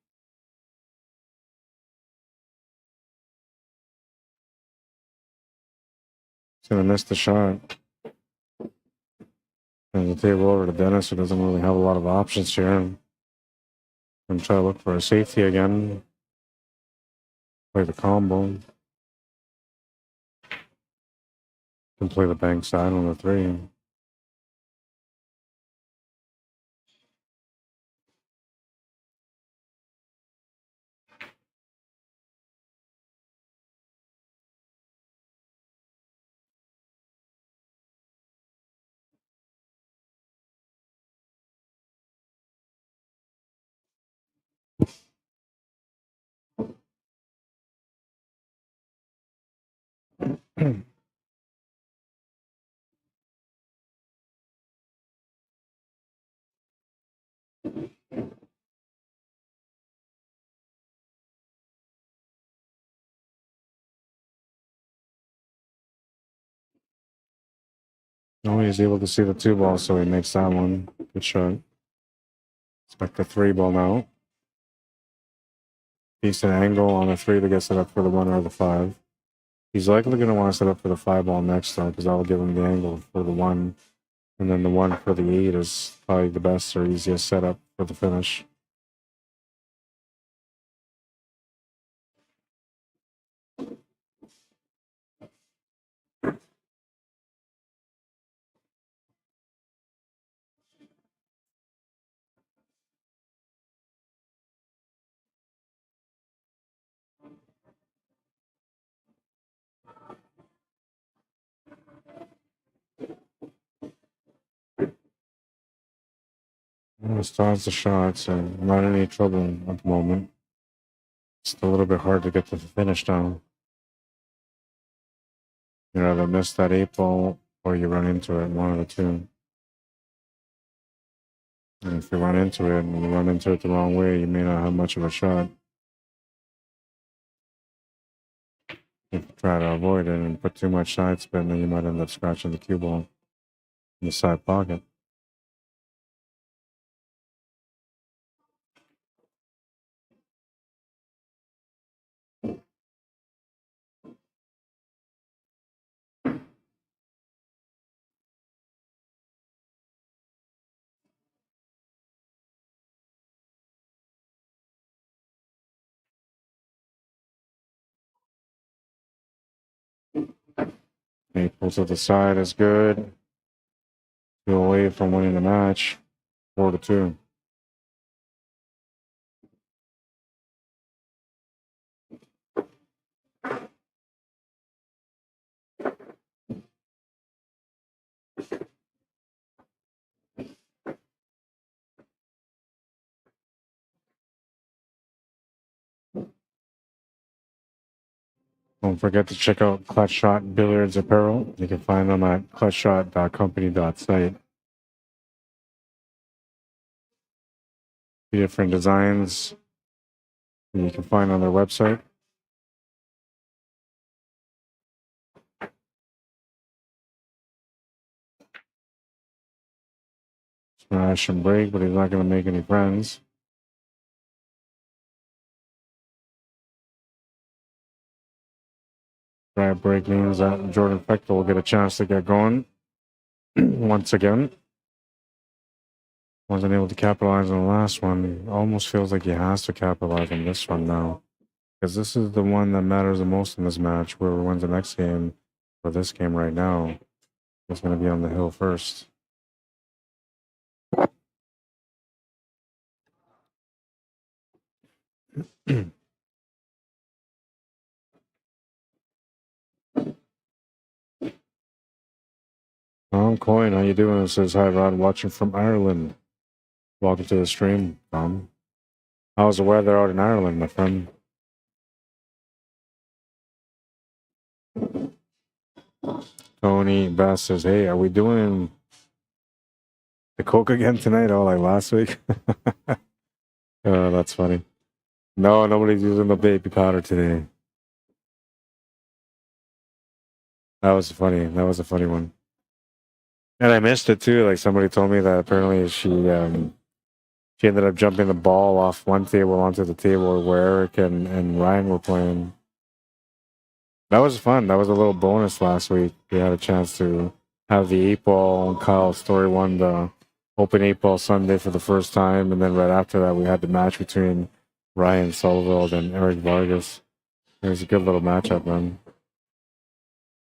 gonna miss the shot. And the table over to Dennis, who doesn't really have a lot of options here. And try to look for a safety again. Play the combo. Can play the bank side on the 3. Oh, he's able to see the 2 ball, so he makes that one. Good shot. Expect the 3 ball now. Decent angle on the 3 to get set up for the 1 or the 5. He's likely going to want to set up for the 5 ball next, though, because that will give him the angle for the 1. And then the 1 for the 8 is probably the best or easiest setup for the finish. Starts the shot, so not any trouble at the moment. It's a little bit hard to get to the finish now. You either miss that 8 ball or you run into it, one of the 2. And if you run into it and you run into it the wrong way, you may not have much of a shot. If you try to avoid it and put too much side spin, then you might end up scratching the cue ball in the side pocket. He pulls to the side is good. 2 away from winning the match. 4-2. Don't forget to check out Clutch Shot Billiards Apparel. You can find them at clutchshot.company.site. Different designs you can find on their website. Smash and break, but he's not going to make any friends. Grab break means that Jordan Fecto will get a chance to get going once again. Wasn't able to capitalize on the last one. Almost feels like he has to capitalize on this one now. Because this is the one that matters the most in this match. Whoever wins the next game, or this game right now, is going to be on the hill first. Coin, how you doing? It says, hi Rod, watching from Ireland. Welcome to the stream, Tom. How's the weather out in Ireland, my friend? Tony Bass says, hey, are we doing the Coke again tonight? Oh, like last week? Oh, that's funny. No, nobody's using the baby powder today. That was funny. That was a funny one. And I missed it too. Like somebody told me that apparently she ended up jumping the ball off one table onto the table where Eric and Ryan were playing. That was fun. That was a little bonus last week. We had a chance to have the 8 ball. Kyle Story won the Open 8 ball Sunday for the first time, and then right after that, we had the match between Ryan Sullivan and Eric Vargas. It was a good little matchup, man.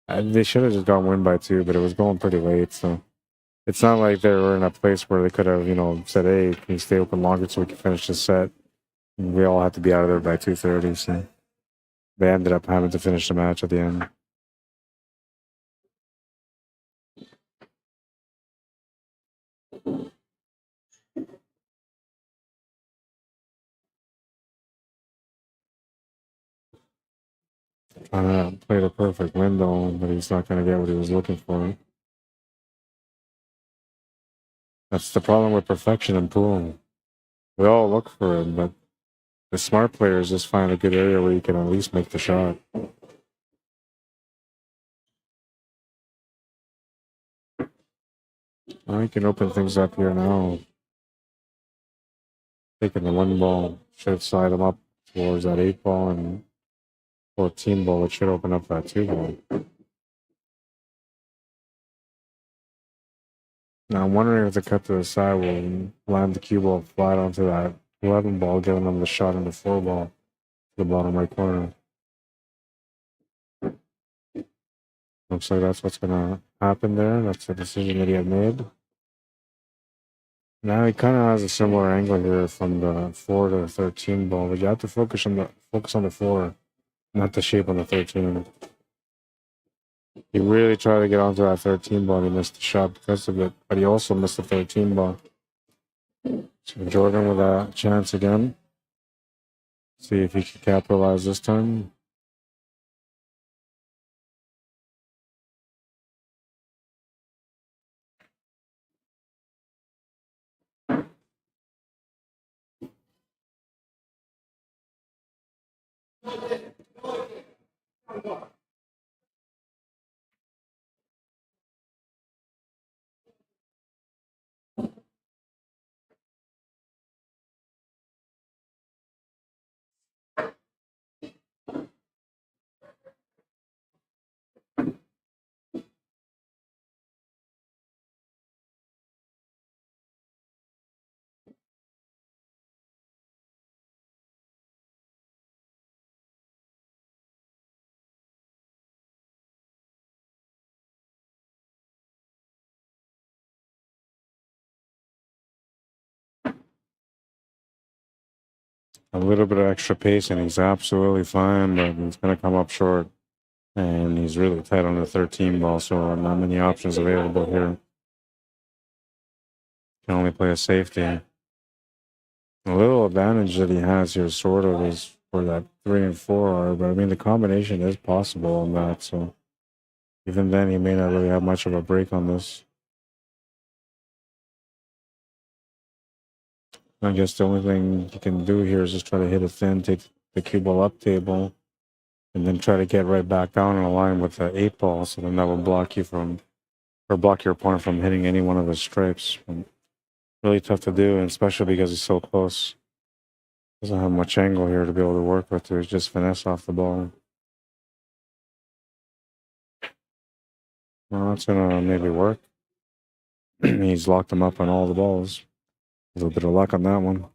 And they should have just gone win by 2, but it was going pretty late, so it's not like they were in a place where they could have, said, "Hey, can you stay open longer so we can finish this set?" And we all had to be out of there by 2:30, so they ended up having to finish the match at the end. Played a perfect window, but he's not going to get what he was looking for. That's the problem with perfection in pool. We all look for it, but the smart players just find a good area where you can at least make the shot. Well, you can open things up here now. Taking the 1 ball should slide him up towards that 8 ball and 14 ball, which should open up that 2 ball. Now I'm wondering if the cut to the side will land the cue ball flat onto that 11 ball, giving them the shot in the 4 ball to the bottom right corner. Looks like that's what's going to happen there. That's the decision that he had made. Now he kind of has a similar angle here from the 4 to the 13 ball, but you have to focus on the 4, not the shape on the 13. He really tried to get onto that 13 ball and he missed the shot because of it, but he also missed the 13 ball. So Jordan with a chance again. See if he can capitalize this time. A little bit of extra pace and he's absolutely fine, but he's going to come up short. And he's really tight on the 13 ball, so not many options available here. Can only play a safety. A little advantage that he has here, sort of, is where that 3 and 4 are, but I mean, the combination is possible on that, so even then, he may not really have much of a break on this. I guess the only thing you can do here is just try to hit it thin, take the cue ball up table, and then try to get right back down in a line with the 8 ball, so then that will block you from, or block your opponent from hitting any one of his stripes. Really tough to do, and especially because he's so close. Doesn't have much angle here to be able to work with. There's just finesse off the ball. Well, that's gonna maybe work. He's locked him up on all the balls. A little bit of luck on that one.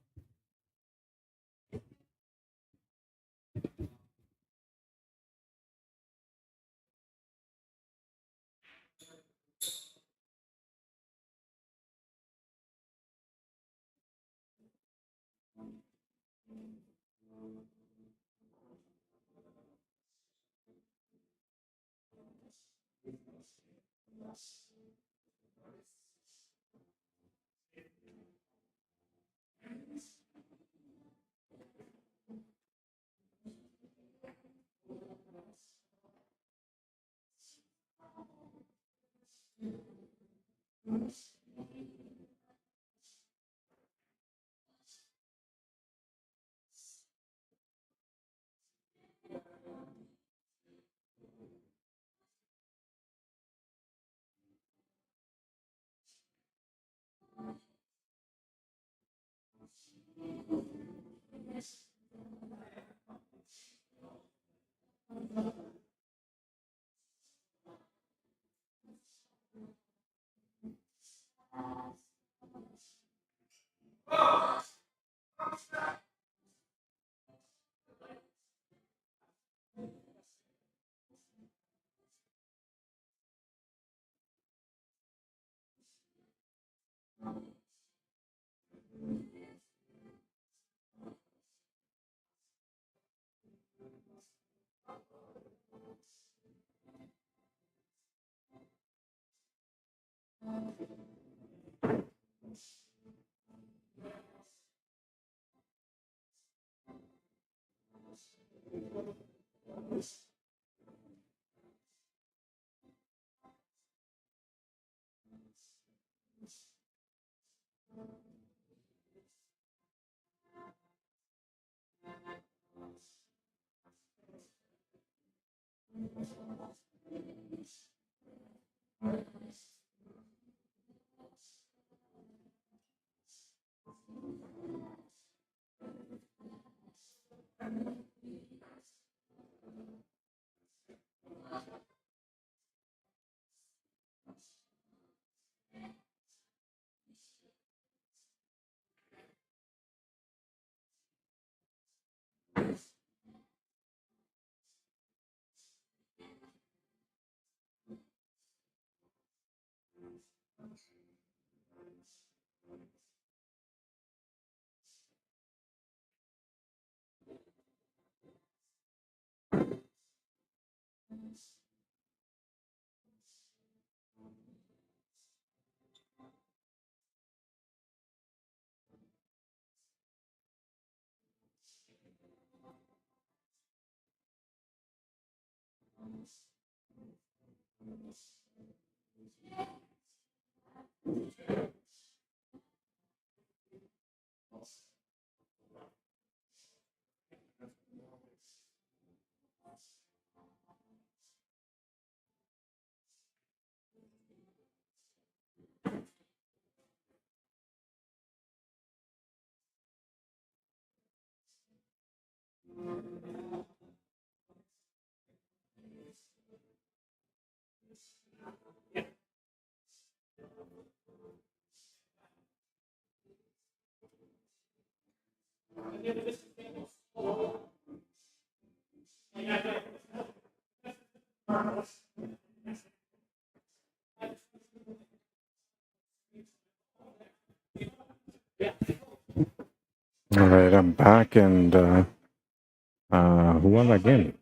All right, I'm back, and who won that game?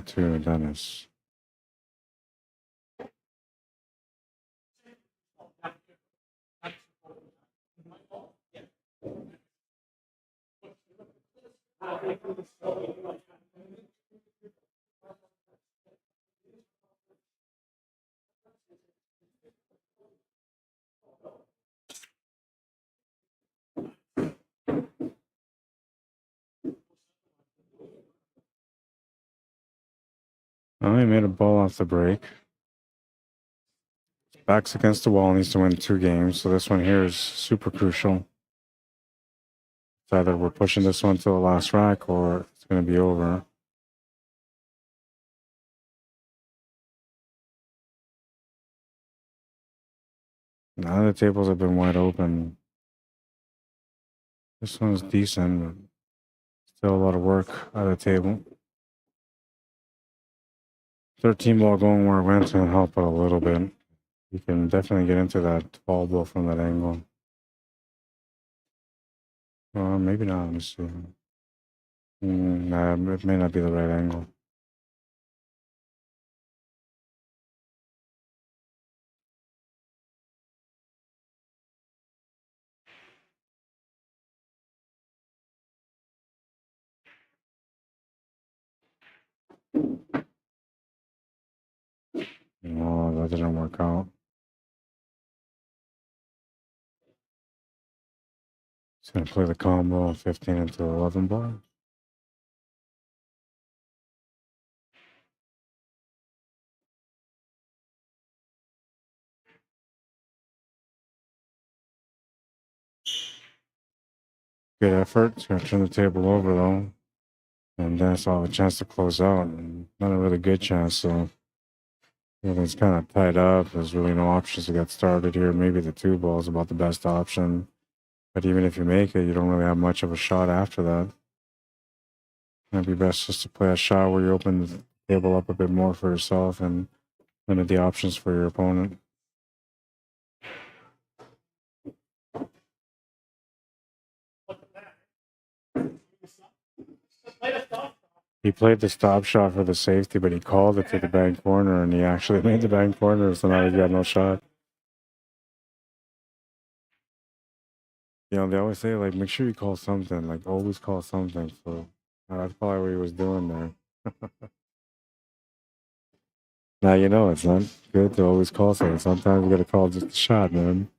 To Dennis. Oh, he made a ball off the break. Back's against the wall, needs to win 2 games. So this one here is super crucial. It's either we're pushing this one to the last rack or it's going to be over. Now the tables have been wide open. This one's decent, but still a lot of work at the table. 13 ball going where it went to help it a little bit. You can definitely get into that fall ball from that angle. Maybe not. Let me see. Nah, it may not be the right angle. No, that didn't work out. He's going to play the combo 15 into 11 ball. Good effort. He's going to turn the table over, though. And Dennis will have a chance to close out. And not a really good chance, so everything's kind of tied up. There's really no options to get started here. Maybe the 2 ball is about the best option. But even if you make it, you don't really have much of a shot after that. It'd be best just to play a shot where you open the table up a bit more for yourself and limit the options for your opponent. He played the stop shot for the safety, but he called it to the bank corner, and he actually made the bank corner, so now he's got no shot. You know, they always say, like, make sure you call something, like, always call something. So that's probably what he was doing there. Now you know it's not good to always call something. Sometimes you gotta call just a shot, man.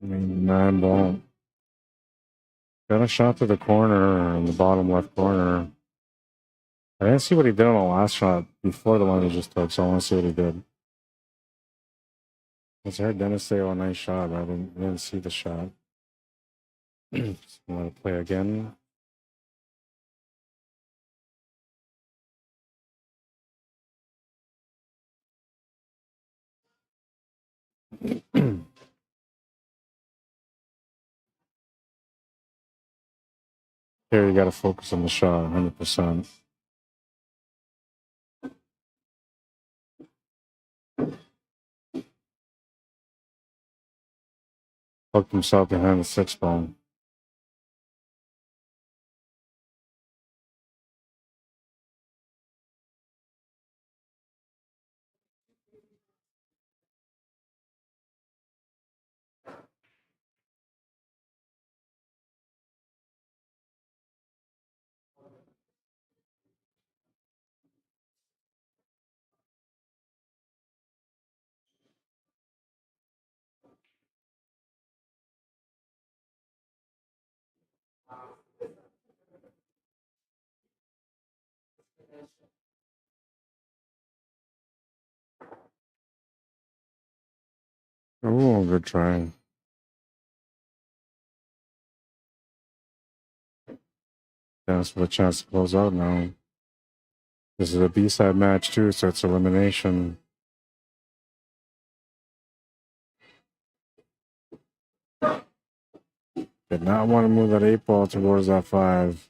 I mean, 9 ball. Got a shot to the corner in the bottom left corner. I didn't see what he did on the last shot before the one he just took, so I want to see what he did. I heard Dennis say, "Oh, nice shot," but I didn't see the shot. Just want to play again. Here, you got to focus on the shot, 100%. Hooked himself behind the 6 ball. Oh, good try. Dennis with a chance to close out now. This is a B-side match too, so it's elimination. Did not want to move that 8 ball towards that 5.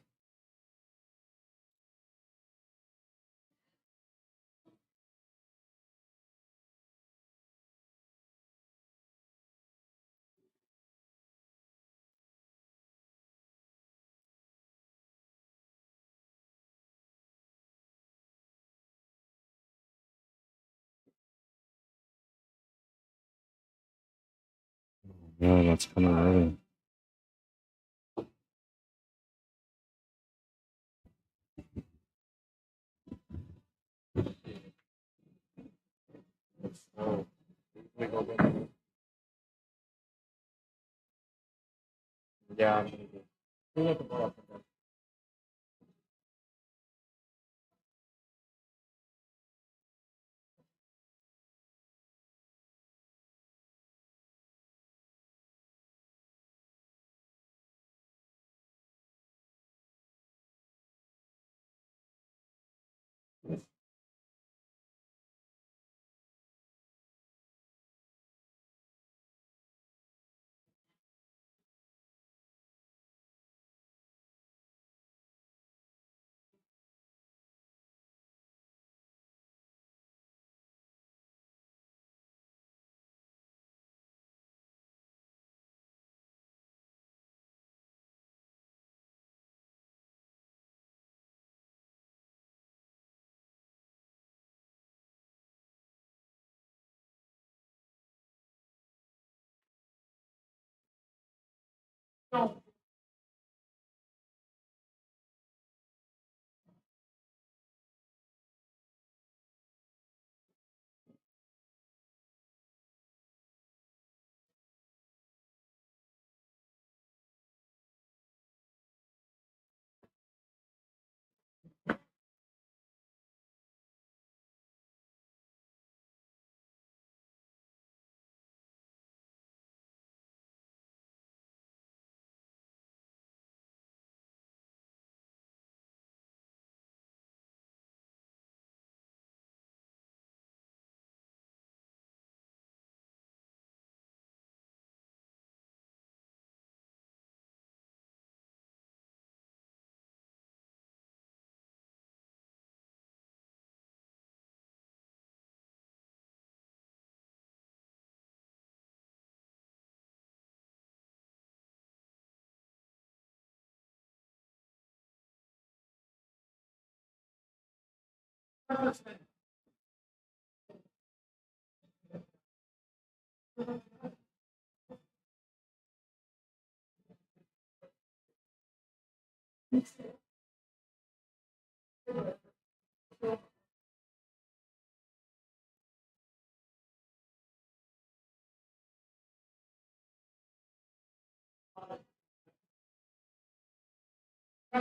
Yeah, that's kind of early. Oh, yeah. Who let the ball up? Kind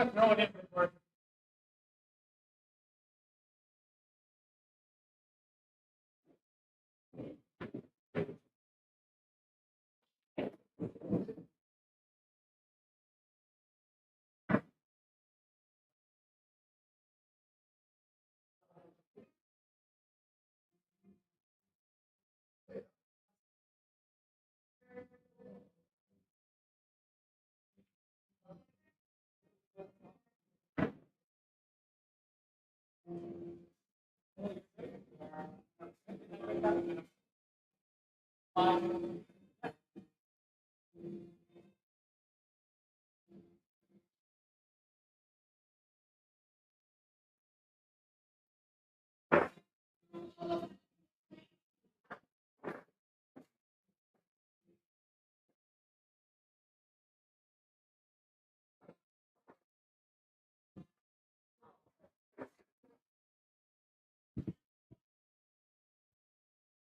of throw it in before.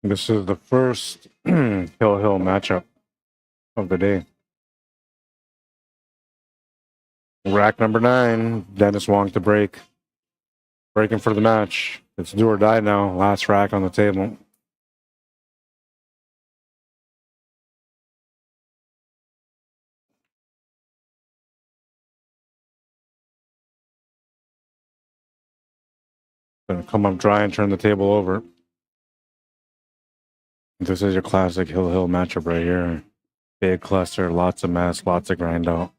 This is the first Hill matchup of the day. Rack number 9, Dennis Wong to break. Breaking for the match. It's do or die now. Last rack on the table. Gonna come up dry and turn the table over. This is your classic Hill matchup right here. Big cluster, lots of mess, lots of grind out.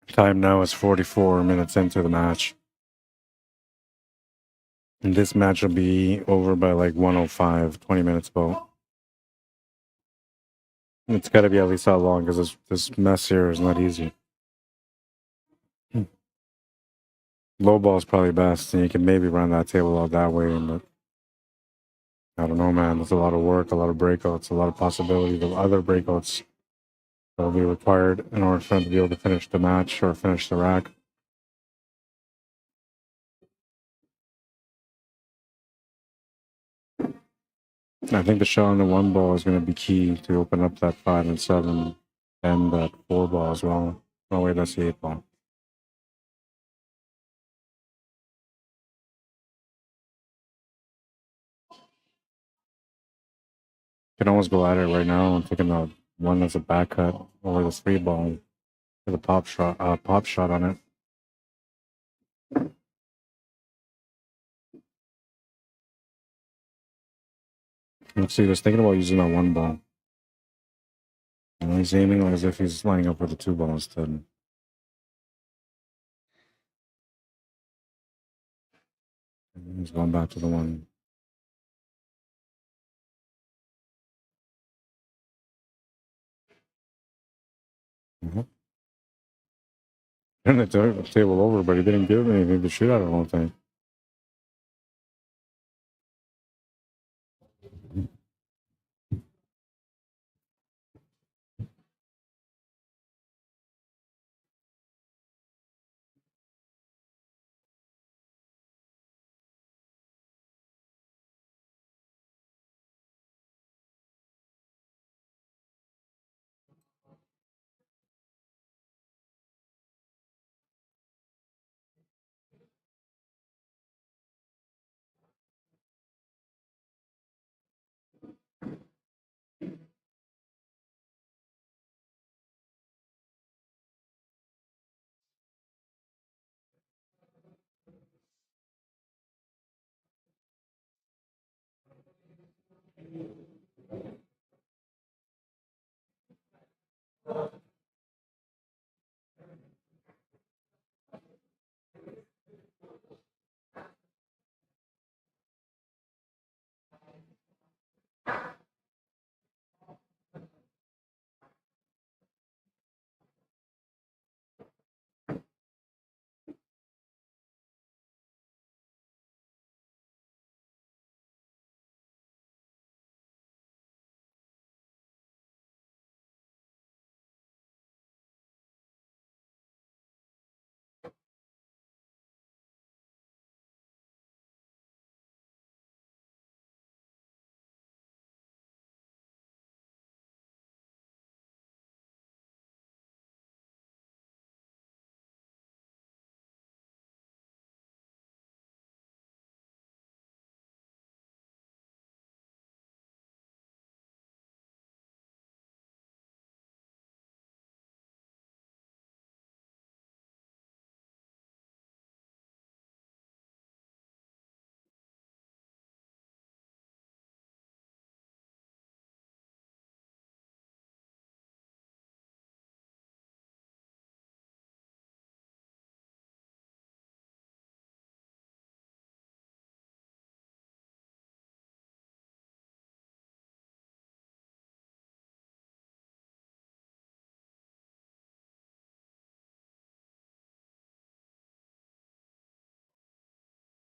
Time now is 44 minutes into the match. And this match will be over by like 105, 20 minutes about. It's got to be at least that long because this mess here is not easy. Low ball is probably best, and you can maybe run that table out that way. But I don't know, man. There's a lot of work, a lot of breakouts, a lot of possibilities of other breakouts that will be required in order for them to be able to finish the match or finish the rack. I think the shot on the 1 ball is going to be key to open up that 5 and 7 and that 4 ball as well. Oh, wait, that's the 8 ball. You can almost go at it right now. I'm taking the one that's a back cut over the 3 ball with a pop shot on it. Let's see, he's thinking about using that 1 ball. And he's aiming as if he's lining up with the 2 ball instead. And he's going back to the 1. Turned the table over, but he didn't give anything to shoot at, I don't think.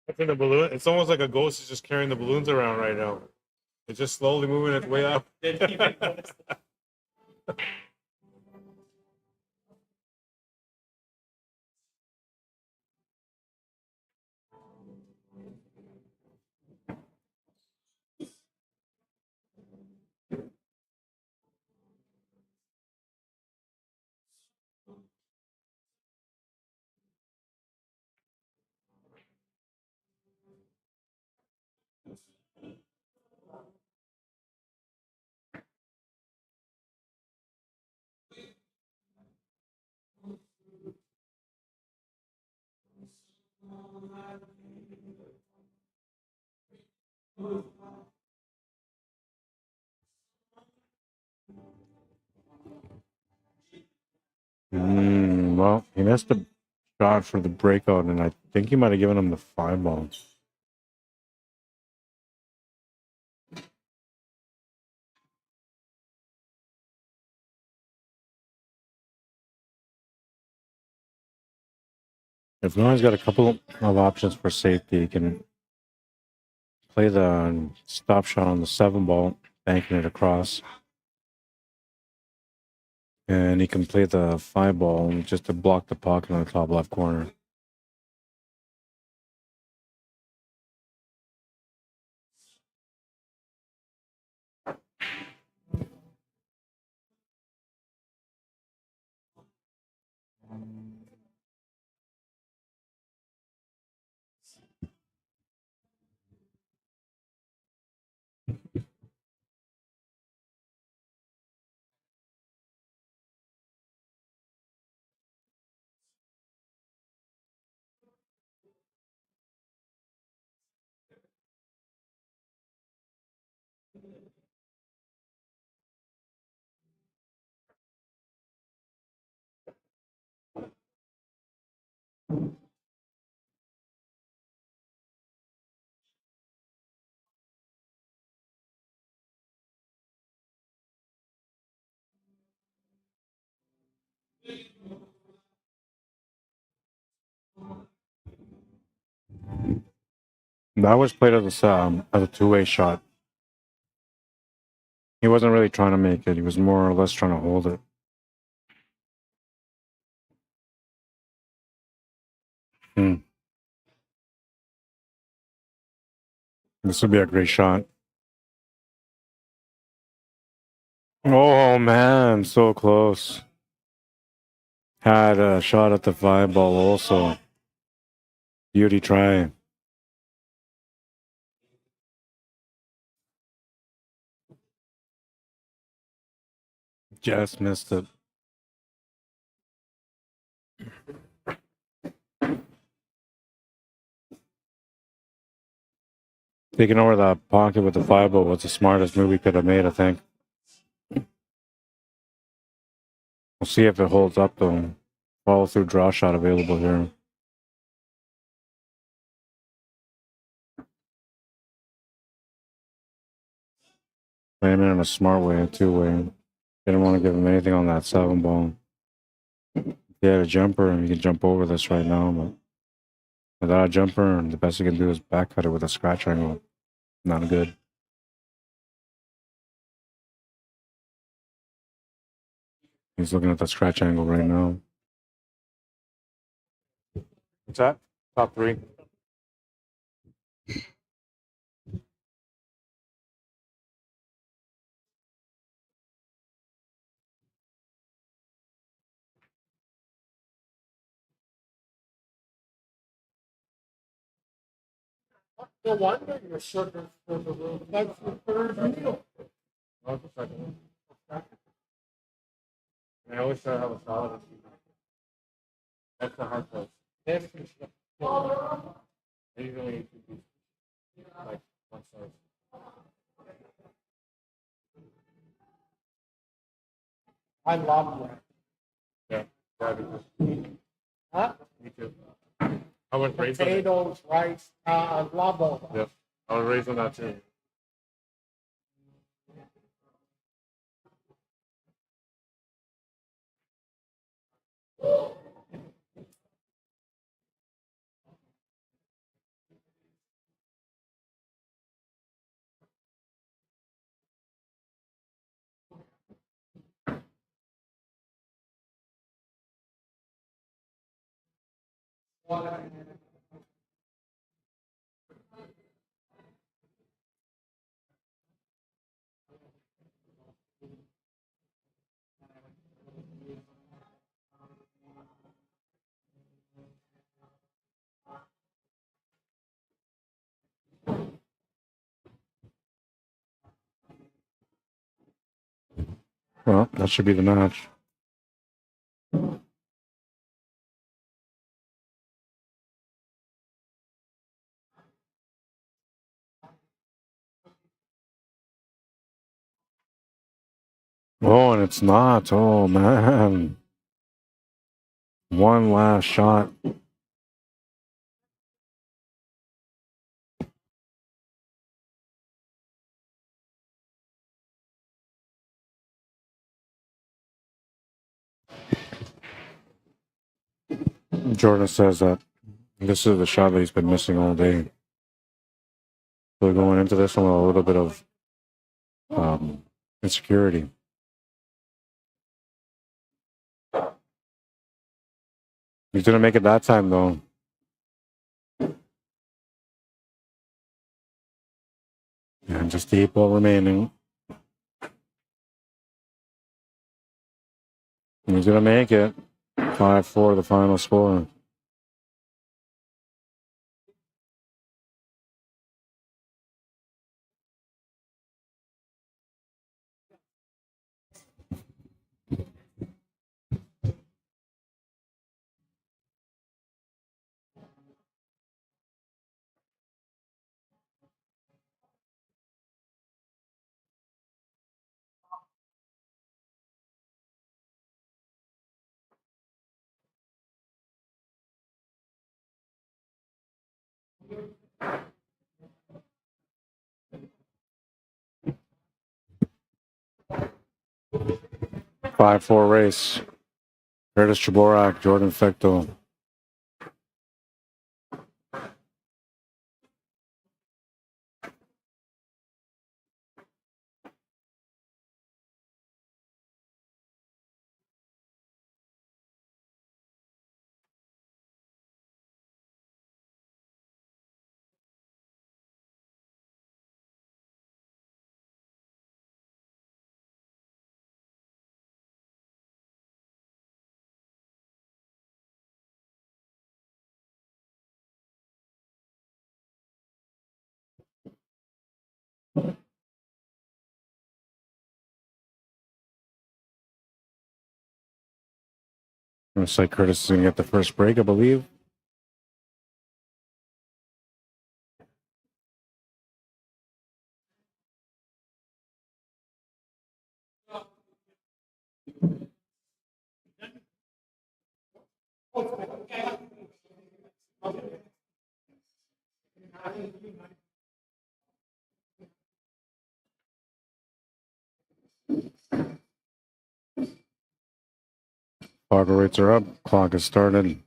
It's in the balloon. It's almost like a ghost is just carrying the balloons around right now. It's just slowly moving its way up. Well, he missed the shot for the breakout, and I think he might have given him the 5 ball. If no, he's got a couple of options for safety. He can play the stop shot on the 7 ball, banking it across. And he can play the 5 ball just to block the pocket on the top left corner. That was played as a two-way shot. He wasn't really trying to make it. He was more or less trying to hold it. This would be a great shot. Oh, man, so close. Had a shot at the 5 ball also. Beauty try. Just missed it. Taking over the pocket with the 5-ball was the smartest move we could have made, I think. We'll see if it holds up, though. Follow through draw shot available here. Playing it in a smart way, a two-way. Didn't want to give him anything on that 7-ball. If he had a jumper, he can jump over this right now, but without a jumper, the best he can do is back cut it with a scratch angle. Not good. He's looking at the scratch angle right now. What's that? Top 3. No wonder you're searching for the room. That's your third meal. Oh, it's the second one. I always try to have a solid. That's the hard place. I usually eat 2 pieces. Like one size. I love that. Yeah. Huh? Me too. I would raise on it. Potatoes, rice, I love all that. Yep. I would raise on that too. Well, that should be the match. Oh, and it's not. Oh, man. One last shot. Jordan says that this is the shot that he's been missing all day. So going into this one with a little bit of insecurity. He's gonna make it that time though. And just the 8 ball remaining. And he's gonna make it. 5-4 the final score. Five-four race. Curtis Chorak, Jordan Fecto. Looks like Curtis is gonna get the first break, I believe. Fargo rates are up. Clock has started.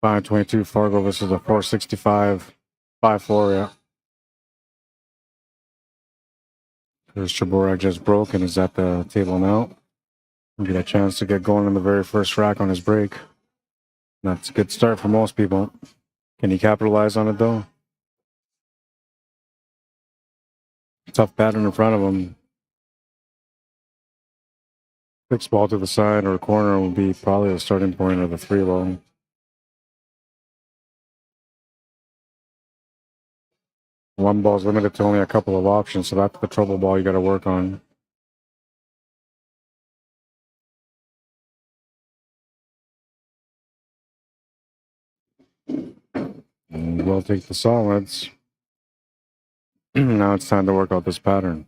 5:22 Fargo versus a 465. 5-4, yeah. There's Chorak just broke and is at the table now. Get a chance to get going in the very first rack on his break. That's a good start for most people. Can he capitalize on it though? Tough pattern in front of him. 6 ball to the side or corner would be probably the starting point of the 3 ball. One ball is limited to only a couple of options, so that's the trouble ball you got to work on. And we'll take the solids. Now it's time to work out this pattern.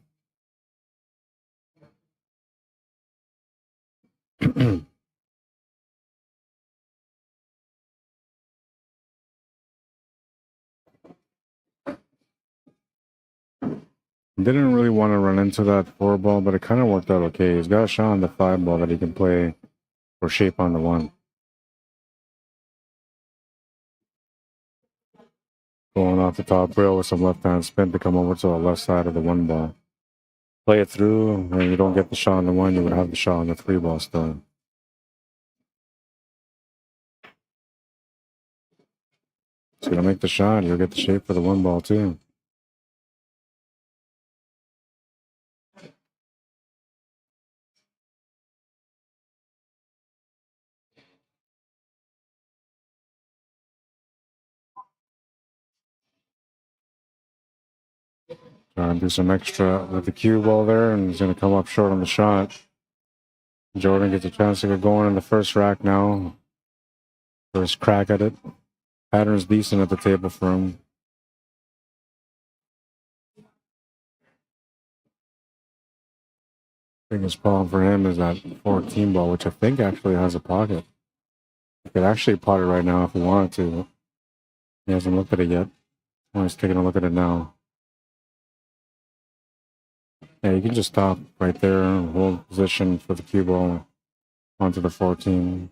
Didn't really want to run into that 4 ball, but it kind of worked out okay. He's got a shot on the 5 ball that he can play for shape on the 1. Going off the top rail with some left-hand spin to come over to the left side of the 1 ball. Play it through, and you don't get the shot on the 1, you would have the shot on the 3 ball still. He's gonna make the shot. He'll get the shape for the 1 ball too. Trying to do some extra with the cue ball there, and he's gonna come up short on the shot. Jordan gets a chance to get going in the first rack now. First crack at it. Pattern's decent at the table for him. Biggest problem for him is that 14 ball, which I think actually has a pocket. He could actually pot it right now if he wanted to. He hasn't looked at it yet. Oh, he's taking a look at it now. Yeah, you can just stop right there and hold position for the cue ball onto the 14.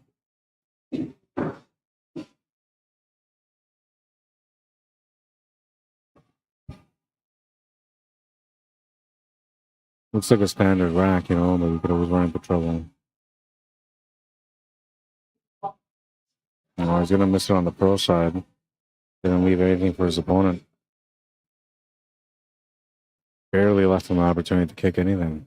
Looks like a standard rack, you know, but you could always run into trouble. He's going to miss it on the pro side. Didn't leave anything for his opponent. Barely left him an opportunity to kick anything.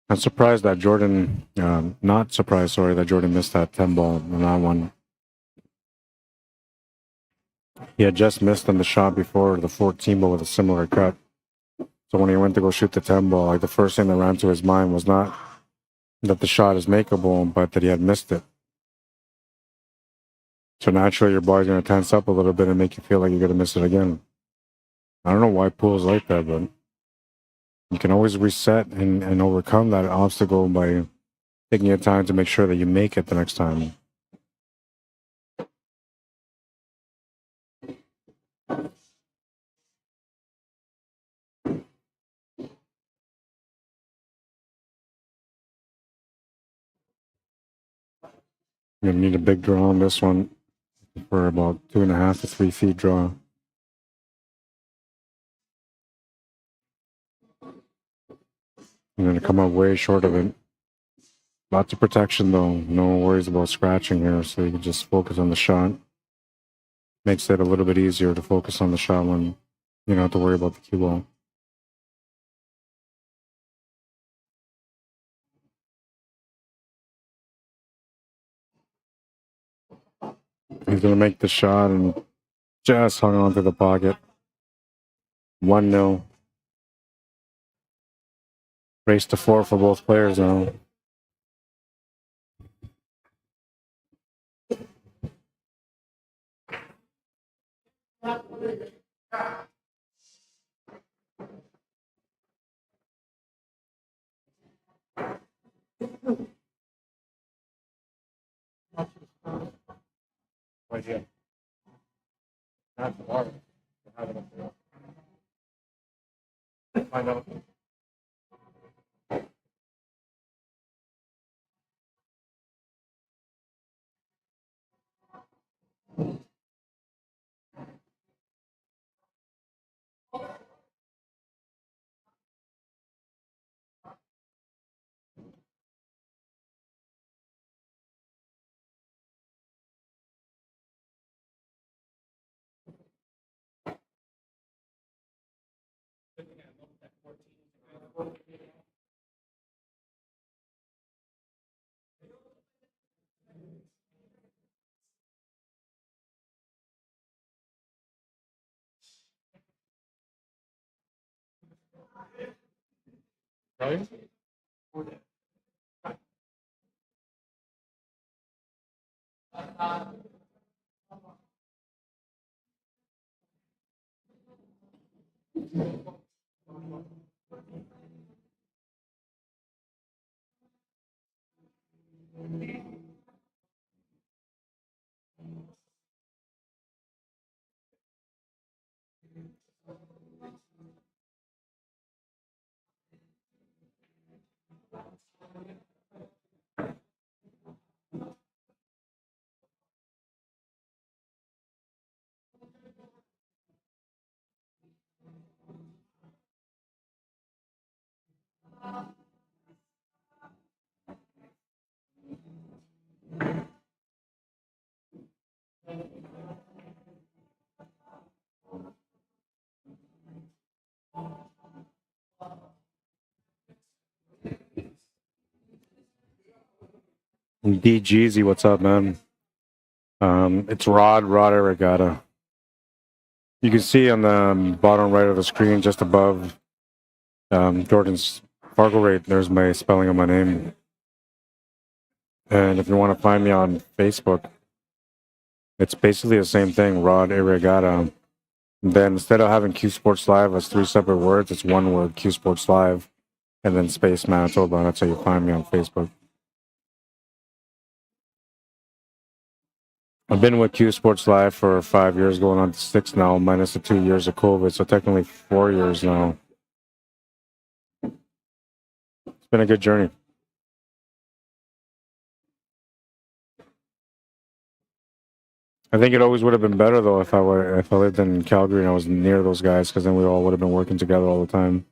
I'm surprised that Jordan, not surprised, sorry, that Jordan missed that 10 ball on that one. He had just missed on the shot before the 14 ball with a similar cut. So when he went to go shoot the 10 ball, like the first thing that ran to his mind was not that the shot is makeable, but that he had missed it. So naturally, your body's going to tense up a little bit and make you feel like you're going to miss it again. I don't know why pool's like that, but you can always reset and overcome that obstacle by taking your time to make sure that you make it the next time. You're going to need a big draw on this one for about 2.5 to 3 feet draw. You're going to come up way short of it. Lots of protection though. No worries about scratching here, so you can just focus on the shot. Makes it a little bit easier to focus on the shot when you don't have to worry about the cue ball. He's going to make the shot and just hung on to the pocket. 1-0. Race to 4 for both players now. Right here. That's hard. Have it up there. Find out. Right? DGZ, what's up, man? It's Rod Arriagada. You can see on the bottom right of the screen, just above Jordan's FargoRate, there's my spelling of my name. And if you want to find me on Facebook, it's basically the same thing, Rod Arriagada. Then instead of having Q Sports Live as 3 separate words, it's one word, Q Sports Live, and then space Manitoba. That's how you find me on Facebook. I've been with Q Sports Live for 5 years, going on to 6 now, minus the 2 years of COVID, so technically 4 years now. It's been a good journey. I think it always would have been better though if I lived in Calgary and I was near those guys, because then we all would have been working together all the time.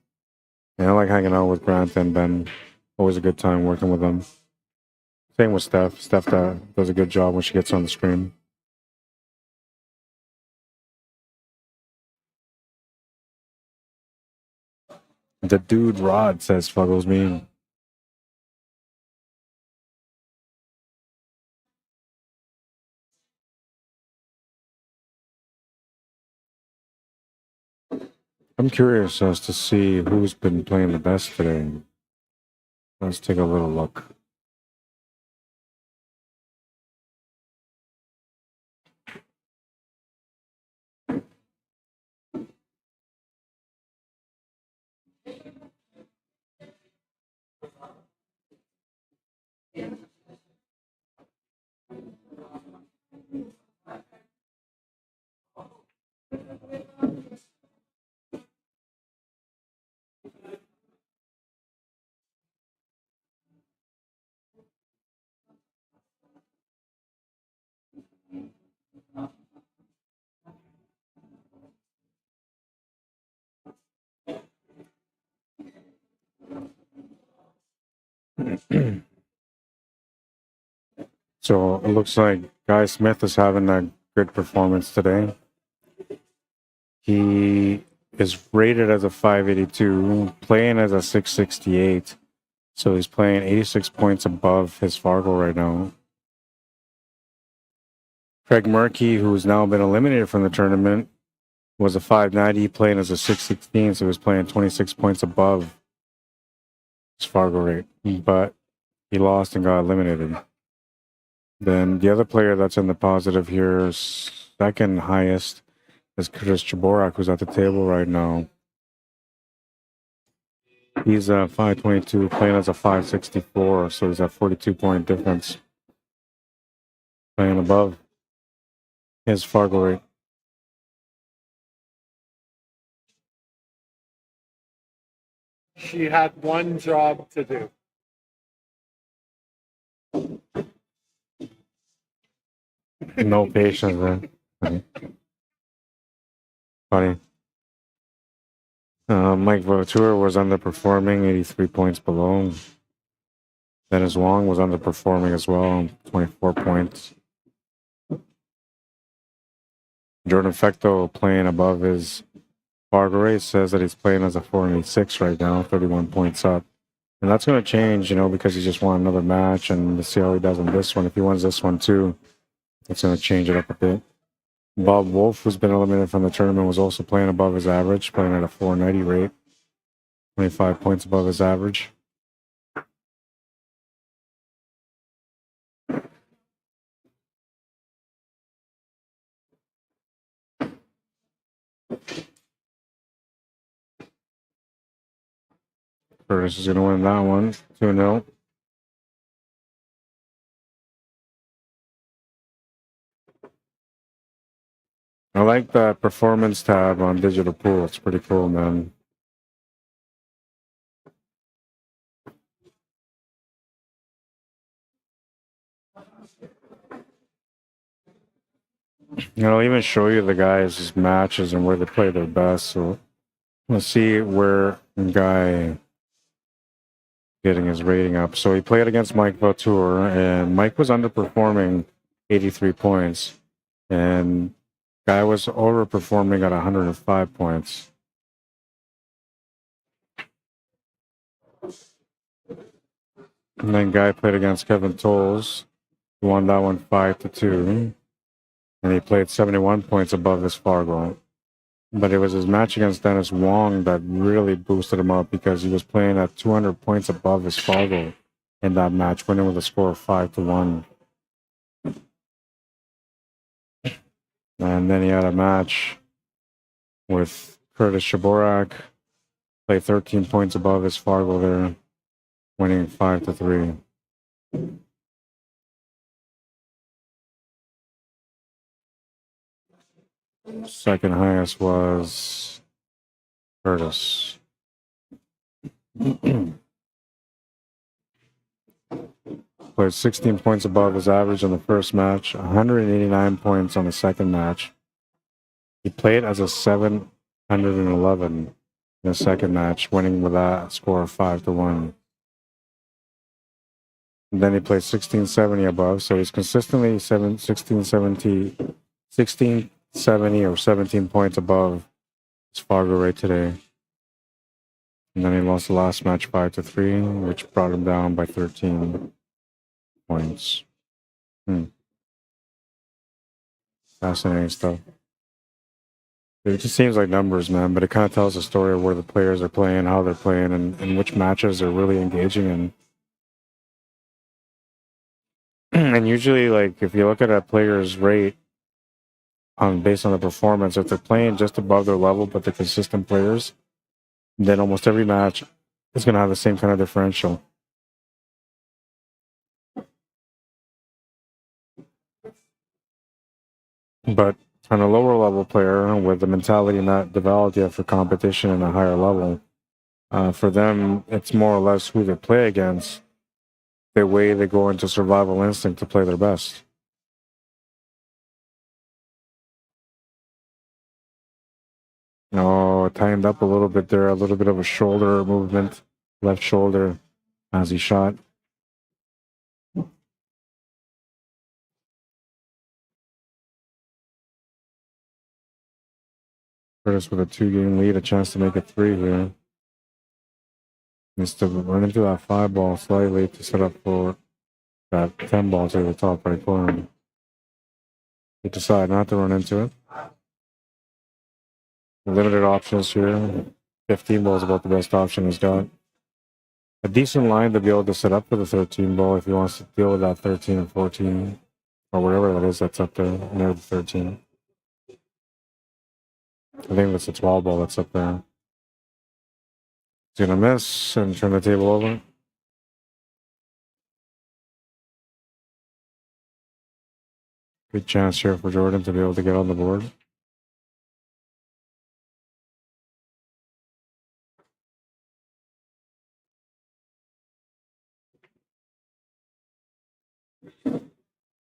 And I like hanging out with Grant and Ben. Always a good time working with them. Same with Steph. Steph does a good job when she gets on the screen. The dude Rod says Fuggles me. I'm curious as to see who's been playing the best today. Let's take a little look. So it looks like Guy Smith is having a good performance today. He is rated as a 582, playing as a 668. So he's playing 86 points above his Fargo right now. Craig Murkey, who's now been eliminated from the tournament, was a 590, playing as a 616, so he was playing 26 points above his Fargo rate. But he lost and got eliminated. Then the other player that's in the positive here, second highest, is Chris Chorak, who's at the table right now. He's a 522, playing as a 564, so he's at 42-point difference. Playing above his Fargo rate. She had one job to do. No patience, man. Funny. Mike Vautour was underperforming, 83 points below. Dennis Wong was underperforming as well, 24 points. Jordan Fecto playing above his FargoRate says that he's playing as a 486 right now, 31 points up. And that's going to change, because he just won another match, and to see how he does in this one. If he wins this one too, it's going to change it up a bit. Bob Wolf, who's been eliminated from the tournament, was also playing above his average, playing at a 490 rate. 25 points above his average. Curtis is going to win that one, 2-0. I like that performance tab on digital pool. It's pretty cool, man. It'll even show you the guys' matches and where they play their best. So let's see where the guy getting his rating up. So he played against Mike Vautour, and Mike was underperforming 83 points, and guy was overperforming at 105 points. And then guy played against Kevin Tols, who won that one 5-2, and he played 71 points above his FARGO. But it was his match against Dennis Wong that really boosted him up because he was playing at 200 points above his FARGO in that match, winning with a score of 5-1. And then he had a match with Curtis Chorak, played 13 points above his FARGO there, winning 5-3. Second highest was Curtis. Played 16 points above his average in the first match, 189 points on the second match. He played as a 711 in the second match, winning with that score of 5-1. And then he played 1670 above, so he's consistently 1670 or 17 points above his FARGO rate today. And then he lost the last match 5-3, which brought him down by 13 points. Fascinating stuff. It just seems like numbers, man, but it kind of tells a story of where the players are playing, how they're playing, and which matches they're really engaging in. And usually, like, if you look at a player's rate based on the performance, if they're playing just above their level, but they're consistent players, then almost every match is going to have the same kind of differential. But on a lower level player with the mentality not developed yet for competition in a higher level, for them, it's more or less who they play against, the way they go into survival instinct to play their best. Oh, it tightened up a little bit there, a little bit of a shoulder movement, left shoulder as he shot. Curtis with a 2-game lead, a chance to make it 3 here. Needs to run into that 5 ball slightly to set up for that 10 ball to the top right corner. He decided not to run into it. Limited options here. 15 ball is about the best option he's got. A decent line to be able to set up for the 13 ball if he wants to deal with that 13 and 14 or whatever that is that's up there near the 13. I think that's a 12 ball that's up there. He's going to miss and turn the table over. Good chance here for Jordan to be able to get on the board.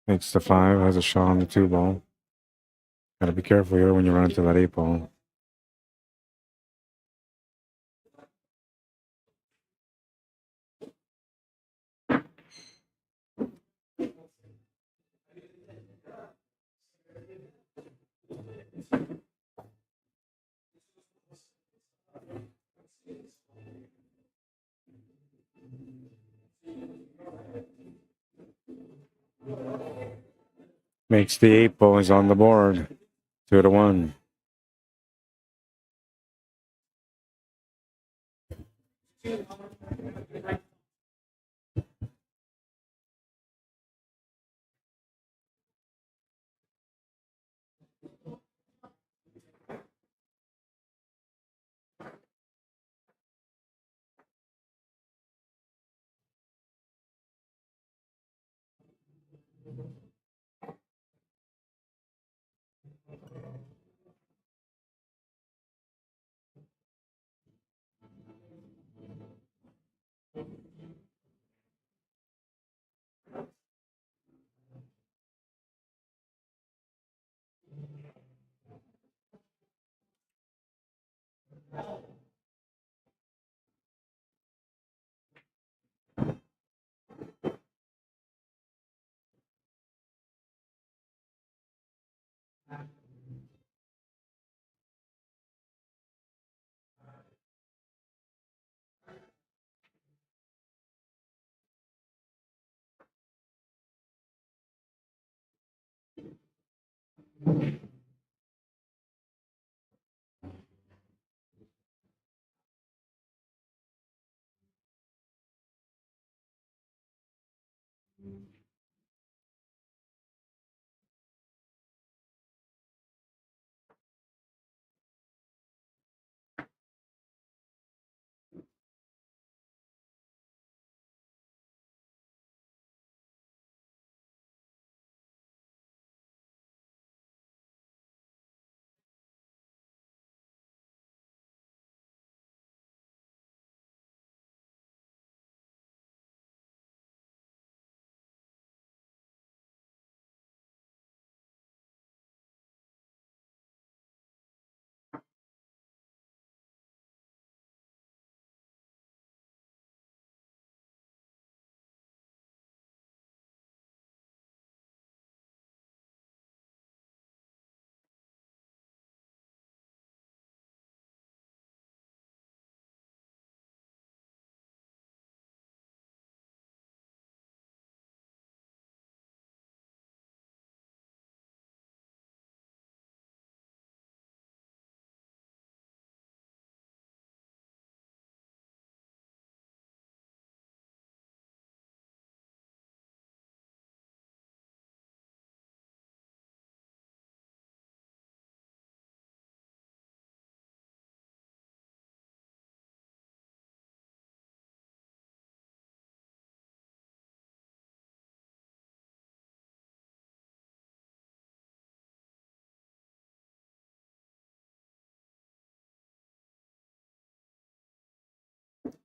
Makes the 5, has a shot on the 2 ball. Gotta be careful here when you run into that 8 ball. Makes the 8 ball. He's on the board. 2-1.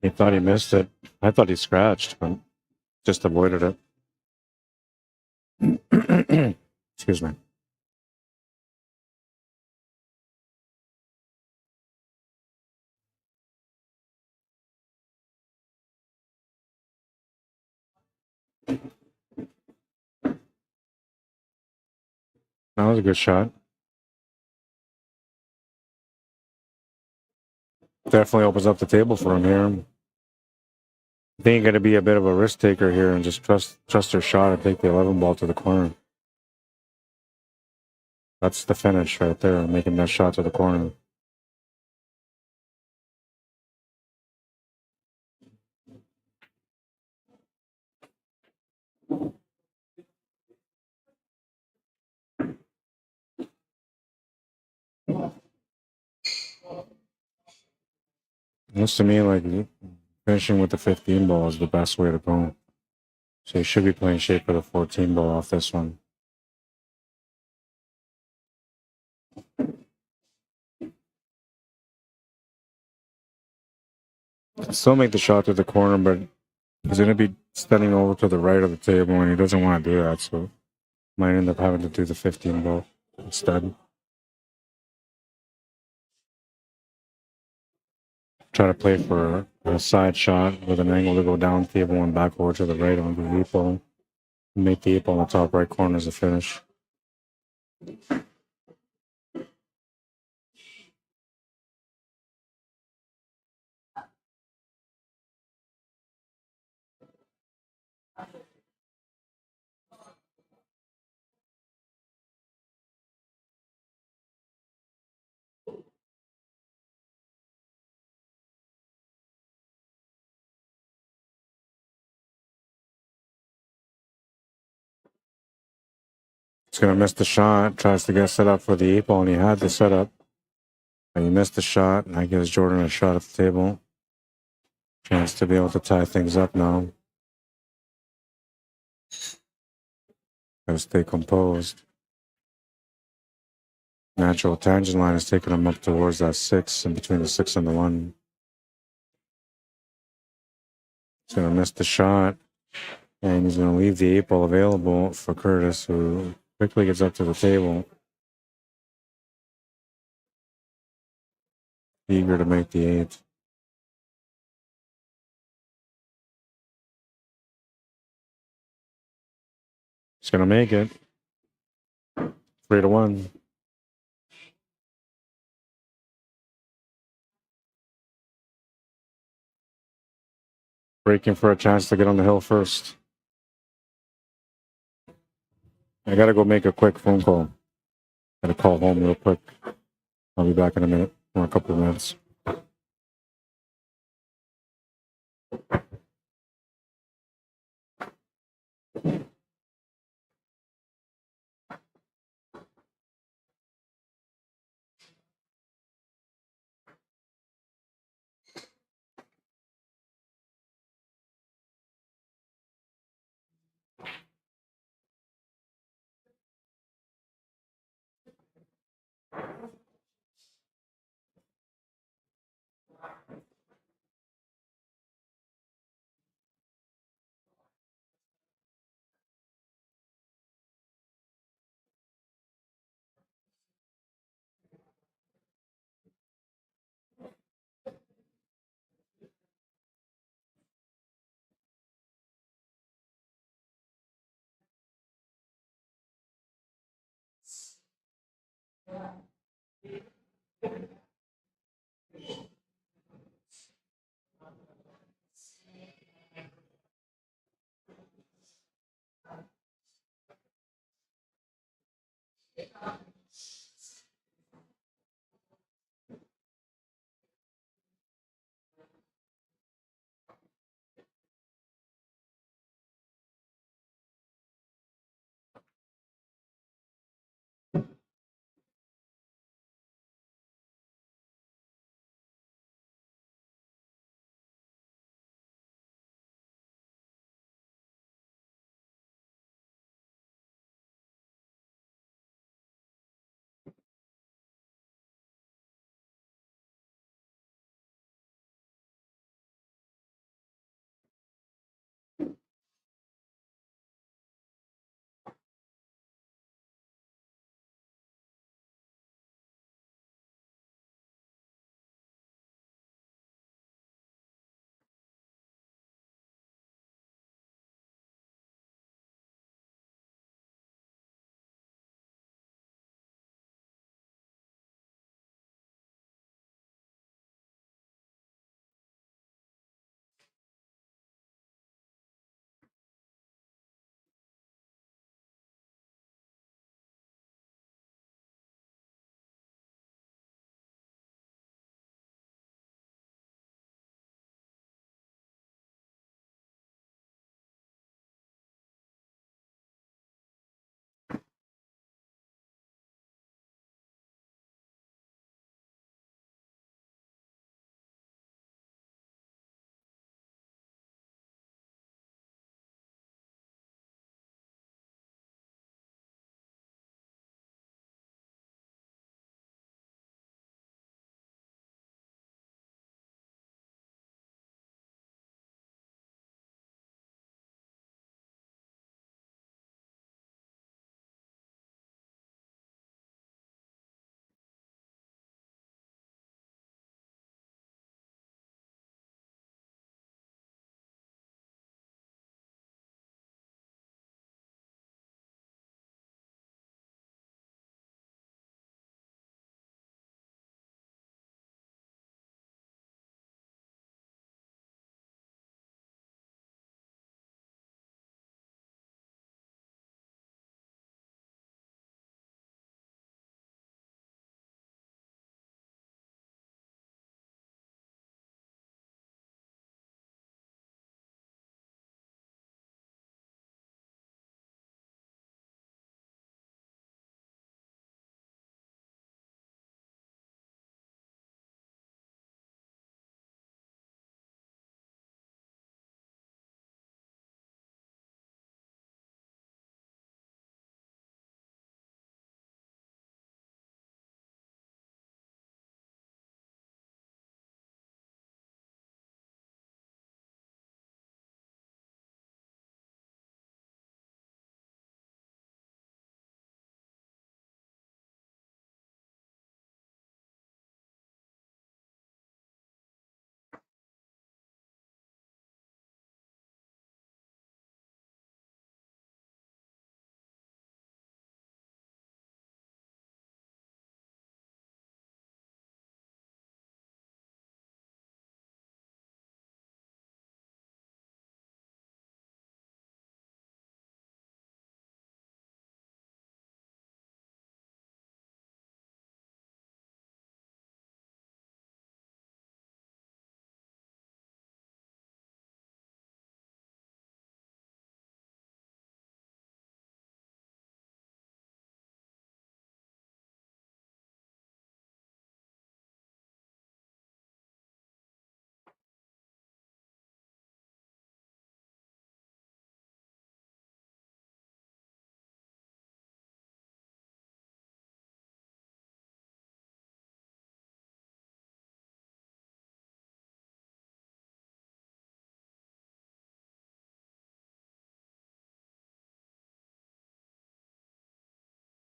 He thought he missed it. I thought he scratched, but just avoided it. Excuse me. That was a good shot. Definitely opens up the table for him here. I think he's going to be a bit of a risk taker here and just trust their shot and take the 11 ball to the corner. That's the finish right there, making that shot to the corner. Looks to me like finishing with the 15 ball is the best way to go. So you should be playing shape for the 14 ball off this one. Still make the shot to the corner, but he's going to be standing over to the right of the table, and he doesn't want to do that, so might end up having to do the 15 ball instead. Try to play for a side shot with an angle to go down table and back over to the right on the 8 ball. Make the 8 ball in the top right corner as a finish. He's going to miss the shot. Tries to get set up for the 8-ball, and he had the setup. And he missed the shot, and that gives Jordan a shot at the table. Chance to be able to tie things up now. Got to stay composed. Natural tangent line is taking him up towards that 6, in between the 6 and the 1. He's going to miss the shot, and he's going to leave the 8-ball available for Curtis, who quickly gets up to the table. Eager to make the 8. He's going to make it. 3-1. Breaking for a chance to get on the hill first. I got to go make a quick phone call. Got to call home real quick. I'll be back in a minute, or a couple of minutes.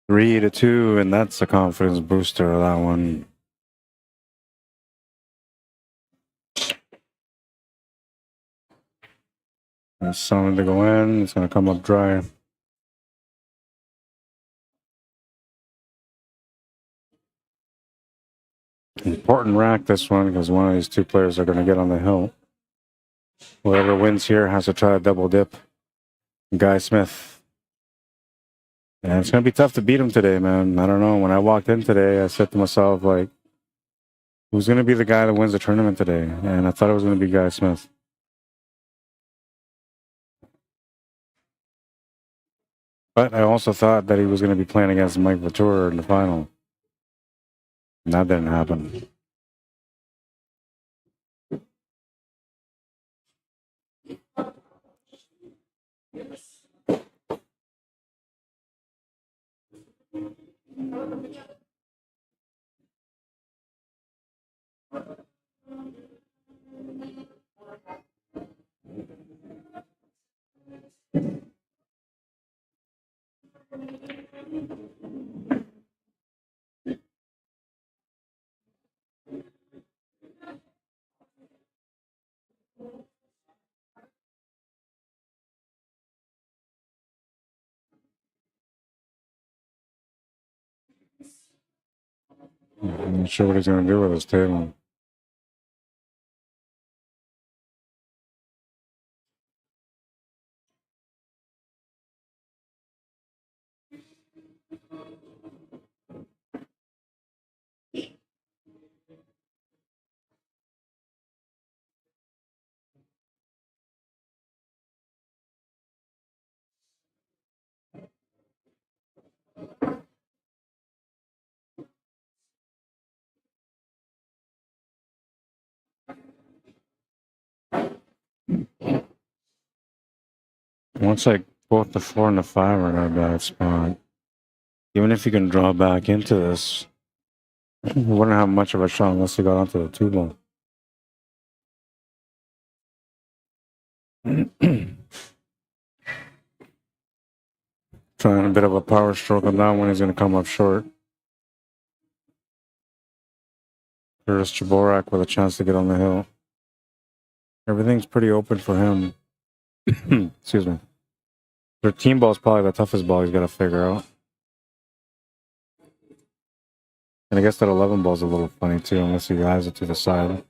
3-2, and that's a confidence booster, that one. There's something to go in. It's going to come up dry. Important rack, this one, because one of these two players are going to get on the hill. Whoever wins here has to try a double dip. Guy Smith. And it's going to be tough to beat him today, man. I don't know. When I walked in today, I said to myself, like, who's going to be the guy that wins the tournament today? And I thought it was going to be Guy Smith. But I also thought that he was going to be playing against Mike Vautour in the final. And that didn't happen. I'm not sure what he's going to do with his table. Once like both the 4 and the 5 are in a bad spot. Even if you can draw back into this, you wouldn't have much of a shot unless you got onto the 2 ball. Trying a bit of a power stroke on that one. He's going to come up short. There's Chorak with a chance to get on the hill. Everything's pretty open for him. Excuse me. 13 ball is probably the toughest ball he's got to figure out. And I guess that 11 ball is a little funny too, unless he has it to the side.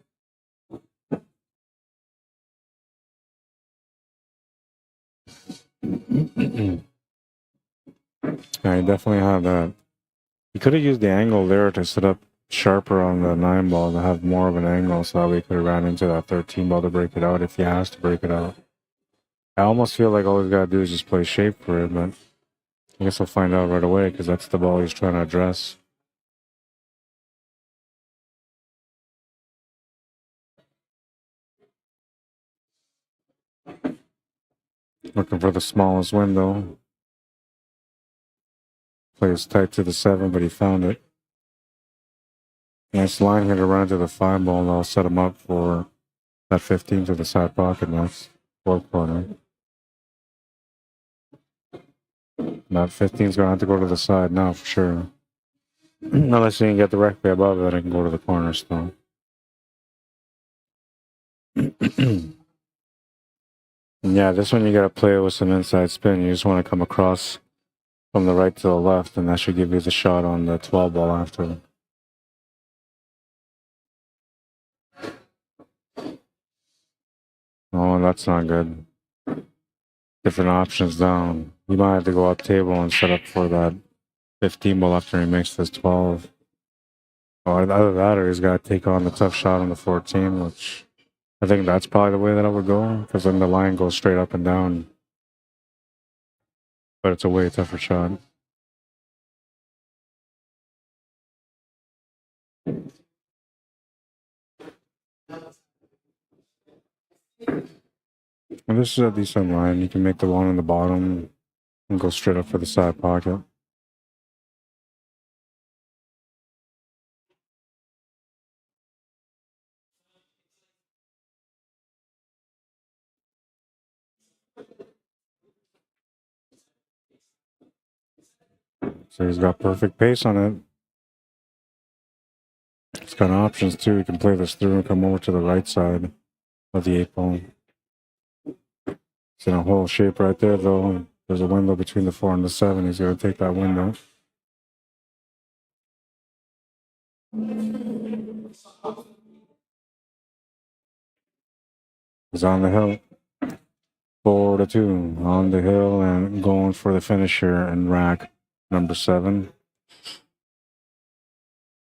Yeah, he definitely had that. He could have used the angle there to set up sharper on the 9 ball to have more of an angle, so that we could have ran into that 13 ball to break it out if he has to break it out. I almost feel like all he's got to do is just play shape for it, but I guess we'll find out right away because that's the ball he's trying to address. Looking for the smallest window. Plays tight to the 7, but he found it. Nice line here to run into the 5 ball, and I'll set him up for that 15 to the side pocket next. 4th corner. That 15's going to have to go to the side now for sure. Unless you can get directly above it, I can go to the corner still. Yeah, this one you got to play with some inside spin. You just want to come across from the right to the left, and that should give you the shot on the 12 ball after. Oh, that's not good. Different options down. You might have to go up table and set up for that 15 ball after he makes this 12. Or either that, or he's got to take on the tough shot on the 14, which I think that's probably the way that I would go, because then the line goes straight up and down. But it's a way tougher shot. And this is a decent line. You can make the one on the bottom and go straight up for the side pocket. So he's got perfect pace on it. It's got options too. He can play this through and come over to the right side of the 8 ball. It's in a hole shape right there, though. There's a window between the 4 and the 7. He's going to take that window. He's on the hill. 4-2 on the hill and going for the finisher and rack number 7.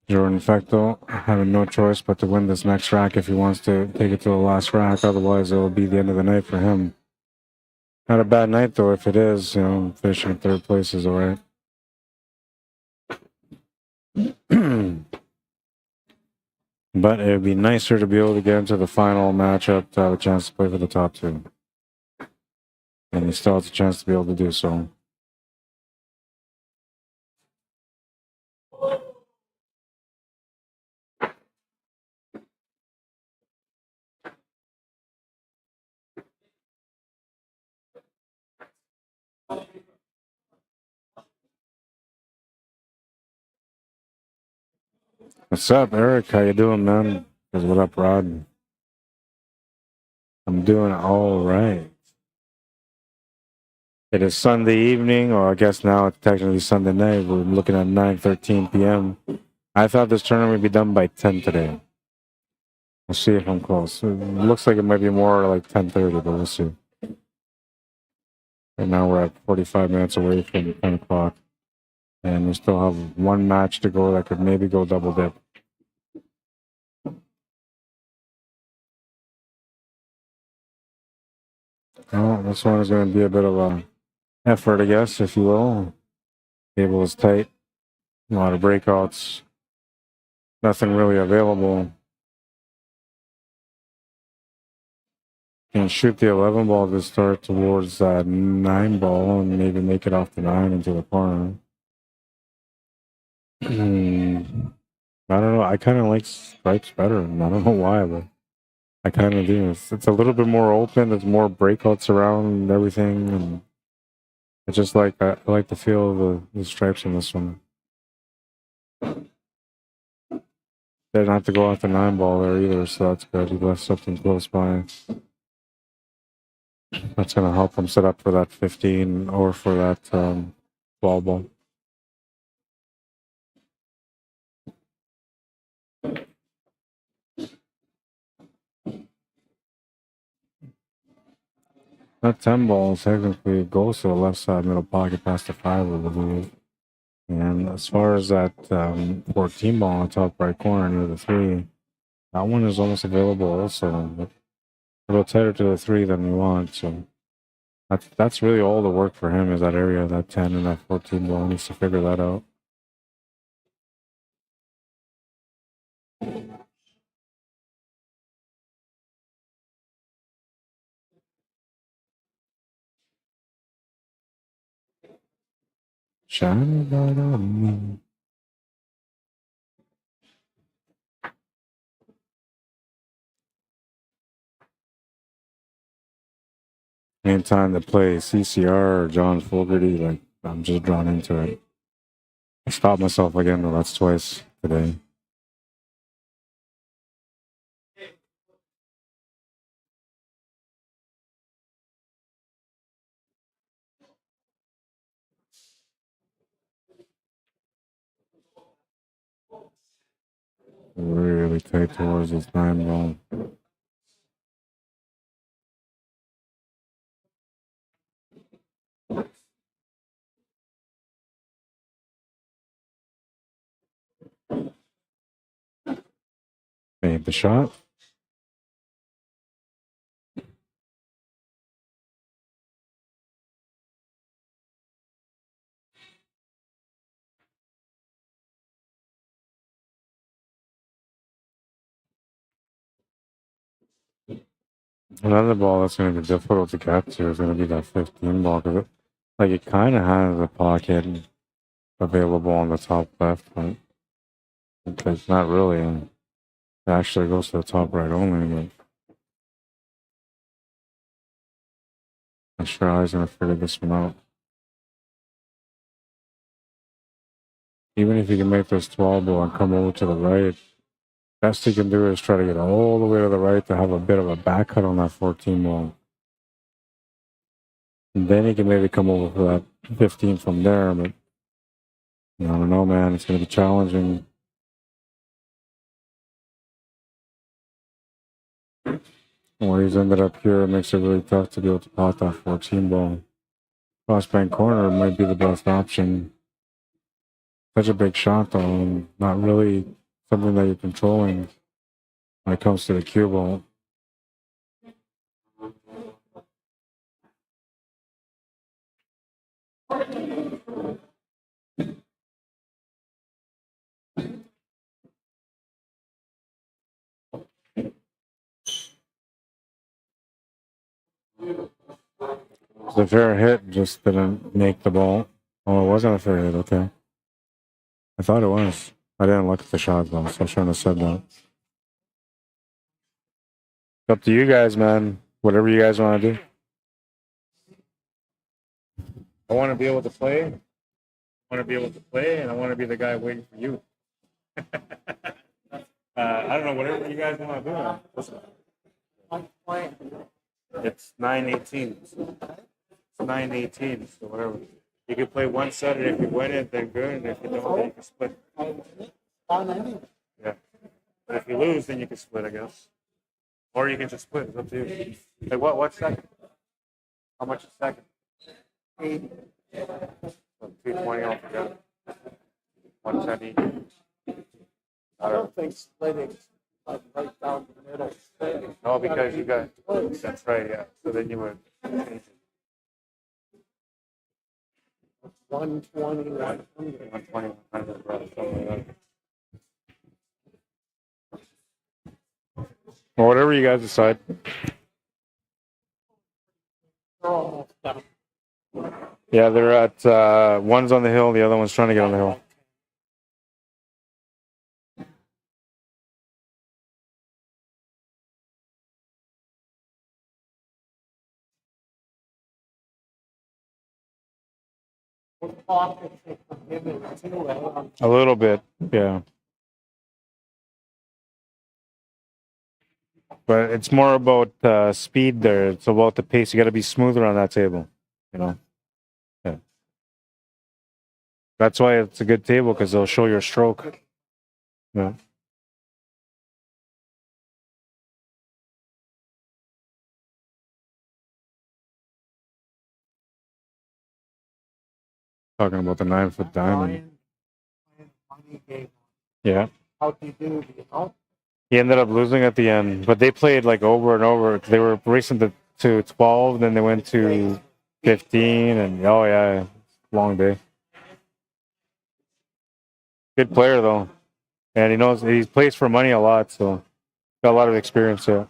Jordan Fecto having no choice but to win this next rack if he wants to take it to the last rack. Otherwise, it will be the end of the night for him. Not a bad night, though. If it is, finishing in 3rd place is all right. But it would be nicer to be able to get into the final matchup to have a chance to play for the top 2. And he still has a chance to be able to do so. What's up, Eric? How you doing, man? What up, Rod? I'm doing all right. It is Sunday evening, or I guess now it's technically Sunday night. We're looking at 9:13 p.m. I thought this tournament would be done by 10 today. We'll see if I'm close. It looks like it might be more like 10:30, but we'll see. Right now we're at 45 minutes away from 10 o'clock. And we still have one match to go that could maybe go double dip. Well, this one is going to be a bit of a effort, I guess, if you will. Table is tight. A lot of breakouts. Nothing really available. Can shoot the 11 ball to start towards that 9 ball and maybe make it off the 9 into the corner. I don't know. I kind of like stripes better. And I don't know why, but I kind of do. It's a little bit more open. There's more breakouts around and everything. And I just like I like the feel of the stripes in this one. They didn't have to go off the 9 ball there either, so that's good. He left something close by. That's going to help him set up for that 15 or for that 12 ball. That 10 ball technically goes to the left side middle pocket past the 5, I believe. And as far as that 14 ball on the top right corner near the 3, that one is almost available also. But a little tighter to the 3 than we want. So that's really all the work for him is that area, that 10 and that 14 ball. He needs to figure that out. Shine a light on me. Anytime to play CCR or John Fogarty, like I'm just drawn into it. I stopped myself again, though. That's twice today. Really tight towards this 9 ball. Made the shot. Another ball that's going to be difficult to get to is going to be that 15 ball because it kind of has a pocket available on the top left, but it's not really. It actually goes to the top right only, but I'm sure how he's going to figure this one out. Even if he can make this 12 ball and come over to the right, best he can do is try to get all the way to the right to have a bit of a back cut on that 14 ball. And then he can maybe come over for that 15 from there, but I don't know, man. It's going to be challenging. Where he's ended up here, it makes it really tough to be able to pot that 14 ball. Crossbank corner might be the best option. Such a big shot, though, and not really something that you're controlling when it comes to the cue ball. It's a fair hit, just didn't make the ball. Oh, it wasn't a fair hit, okay. I thought it was. I didn't look at the shot, though, so I shouldn't have said that. It's up to you guys, man. Whatever you guys want to do. I want to be able to play. I want to be able to play, and I want to be the guy waiting for you. I don't know, whatever you guys want to do. It's 9:18. It's 9:18, so whatever. You can play one set, and if you win it, then good, and if you don't, then you can split. Yeah. But if you lose, then you can split, I guess. Or you can just split. It's up to you. Like what's second? How much is second? 80. So 220 altogether. 110 each. I don't think splitting like right down the middle. No, because you got. That's right, yeah. So then you would. 120, 120, 100, something like that. Well, whatever you guys decide. They're almost done. Yeah, they're at one's on the hill, the other one's trying to get on the hill. A little bit, yeah. But it's more about speed there. It's about the pace. You got to be smoother on that table, you know? Yeah. That's why it's a good table, because they'll show your stroke. Yeah. Talking about the 9-foot diamond. Yeah. How'd you do? Do you know? He ended up losing at the end, but they played like over and over. They were racing to 12, then they went to 15, and oh yeah, long day. Good player though, and he knows he plays for money a lot, so got a lot of experience there.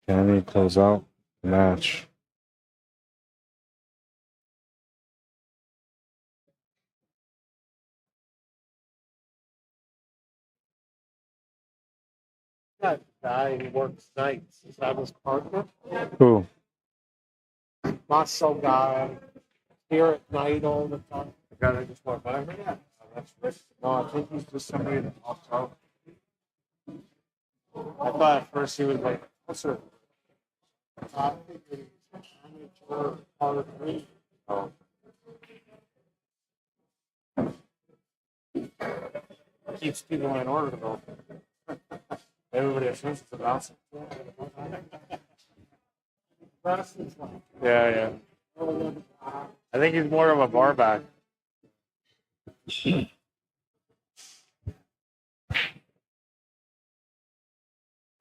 Can he close out the match? That guy who works nights. Is that his partner? Who? Muscle guy. Here at night all the time. The guy that just walked by? Yeah. That's Rick. No, I think he's just somebody that walks out. I thought at first he was like, what's it? I think he's amateur part of me. Oh. Keeps people in order though. Everybody assumes it's a bouncer. Yeah. I think he's more of a bar back.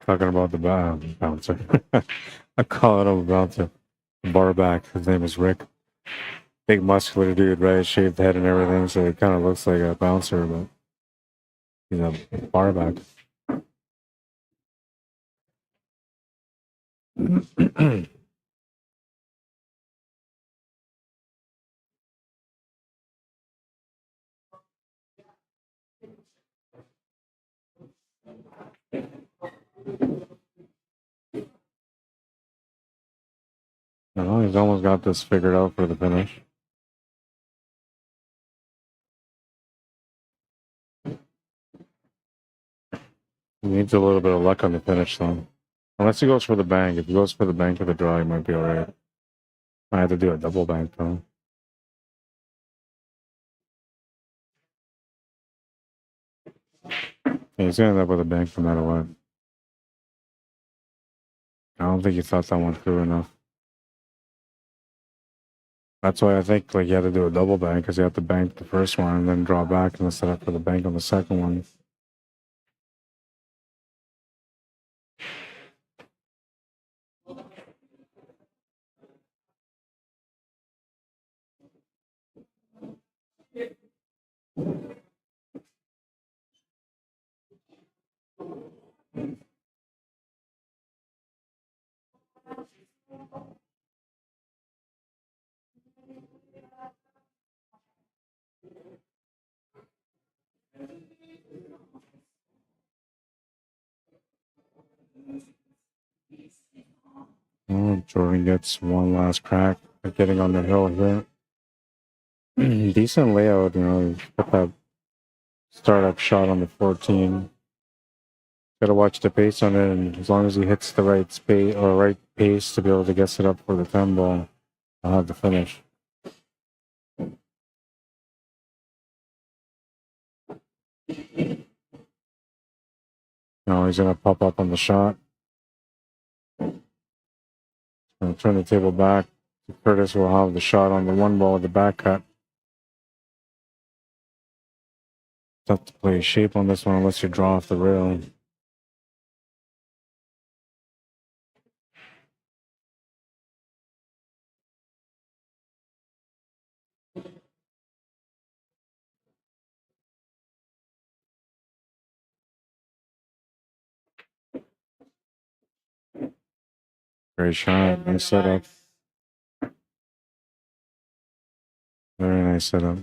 Talking about the bouncer. I call it a bouncer. The bar back. His name is Rick. Big muscular dude, right? Shaved head and everything, so it kind of looks like a bouncer, but he's a bar back. No, he's almost got this figured out for the finish. He needs a little bit of luck on the finish, though. Unless he goes for the bank. If he goes for the bank or the draw, he might be alright. I have to do a double bank, though. Yeah, he's gonna end up with a bank no matter what. I don't think he thought that one through enough. That's why I think like you had to do a double bank because you have to bank the first one and then draw back and then set up for the bank on the second one. Oh, Jordan gets one last crack at getting on the hill here. Decent layout, you know. He's got that startup shot on the 14. Got to watch the pace on it, and as long as he hits the right space or right pace to be able to get set up for the 10 ball, I'll have the finish. No, he's gonna pop up on the shot. Gonna turn the table back. Curtis will have the shot on the 1 ball with the back cut. Tough to play shape on this one unless you draw off the rail. Great shot. Nice setup. Very nice setup.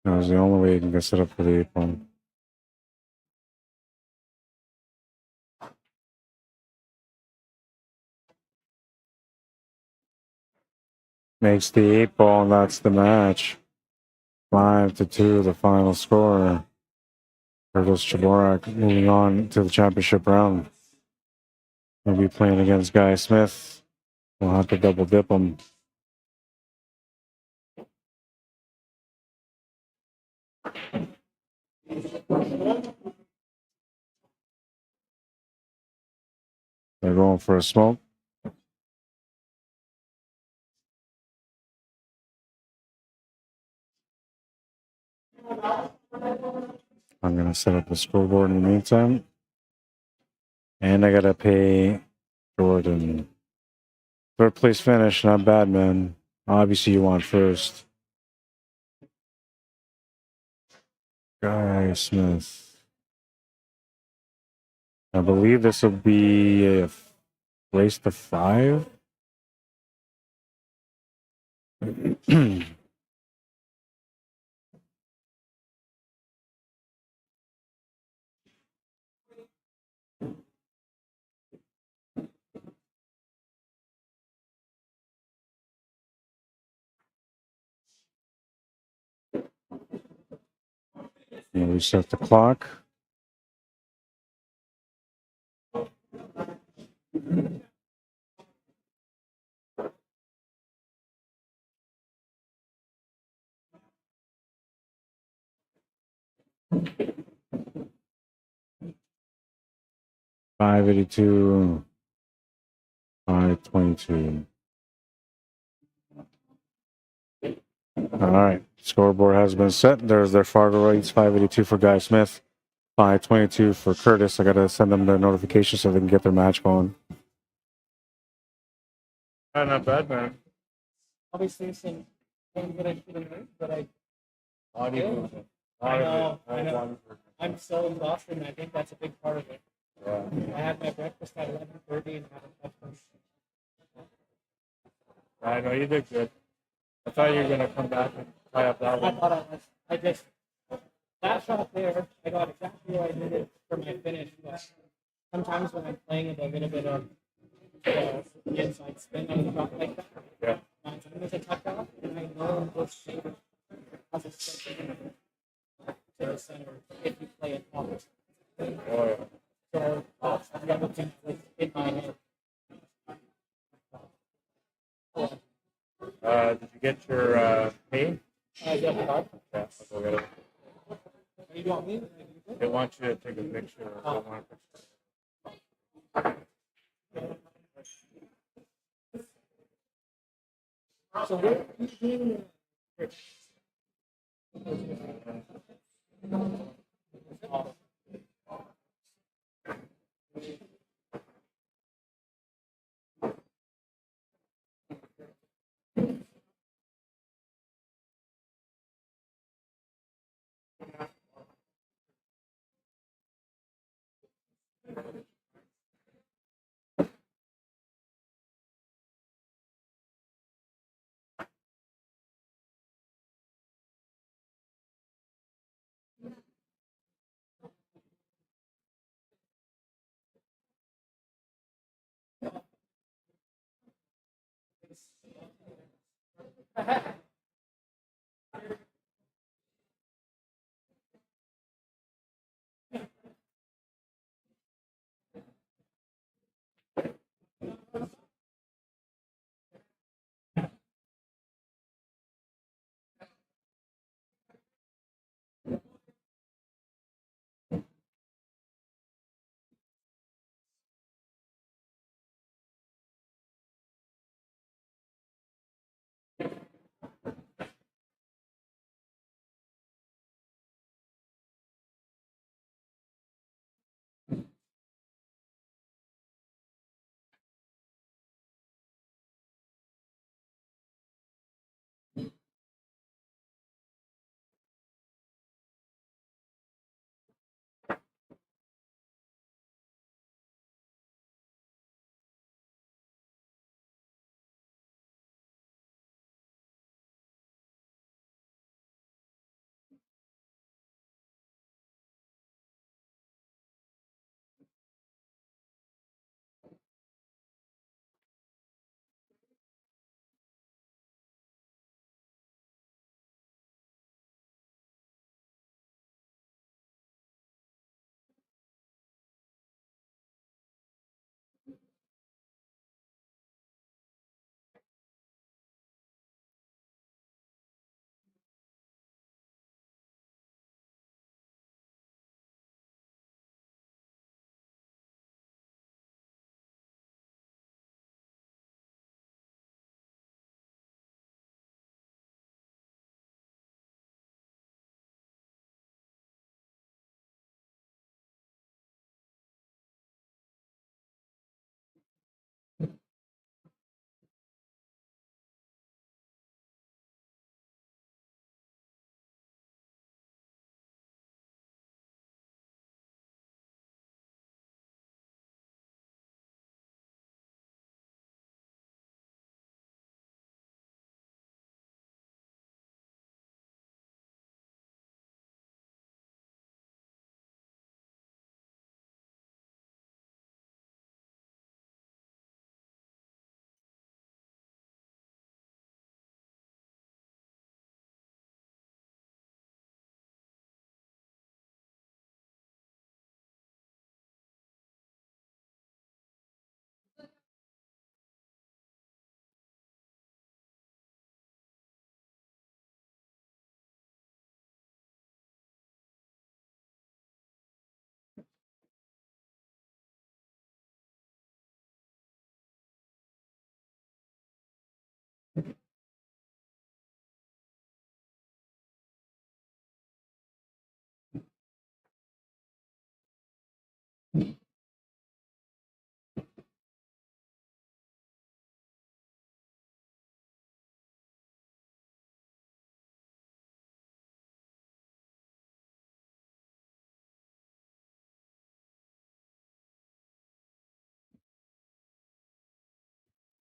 That was the only way you can get set up for the 8 ball. Makes the 8 ball, and that's the match. 5-2, the final score. Curtis Chorak moving on to the championship round. He'll be playing against Guy Smith. We'll have to double dip him. They're going for a smoke. I'm going to set up the scoreboard in the meantime. And I got to pay Jordan. 3rd place finish, not bad, man. Obviously, you want first. Guy Smith. I believe this will be a race to 5. And reset the clock. $582, $522. All right, scoreboard has been set. There's their Fargo rates: $582 for Guy Smith, $522 for Curtis. I gotta send them the notification so they can get their match going. Not bad, man. Obviously, some things that I should have heard, but I Audio. I know. I'm so exhausted, and I think that's a big part of it. Yeah. I had my breakfast at 11:30 and haven't touched my. I know you did good. I thought you were gonna come back and tie up that I one. thought I just that shot there. I got exactly what I needed for my finish. sometimes when I'm playing with a little bit of the inside spin on the drop like that, Yeah. sometimes I tuck off, and I know this shape has a switch to the center if you play it off. Oh, yeah. So that's the other thing that's in my head. Did you get your paint? Yeah, the card. Yeah, I'll go get it. You want me? They want you to take a picture. They want a picture. So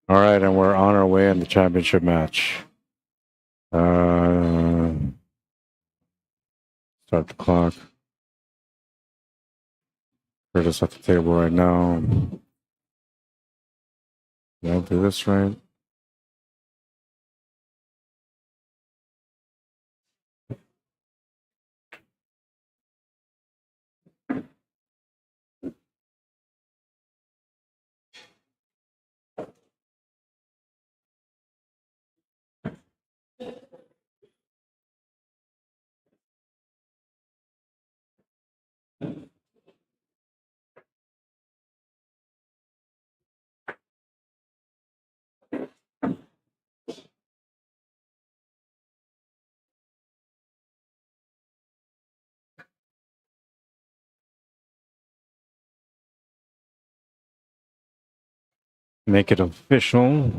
All right, and we're on our way in the championship match. Start the clock. We're just at the table right now. Yeah, I'll do this right. Make it official.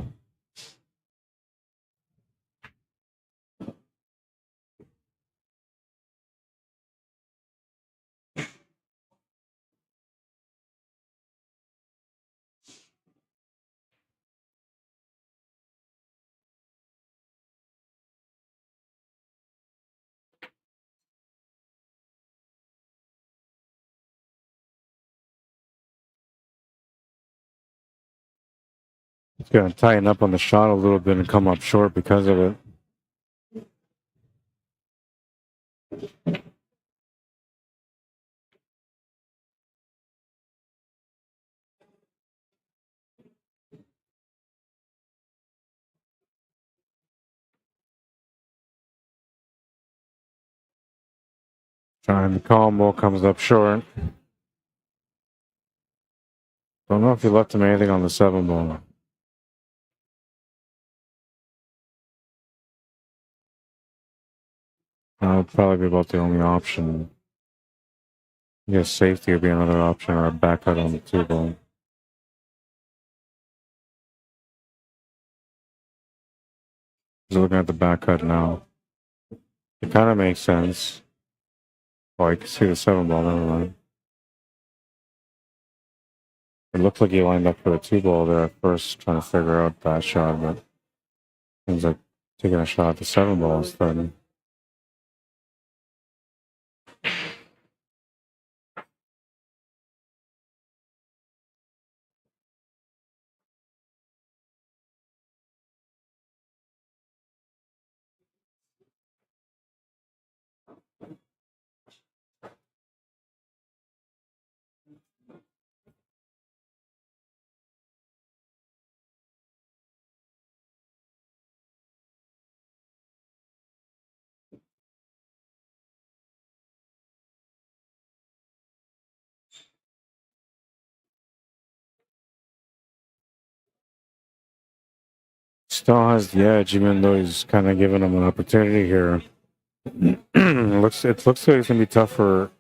It's going to tighten up on the shot a little bit and come up short because of it. Trying the combo, comes up short. Don't know if he left him anything on the 7 ball. That would probably be about the only option. I guess safety would be another option, or a back cut on the 2 ball. He's looking at the back cut now. It kind of makes sense. Oh, you can see the 7 ball, never mind. It looked like he lined up for the 2 ball there at first, trying to figure out that shot, but seems like taking a shot at the 7 ball instead. Still has the edge, even though he's kind of giving him an opportunity here. It looks like it's gonna be tough for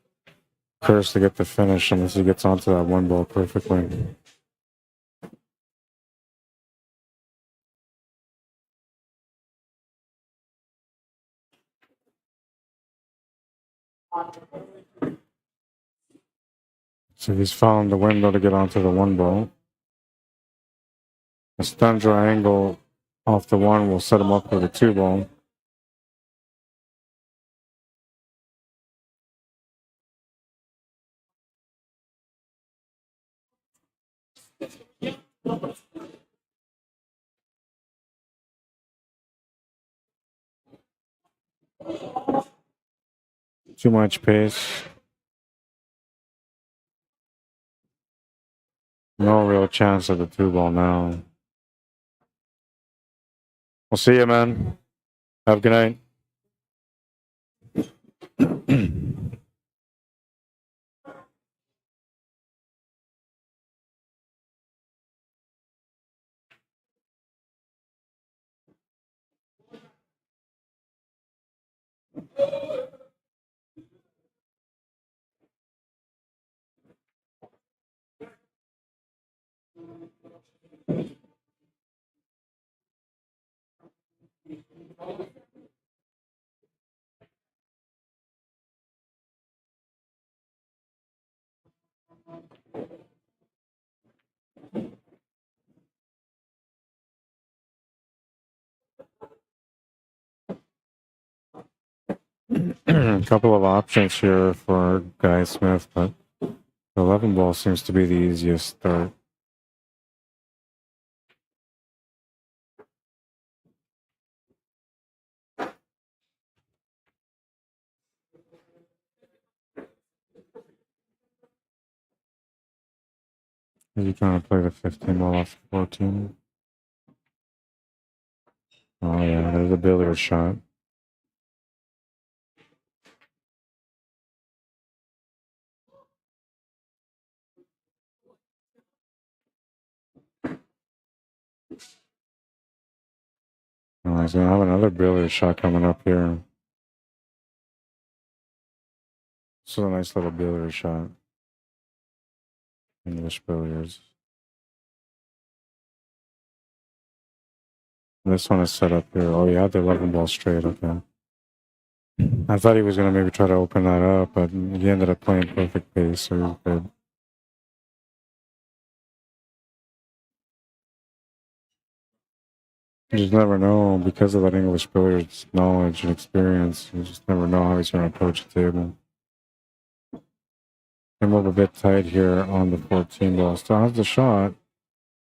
Curse to get the finish unless he gets onto that 1 ball perfectly. So he's found the window to get onto the 1 ball. A stun triangle off the 1 will set him up for the 2 ball. Too much pace. No real chance of the 2 ball now. We'll see you, man. Have a good night. A couple of options here for Guy Smith, but The 11 ball seems to be the easiest start. Are you trying to play the 15 ball off 14? Oh yeah, there's a billiard shot. Oh, he's gonna have another billiard shot coming up here. This is a nice little billiard shot. English billiards. This one is set up here. Oh, yeah, the 11 ball straight. Okay. I thought he was gonna maybe try to open that up, but he ended up playing perfect pace, so he's good. You just never know because of that English billiards knowledge and experience. You just never know how he's gonna approach the table. Came up a bit tight here on the 14 ball. Still has the shot,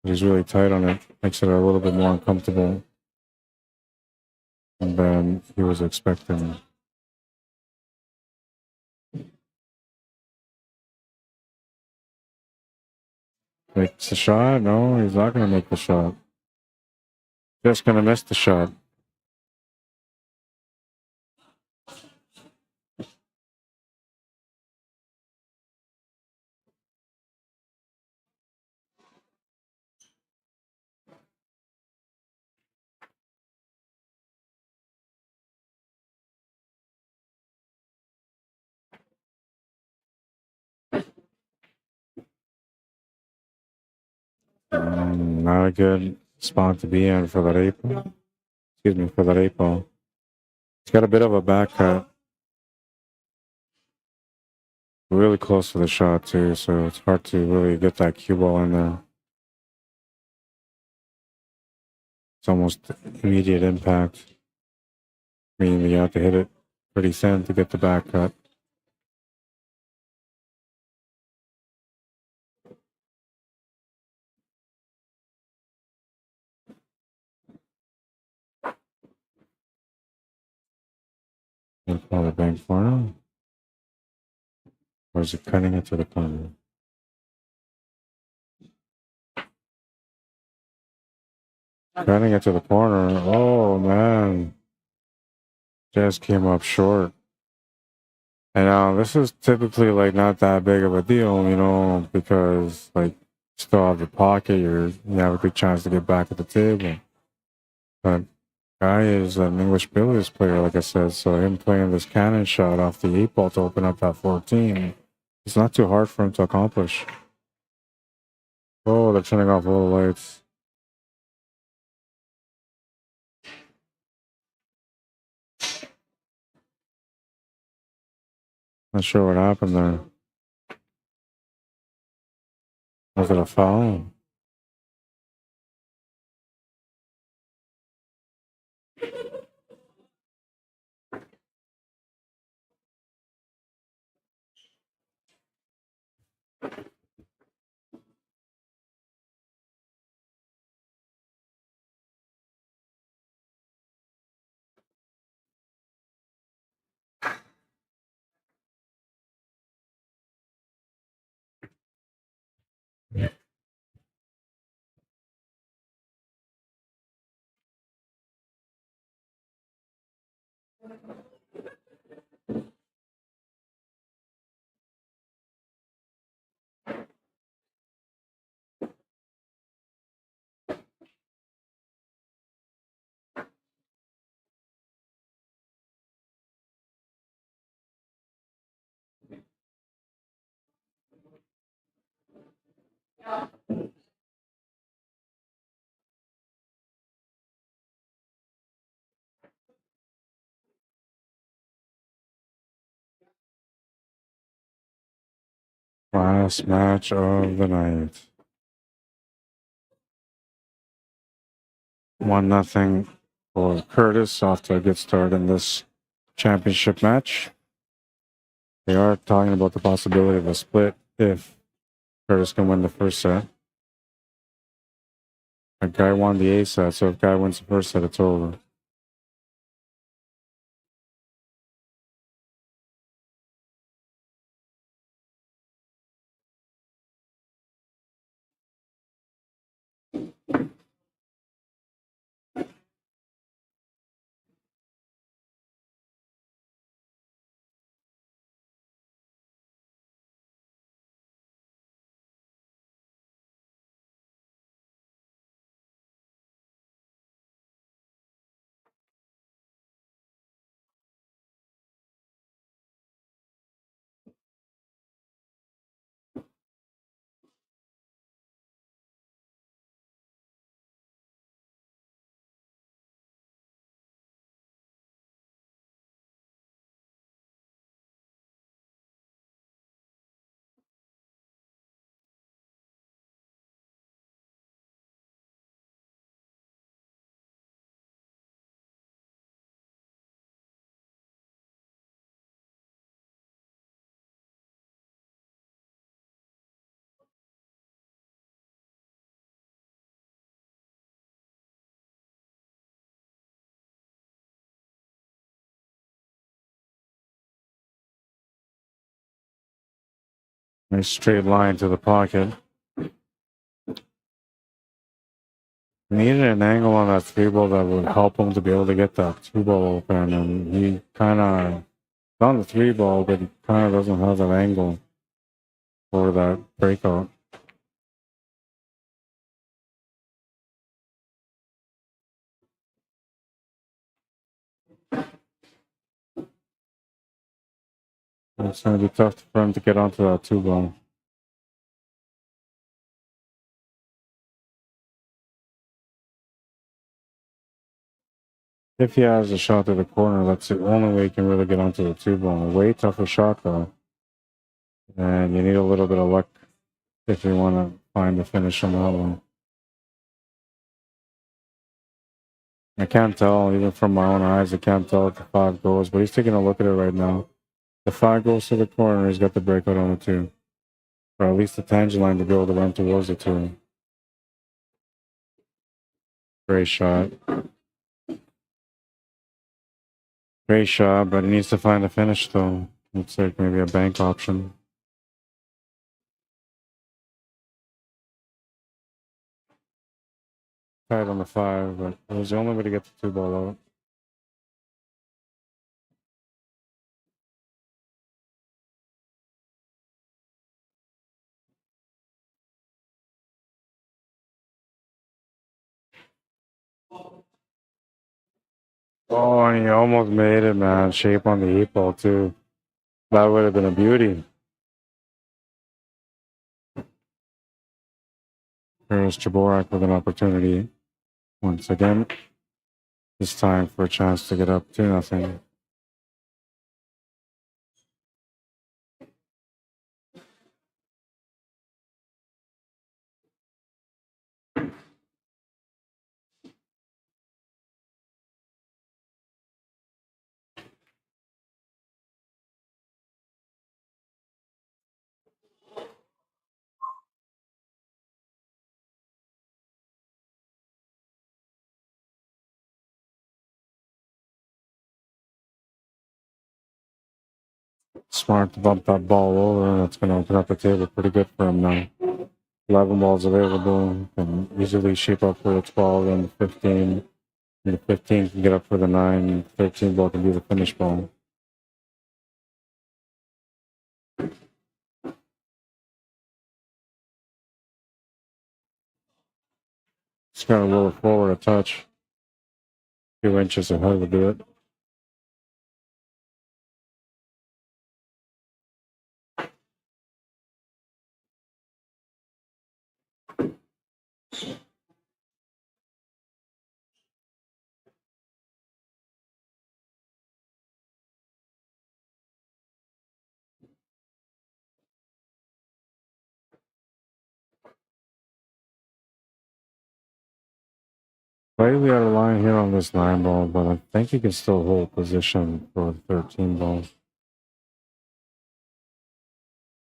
but he's really tight on it. Makes it a little bit more uncomfortable than he was expecting. Makes the shot? No, he's not gonna make the shot. Just gonna miss the shot. Not a good spot to be in for that 8 ball. Excuse me, for that 8 ball. It's got a bit of a back cut. Really close to the shot too, so it's hard to really get that cue ball in there. It's almost immediate impact. Meaning you have to hit it pretty thin to get the back cut. You call the bank corner? Or is it cutting it to the corner? Cutting it to the corner. Oh man. Just came up short. And now this is typically like not that big of a deal, you know, because like you still have your pocket, you have a good chance to get back at the table. But guy is an English billiards player, like I said, so him playing this cannon shot off the 8 ball to open up that 14, it's not too hard for him to accomplish. Oh, they're turning off all the lights. Not sure what happened there. Was it a foul? Last match of the night. 1-0 for Curtis, off to a good start in this championship match. They are talking about the possibility of a split if Curtis can win the first set. A guy won the A set, so if guy wins the first set, it's over. Nice straight line to the pocket. Needed an angle on that 3-ball that would help him to be able to get that 2-ball open, and he kind of on the 3-ball, but he kind of doesn't have that angle for that breakout. It's going to be tough for him to get onto that 2-ball. If he has a shot to the corner, that's the only way he can really get onto the 2-ball. Way tougher shot, though. And you need a little bit of luck if you want to find the finish on that one. I can't tell, even from my own eyes, I can't tell if the 5 goes, but he's taking a look at it right now. The 5 goes to the corner, he's got the breakout on the 2. Or at least the tangent line to be able to run towards the 2. Great shot. Great shot, but he needs to find a finish, though. Looks like maybe a bank option. Tied on the 5, but it was the only way to get the 2-ball out. Oh, and he almost made it, man. Shape on the 8-ball, too. That would have been a beauty. Here's Chorak with an opportunity. Once again, it's time for a chance to get up 2-0. Smart to bump that ball over. That's going to open up the table pretty good for him now. 11 balls available. Can easily shape up for the 12 and the 15. And the 15 can get up for the 9. 13 ball can be the finish ball. Just got to roll it forward a touch. 2 inches ahead will do it. Slightly out of line here on this 9 ball, but I think he can still hold position for the 13 ball.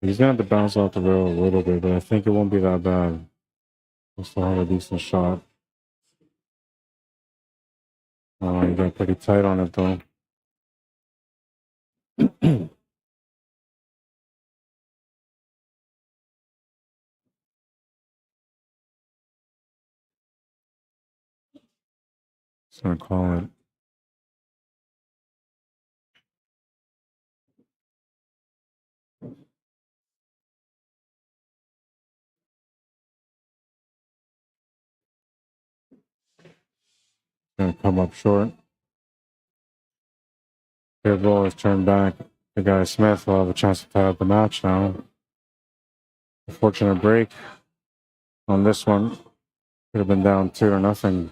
He's gonna have to bounce off the rail a little bit, but I think it won't be that bad. He'll still have a decent shot. Oh, he got pretty tight on it though. Just gonna call it. Gonna come up short. Good ball is turned back. The guy Smith will have a chance to tie up the match now. Unfortunate break on this one. Could have been down 2-0.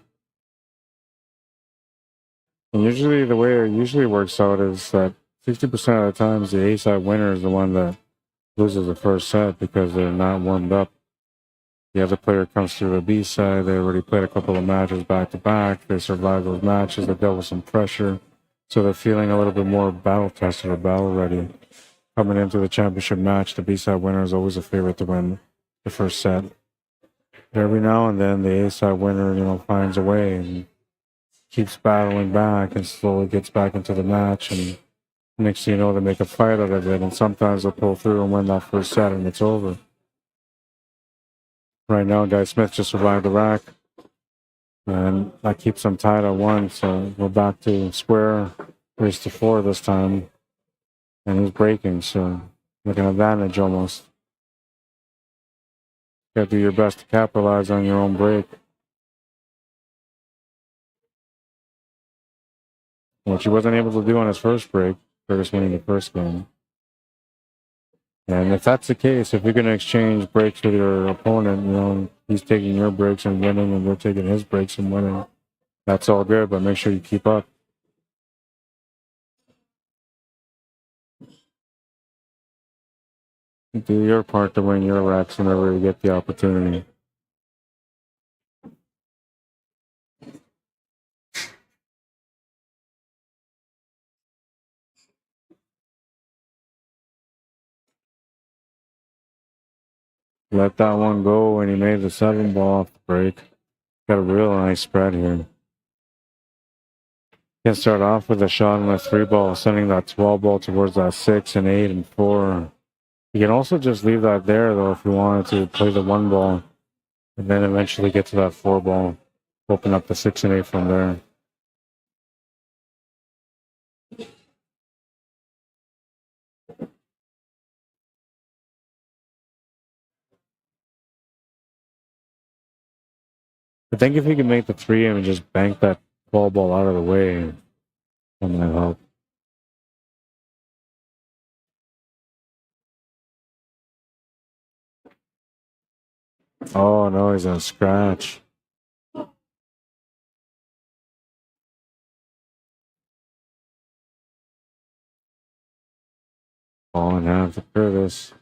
And usually the way it usually works out is that 60% of the times the A-side winner is the one that loses the first set because they're not warmed up. The other player comes through the B side. They already played a couple of matches back to back. They survived those matches. They dealt with some pressure. So they're feeling a little bit more battle tested or battle ready. Coming into the championship match, the B side winner is always a favorite to win the first set. Every now and then the A side winner, finds a way and keeps battling back and slowly gets back into the match. And next thing you know, they make a fight out of it. And sometimes they'll pull through and win that first set and it's over. Right now, Guy Smith just survived the rack. And that keeps them tied at 1. So we're back to square, race to 4 this time. And he's breaking, so like an advantage almost. You have to do your best to capitalize on your own break. Which he wasn't able to do on his first break, first winning the first game. And if that's the case, if you're going to exchange breaks with your opponent, he's taking your breaks and winning, and you're taking his breaks and winning. That's all good, but make sure you keep up. Do your part to win your racks whenever you get the opportunity. Let that one go, and he made the 7 ball off the break. Got a real nice spread here. Can start off with a shot on a 3 ball, sending that 12 ball towards that 6 and 8 and 4. You can also just leave that there though if you wanted to play the 1 ball, and then eventually get to that 4 ball, open up the 6 and 8 from there. I think if you can make the 3 and just bank that 12 ball out of the way, that might help. Oh no, he's on scratch. Ball in hand for Curtis.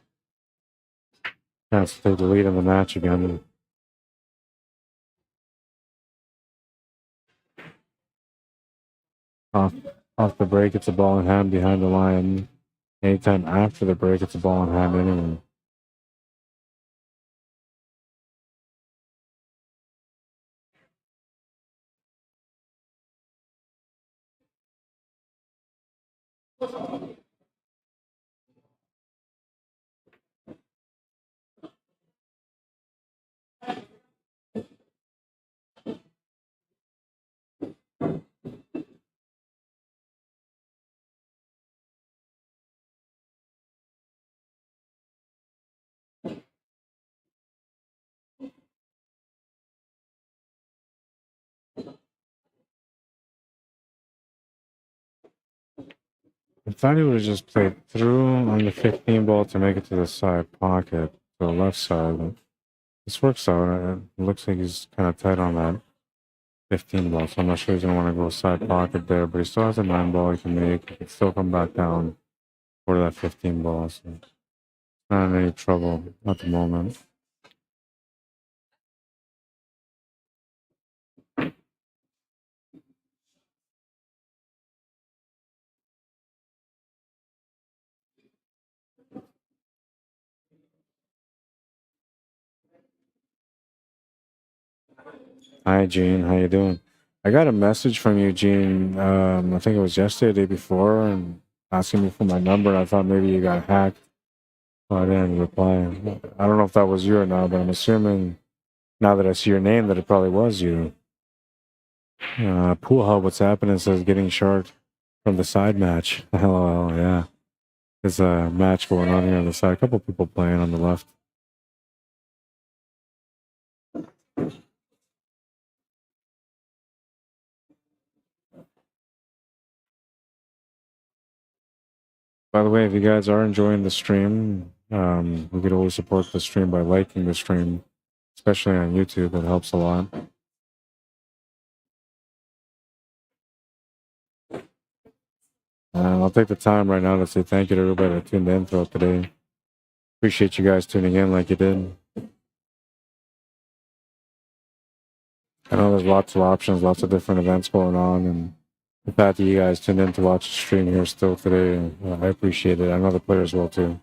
Chance to take the lead in the match again. Off the break, it's a ball in hand behind the line. Anytime after the break, it's a ball in hand anyway. I thought he would have just played through on the 15 ball to make it to the side pocket, to the left side. But this works out. It looks like he's kind of tight on that 15 ball, so I'm not sure he's going to want to go side pocket there, but he still has a 9 ball he can make. He can still come back down for that 15 ball, so not in any trouble at the moment. Hi, Gene. How you doing? I got a message from you, Gene. I think it was yesterday, the day before, and asking me for my number. I thought maybe you got hacked. So I didn't reply. I don't know if that was you or not, but I'm assuming now that I see your name that it probably was you. Pool Hub, what's happening? Says getting short from the side match. LOL, yeah. There's a match going on here on the side. A couple people playing on the left. By the way, if you guys are enjoying the stream, we could always support the stream by liking the stream, especially on YouTube. It helps a lot. I'll take the time right now to say thank you to everybody that tuned in throughout today. Appreciate you guys tuning in like you did. I know there's lots of options, lots of different events going on, and the fact that you guys tuned in to watch the stream here still today, I appreciate it. I know the players will too.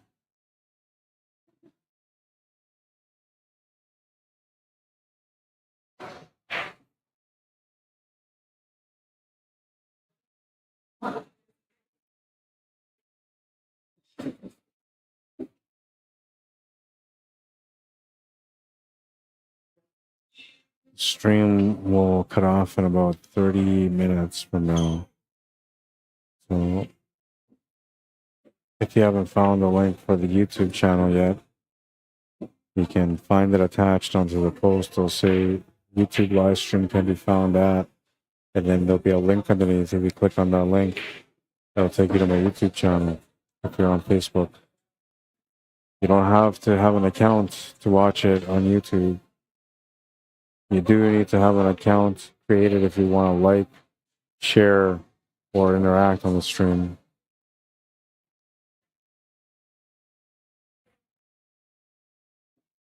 Stream will cut off in about 30 minutes from now. So if you haven't found the link for the YouTube channel yet, you can find it attached onto the post. It'll say YouTube live stream can be found at, and then there'll be a link underneath. If you click on that link, that'll take you to my YouTube channel if you're on Facebook. You don't have to have an account to watch it on YouTube. You do need to have an account created if you want to like, share, or interact on the stream.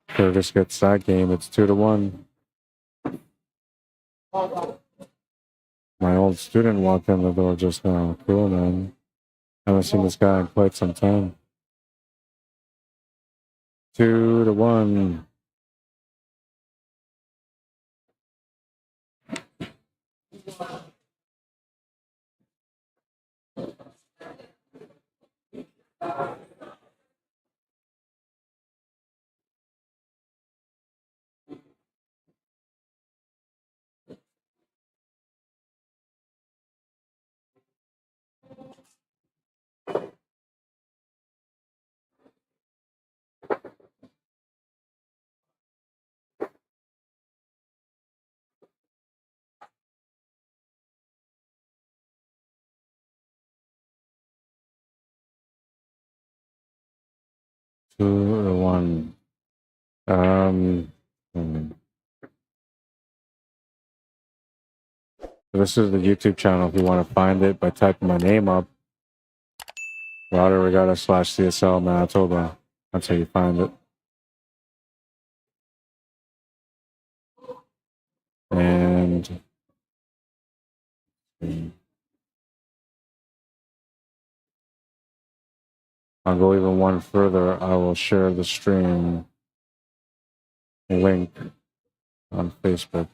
Curtis gets that game. It's 2-1. My old student walked in the door just now. Cool, man. Haven't seen this guy in quite some time. 2-1. Two to one. This is the YouTube channel. If you want to find it by typing my name up, Arriagada / CSLMANITOBA. That's how you find it. And I'll go even one further. I will share the stream link on Facebook.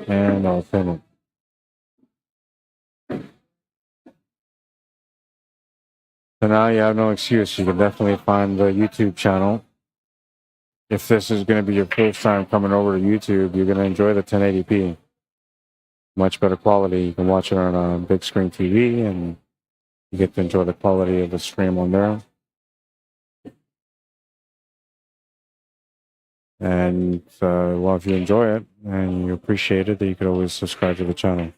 And I'll pin it. So now you have no excuse. You can definitely find the YouTube channel. If this is going to be your first time coming over to YouTube, you're going to enjoy the 1080p. Much better quality. You can watch it on a big screen TV and you get to enjoy the quality of the stream on there. And well, if you enjoy it and you appreciate it, then you could always subscribe to the channel.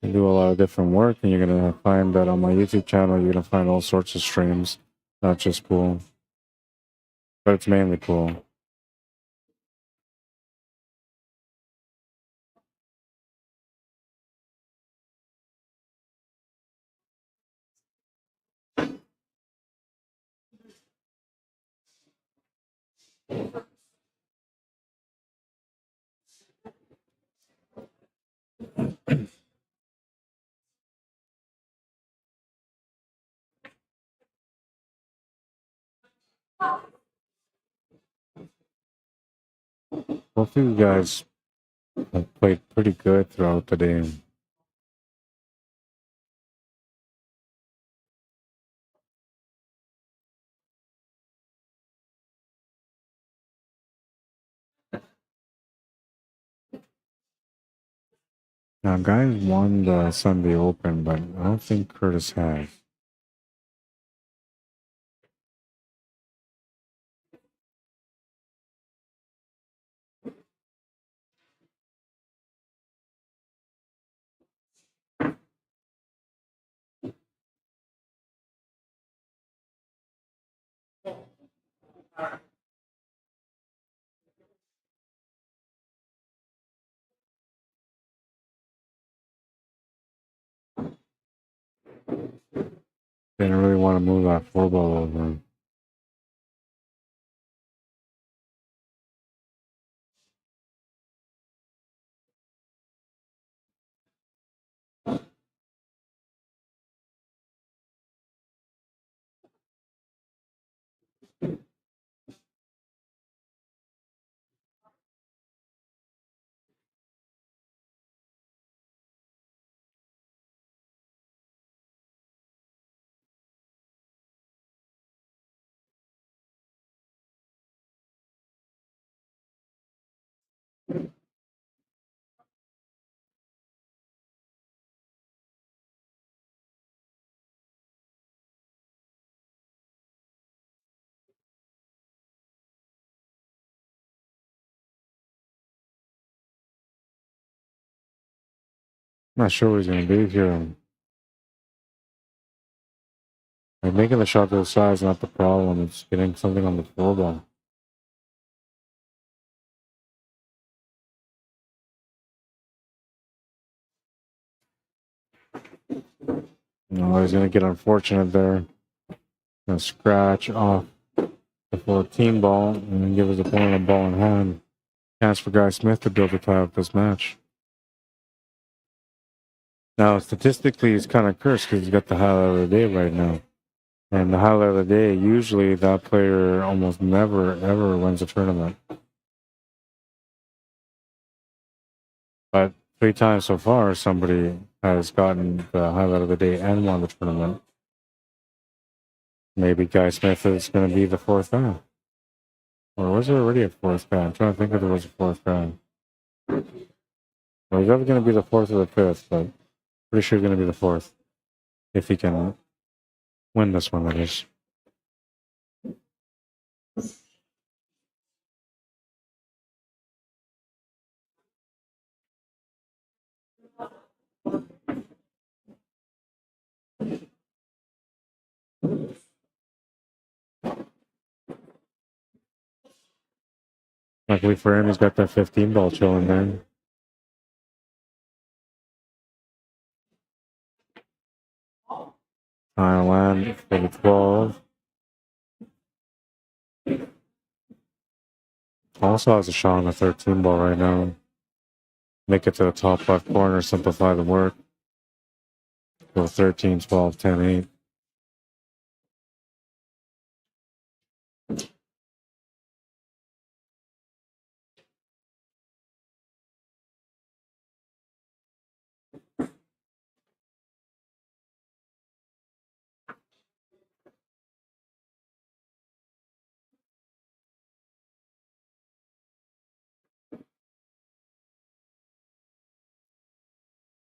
I do a lot of different work, and you're going to find that on my YouTube channel, you're going to find all sorts of streams, not just pool, but it's mainly pool. Both of you guys have played pretty good throughout the day. Now, guys won the Sunday Open, but I don't think Curtis has. Didn't really want to move that 4-ball over. I'm not sure what he's going to do here. Like making the shot to the side is not the problem. It's getting something on the 4-ball. No, he's going to get unfortunate there. Going to scratch off the 14 ball and then give his opponent a ball in hand. Chance for Guy Smith to build a tie up this match. Now, statistically, he's kind of cursed because he's got the highlight of the day right now. And the highlight of the day, usually that player almost never, ever wins a tournament. But 3 times so far, somebody has gotten the highlight of the day and won the tournament. Maybe Guy Smith is going to be the 4th guy. Or was there already a 4th guy? I'm trying to think if there was a 4th guy. Well, he's either going to be the 4th or the 5th, but pretty sure he's going to be the 4th. If he can win this one, that is. Luckily for him, he's got that 15 ball chilling there. Final land for the 12. Also has a shot on the 13 ball right now. Make it to the top left corner, simplify the work. Go 13, 12, 10, 8.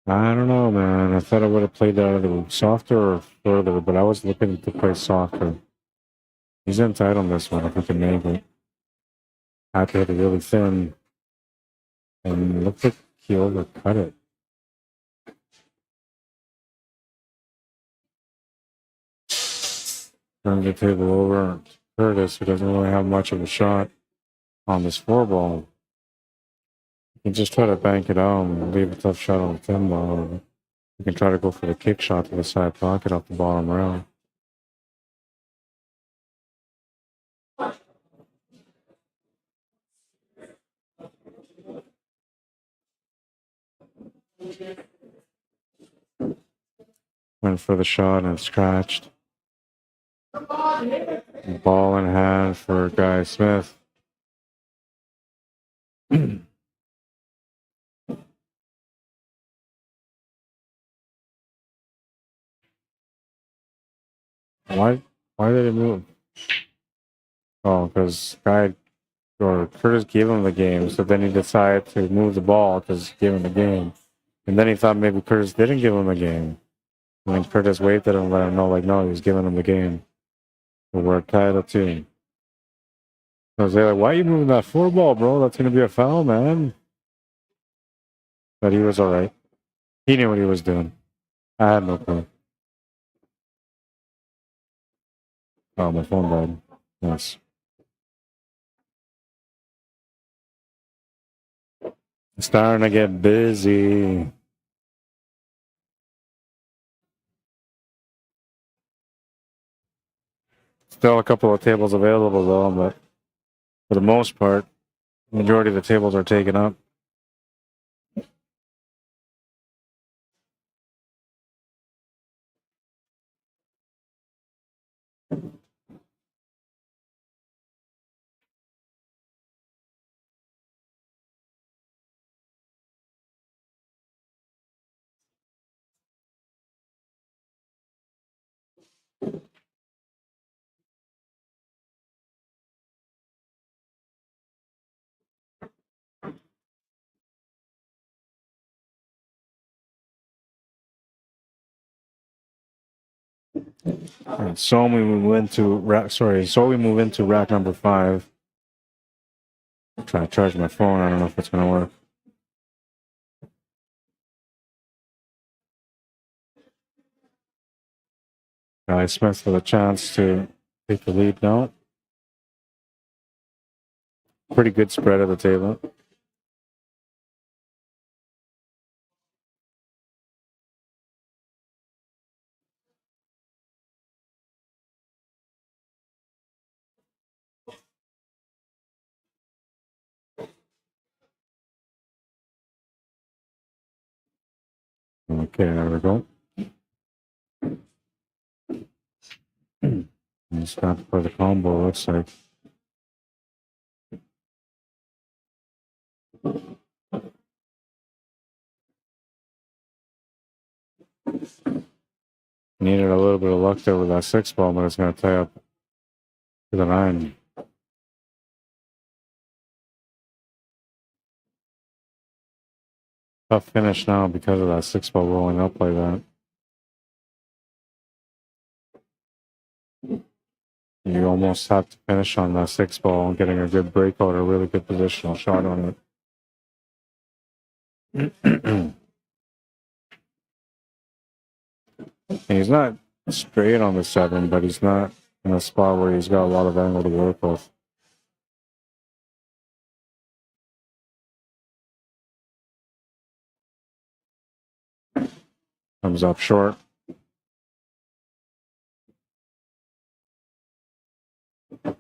I don't know, man. I thought I would have played that either softer or further, but I was looking to play softer. He's in tight on this one if he can make it. Had to hit it really thin. And it looks like he overcut it. Turn the table over to Curtis, who doesn't really have much of a shot on this 4-ball. You can just try to bank it out and leave a tough shot on the 10 ball. You can try to go for the kick shot to the side pocket off the bottom rail. Went for the shot and scratched. Ball in hand for Guy Smith. Why did it move? Oh, because Guy or Curtis gave him the game, so then he decided to move the ball because he gave him the game. And then he thought maybe Curtis didn't give him the game. And then Curtis waved at him and let him know, like, no, he was giving him the game. But we're tied up too. I was like, why are you moving that 4-ball, bro? That's going to be a foul, man. But he was all right. He knew what he was doing. I had no clue. Oh, my phone died. Yes. It's starting to get busy. Still a couple of tables available, though, but for the most part, the majority of the tables are taken up. Alright, so we move into rack number 5. I'm trying to charge my phone. I don't know if it's gonna work. Guy Smith with a chance to take the lead now. Pretty good spread at the table. Okay, there we go. He's got to play the combo, looks like. Needed a little bit of luck there with that 6-ball, but it's going to tie up to the 9. Tough finish now because of that 6-ball rolling up like that. You almost have to finish on that 6-ball and getting a good breakout or a really good positional shot on it. And he's not straight on the 7, but he's not in a spot where he's got a lot of angle to work with. Comes up short. I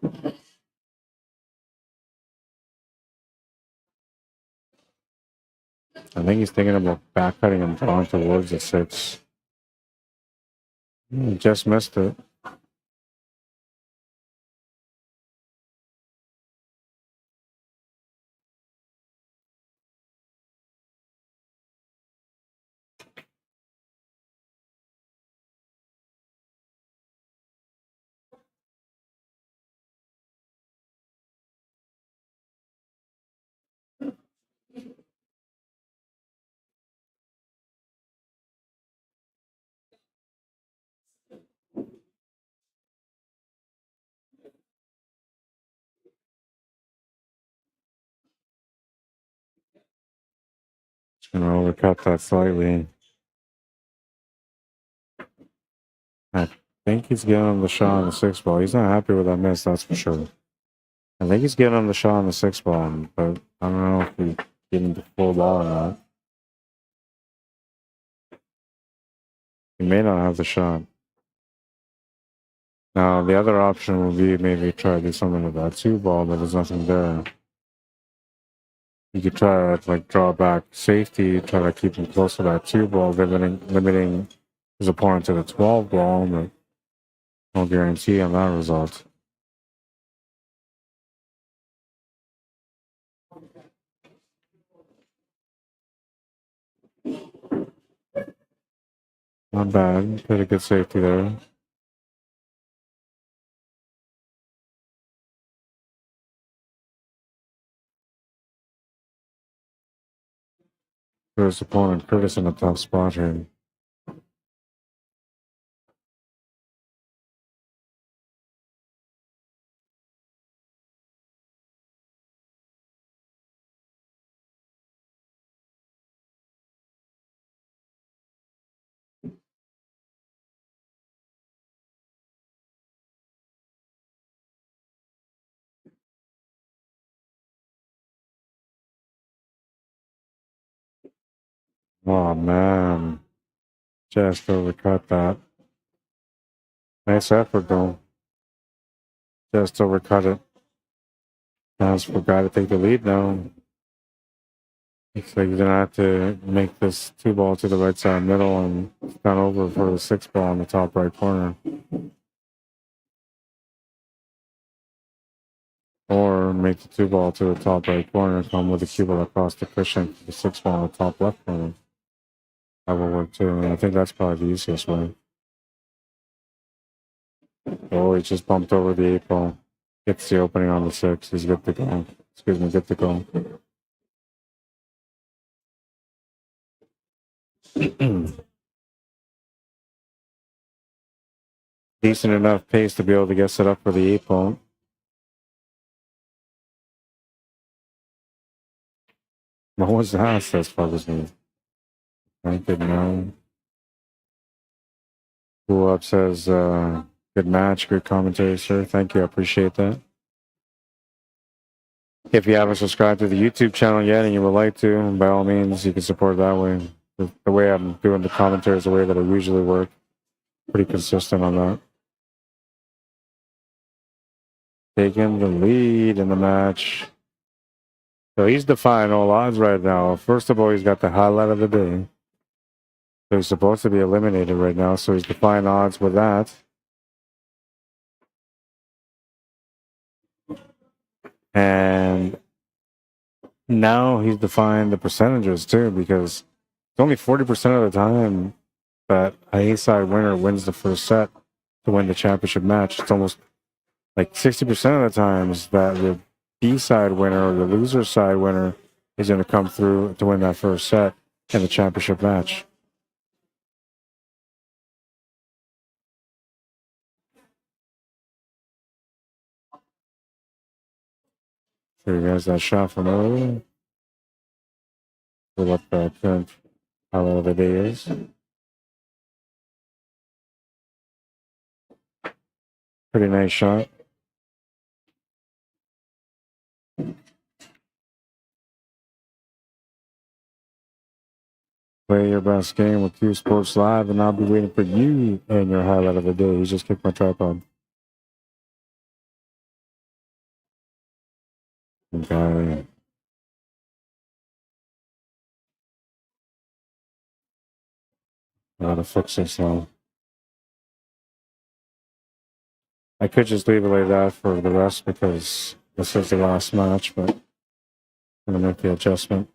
think he's thinking about back cutting and drawing towards the 6. He just missed it. Just gonna overcut that slightly. I think he's giving him the shot on the 6-ball. He's not happy with that miss, that's for sure. I think he's giving him the shot on the 6-ball, but I don't know if he's getting the full ball or not. He may not have the shot. Now, the other option would be maybe try to do something with that 2-ball, but there's nothing there. You could try to like draw back safety, try to keep him close to that 2 ball, limiting his opponent to the 12 ball, but no guarantee on that result. Not bad. Pretty good safety there. For his opponent, Curtis in a tough spot here. Oh man, just overcut that. Nice effort though. Just overcut it. Chance for guy to take the lead now. Looks like he's gonna have to make this 2 ball to the right side middle and down over for the 6 ball in the top right corner. Or make the 2 ball to the top right corner, come with a cue across the cushion to the 6 ball in the top left corner. That will work too. And I think that's probably the easiest way. Oh, he just bumped over the 8 ball. Gets the opening on the 6. He's good to go. Excuse me, good to go. Decent enough pace to be able to get set up for the 8 ball. What was that? Says Fuggles me. I didn't know. Cool Up says, good match, good commentary, sir. Thank you. I appreciate that. If you haven't subscribed to the YouTube channel yet and you would like to, by all means, you can support that way. The way I'm doing the commentary is the way that I usually work. Pretty consistent on that. Taking the lead in the match. So he's defying all odds right now. First of all, he's got the highlight of the day. So he's supposed to be eliminated right now. So he's defying odds with that. And now he's defying the percentages too, because it's only 40% of the time that a A-side winner wins the first set to win the championship match. It's almost like 60% of the times that the B-side winner or the loser side winner is going to come through to win that first set in the championship match. Show you guys that shot from earlier. For what the current highlight of the day is. Pretty nice shot. Play your best game with QSports Live, and I'll be waiting for you and your highlight of the day. He just kicked my tripod. Okay. Gotta fix this now. I could just leave it like that for the rest because this is the last match, but I'm gonna make the adjustment.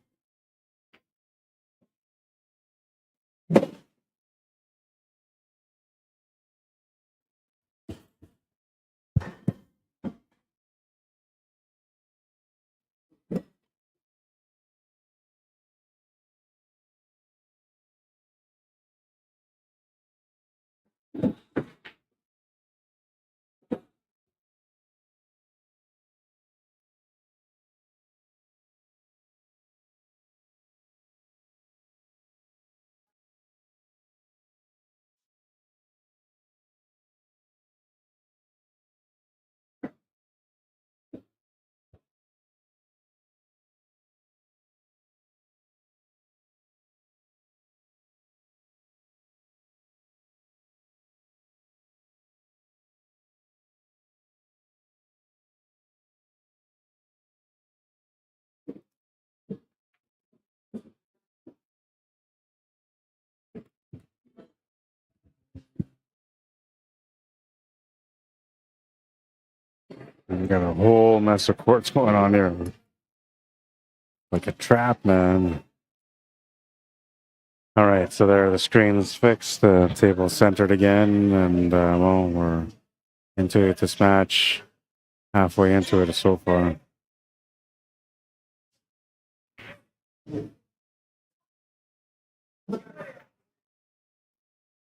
We got a whole mess of courts going on here. Like a trap, man. All right, so there, the screen's fixed, the table's centered again, and well, we're into this match, halfway into it so far.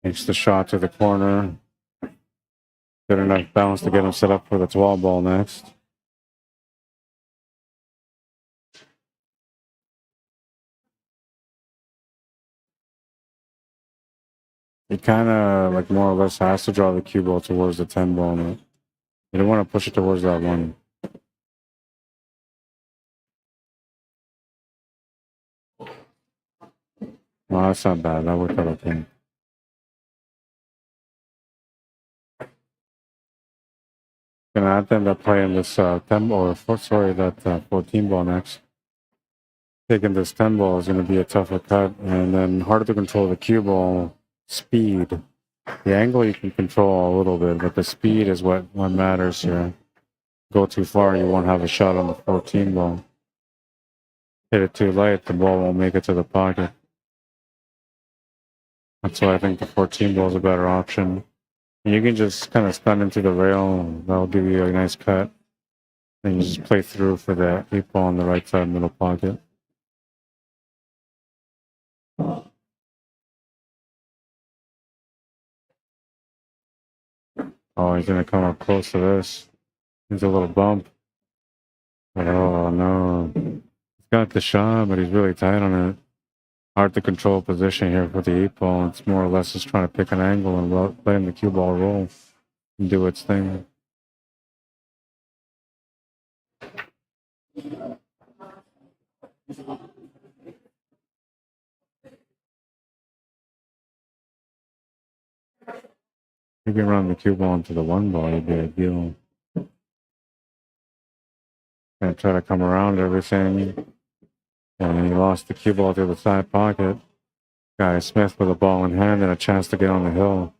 Takes the shot to the corner. Good enough bounce to get him set up for the 12 ball next. He kind of like more or less has to draw the cue ball towards the 10 ball. You don't want to push it towards that one. Well, that's not bad. That worked out okay. Gonna have them to play in this 10 or that 14 ball next. Taking this 10 ball is going to be a tougher cut, and then harder to control the cue ball. Speed. The angle you can control a little bit, but the speed is what matters here. Go too far, you won't have a shot on the 14 ball. Hit it too light, the ball won't make it to the pocket. That's why I think the 14 ball is a better option. And you can just kind of stun into the rail, that'll give you a nice cut. Then you just play through for the 8 ball on the right side middle pocket. Oh, he's going to come up close to this. He's a little bump. Oh, no. He's got the shot, but he's really tight on it. Hard to control position here for the 8 ball. It's more or less just trying to pick an angle and letting the cue ball roll and do its thing. You can run the cue ball into the 1 ball, it'd be ideal. Gonna try to come around everything. And he lost the cue ball to the side pocket. Guy Smith with a ball in hand and a chance to get on the hill.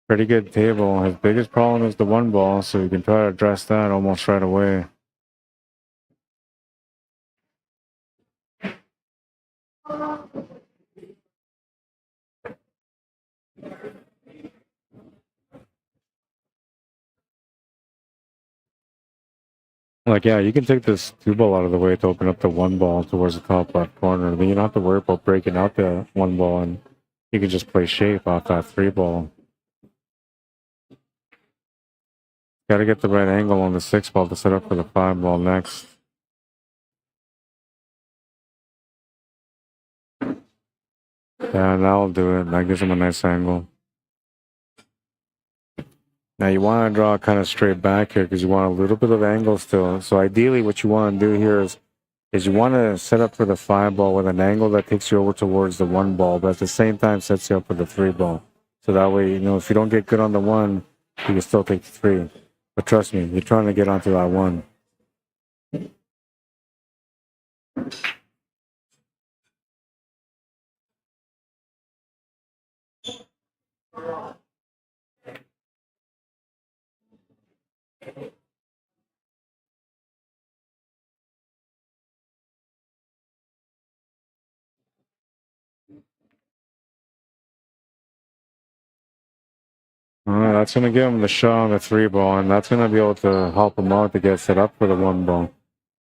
Pretty good table. His biggest problem is the 1 ball, so you can try to address that almost right away. Like, yeah, you can take this 2 ball out of the way to open up the 1 ball towards the top left corner. Then you don't have to worry about breaking out the 1 ball, and you can just play shape off that 3 ball. Got to get the right angle on the 6 ball to set up for the 5 ball next. Yeah, that'll do it. That gives him a nice angle. Now you want to draw kind of straight back here because you want a little bit of angle still. So ideally what you want to do here is you want to set up for the 5 ball with an angle that takes you over towards the 1 ball, but at the same time sets you up for the 3 ball. So that way, you know, if you don't get good on the 1, you can still take the 3. But trust me, you're trying to get onto that 1. That's going to give him the shot on the 3 ball, and that's going to be able to help him out to get set up for the 1 ball.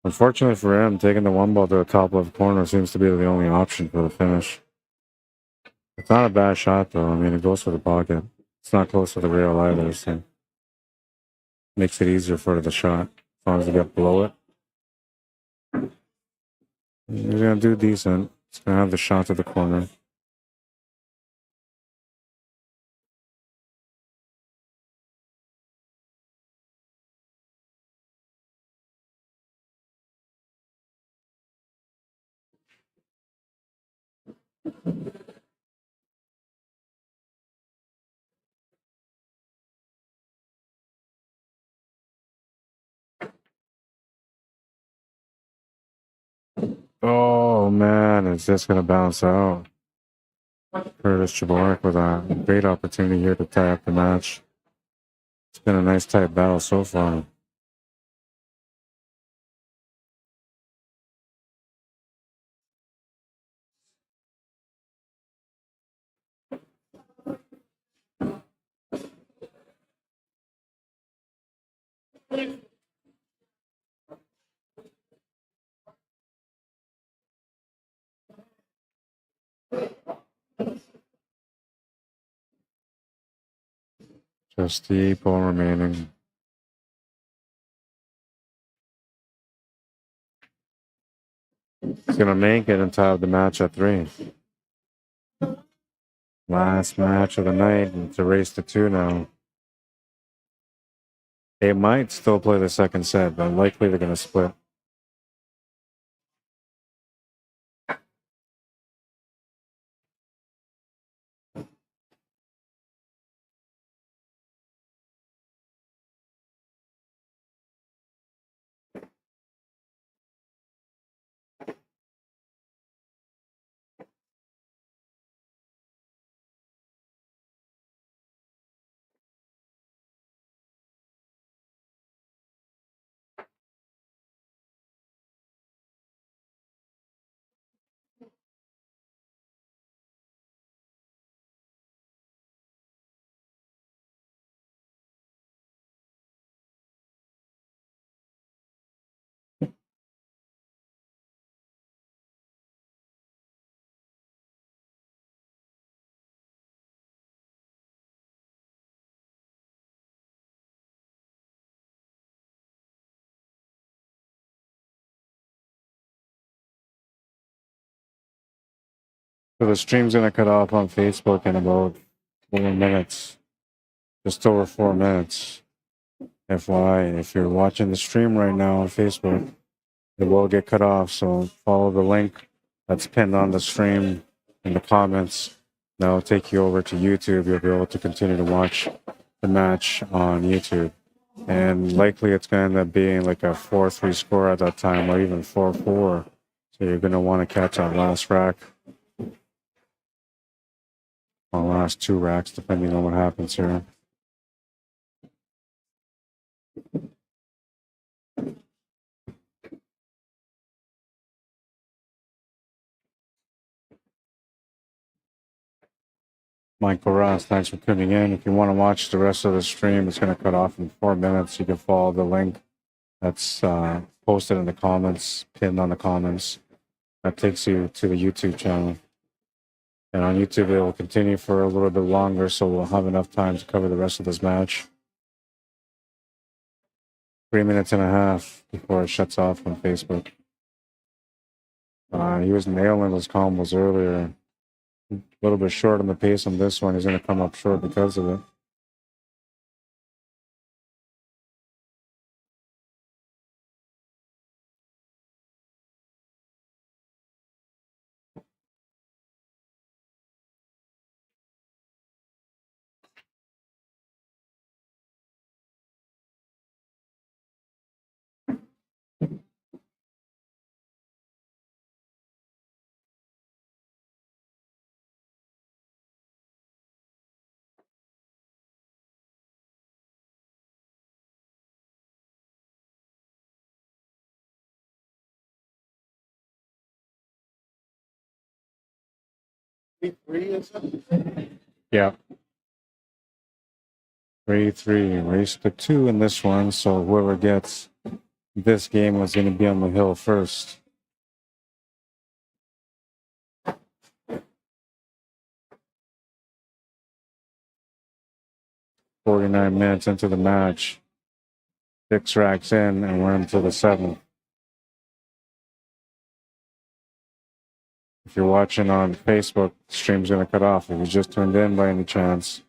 Unfortunately for him, taking the 1 ball to the top left corner seems to be the only option for the finish. It's not a bad shot, though. I mean, it goes for the pocket. It's not close to the rail either, so makes it easier for the shot as long as you get below it. He's going to do decent. He's going to have the shot to the corner. Oh, man, it's just going to bounce out. Curtis Chorak with a great opportunity here to tie up the match. It's been a nice tight battle so far. Just the 8 ball remaining. He's gonna make it and tie up the match at 3. Last match of the night. It's a race to 2 now. They might still play the second set, but likely they're gonna split. So the stream's gonna cut off on Facebook in about 4 minutes. Just over 4 minutes. FYI, if you're watching the stream right now on Facebook, it will get cut off. So follow the link that's pinned on the stream in the comments. That'll take you over to YouTube. You'll be able to continue to watch the match on YouTube. And likely it's going to end up being like a 4-3 score at that time, or even 4-4. So you're going to want to catch that last rack, or last 2 racks, depending on what happens here. Michael Ross, thanks for tuning in. If you want to watch the rest of the stream, it's going to cut off in 4 minutes. You can follow the link that's posted in the comments, pinned on the comments. That takes you to the YouTube channel. And on YouTube, it will continue for a little bit longer, so we'll have enough time to cover the rest of this match. 3 minutes and a half before it shuts off on Facebook. He was nailing those combos earlier. A little bit short on the pace on this one. He's going to come up short because of it. Yeah. 3-3. Race to 2 in this one. So whoever gets this game was going to be on the hill first. "49 minutes into the match. 6 racks in, and we're into the 7th. If you're watching on Facebook, the stream's going to cut off. If you just tuned in by any chance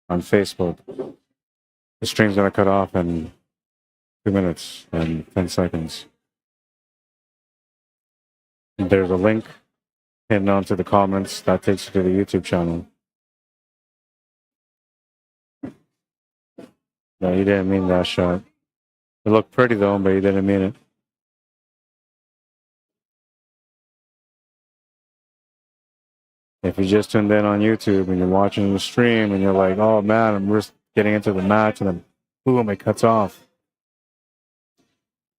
on Facebook, the stream's going to cut off in 2 minutes and 10 seconds. There's a link pinned onto the comments that takes you to the YouTube channel. No, you didn't mean that shot. It looked pretty though, but you didn't mean it. If you just tuned in on YouTube and you're watching the stream and you're like, oh man, I'm just getting into the match and then boom, it cuts off.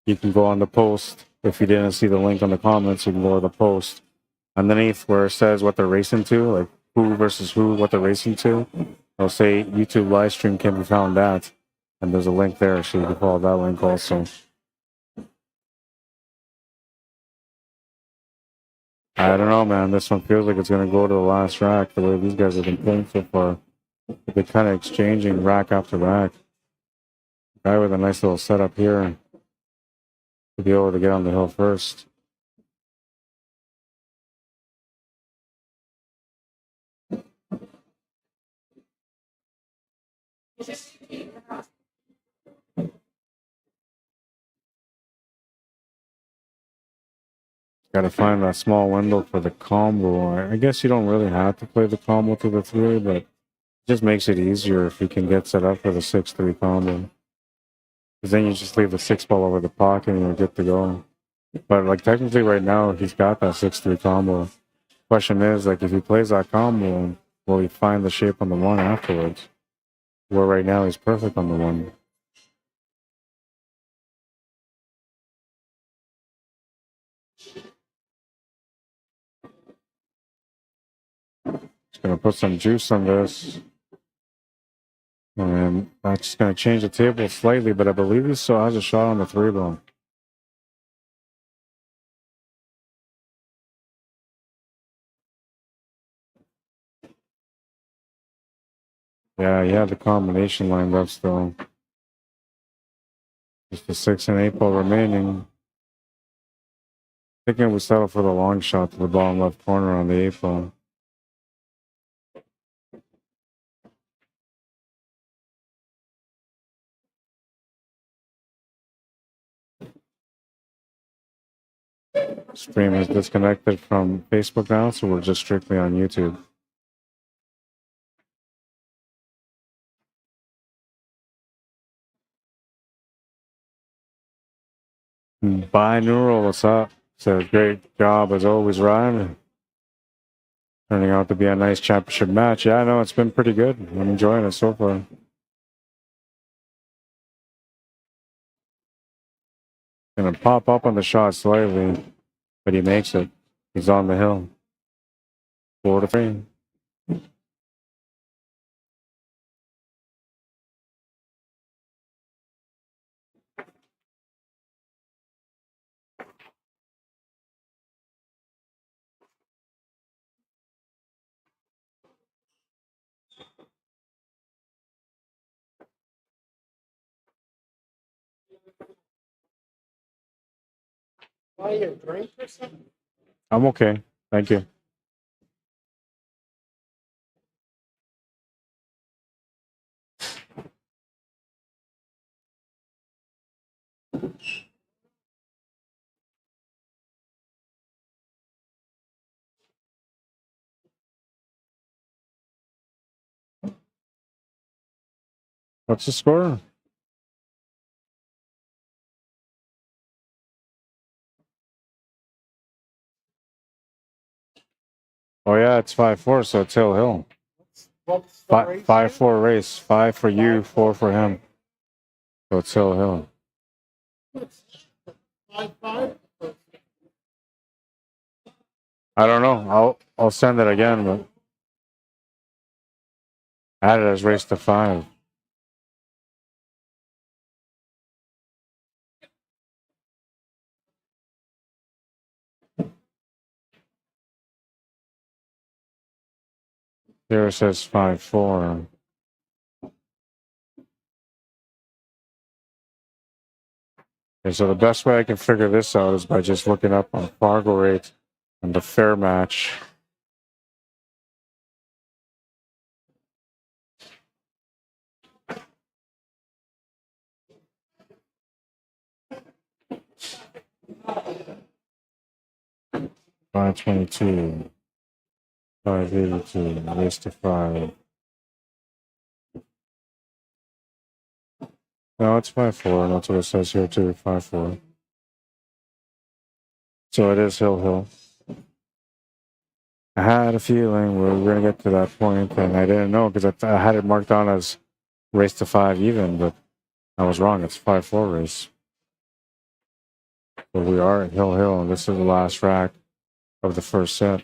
You can go on the post. If you didn't see the link on the comments, you can go to the post. Underneath where it says what they're racing to, like who versus who, what they're racing to, it'll say YouTube live stream can be found at. And there's a link there, so you can follow that link also. I don't know, man. This one feels like it's going to go to the last rack, the way these guys have been playing so far. They're kind of exchanging rack after rack. Guy with a nice little setup here to be able to get on the hill first. Got to find that small window for the combo. I guess you don't really have to play the combo to the 3, but it just makes it easier if you can get set up for the 6-3 combo. Because then you just leave the 6 ball over the pocket and you're good to go. But like technically right now, he's got that 6-3 combo. Question is, like, if he plays that combo, will he find the shape on the 1 afterwards? Where right now he's perfect on the 1. Just gonna put some juice on this. And that's just gonna change the table slightly, but I believe he still has a shot on the 3 ball. Yeah, he had the combination lined up still. Just the 6 and 8 ball remaining. Thinking we settle for the long shot to the bottom left corner on the 8 ball. Stream is disconnected from Facebook now, so we're just strictly on YouTube. Binaural, what's up? Says great job as always, Ryan. Turning out to be a nice championship match. Yeah, I know it's been pretty good. I'm enjoying it so far. Gonna pop up on the shot slightly, but he makes it. He's on the hill. 4-3. Buy you a drink or something? I'm okay. Thank you. What's the score? Oh yeah, it's 5-4, so it's Hill Hill. What's the race? 5-4 race. 5 for you, 4 for him. So it's Hill Hill. 5-5? I don't know. I'll send it again, but I had it as race to 5. Here it says 5-4. Okay, so the best way I can figure this out is by just looking up on FargoRate and the FAIRMATCH. $522, $582, race to 5. No, it's 5-4. That's what it says here too. 5-4. So it is Hill Hill. I had a feeling we were going to get to that point, and I didn't know because I had it marked on as race to 5 even, but I was wrong. It's 5-4 race. But we are at Hill Hill, and this is the last rack of the first set.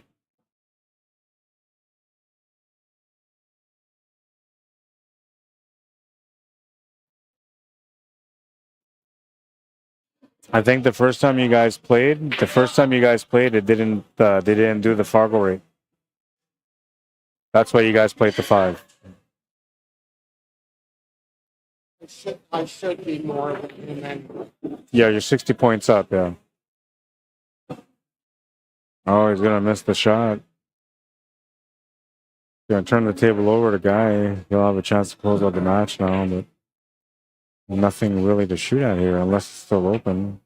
I think the first time you guys played, it didn't. They didn't do the Fargo rate. That's why you guys played the 5. I should be more than then. Yeah, you're 60 points up. Yeah. Oh, he's gonna miss the shot. Gonna turn the table over to Guy. He'll have a chance to close out the match now, but nothing really to shoot at here unless it's still open.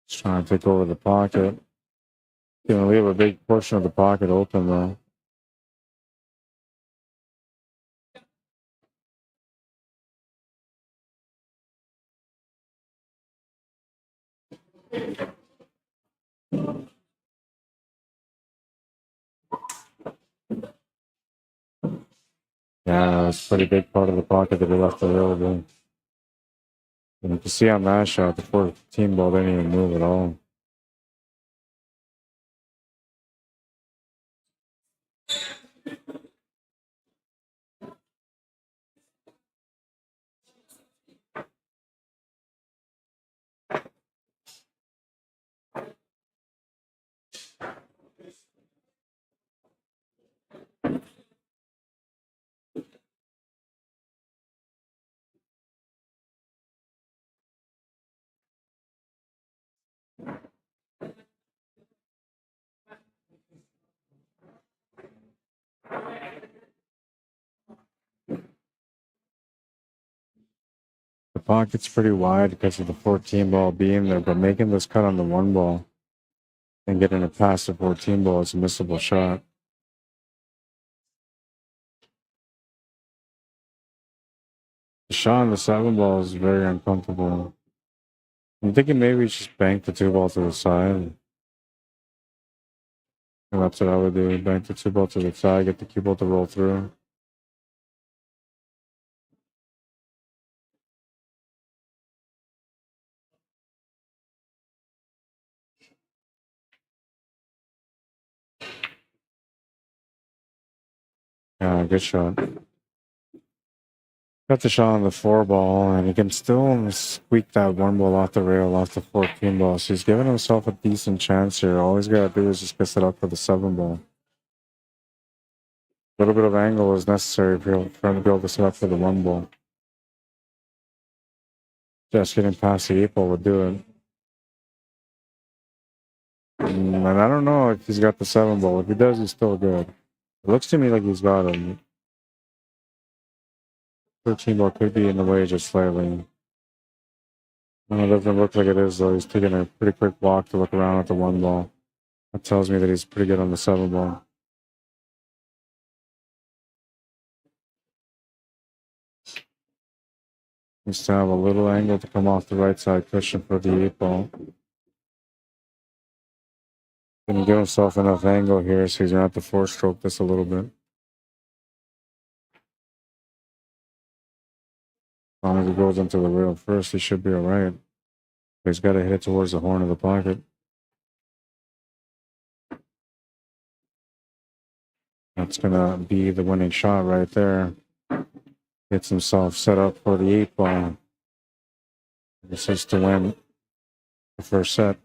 Just trying to take over the pocket. Gonna leave a big portion of the pocket open though. Yeah, it's a pretty big part of the pocket that we left available. And you can see on that shot, the 14 ball didn't even move at all. The pocket's pretty wide because of the 14 ball being there, but making this cut on the 1 ball and getting a past the 14 ball is a missable shot. The shot on the 7 ball is very uncomfortable. I'm thinking maybe just bank the 2 ball to the side. And that's what I would do. Bank the 2 ball to the side, get the cue ball to roll through. Yeah, good shot. Got the shot on the 4 ball, and he can still squeak that 1 ball off the rail, off the 14 ball. So he's giving himself a decent chance here. All he's got to do is just piss it up for the 7 ball. A little bit of angle is necessary for him to be able to set up for the 1 ball. Just getting past the 8 ball would do it. And I don't know if he's got the 7 ball. If he does, he's still good. It looks to me like he's got him. 13 ball could be in the way just slightly. It doesn't look like it is, though. He's taking a pretty quick walk to look around at the 1 ball. That tells me that he's pretty good on the 7 ball. Needs to have a little angle to come off the right side cushion for the 8 ball. Gonna give himself enough angle here, so he's gonna have to 4-stroke this a little bit. As long as he goes into the rail first, he should be alright. He's got to hit it towards the horn of the pocket. That's gonna be the winning shot right there. Gets himself set up for the 8 ball. This is to win the first set.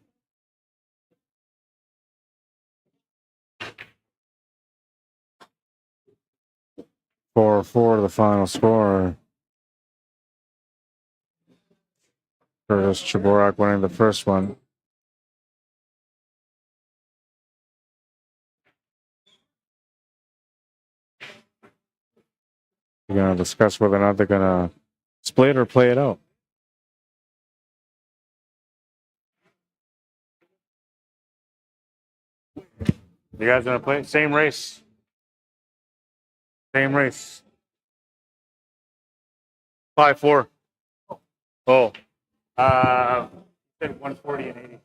For the final score. Curtis Chorak winning the first one. We're going to discuss whether or not they're going to split or play it out. You guys going to play? Same race. Same race. 5-4. Oh. 140 and 80.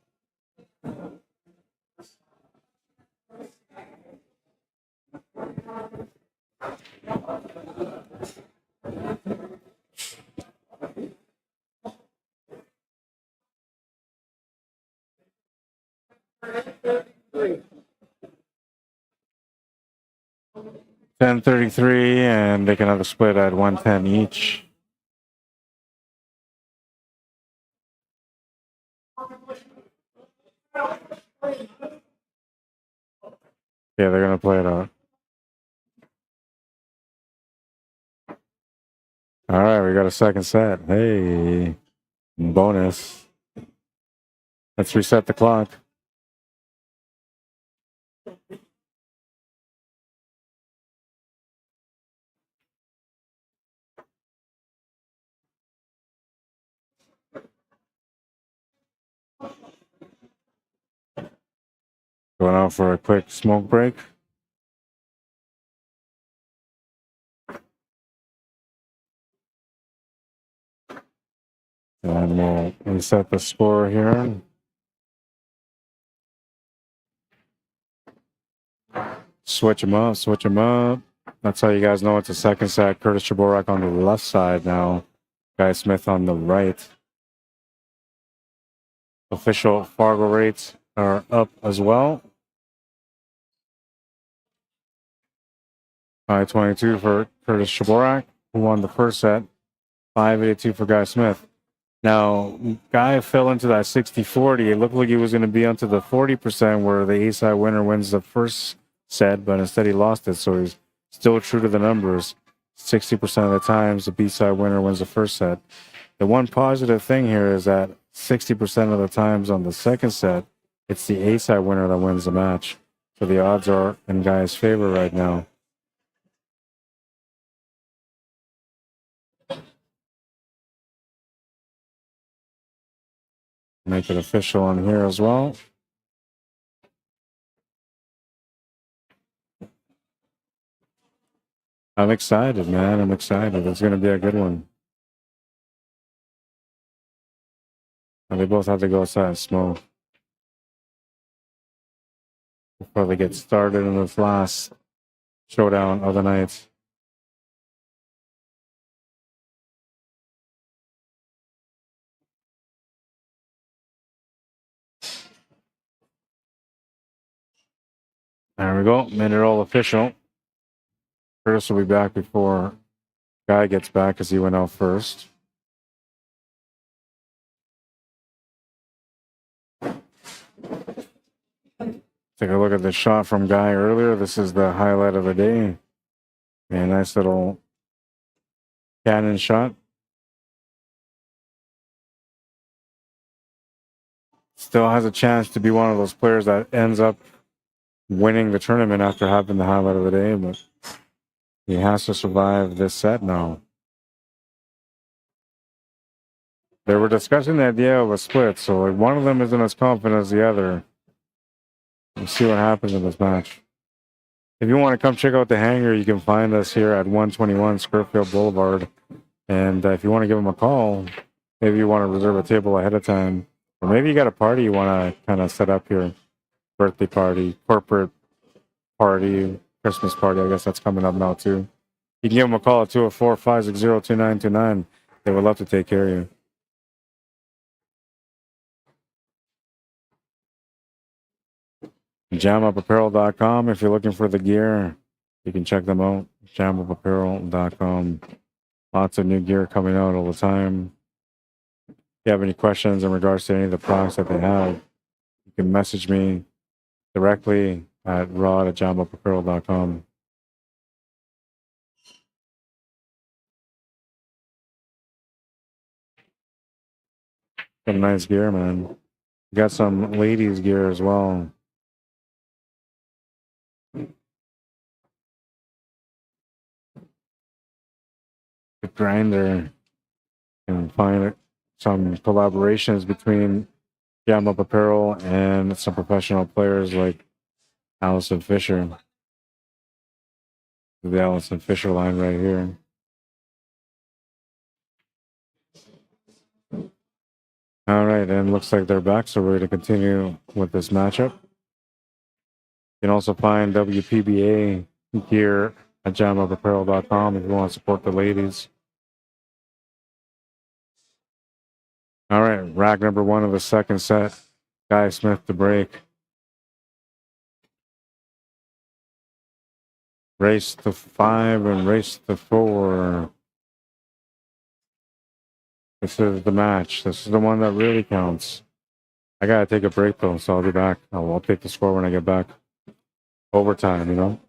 10:33, and they can have a split at 110 each. Yeah, they're gonna play it out. All right, we got a second set. Hey, bonus. Let's reset the clock. Going out for a quick smoke break. And we'll reset the score here. Switch them up, switch them up. That's how you guys know it's a second set. Curtis Chorak on the left side now. Guy Smith on the right. Official Fargo rates are up as well. 522 for Curtis Chorak, who won the first set. 582 for Guy Smith. Now, Guy fell into that 60-40. It looked like he was going to be onto the 40% where the A-side winner wins the first set, but instead he lost it. So he's still true to the numbers. 60% of the times the B-side winner wins the first set. The one positive thing here is that 60% of the times on the second set, it's the A-side winner that wins the match. So the odds are in Guy's favor right now. Make it official on here as well. I'm excited, man. I'm excited. It's going to be a good one. And they both have to go outside and smoke before they get started in this last showdown of the night. There we go. Made it all official. Curtis will be back before Guy gets back because he went out first. Take a look at the shot from Guy earlier. This is the highlight of the day. A nice little cannon shot. Still has a chance to be one of those players that ends up winning the tournament after having the highlight of the day, but he has to survive this set now. They were discussing the idea of a split, so like one of them isn't as confident as the other. We'll see what happens in this match. If you want to come check out the hangar, you can find us here at 121 Scurfield Blvd. And if you want to give them a call, maybe you want to reserve a table ahead of time, or maybe you got a party you want to kind of set up here. Birthday party, corporate party, Christmas party. I guess that's coming up now too. You can give them a call at 204-560-2929. They would love to take care of you. JamUpApparel.com. If you're looking for the gear, you can check them out. JamUpApparel.com. Lots of new gear coming out all the time. If you have any questions in regards to any of the products that they have, you can message me directly at rod@jamupapparel.com. Got nice gear, man. Got some ladies gear as well. The grinder. And find some collaborations between Jam Up Apparel and some professional players like Allison Fisher. The Allison Fisher line right here. All right, and looks like they're back, so we're going to continue with this matchup. You can also find WPBA gear at jamupapparel.com if you want to support the ladies. All right, rack number one of the second set. Guy Smith to break. Race to 5 and race to 4. This is the match. This is the one that really counts. I gotta take a break though, so I'll be back. I'll update the score when I get back. Overtime, you know?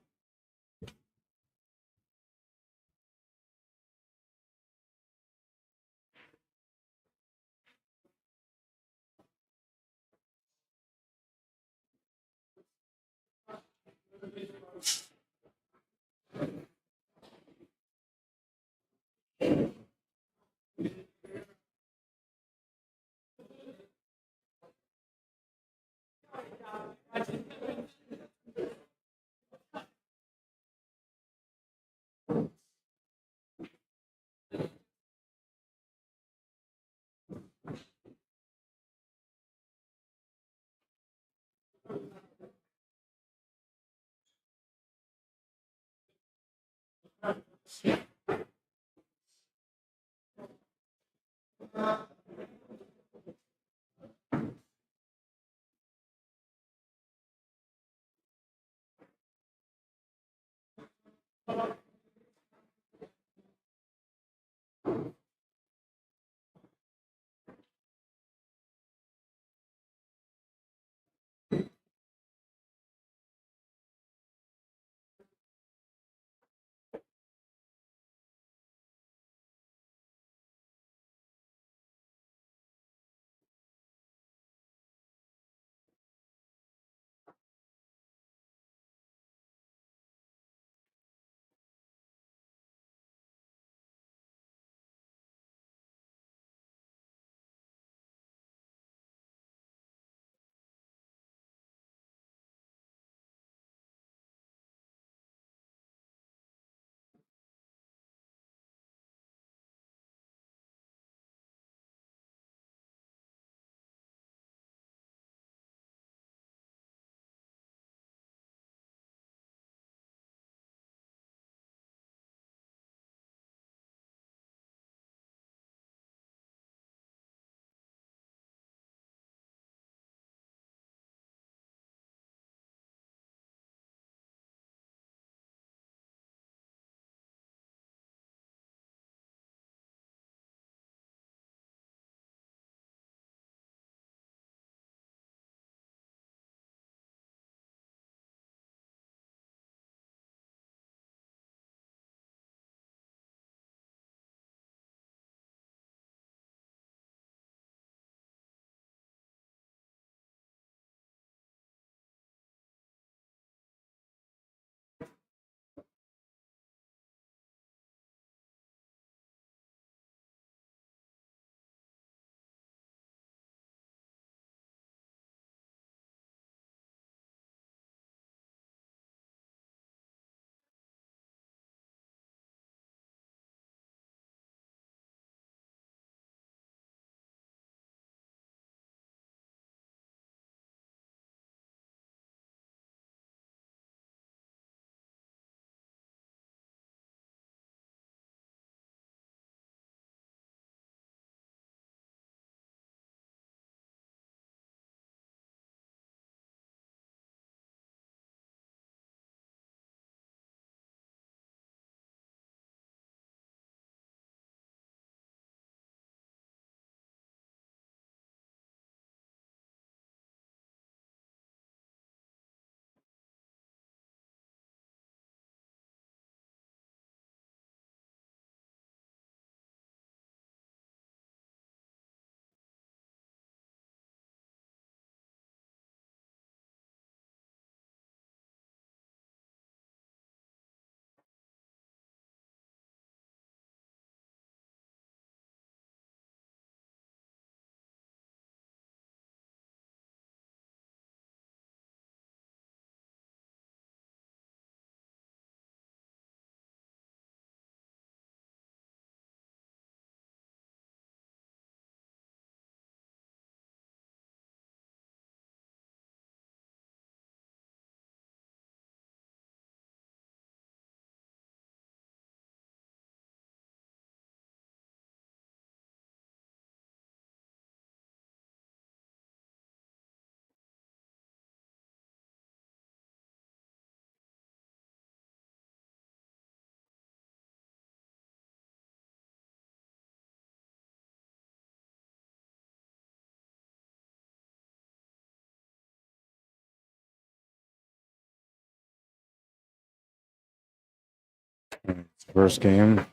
First game.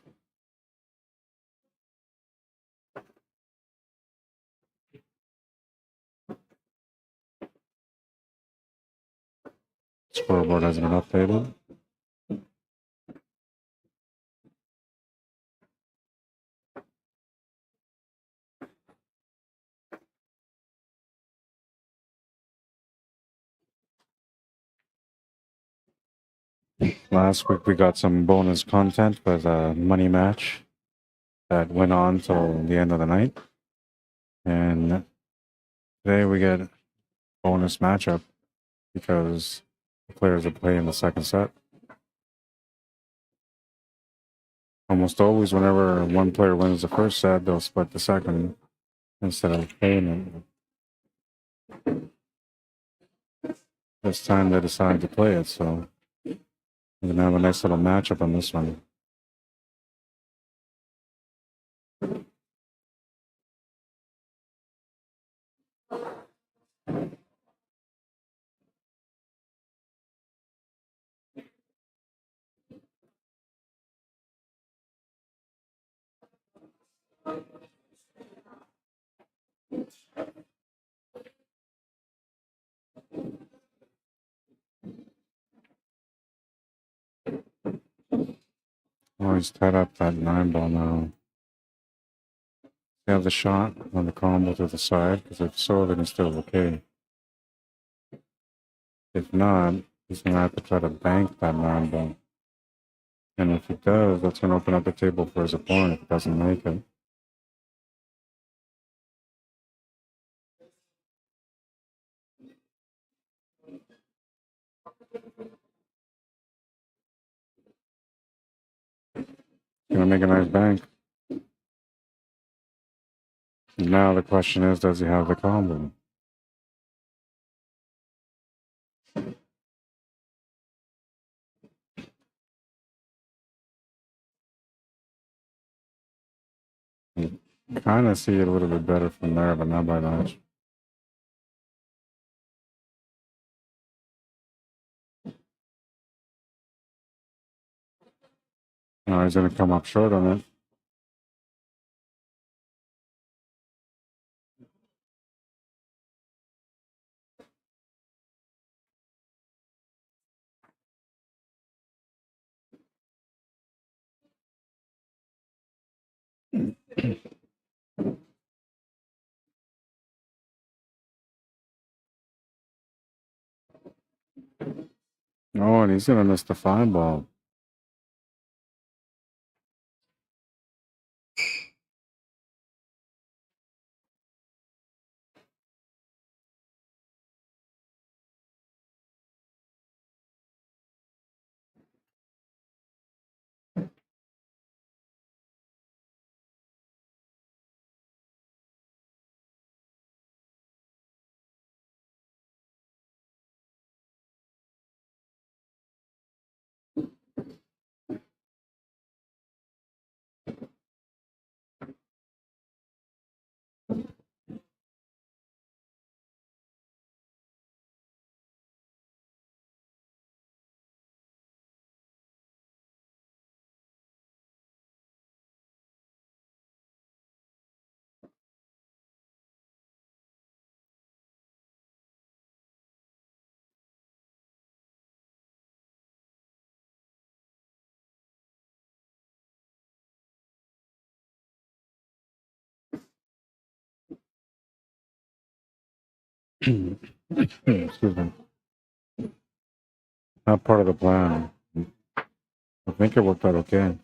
Scoreboard hasn't been updated. Last week we got some bonus content with a money match that went on till the end of the night. And today we get bonus matchup because the players are playing the second set. Almost always, whenever one player wins the first set, they'll split the second instead of paying it. This time they decided to play it, so we're gonna have a nice little matchup on this one. Oh, he's tied up that 9 ball now. They have the shot on the combo to the side, because if so, then he's still okay. If not, he's gonna have to try to bank that 9 ball. And if he does, that's gonna open up the table for his opponent if he doesn't make it. Gonna make a nice bank. Now the question is, does he have the combo? You kind of see it a little bit better from there, but not by much. No, he's gonna come up short on it. Oh, and he's gonna miss the 5 ball. Excuse me. Not part of the plan. I think it worked out okay.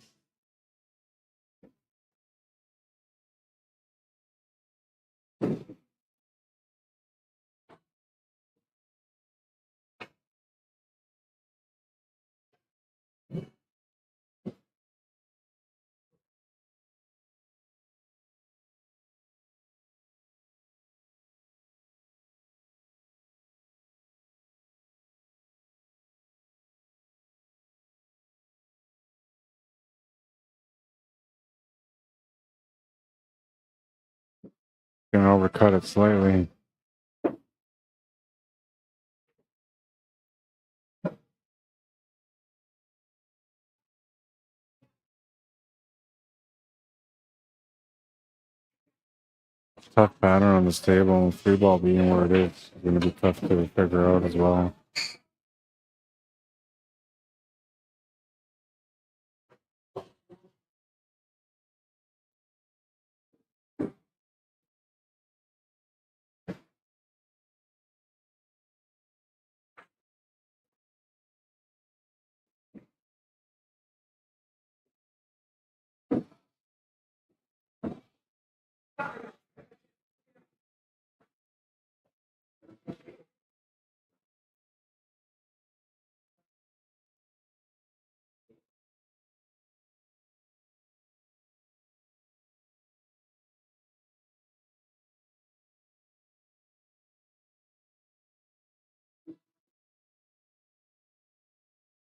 Gonna overcut it slightly. tough pattern on this table, and free ball being where it is, it's going to be tough to figure out as well.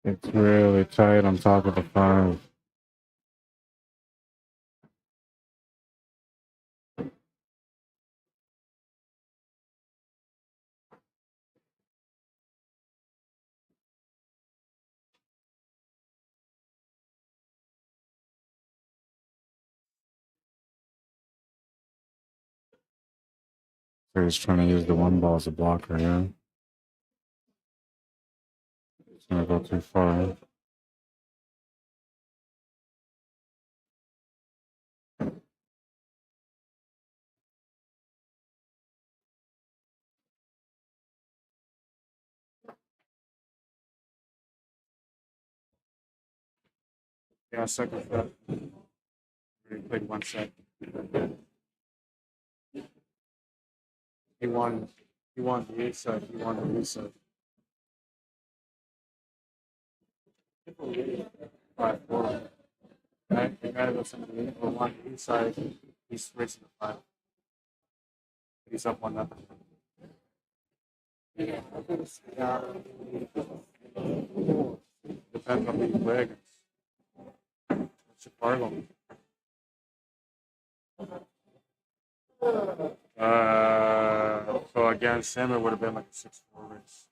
It's really tight on top of the 5. So he's trying to use the 1 ball as a blocker here. It's going to go too far. Yeah, second set. We played 1 set. He won the 8 set. He won the 8 set. 5-4. Right? The guy that's in the 8 or 1 the 8 side, he's racing the 5. He's up 1-0. Yeah. Depends on who you play against. It's a FARGO. So against him, it would have been like a 6-4 race.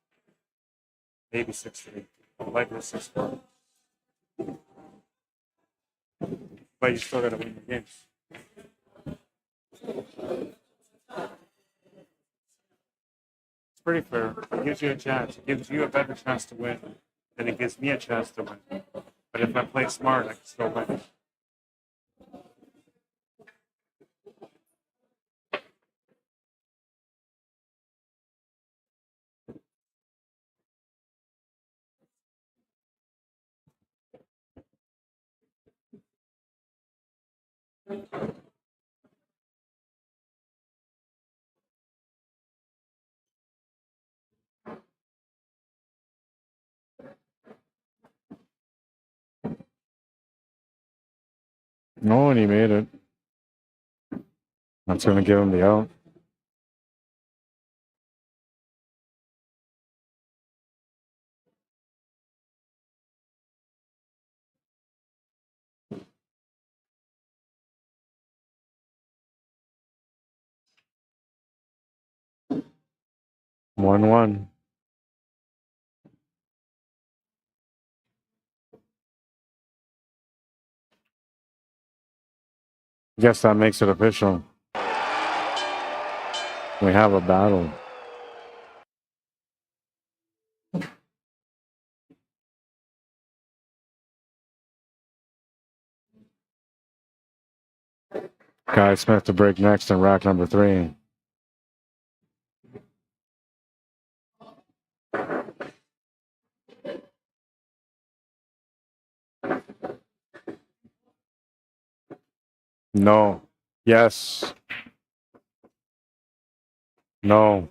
Maybe 6-3. Likely 6-4. But you still gotta win your games. It's pretty fair. It gives you a chance. It gives you a better chance to win than it gives me a chance to win. But if I play smart, I can still win. No, and he made it. That's going to give him the out. One. Guess that makes it official. We have a battle. Guy Smith to break next in rack number 3. No. Yes. No.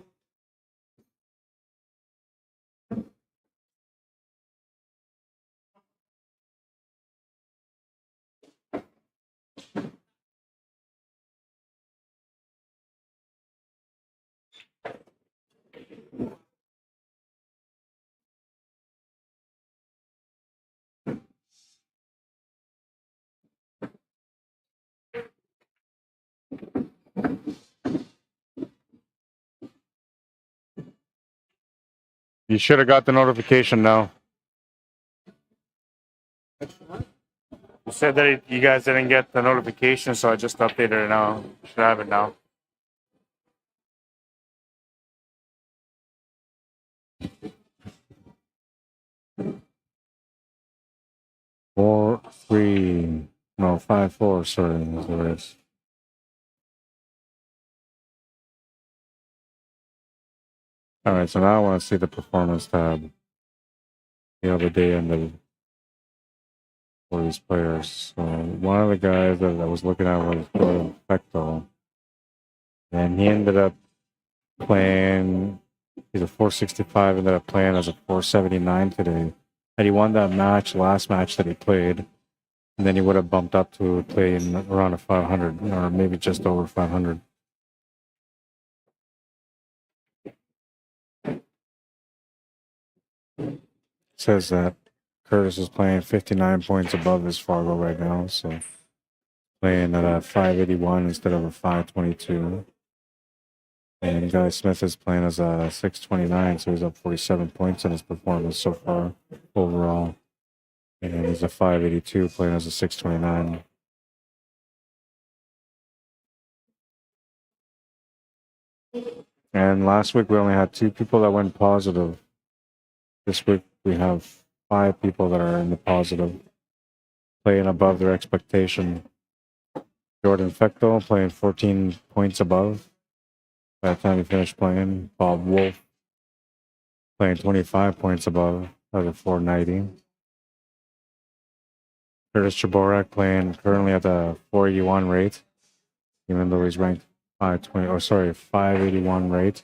You should have got the notification now. You said that you guys didn't get the notification, so I just updated it now. You should have it now. 4-3. No, 5-4. Sorry, is the race. All right, so now I want to see the performance tab. The other day and for these players. So one of the guys that I was looking at was Fecto, and he ended up playing. He's a 465. Ended up playing as a 479 today. Had he won that match, last match that he played, and then he would have bumped up to playing around a 500 or maybe just over 500. Says that Curtis is playing 59 points above his Fargo right now, so playing at a 581 instead of a 522. And Guy Smith is playing as a 629, so he's up 47 points in his performance so far overall. And he's a 582 playing as a 629. And last week we only had 2 people that went positive. This week we have 5 people that are in the positive, playing above their expectation. Jordan Fecto playing 14 points above by the time he finished playing. Bob Wolf playing 25 points above at a 490. Curtis Chorak playing currently at the 481 rate, even though he's ranked 581 rate,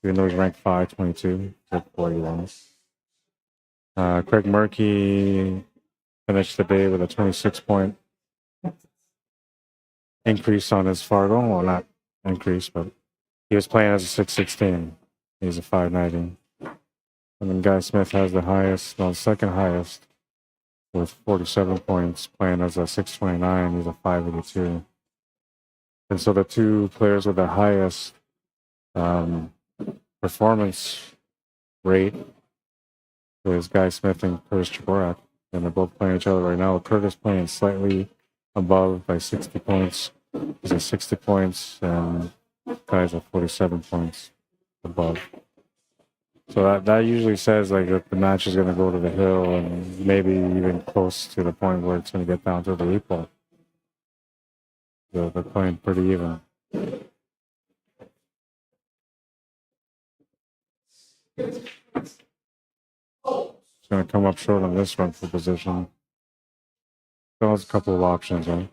even though he's ranked 522 at 481. Craig Murphy finished the day with a 26-point increase on his Fargo. Well, not increase, but he was playing as a 616. He's a 590. And then Guy Smith has the highest, well, second highest, with 47 points, playing as a 629. He's a 582. And so the 2 players with the highest performance rate is Guy Smith and Curtis Chorak. And they're both playing each other right now. Curtis playing slightly above by 60 points. He's at 60 points, and Guy's at 47 points above. So that usually says like that the match is going to go to the hill, and maybe even close to the point where it's going to get down to the replay. So they're playing pretty even. It's going to come up short on this one for position. So there's a couple of options, right?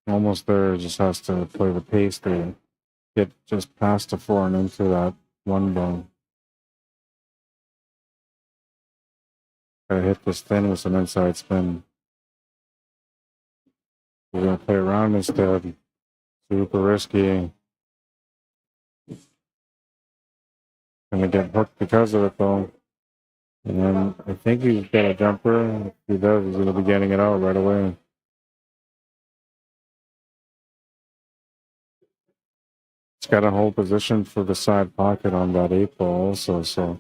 Almost there, just has to play the pace to get just past the 4 and into that 1 bone. Gotta hit this thin with some inside spin. We're gonna play around instead. Super risky. Gonna get hooked because of it though. And then I think he's got a jumper. If he does, he's gonna be getting it out right away. It's got a whole position for the side pocket on that 8 ball also, so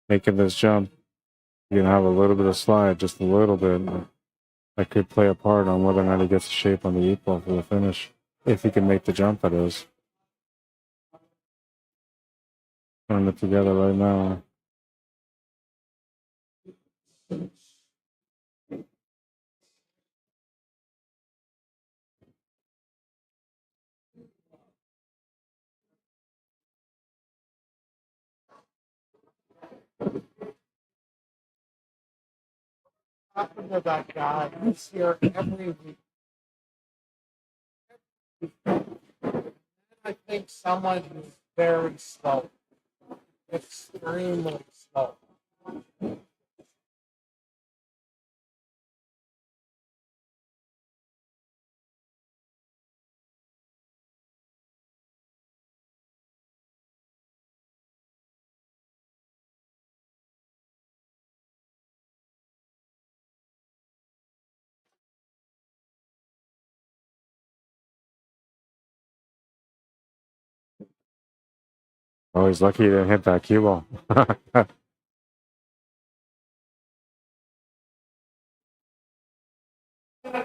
making this jump, you're gonna have a little bit of slide, just a little bit. That could play a part on whether or not he gets a shape on the 8 ball for the finish. If he can make the jump, that is. Putting it together right now. Talking to that guy, he's here every week. I think someone who's very slow, extremely slow. Oh, he's lucky he didn't hit that cue ball.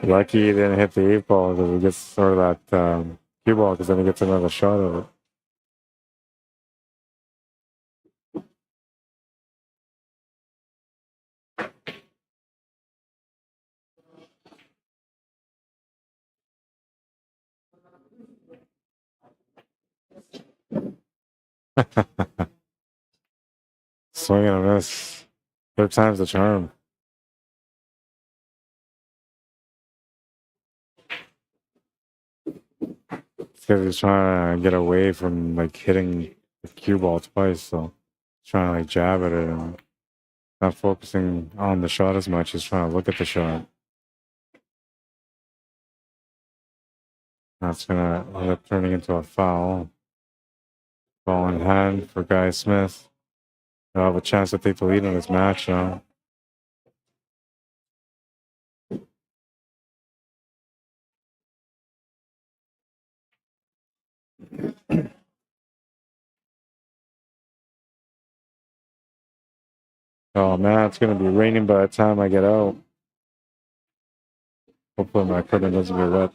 Lucky he didn't hit the 8 ball because he gets, or that cue ball, because then he gets another shot of it. Swing and a miss. Third time's the charm. It's because he's trying to get away from like hitting the cue ball twice, so he's trying to like jab at it and not focusing on the shot as much. He's trying to look at the shot. That's gonna end up turning into a foul. Ball in hand for Guy Smith. They'll have a chance to take the lead in this match now. Oh man, it's gonna be raining by the time I get out. Hopefully my equipment doesn't get wet.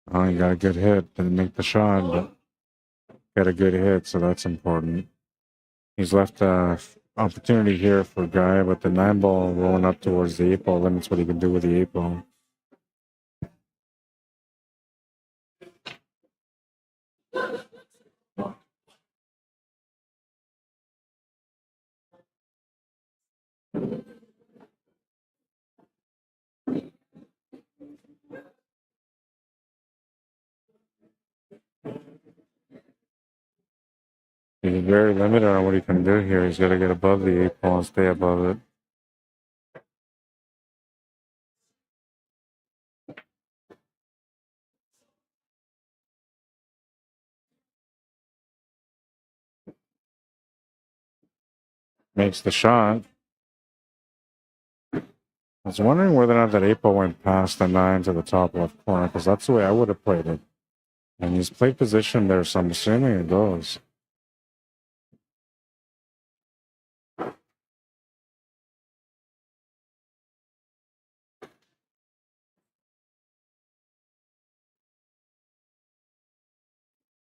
Oh, he got a good hit. Didn't make the shot, but got a good hit, so that's important. He's left opportunity here for Guy, but the 9 ball rolling up towards the 8 ball limits what he can do with the 8 ball. He's very limited on what he can do here. He's got to get above the 8 ball and stay above it. Makes the shot. I was wondering whether or not that 8 ball went past the 9 to the top left corner, because that's the way I would have played it. And he's played position there, so I'm assuming it goes.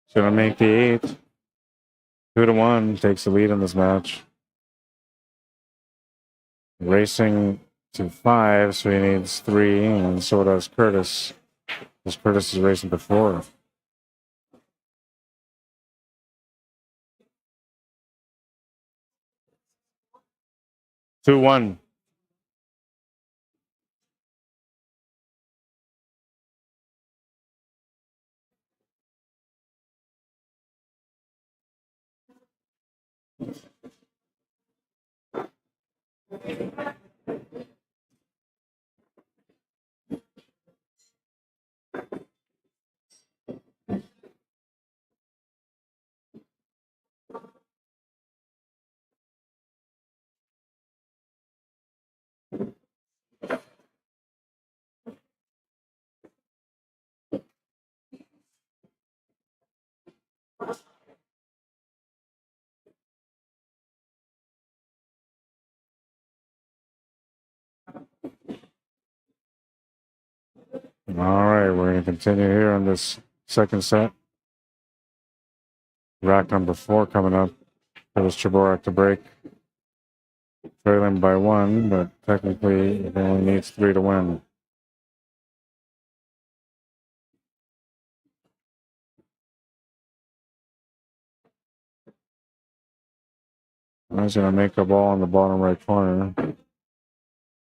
He's gonna make the 8. 2-1 takes the lead in this match. Racing to 5, so he needs 3, and so does Curtis. This Curtis is racing before. Two one. All right, we're going to continue here on this second set. Rack number 4 coming up. It was Chorak to break. Trailing by 1, but technically it only needs 3 to win. I was going to make a ball in the bottom right corner.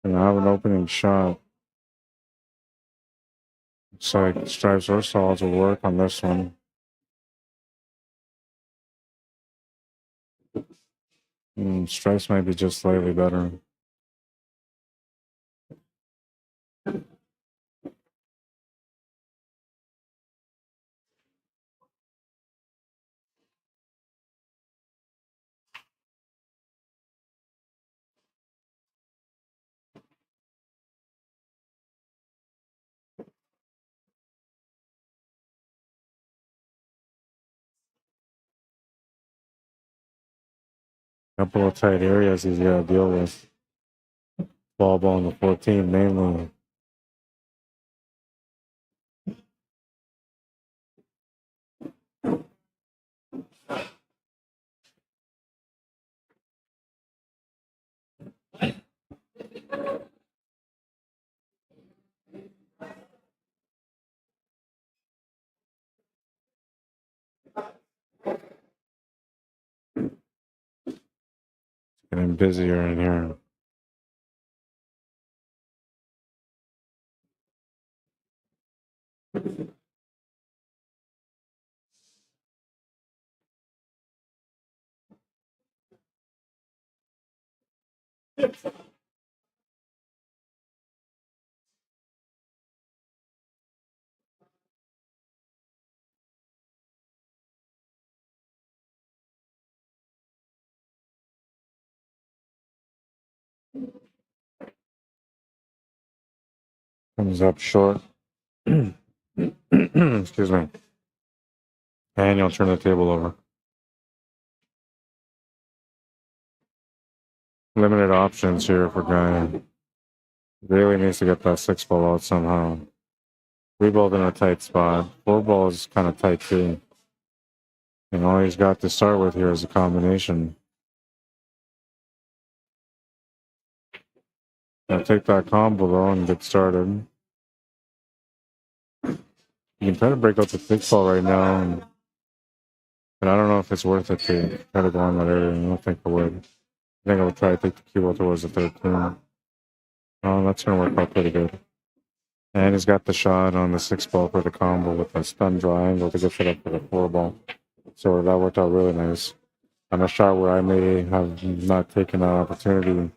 And I have an opening shot. Looks like stripes or solids will work on this one. Stripes might be just slightly better. Couple of tight areas he's got to deal with. Ball in the 14 mainly. Getting busier in here. Comes up short. Excuse me. And you'll turn the table over. Limited options here for Guy. Really needs to get that 6 ball out somehow. 3 ball in a tight spot. 4 ball is kind of tight too. And all he's got to start with here is a combination. I'll take that combo though and get started. You can try to break out the 6 ball right now, but I don't know if it's worth it to try to go on that area. I don't think I would. I think I would try to take the cue ball towards the 13. Oh, that's going to work out pretty good. And he's got the shot on the 6 ball for the combo with a stun triangle to get it up for the 4 ball. So that worked out really nice. On a shot where I may have not taken that opportunity,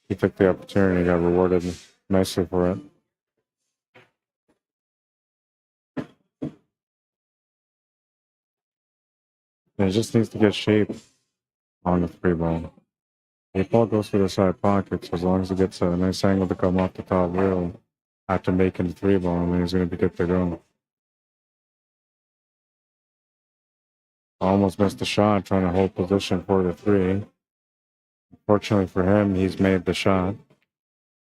he took the opportunity, got rewarded nicely for it. And he just needs to get shape on the 3 ball. 8 ball goes for the side pocket, so as long as he gets a nice angle to come off the top rail after making the 3 ball, then he's going to be good to go. Almost missed the shot trying to hold position for the 3. Fortunately for him, he's made the shot.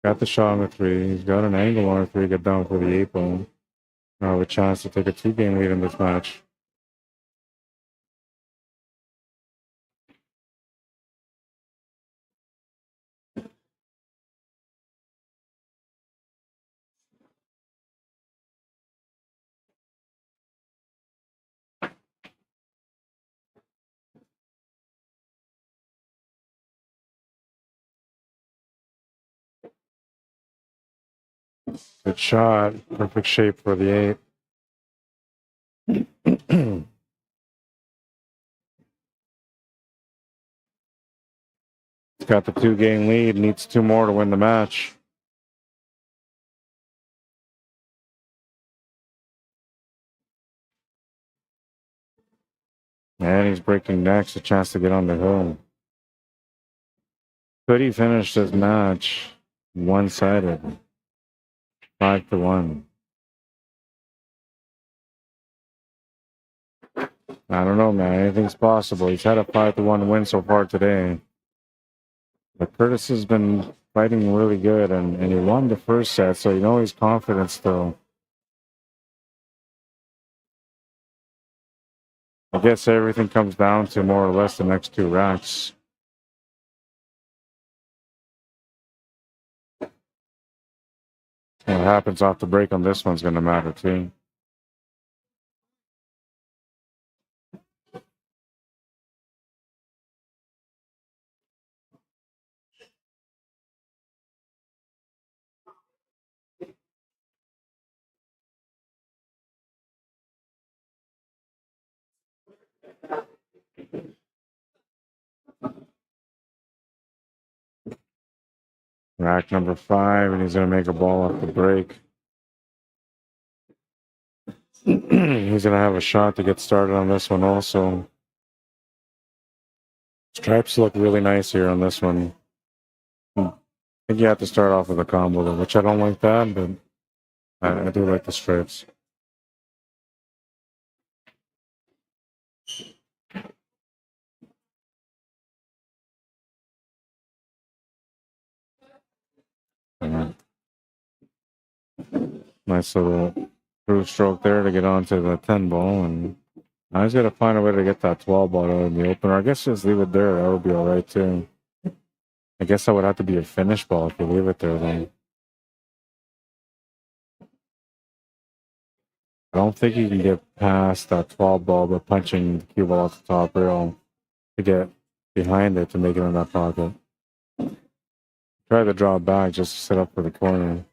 Got the shot on the 3. He's got an angle on the 3, get down for the 8 ball. Now have a chance to take a 2-game lead in this match. Good shot. Perfect shape for the 8. He's got the 2-game lead. Needs 2 more to win the match. And he's breaking next. A chance to get on the hill. Could he finish this match one-sided? 5-1. I don't know, man. Anything's possible. He's had a 5-1 win so far today. But Curtis has been fighting really good, and he won the first set, so you know he's confident still. I guess everything comes down to more or less the next 2 racks. What happens off the break on this one's going to matter too. Rack number 5, and he's going to make a ball off the break. He's going to have a shot to get started on this one also. Stripes look really nice here on this one. I think you have to start off with a combo, though, which I don't like that, but I do like the stripes. Nice little through stroke there to get onto the 10 ball, and now he's got to find a way to get that 12 ball out in the opener. I guess just leave it there. That would be all right too. I guess that would have to be a finish ball if you leave it there, then. I don't think you can get past that 12 ball by punching the cue ball at the top rail to get behind it to make it in that pocket. Try to draw it back just to set up for the corner.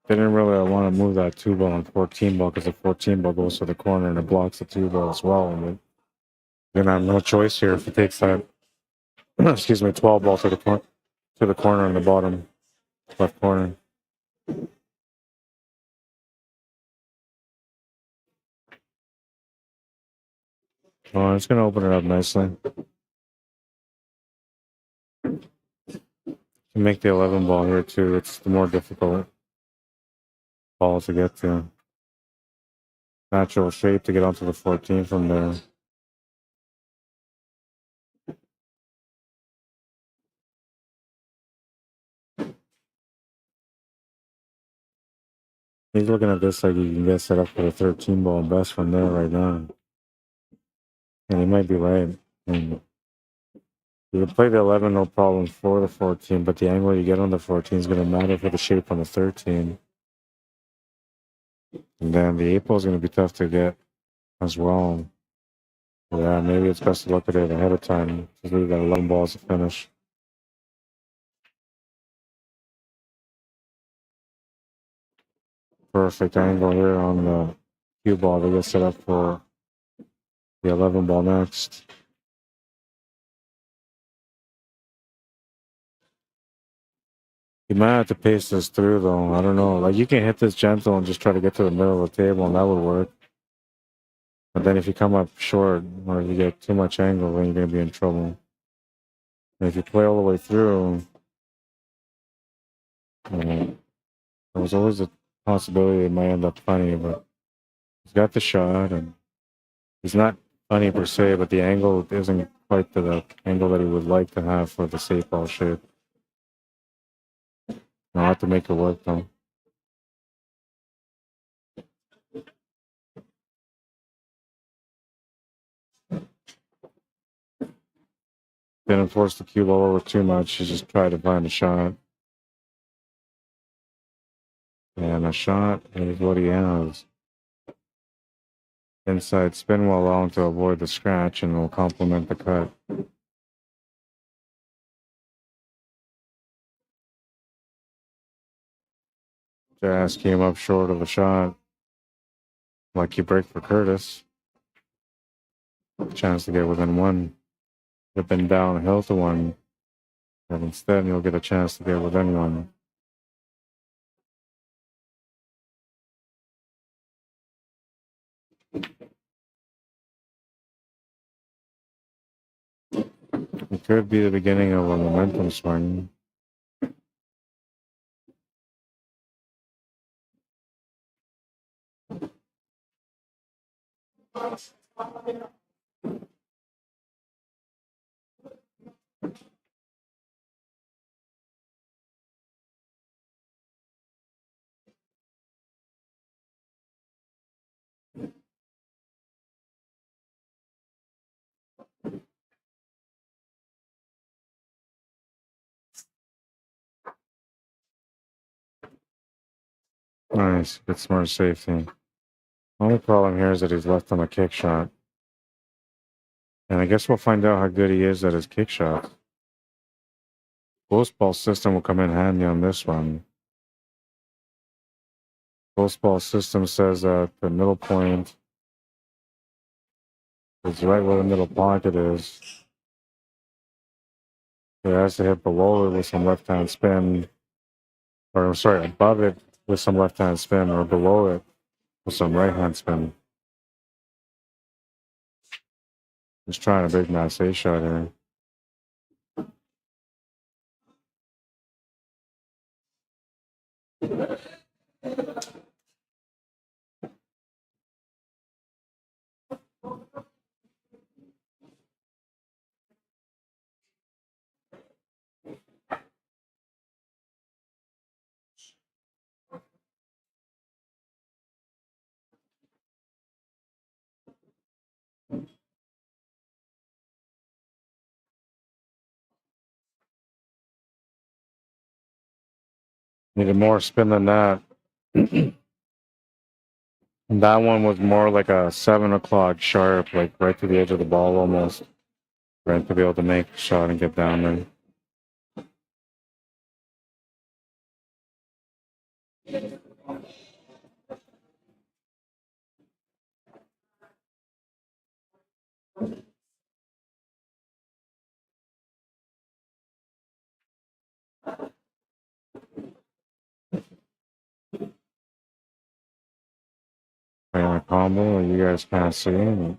Didn't really want to move that 2 ball and 14 ball because the 14 ball goes to the corner and it blocks the 2 ball as well. And then I have no choice here if he takes that, excuse me, 12 ball to the corner in the bottom left corner. Oh, it's going to open it up nicely. To make the 11 ball here too, it's the more difficult ball to get to. Natural shape to get onto the 14 from there. He's looking at this like he can get set up for the 13 ball best from there right now. And he might be right. And you can play the 11 no problem for the 14, but the angle you get on the 14 is going to matter for the shape on the 13. And then the 8 ball is going to be tough to get as well. Yeah, maybe it's best to look at it ahead of time. Just leave that 11 ball as a finish. Perfect angle here on the cue ball to get set up for the 11 ball next. You might have to pace this through though. I don't know. Like you can hit this gentle and just try to get to the middle of the table and that would work. But then if you come up short or if you get too much angle, then you're going to be in trouble. And if you play all the way through, there was always a possibility it might end up funny, but he's got the shot and he's not funny per se, but the angle isn't quite to the angle that he would like to have for the safe ball shape. I'll have to make it work though. Didn't force the cue ball over too much. He just tried to find a shot. And a shot is what he has. Inside spin well long to avoid the scratch and will complement the cut. Gas came up short of a shot. Lucky break for Curtis. Chance to get within one. Have been downhill to one. But instead, you'll get a chance to get within one. It could be the beginning of a momentum swing. Nice, good smart safety. Only problem here is that he's left on a kick shot. And I guess we'll find out how good he is at his kick shots. Post ball system will come in handy on this one. Post ball system says that the middle point is right where the middle pocket is. He has to hit below it with some left hand spin. Or I'm sorry, above it with some left hand spin, or below it with some right hand spin. He's trying a big mass A shot here. Needed more spin than that. And that one was more like a 7 o'clock sharp, like right to the edge of the ball almost. Right to be able to make the shot and get down there. And a combo, you guys can't see.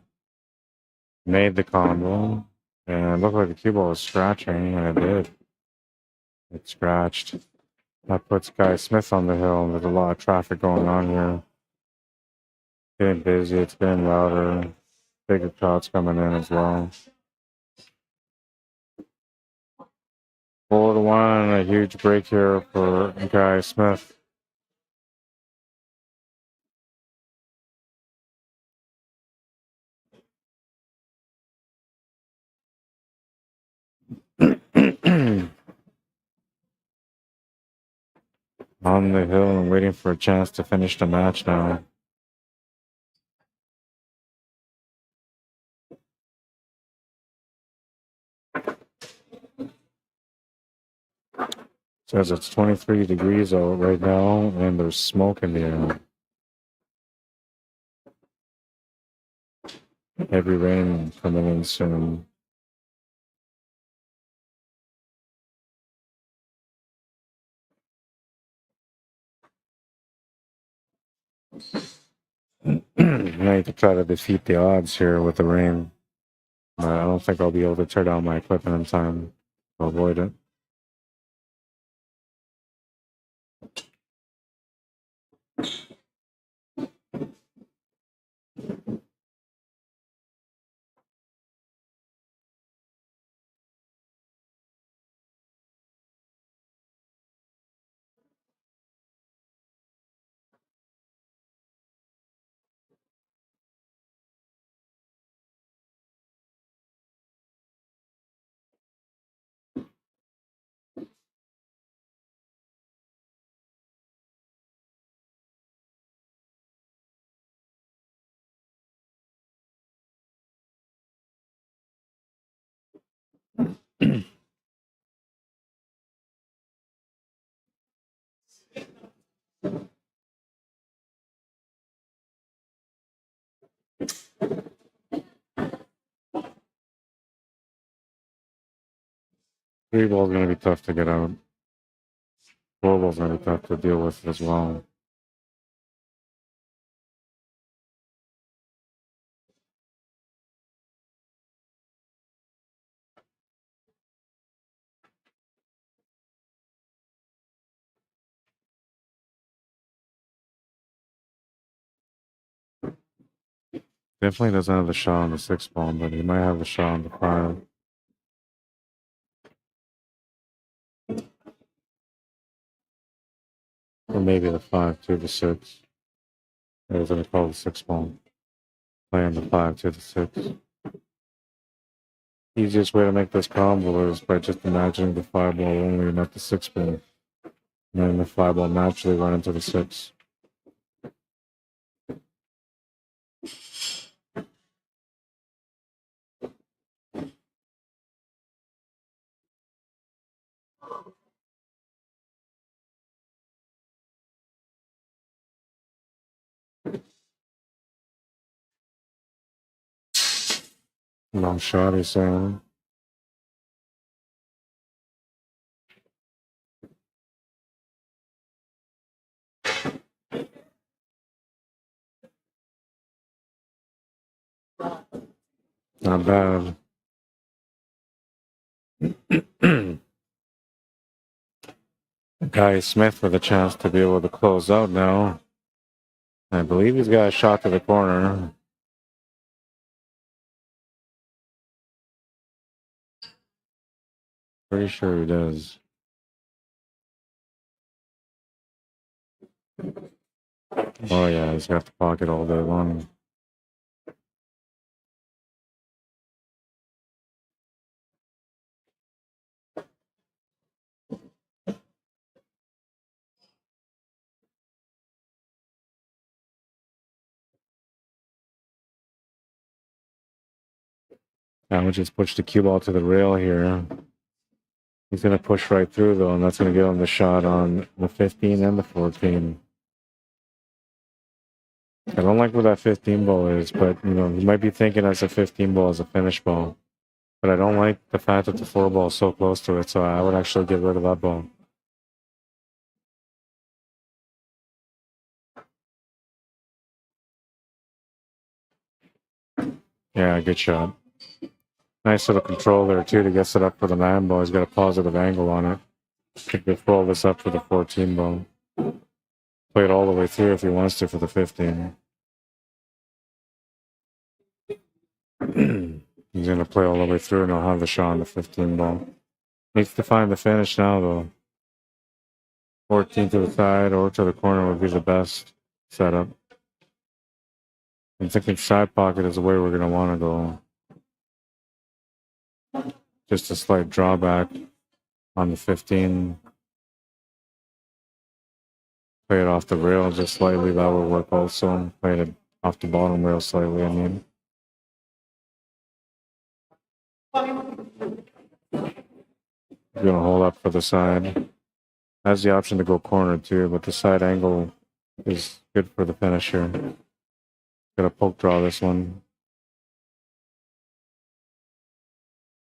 Made the combo. And it looked like the cue ball was scratching, and it did. It scratched. That puts Guy Smith on the hill. There's a lot of traffic going on here. Getting busy, it's getting louder. Bigger crowds coming in as well. 4-1, a huge break here for Guy Smith. On the hill and waiting for a chance to finish the match now. Says it's 23 degrees out right now and there's smoke in the air. Heavy rain coming in soon. I need to try to defeat the odds here with the rain. But I don't think I'll be able to tear down my equipment in time to avoid it. Three ball's gonna be tough to get out. Four ball's gonna be tough to deal with as well. Definitely doesn't have the shot on the 6 ball, but he might have the shot on the 5. Or maybe the 5 to the 6. I was gonna call the 6 ball. Playing the 5 to the 6. Easiest way to make this combo is by just imagining the 5 ball only, not the 6 ball. And then the 5 ball naturally run into the 6. Long shot, he's saying. Not bad. Guy Smith with a chance to be able to close out now. I believe he's got a shot to the corner. Pretty sure he does. Oh yeah, he's got the pocket all day long. Now we just push the cue ball to the rail here. He's going to push right through though, and that's going to get him the shot on the 15 and the 14. I don't like where that 15 ball is, but you know, you might be thinking as a 15 ball as a finish ball. But I don't like the fact that the 4 ball is so close to it, so I would actually get rid of that ball. Yeah, good shot. Nice little control there too to get set up for the 9 ball. He's got a positive angle on it. He could roll this up for the 14 ball. Play it all the way through if he wants to for the 15. He's going to play all the way through and he'll have the shot on the 15 ball. Needs to find the finish now though. 14 to the side or to the corner would be the best setup. I'm thinking side pocket is the way we're going to want to go. Just a slight drawback on the 15. Play it off the rail just slightly. That would work also. Play it off the bottom rail slightly, I mean. He's going to hold up for the side. Has the option to go corner too, but the side angle is good for the finish here. Gonna poke draw this one.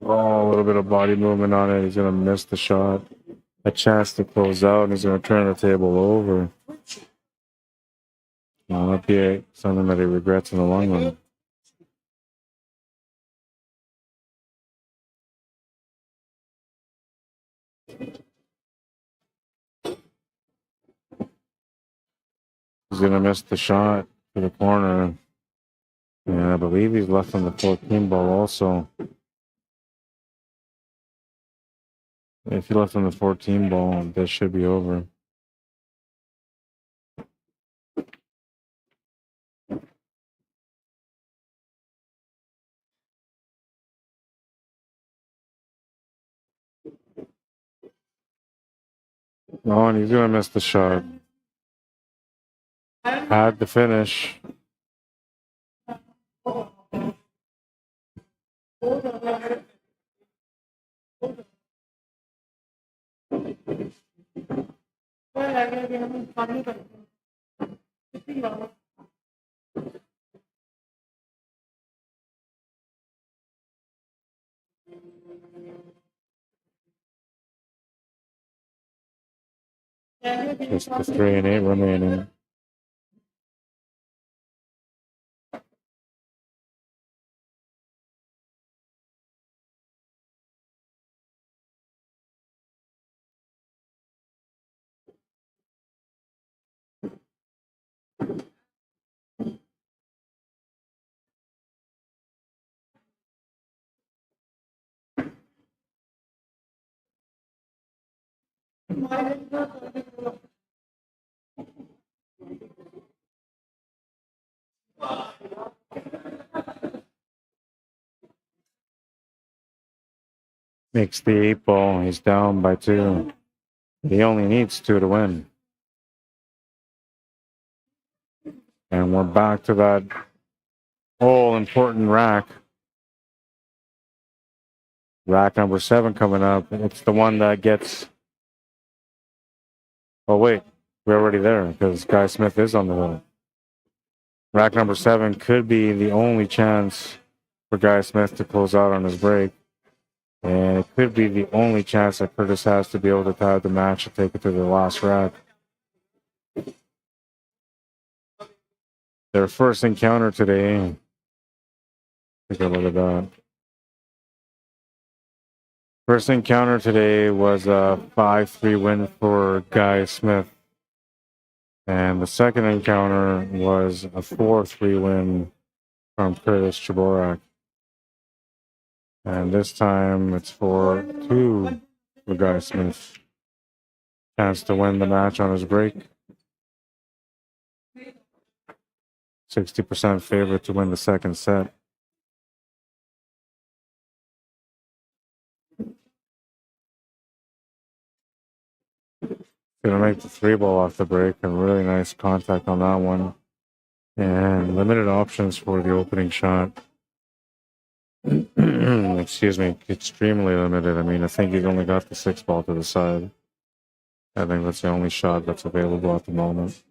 Oh, a little bit of body movement on it. He's gonna miss the shot. A chance to close out, and he's gonna turn the table over. That'd be something that he regrets in the long run. He's gonna miss the shot to the corner. And I believe he's left on the 14 ball also. If he left on the 14 ball, that should be over. Oh, and he's gonna miss the shot. Had the finish. Just the 3 and 8 remaining. Makes the 8 ball. He's down by 2. He only needs 2 to win. And we're back to that all important rack. Rack number 7 coming up. It's the one that gets. Oh, wait. We're already there because Guy Smith is on the hill. Rack number 7 could be the only chance for Guy Smith to close out on his break. And it could be the only chance that Curtis has to be able to tie the match and take it to the last rack. Their first encounter today. Take a look at that. First encounter today was a 5-3 win for Guy Smith. And the second encounter was a 4-3 win from Curtis Chorak. And this time it's 4-2 for Guy Smith. Chance to win the match on his break. 60% favorite to win the second set. Gonna make the 3 ball off the break, and really nice contact on that one. And limited options for the opening shot. Excuse me, extremely limited. I mean, I think he's only got the 6 ball to the side. I think that's the only shot that's available at the moment.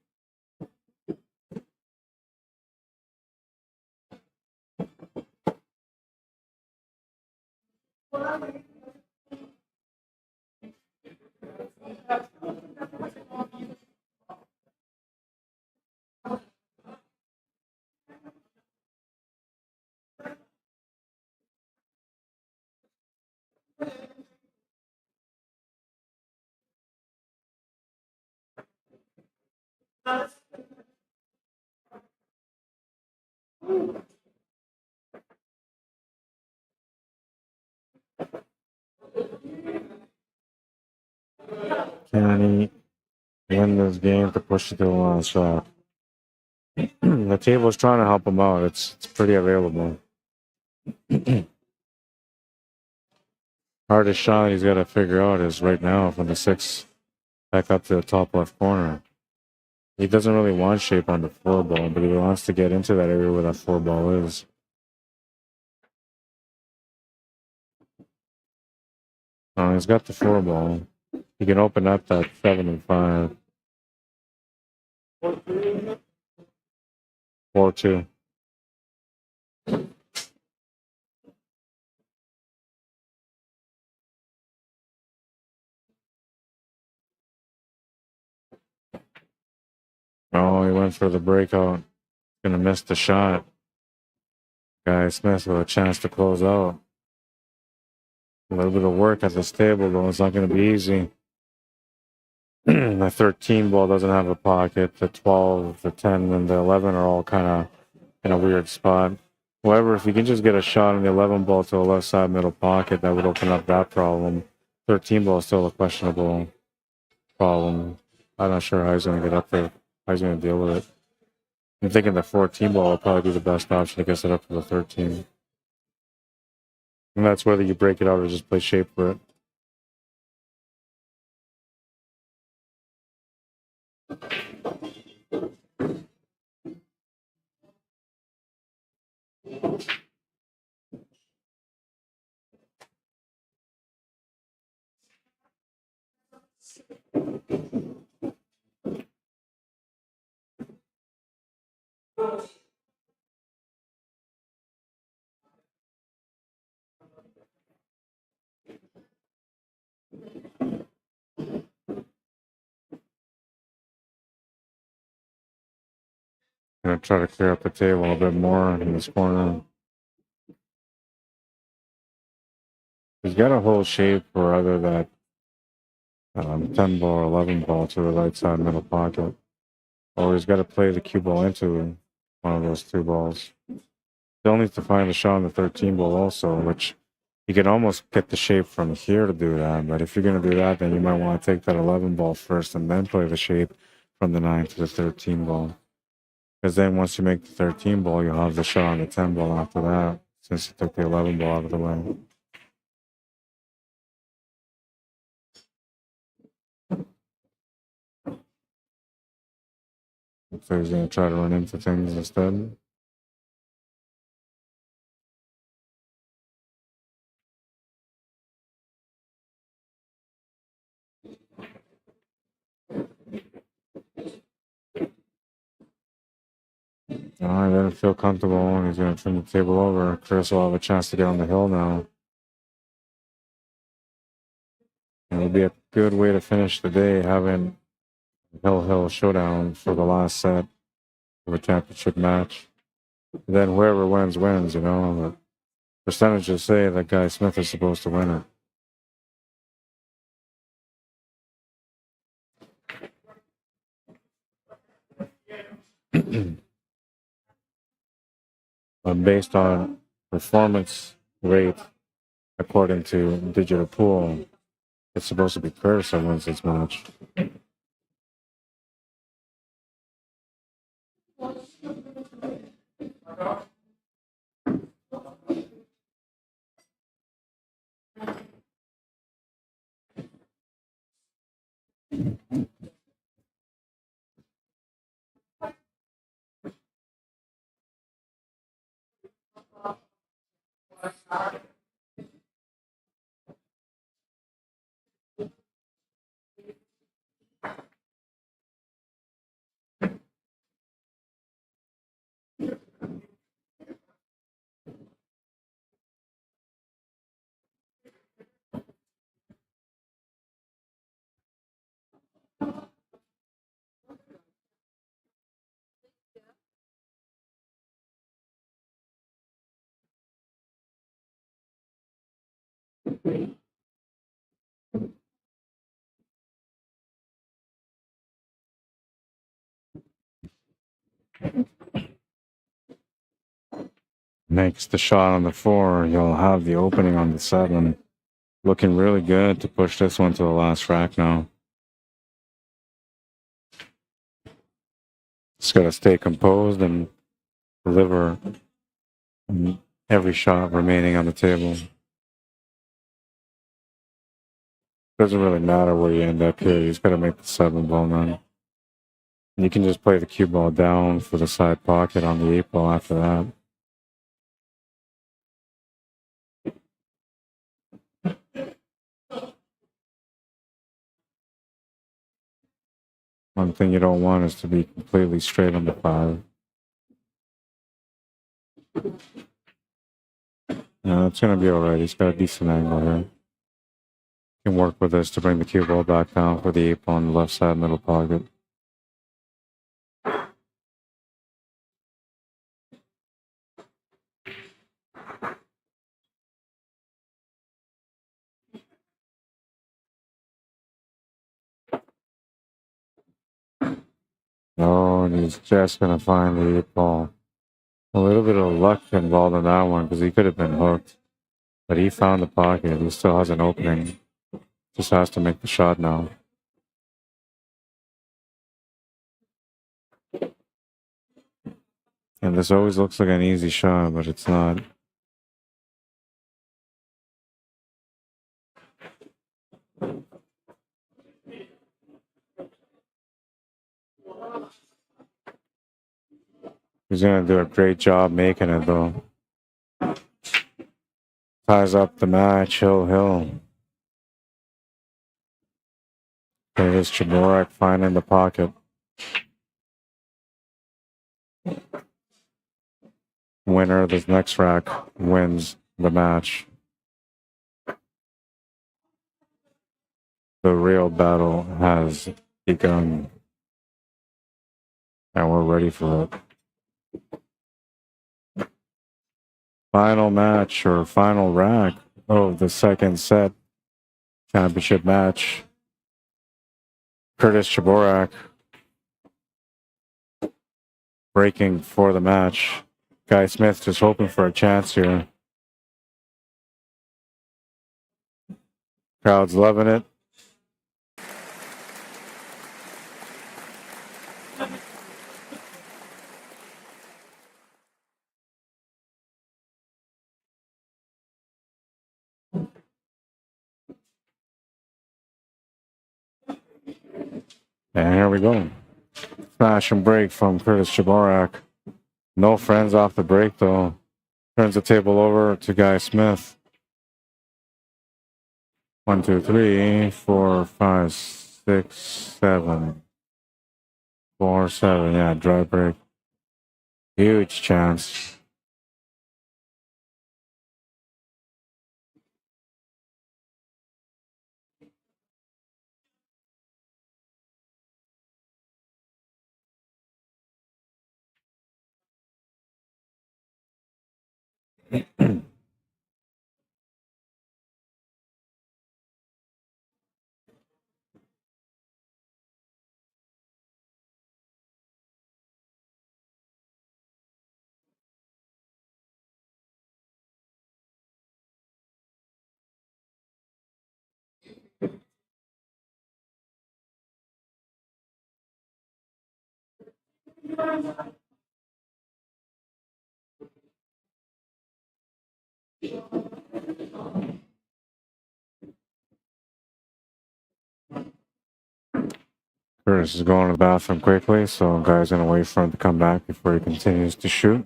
Can he win this game to push it to the last shot? The table's trying to help him out. It's pretty available. Hardest shot he's got to figure out is right now from the 6 back up to the top left corner. He doesn't really want shape on the 4 ball, but he wants to get into that area where that 4 ball is. He's got the 4 ball. He can open up that 7 and 5. 4-2. Oh, he went for the breakout. Gonna miss the shot. Guy Smith with a chance to close out. A little bit of work at this table, though. It's not going to be easy. The 13 ball doesn't have a pocket. The 12, the 10, and the 11 are all kind of in a weird spot. However, if you can just get a shot on the 11 ball to the left side middle pocket, that would open up that problem. 13 ball is still a questionable problem. I'm not sure how he's going to get up there, how he's going to deal with it. I'm thinking the 14 ball will probably be the best option to get it up to the 13. And that's whether you break it out or just play shape for it. Gonna try to clear up the table a bit more in this corner. He's got a whole shape for either that 10 ball or 11 ball to the right side middle pocket. Or he's got to play the cue ball into one of those two balls. Still needs to find the shot on the 13 ball also, which you can almost get the shape from here to do that. But if you're going to do that, then you might want to take that 11 ball first and then play the shape from the 9 to the 13 ball. Because then once you make the 13 ball, you'll have the shot on the 10 ball after that, since you took the 11 ball out of the way. So he's going to try to run into things instead. I didn't feel comfortable. He's going to turn the table over. Chris will have a chance to get on the hill now. It would be a good way to finish the day, having hill showdown for the last set of a championship match. And then whoever wins, wins, you know. The percentages say that Guy Smith is supposed to win it. But based on performance rate, according to Digital Pool, it's supposed to be Curtis that wins this match. Makes the shot on the 4, you'll have the opening on the 7. Looking really good to push this one to the last rack now. Just got to stay composed and deliver every shot remaining on the table. Doesn't really matter where you end up here. You just got to make the 7 ball now. You can just play the cue ball down for the side pocket on the 8 ball after that. One thing you don't want is to be completely straight on the 5. No, it's going to be alright. He's got a decent angle here. Can work with this to bring the cue ball back down for the 8 ball on the left side middle pocket. Oh, and he's just going to find the 8 ball. A little bit of luck involved in that one because he could have been hooked. But he found the pocket. He still has an opening. Just has to make the shot now. And this always looks like an easy shot, but it's not. He's going to do a great job making it, though. Ties up the match, hill. There's Chorak finding the pocket. Winner of this next rack wins the match. The real battle has begun. And we're ready for it. Final match or final rack of the second set championship match. Curtis Chorak breaking for the match. Guy Smith just hoping for a chance here. Crowd's loving it. And here we go. Smash and break from Curtis Chorak. No friends off the break though. Turns the table over to Guy Smith. 1, 2, 3, 4, 5, 6, 7. 4, 7. Yeah, dry break. Huge chance. Curtis is going to the bathroom quickly, so Guy's going to wait for him to come back before he continues to shoot.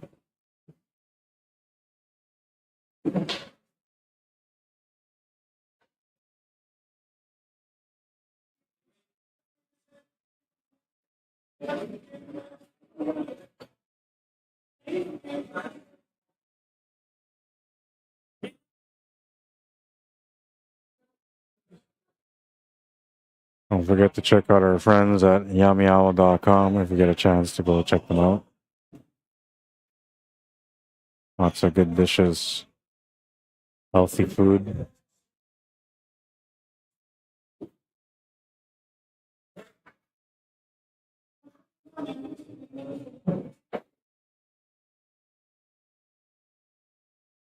Don't forget to check out our friends at yummyowl.com if you get a chance to go check them out. Lots of good dishes, healthy food.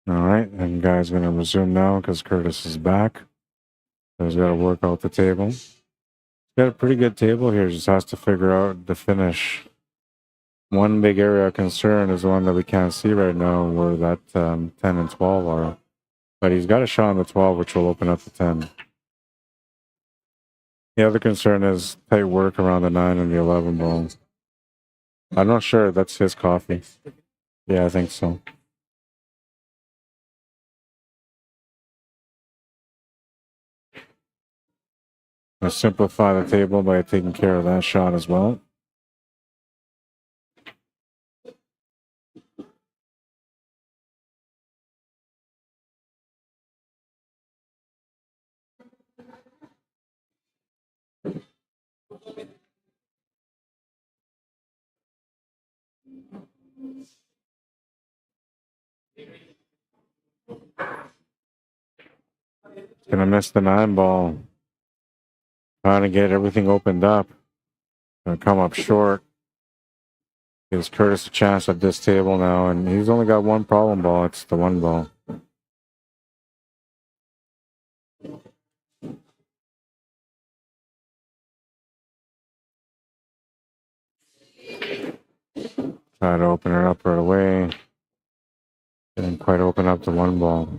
All right, and Guy's going to resume now because Curtis is back. So he's got to work out the table. He's got a pretty good table here, just has to figure out the finish. One big area of concern is the one that we can't see right now, where that 10 and 12 are. But he's got a shot on the 12, which will open up the 10. The other concern is tight work around the 9 and the 11 ball. I'm not sure. That's his coffee. Yeah, I think so. I'll simplify the table by taking care of that shot as well. Gonna miss the 9 ball. Trying to get everything opened up. Gonna come up short. Gives Curtis a chance at this table now, and he's only got one problem ball. It's the 1 ball. Try to open it up right away. Didn't quite open up the 1 ball.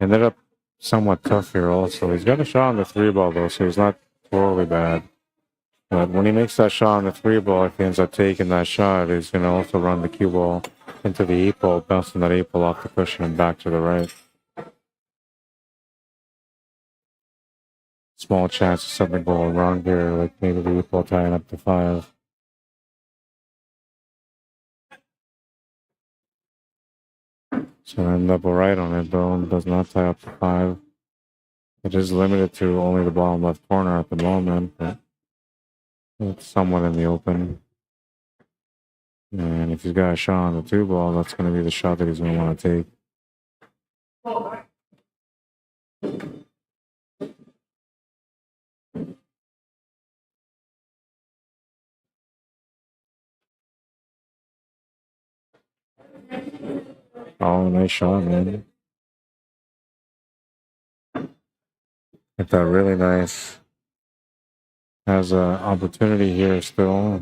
Ended up somewhat tough here also. He's got a shot on the 3 ball though, so he's not totally bad. But when he makes that shot on the 3 ball, if he ends up taking that shot, he's going to also run the cue ball into the 8 ball, bouncing that 8 ball off the cushion and back to the right. Small chance of something going wrong here, like maybe the 8 ball tying up to 5. So end up right on it though, does not tie up to 5. It is limited to only the bottom left corner at the moment, but it's somewhat in the open. And if he's got a shot on the 2 ball, that's going to be the shot that he's going to want to take. Oh, nice shot, man. Hit that really nice. Has an opportunity here still.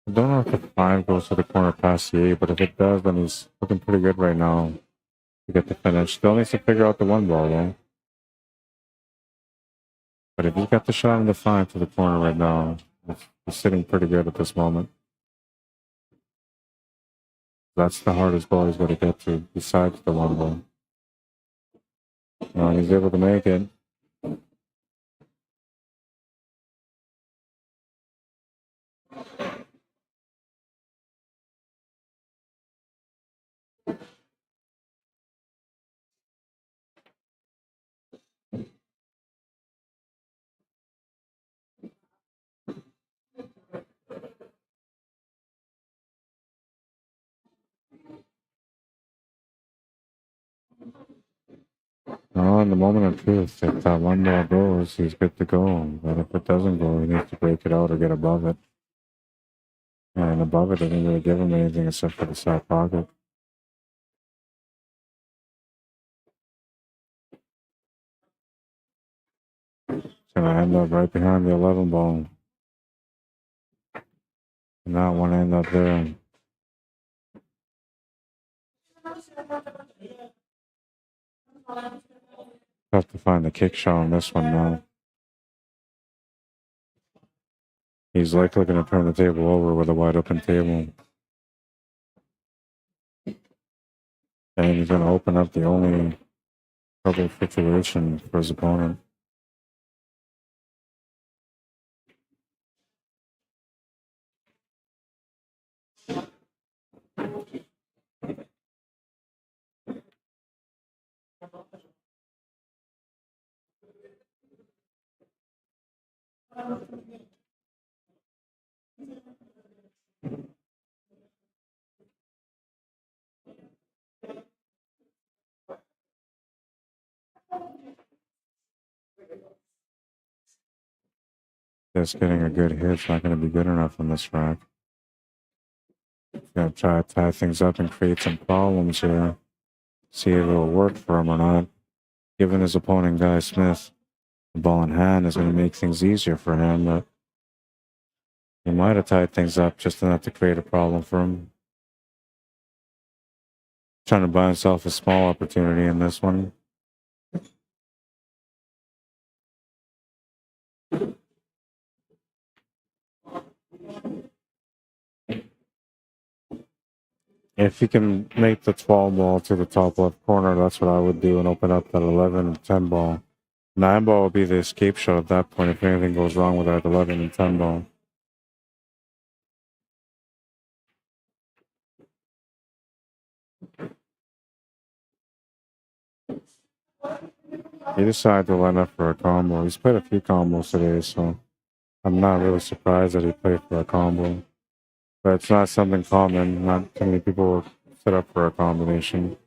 I don't know if the 5 goes to the corner past the 8, but if it does, then he's looking pretty good right now to get the finish. Still needs to figure out the 1 ball, though. But if he's got the shot on the 5 to the corner right now, he's sitting pretty good at this moment. That's the hardest ball he's got to get to, besides the 1 ball. And he's able to make it. Oh, in the moment of truth, if that 1 ball goes, he's good to go. But if it doesn't go, he needs to break it out or get above it. And above it doesn't really give him anything except for the side pocket. It's going to end up right behind the 11 ball. And that one end up there. Have to find the kick shot on this one now. He's likely going to turn the table over with a wide open table. And he's going to open up the only trouble situation for his opponent. Just getting a good hit's not going to be good enough on this rack. Got to try to tie things up and create some problems here. See if it'll work for him or not. Given his opponent, Guy Smith, the ball in hand is going to make things easier for him, but he might have tied things up just enough to create a problem for him. Trying to buy himself a small opportunity in this one. If he can make the 12 ball to the top left corner, that's what I would do and open up that 11 and 10 ball. 9 ball will be the escape shot at that point if anything goes wrong with that 11 and 10 ball. He decided to line up for a combo. He's played a few combos today, so I'm not really surprised that he played for a combo. But it's not something common. Not too many people set up for a combination.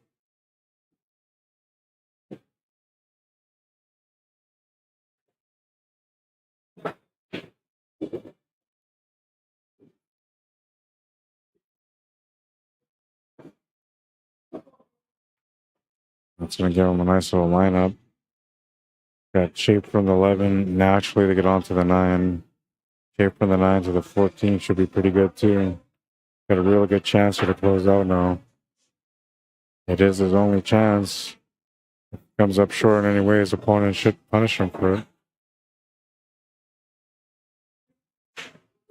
That's going to give him a nice little lineup. Got shape from the 11 naturally to get onto the 9. Shape from the 9 to the 14 should be pretty good too. Got a real good chance here to close out now. It is his only chance. If he comes up short in any way, his opponent should punish him for it.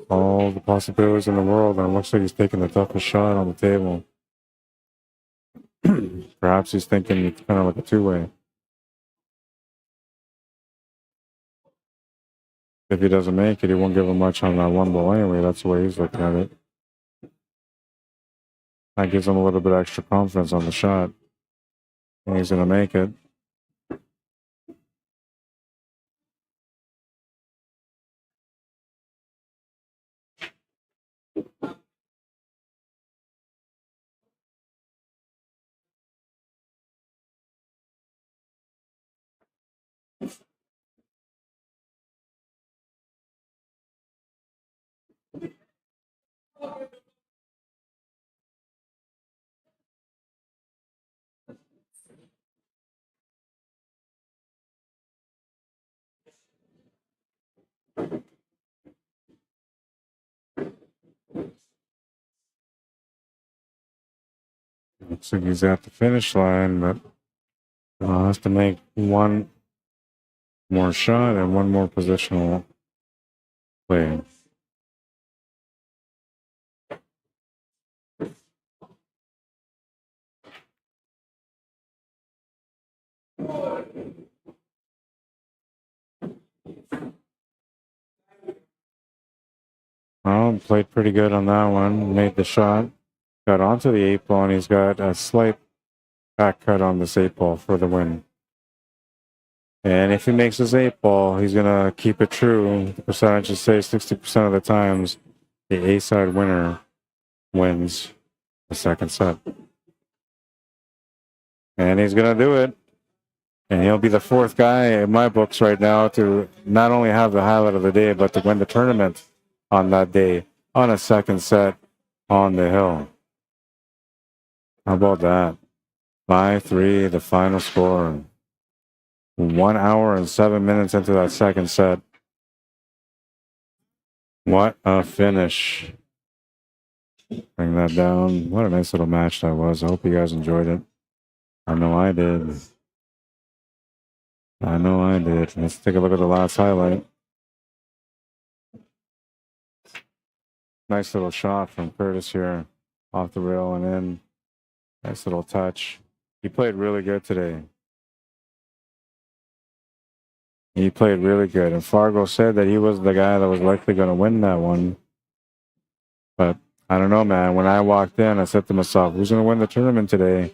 All the possibilities in the world, and it looks like he's taking the toughest shot on the table. Perhaps he's thinking it's kind of like a 2-way. If he doesn't make it, he won't give him much on that 1 ball anyway. That's the way he's looking at it. That gives him a little bit extra confidence on the shot. And he's going to make it. Looks like he's at the finish line, but he'll have to make one more shot and one more positional play. Well, played pretty good on that one. Made the shot. Got onto the 8 ball, and he's got a slight back cut on this 8 ball for the win. And if he makes his 8 ball, he's going to keep it true. The percentages say 60% of the times the A-side winner wins the second set. And he's going to do it. And he'll be the fourth guy in my books right now to not only have the highlight of the day, but to win the tournament on that day on a second set on the hill. How about that? 5-3, the final score. 1 hour and 7 minutes into that second set. What a finish. Bring that down. What a nice little match that was. I hope you guys enjoyed it. I know I did. I know I did. Let's take a look at the last highlight. Nice little shot from Curtis here. Off the rail and in. Nice little touch. He played really good today. He played really good. And Fargo said that he was the guy that was likely going to win that one. But I don't know, man. When I walked in, I said to myself, who's going to win the tournament today?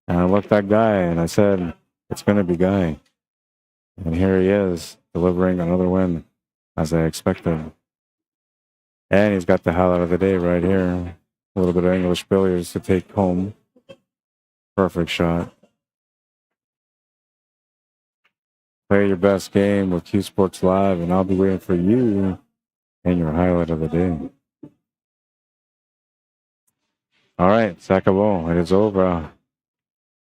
And I looked at Guy and I said, it's going to be Guy. And here he is, delivering another win, as I expected. And he's got the highlight of the day right here. A little bit of English billiards to take home. Perfect shot. Play your best game with Q Sports Live, and I'll be waiting for you and your highlight of the day. All right, Sakabo, it is over.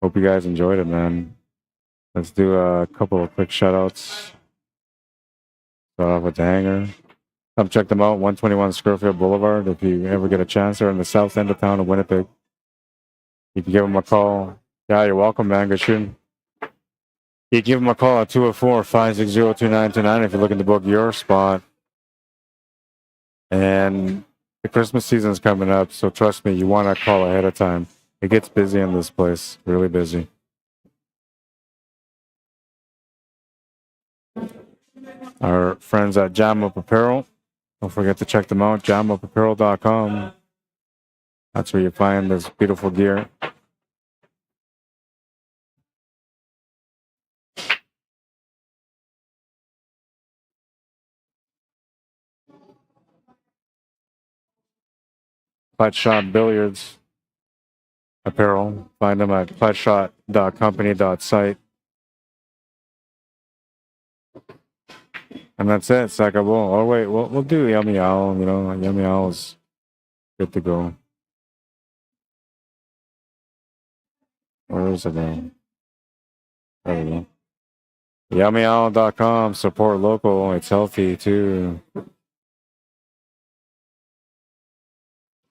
Hope you guys enjoyed it, man. Let's do a couple of quick shout-outs. Start off with the Hangar. Come check them out, 121 Scurfield Blvd. If you ever get a chance, they're in the south end of town of Winnipeg. You can give them a call. Yeah, you're welcome, man. Good shooting. You can give them a call at 204-560-2929 if you're looking to book your spot. And the Christmas season is coming up, so trust me, you want to call ahead of time. It gets busy in this place, really busy. Our friends at Jam Up Apparel. Don't forget to check them out, jamupapparel.com. That's where you find this beautiful gear. Puttshot Billiards apparel. Find them at puttshot.company.site. And that's it, Sakabo. Oh, wait, we'll do Yummy Owl. You know, Yummy Owl is good to go. Where is it now? There we go. YummyOwl.com. Support local. It's healthy, too.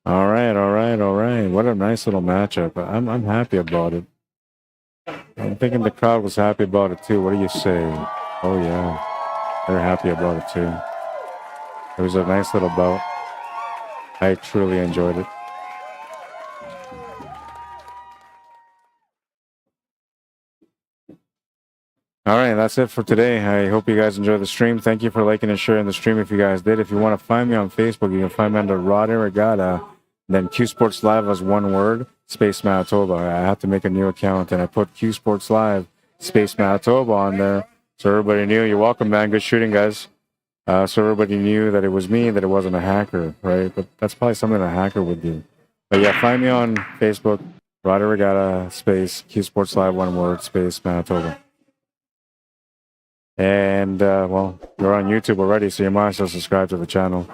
All right. What a nice little matchup. I'm happy about it. I'm thinking the crowd was happy about it, too. What do you say? Oh, yeah. They're happy about it, too. It was a nice little bout. I truly enjoyed it. All right, that's it for today. I hope you guys enjoyed the stream. Thank you for liking and sharing the stream if you guys did. If you want to find me on Facebook, you can find me under Arriagada, then Q Sports Live as one word, space Manitoba. I have to make a new account, and I put Q Sports Live, space Manitoba on there. So everybody knew. You're welcome, man. Good shooting, guys. So everybody knew that it was me, that it wasn't a hacker, right? But that's probably something a hacker would do. But yeah, find me on Facebook, Arriagada, space Q Sports Live, one word, space Manitoba. And, well, you're on YouTube already, so you might as well subscribe to the channel.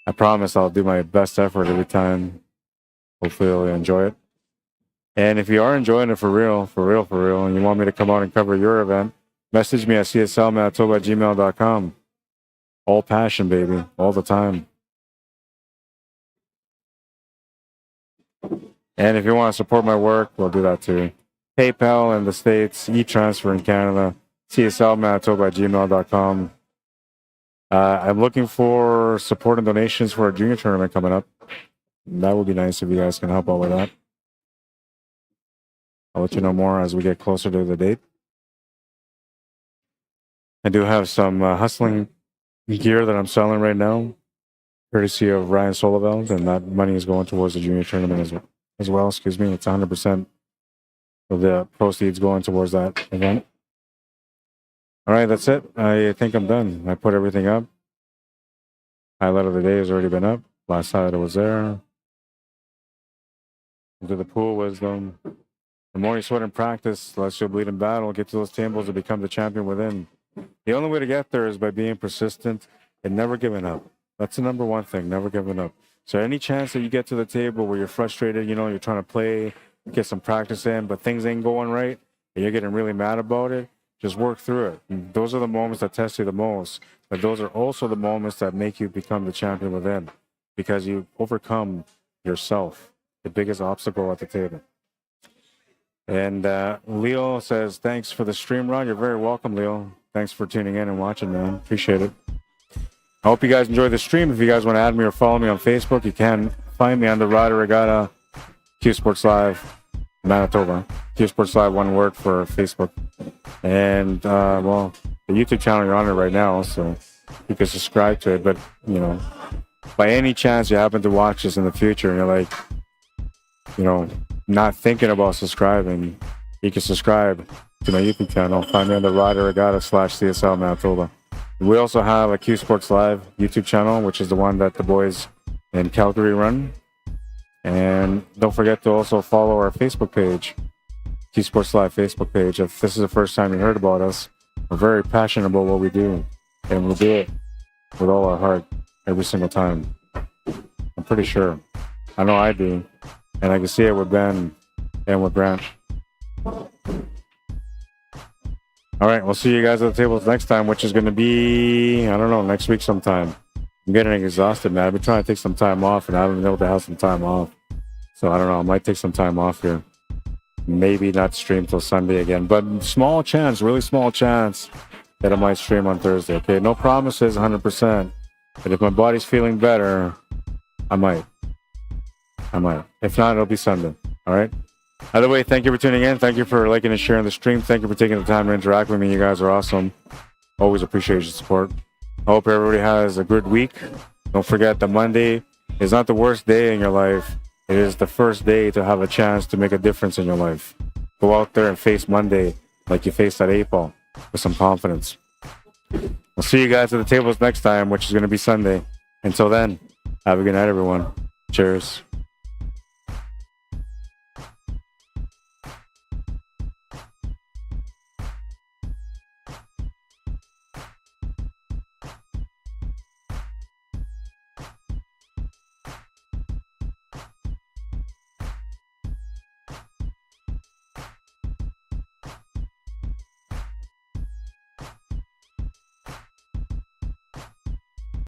I promise I'll do my best effort every time. Hopefully you'll enjoy it. And if you are enjoying it for real, and you want me to come out and cover your event, message me at CSLMANITOBA@gmail.com. All passion, baby, all the time. And if you want to support my work, we'll do that too. PayPal in the States, e-transfer in Canada, CSLMANITOBA@gmail.com. I'm looking for support and donations for a junior tournament coming up. That would be nice if you guys can help out with that. I'll let you know more as we get closer to the date. I do have some hustling gear that I'm selling right now, courtesy of Ryan Soloveld, and that money is going towards the junior tournament as well. Excuse me, it's 100% of the proceeds going towards that event. All right, that's it. I think I'm done. I put everything up. Highlight of the day has already been up. Last highlight was there. Into the pool wisdom. The more you sweat in practice, the less you'll bleed in battle. Get to those tables to become the champion within. The only way to get there is by being persistent and never giving up. That's the number one thing, never giving up. So any chance that you get to the table where you're frustrated, you know, you're trying to play, get some practice in, but things ain't going right, and you're getting really mad about it, just work through it. And those are the moments that test you the most, but those are also the moments that make you become the champion within, because you overcome yourself, the biggest obstacle at the table. And Leo says, thanks for the stream run. You're very welcome, Leo. Thanks for tuning in and watching, man. Appreciate it. I hope you guys enjoyed the stream. If you guys want to add me or follow me on Facebook, you can find me on the Arriagada Q Sports Live Manitoba. Q Sports Live, one word for Facebook. And, well, the YouTube channel, you're on it right now, so you can subscribe to it. But, you know, by any chance you happen to watch this in the future and you're like, you know, not thinking about subscribing, you can subscribe to my YouTube channel. Find me on the Arriagada/CSLMANITOBA. We also have a Q Sports Live YouTube channel, which is the one that the boys in Calgary run. And don't forget to also follow our Facebook page, Q Sports Live Facebook page. If this is the first time you heard about us, we're very passionate about what we do, and we'll do it with all our heart every single time. I'm pretty sure. I know I do. And I can see it with Ben and with Grant. All right, we'll see you guys at the tables next time, which is going to be, I don't know, next week sometime. I'm getting exhausted, man. I've been trying to take some time off, and I haven't been able to have some time off. So I don't know, I might take some time off here. Maybe not stream till Sunday again, but small chance, really small chance that I might stream on Thursday, okay? No promises, 100%. But if my body's feeling better, I might. If not, it'll be Sunday, all right? Either way, thank you for tuning in. Thank you for liking and sharing the stream. Thank you for taking the time to interact with me. You guys are awesome. Always appreciate your support. I hope everybody has a good week. Don't forget that Monday is not the worst day in your life. It is the first day to have a chance to make a difference in your life. Go out there and face Monday like you faced that 8-ball with some confidence. We'll see you guys at the tables next time, which is going to be Sunday. Until then, have a good night, everyone. Cheers.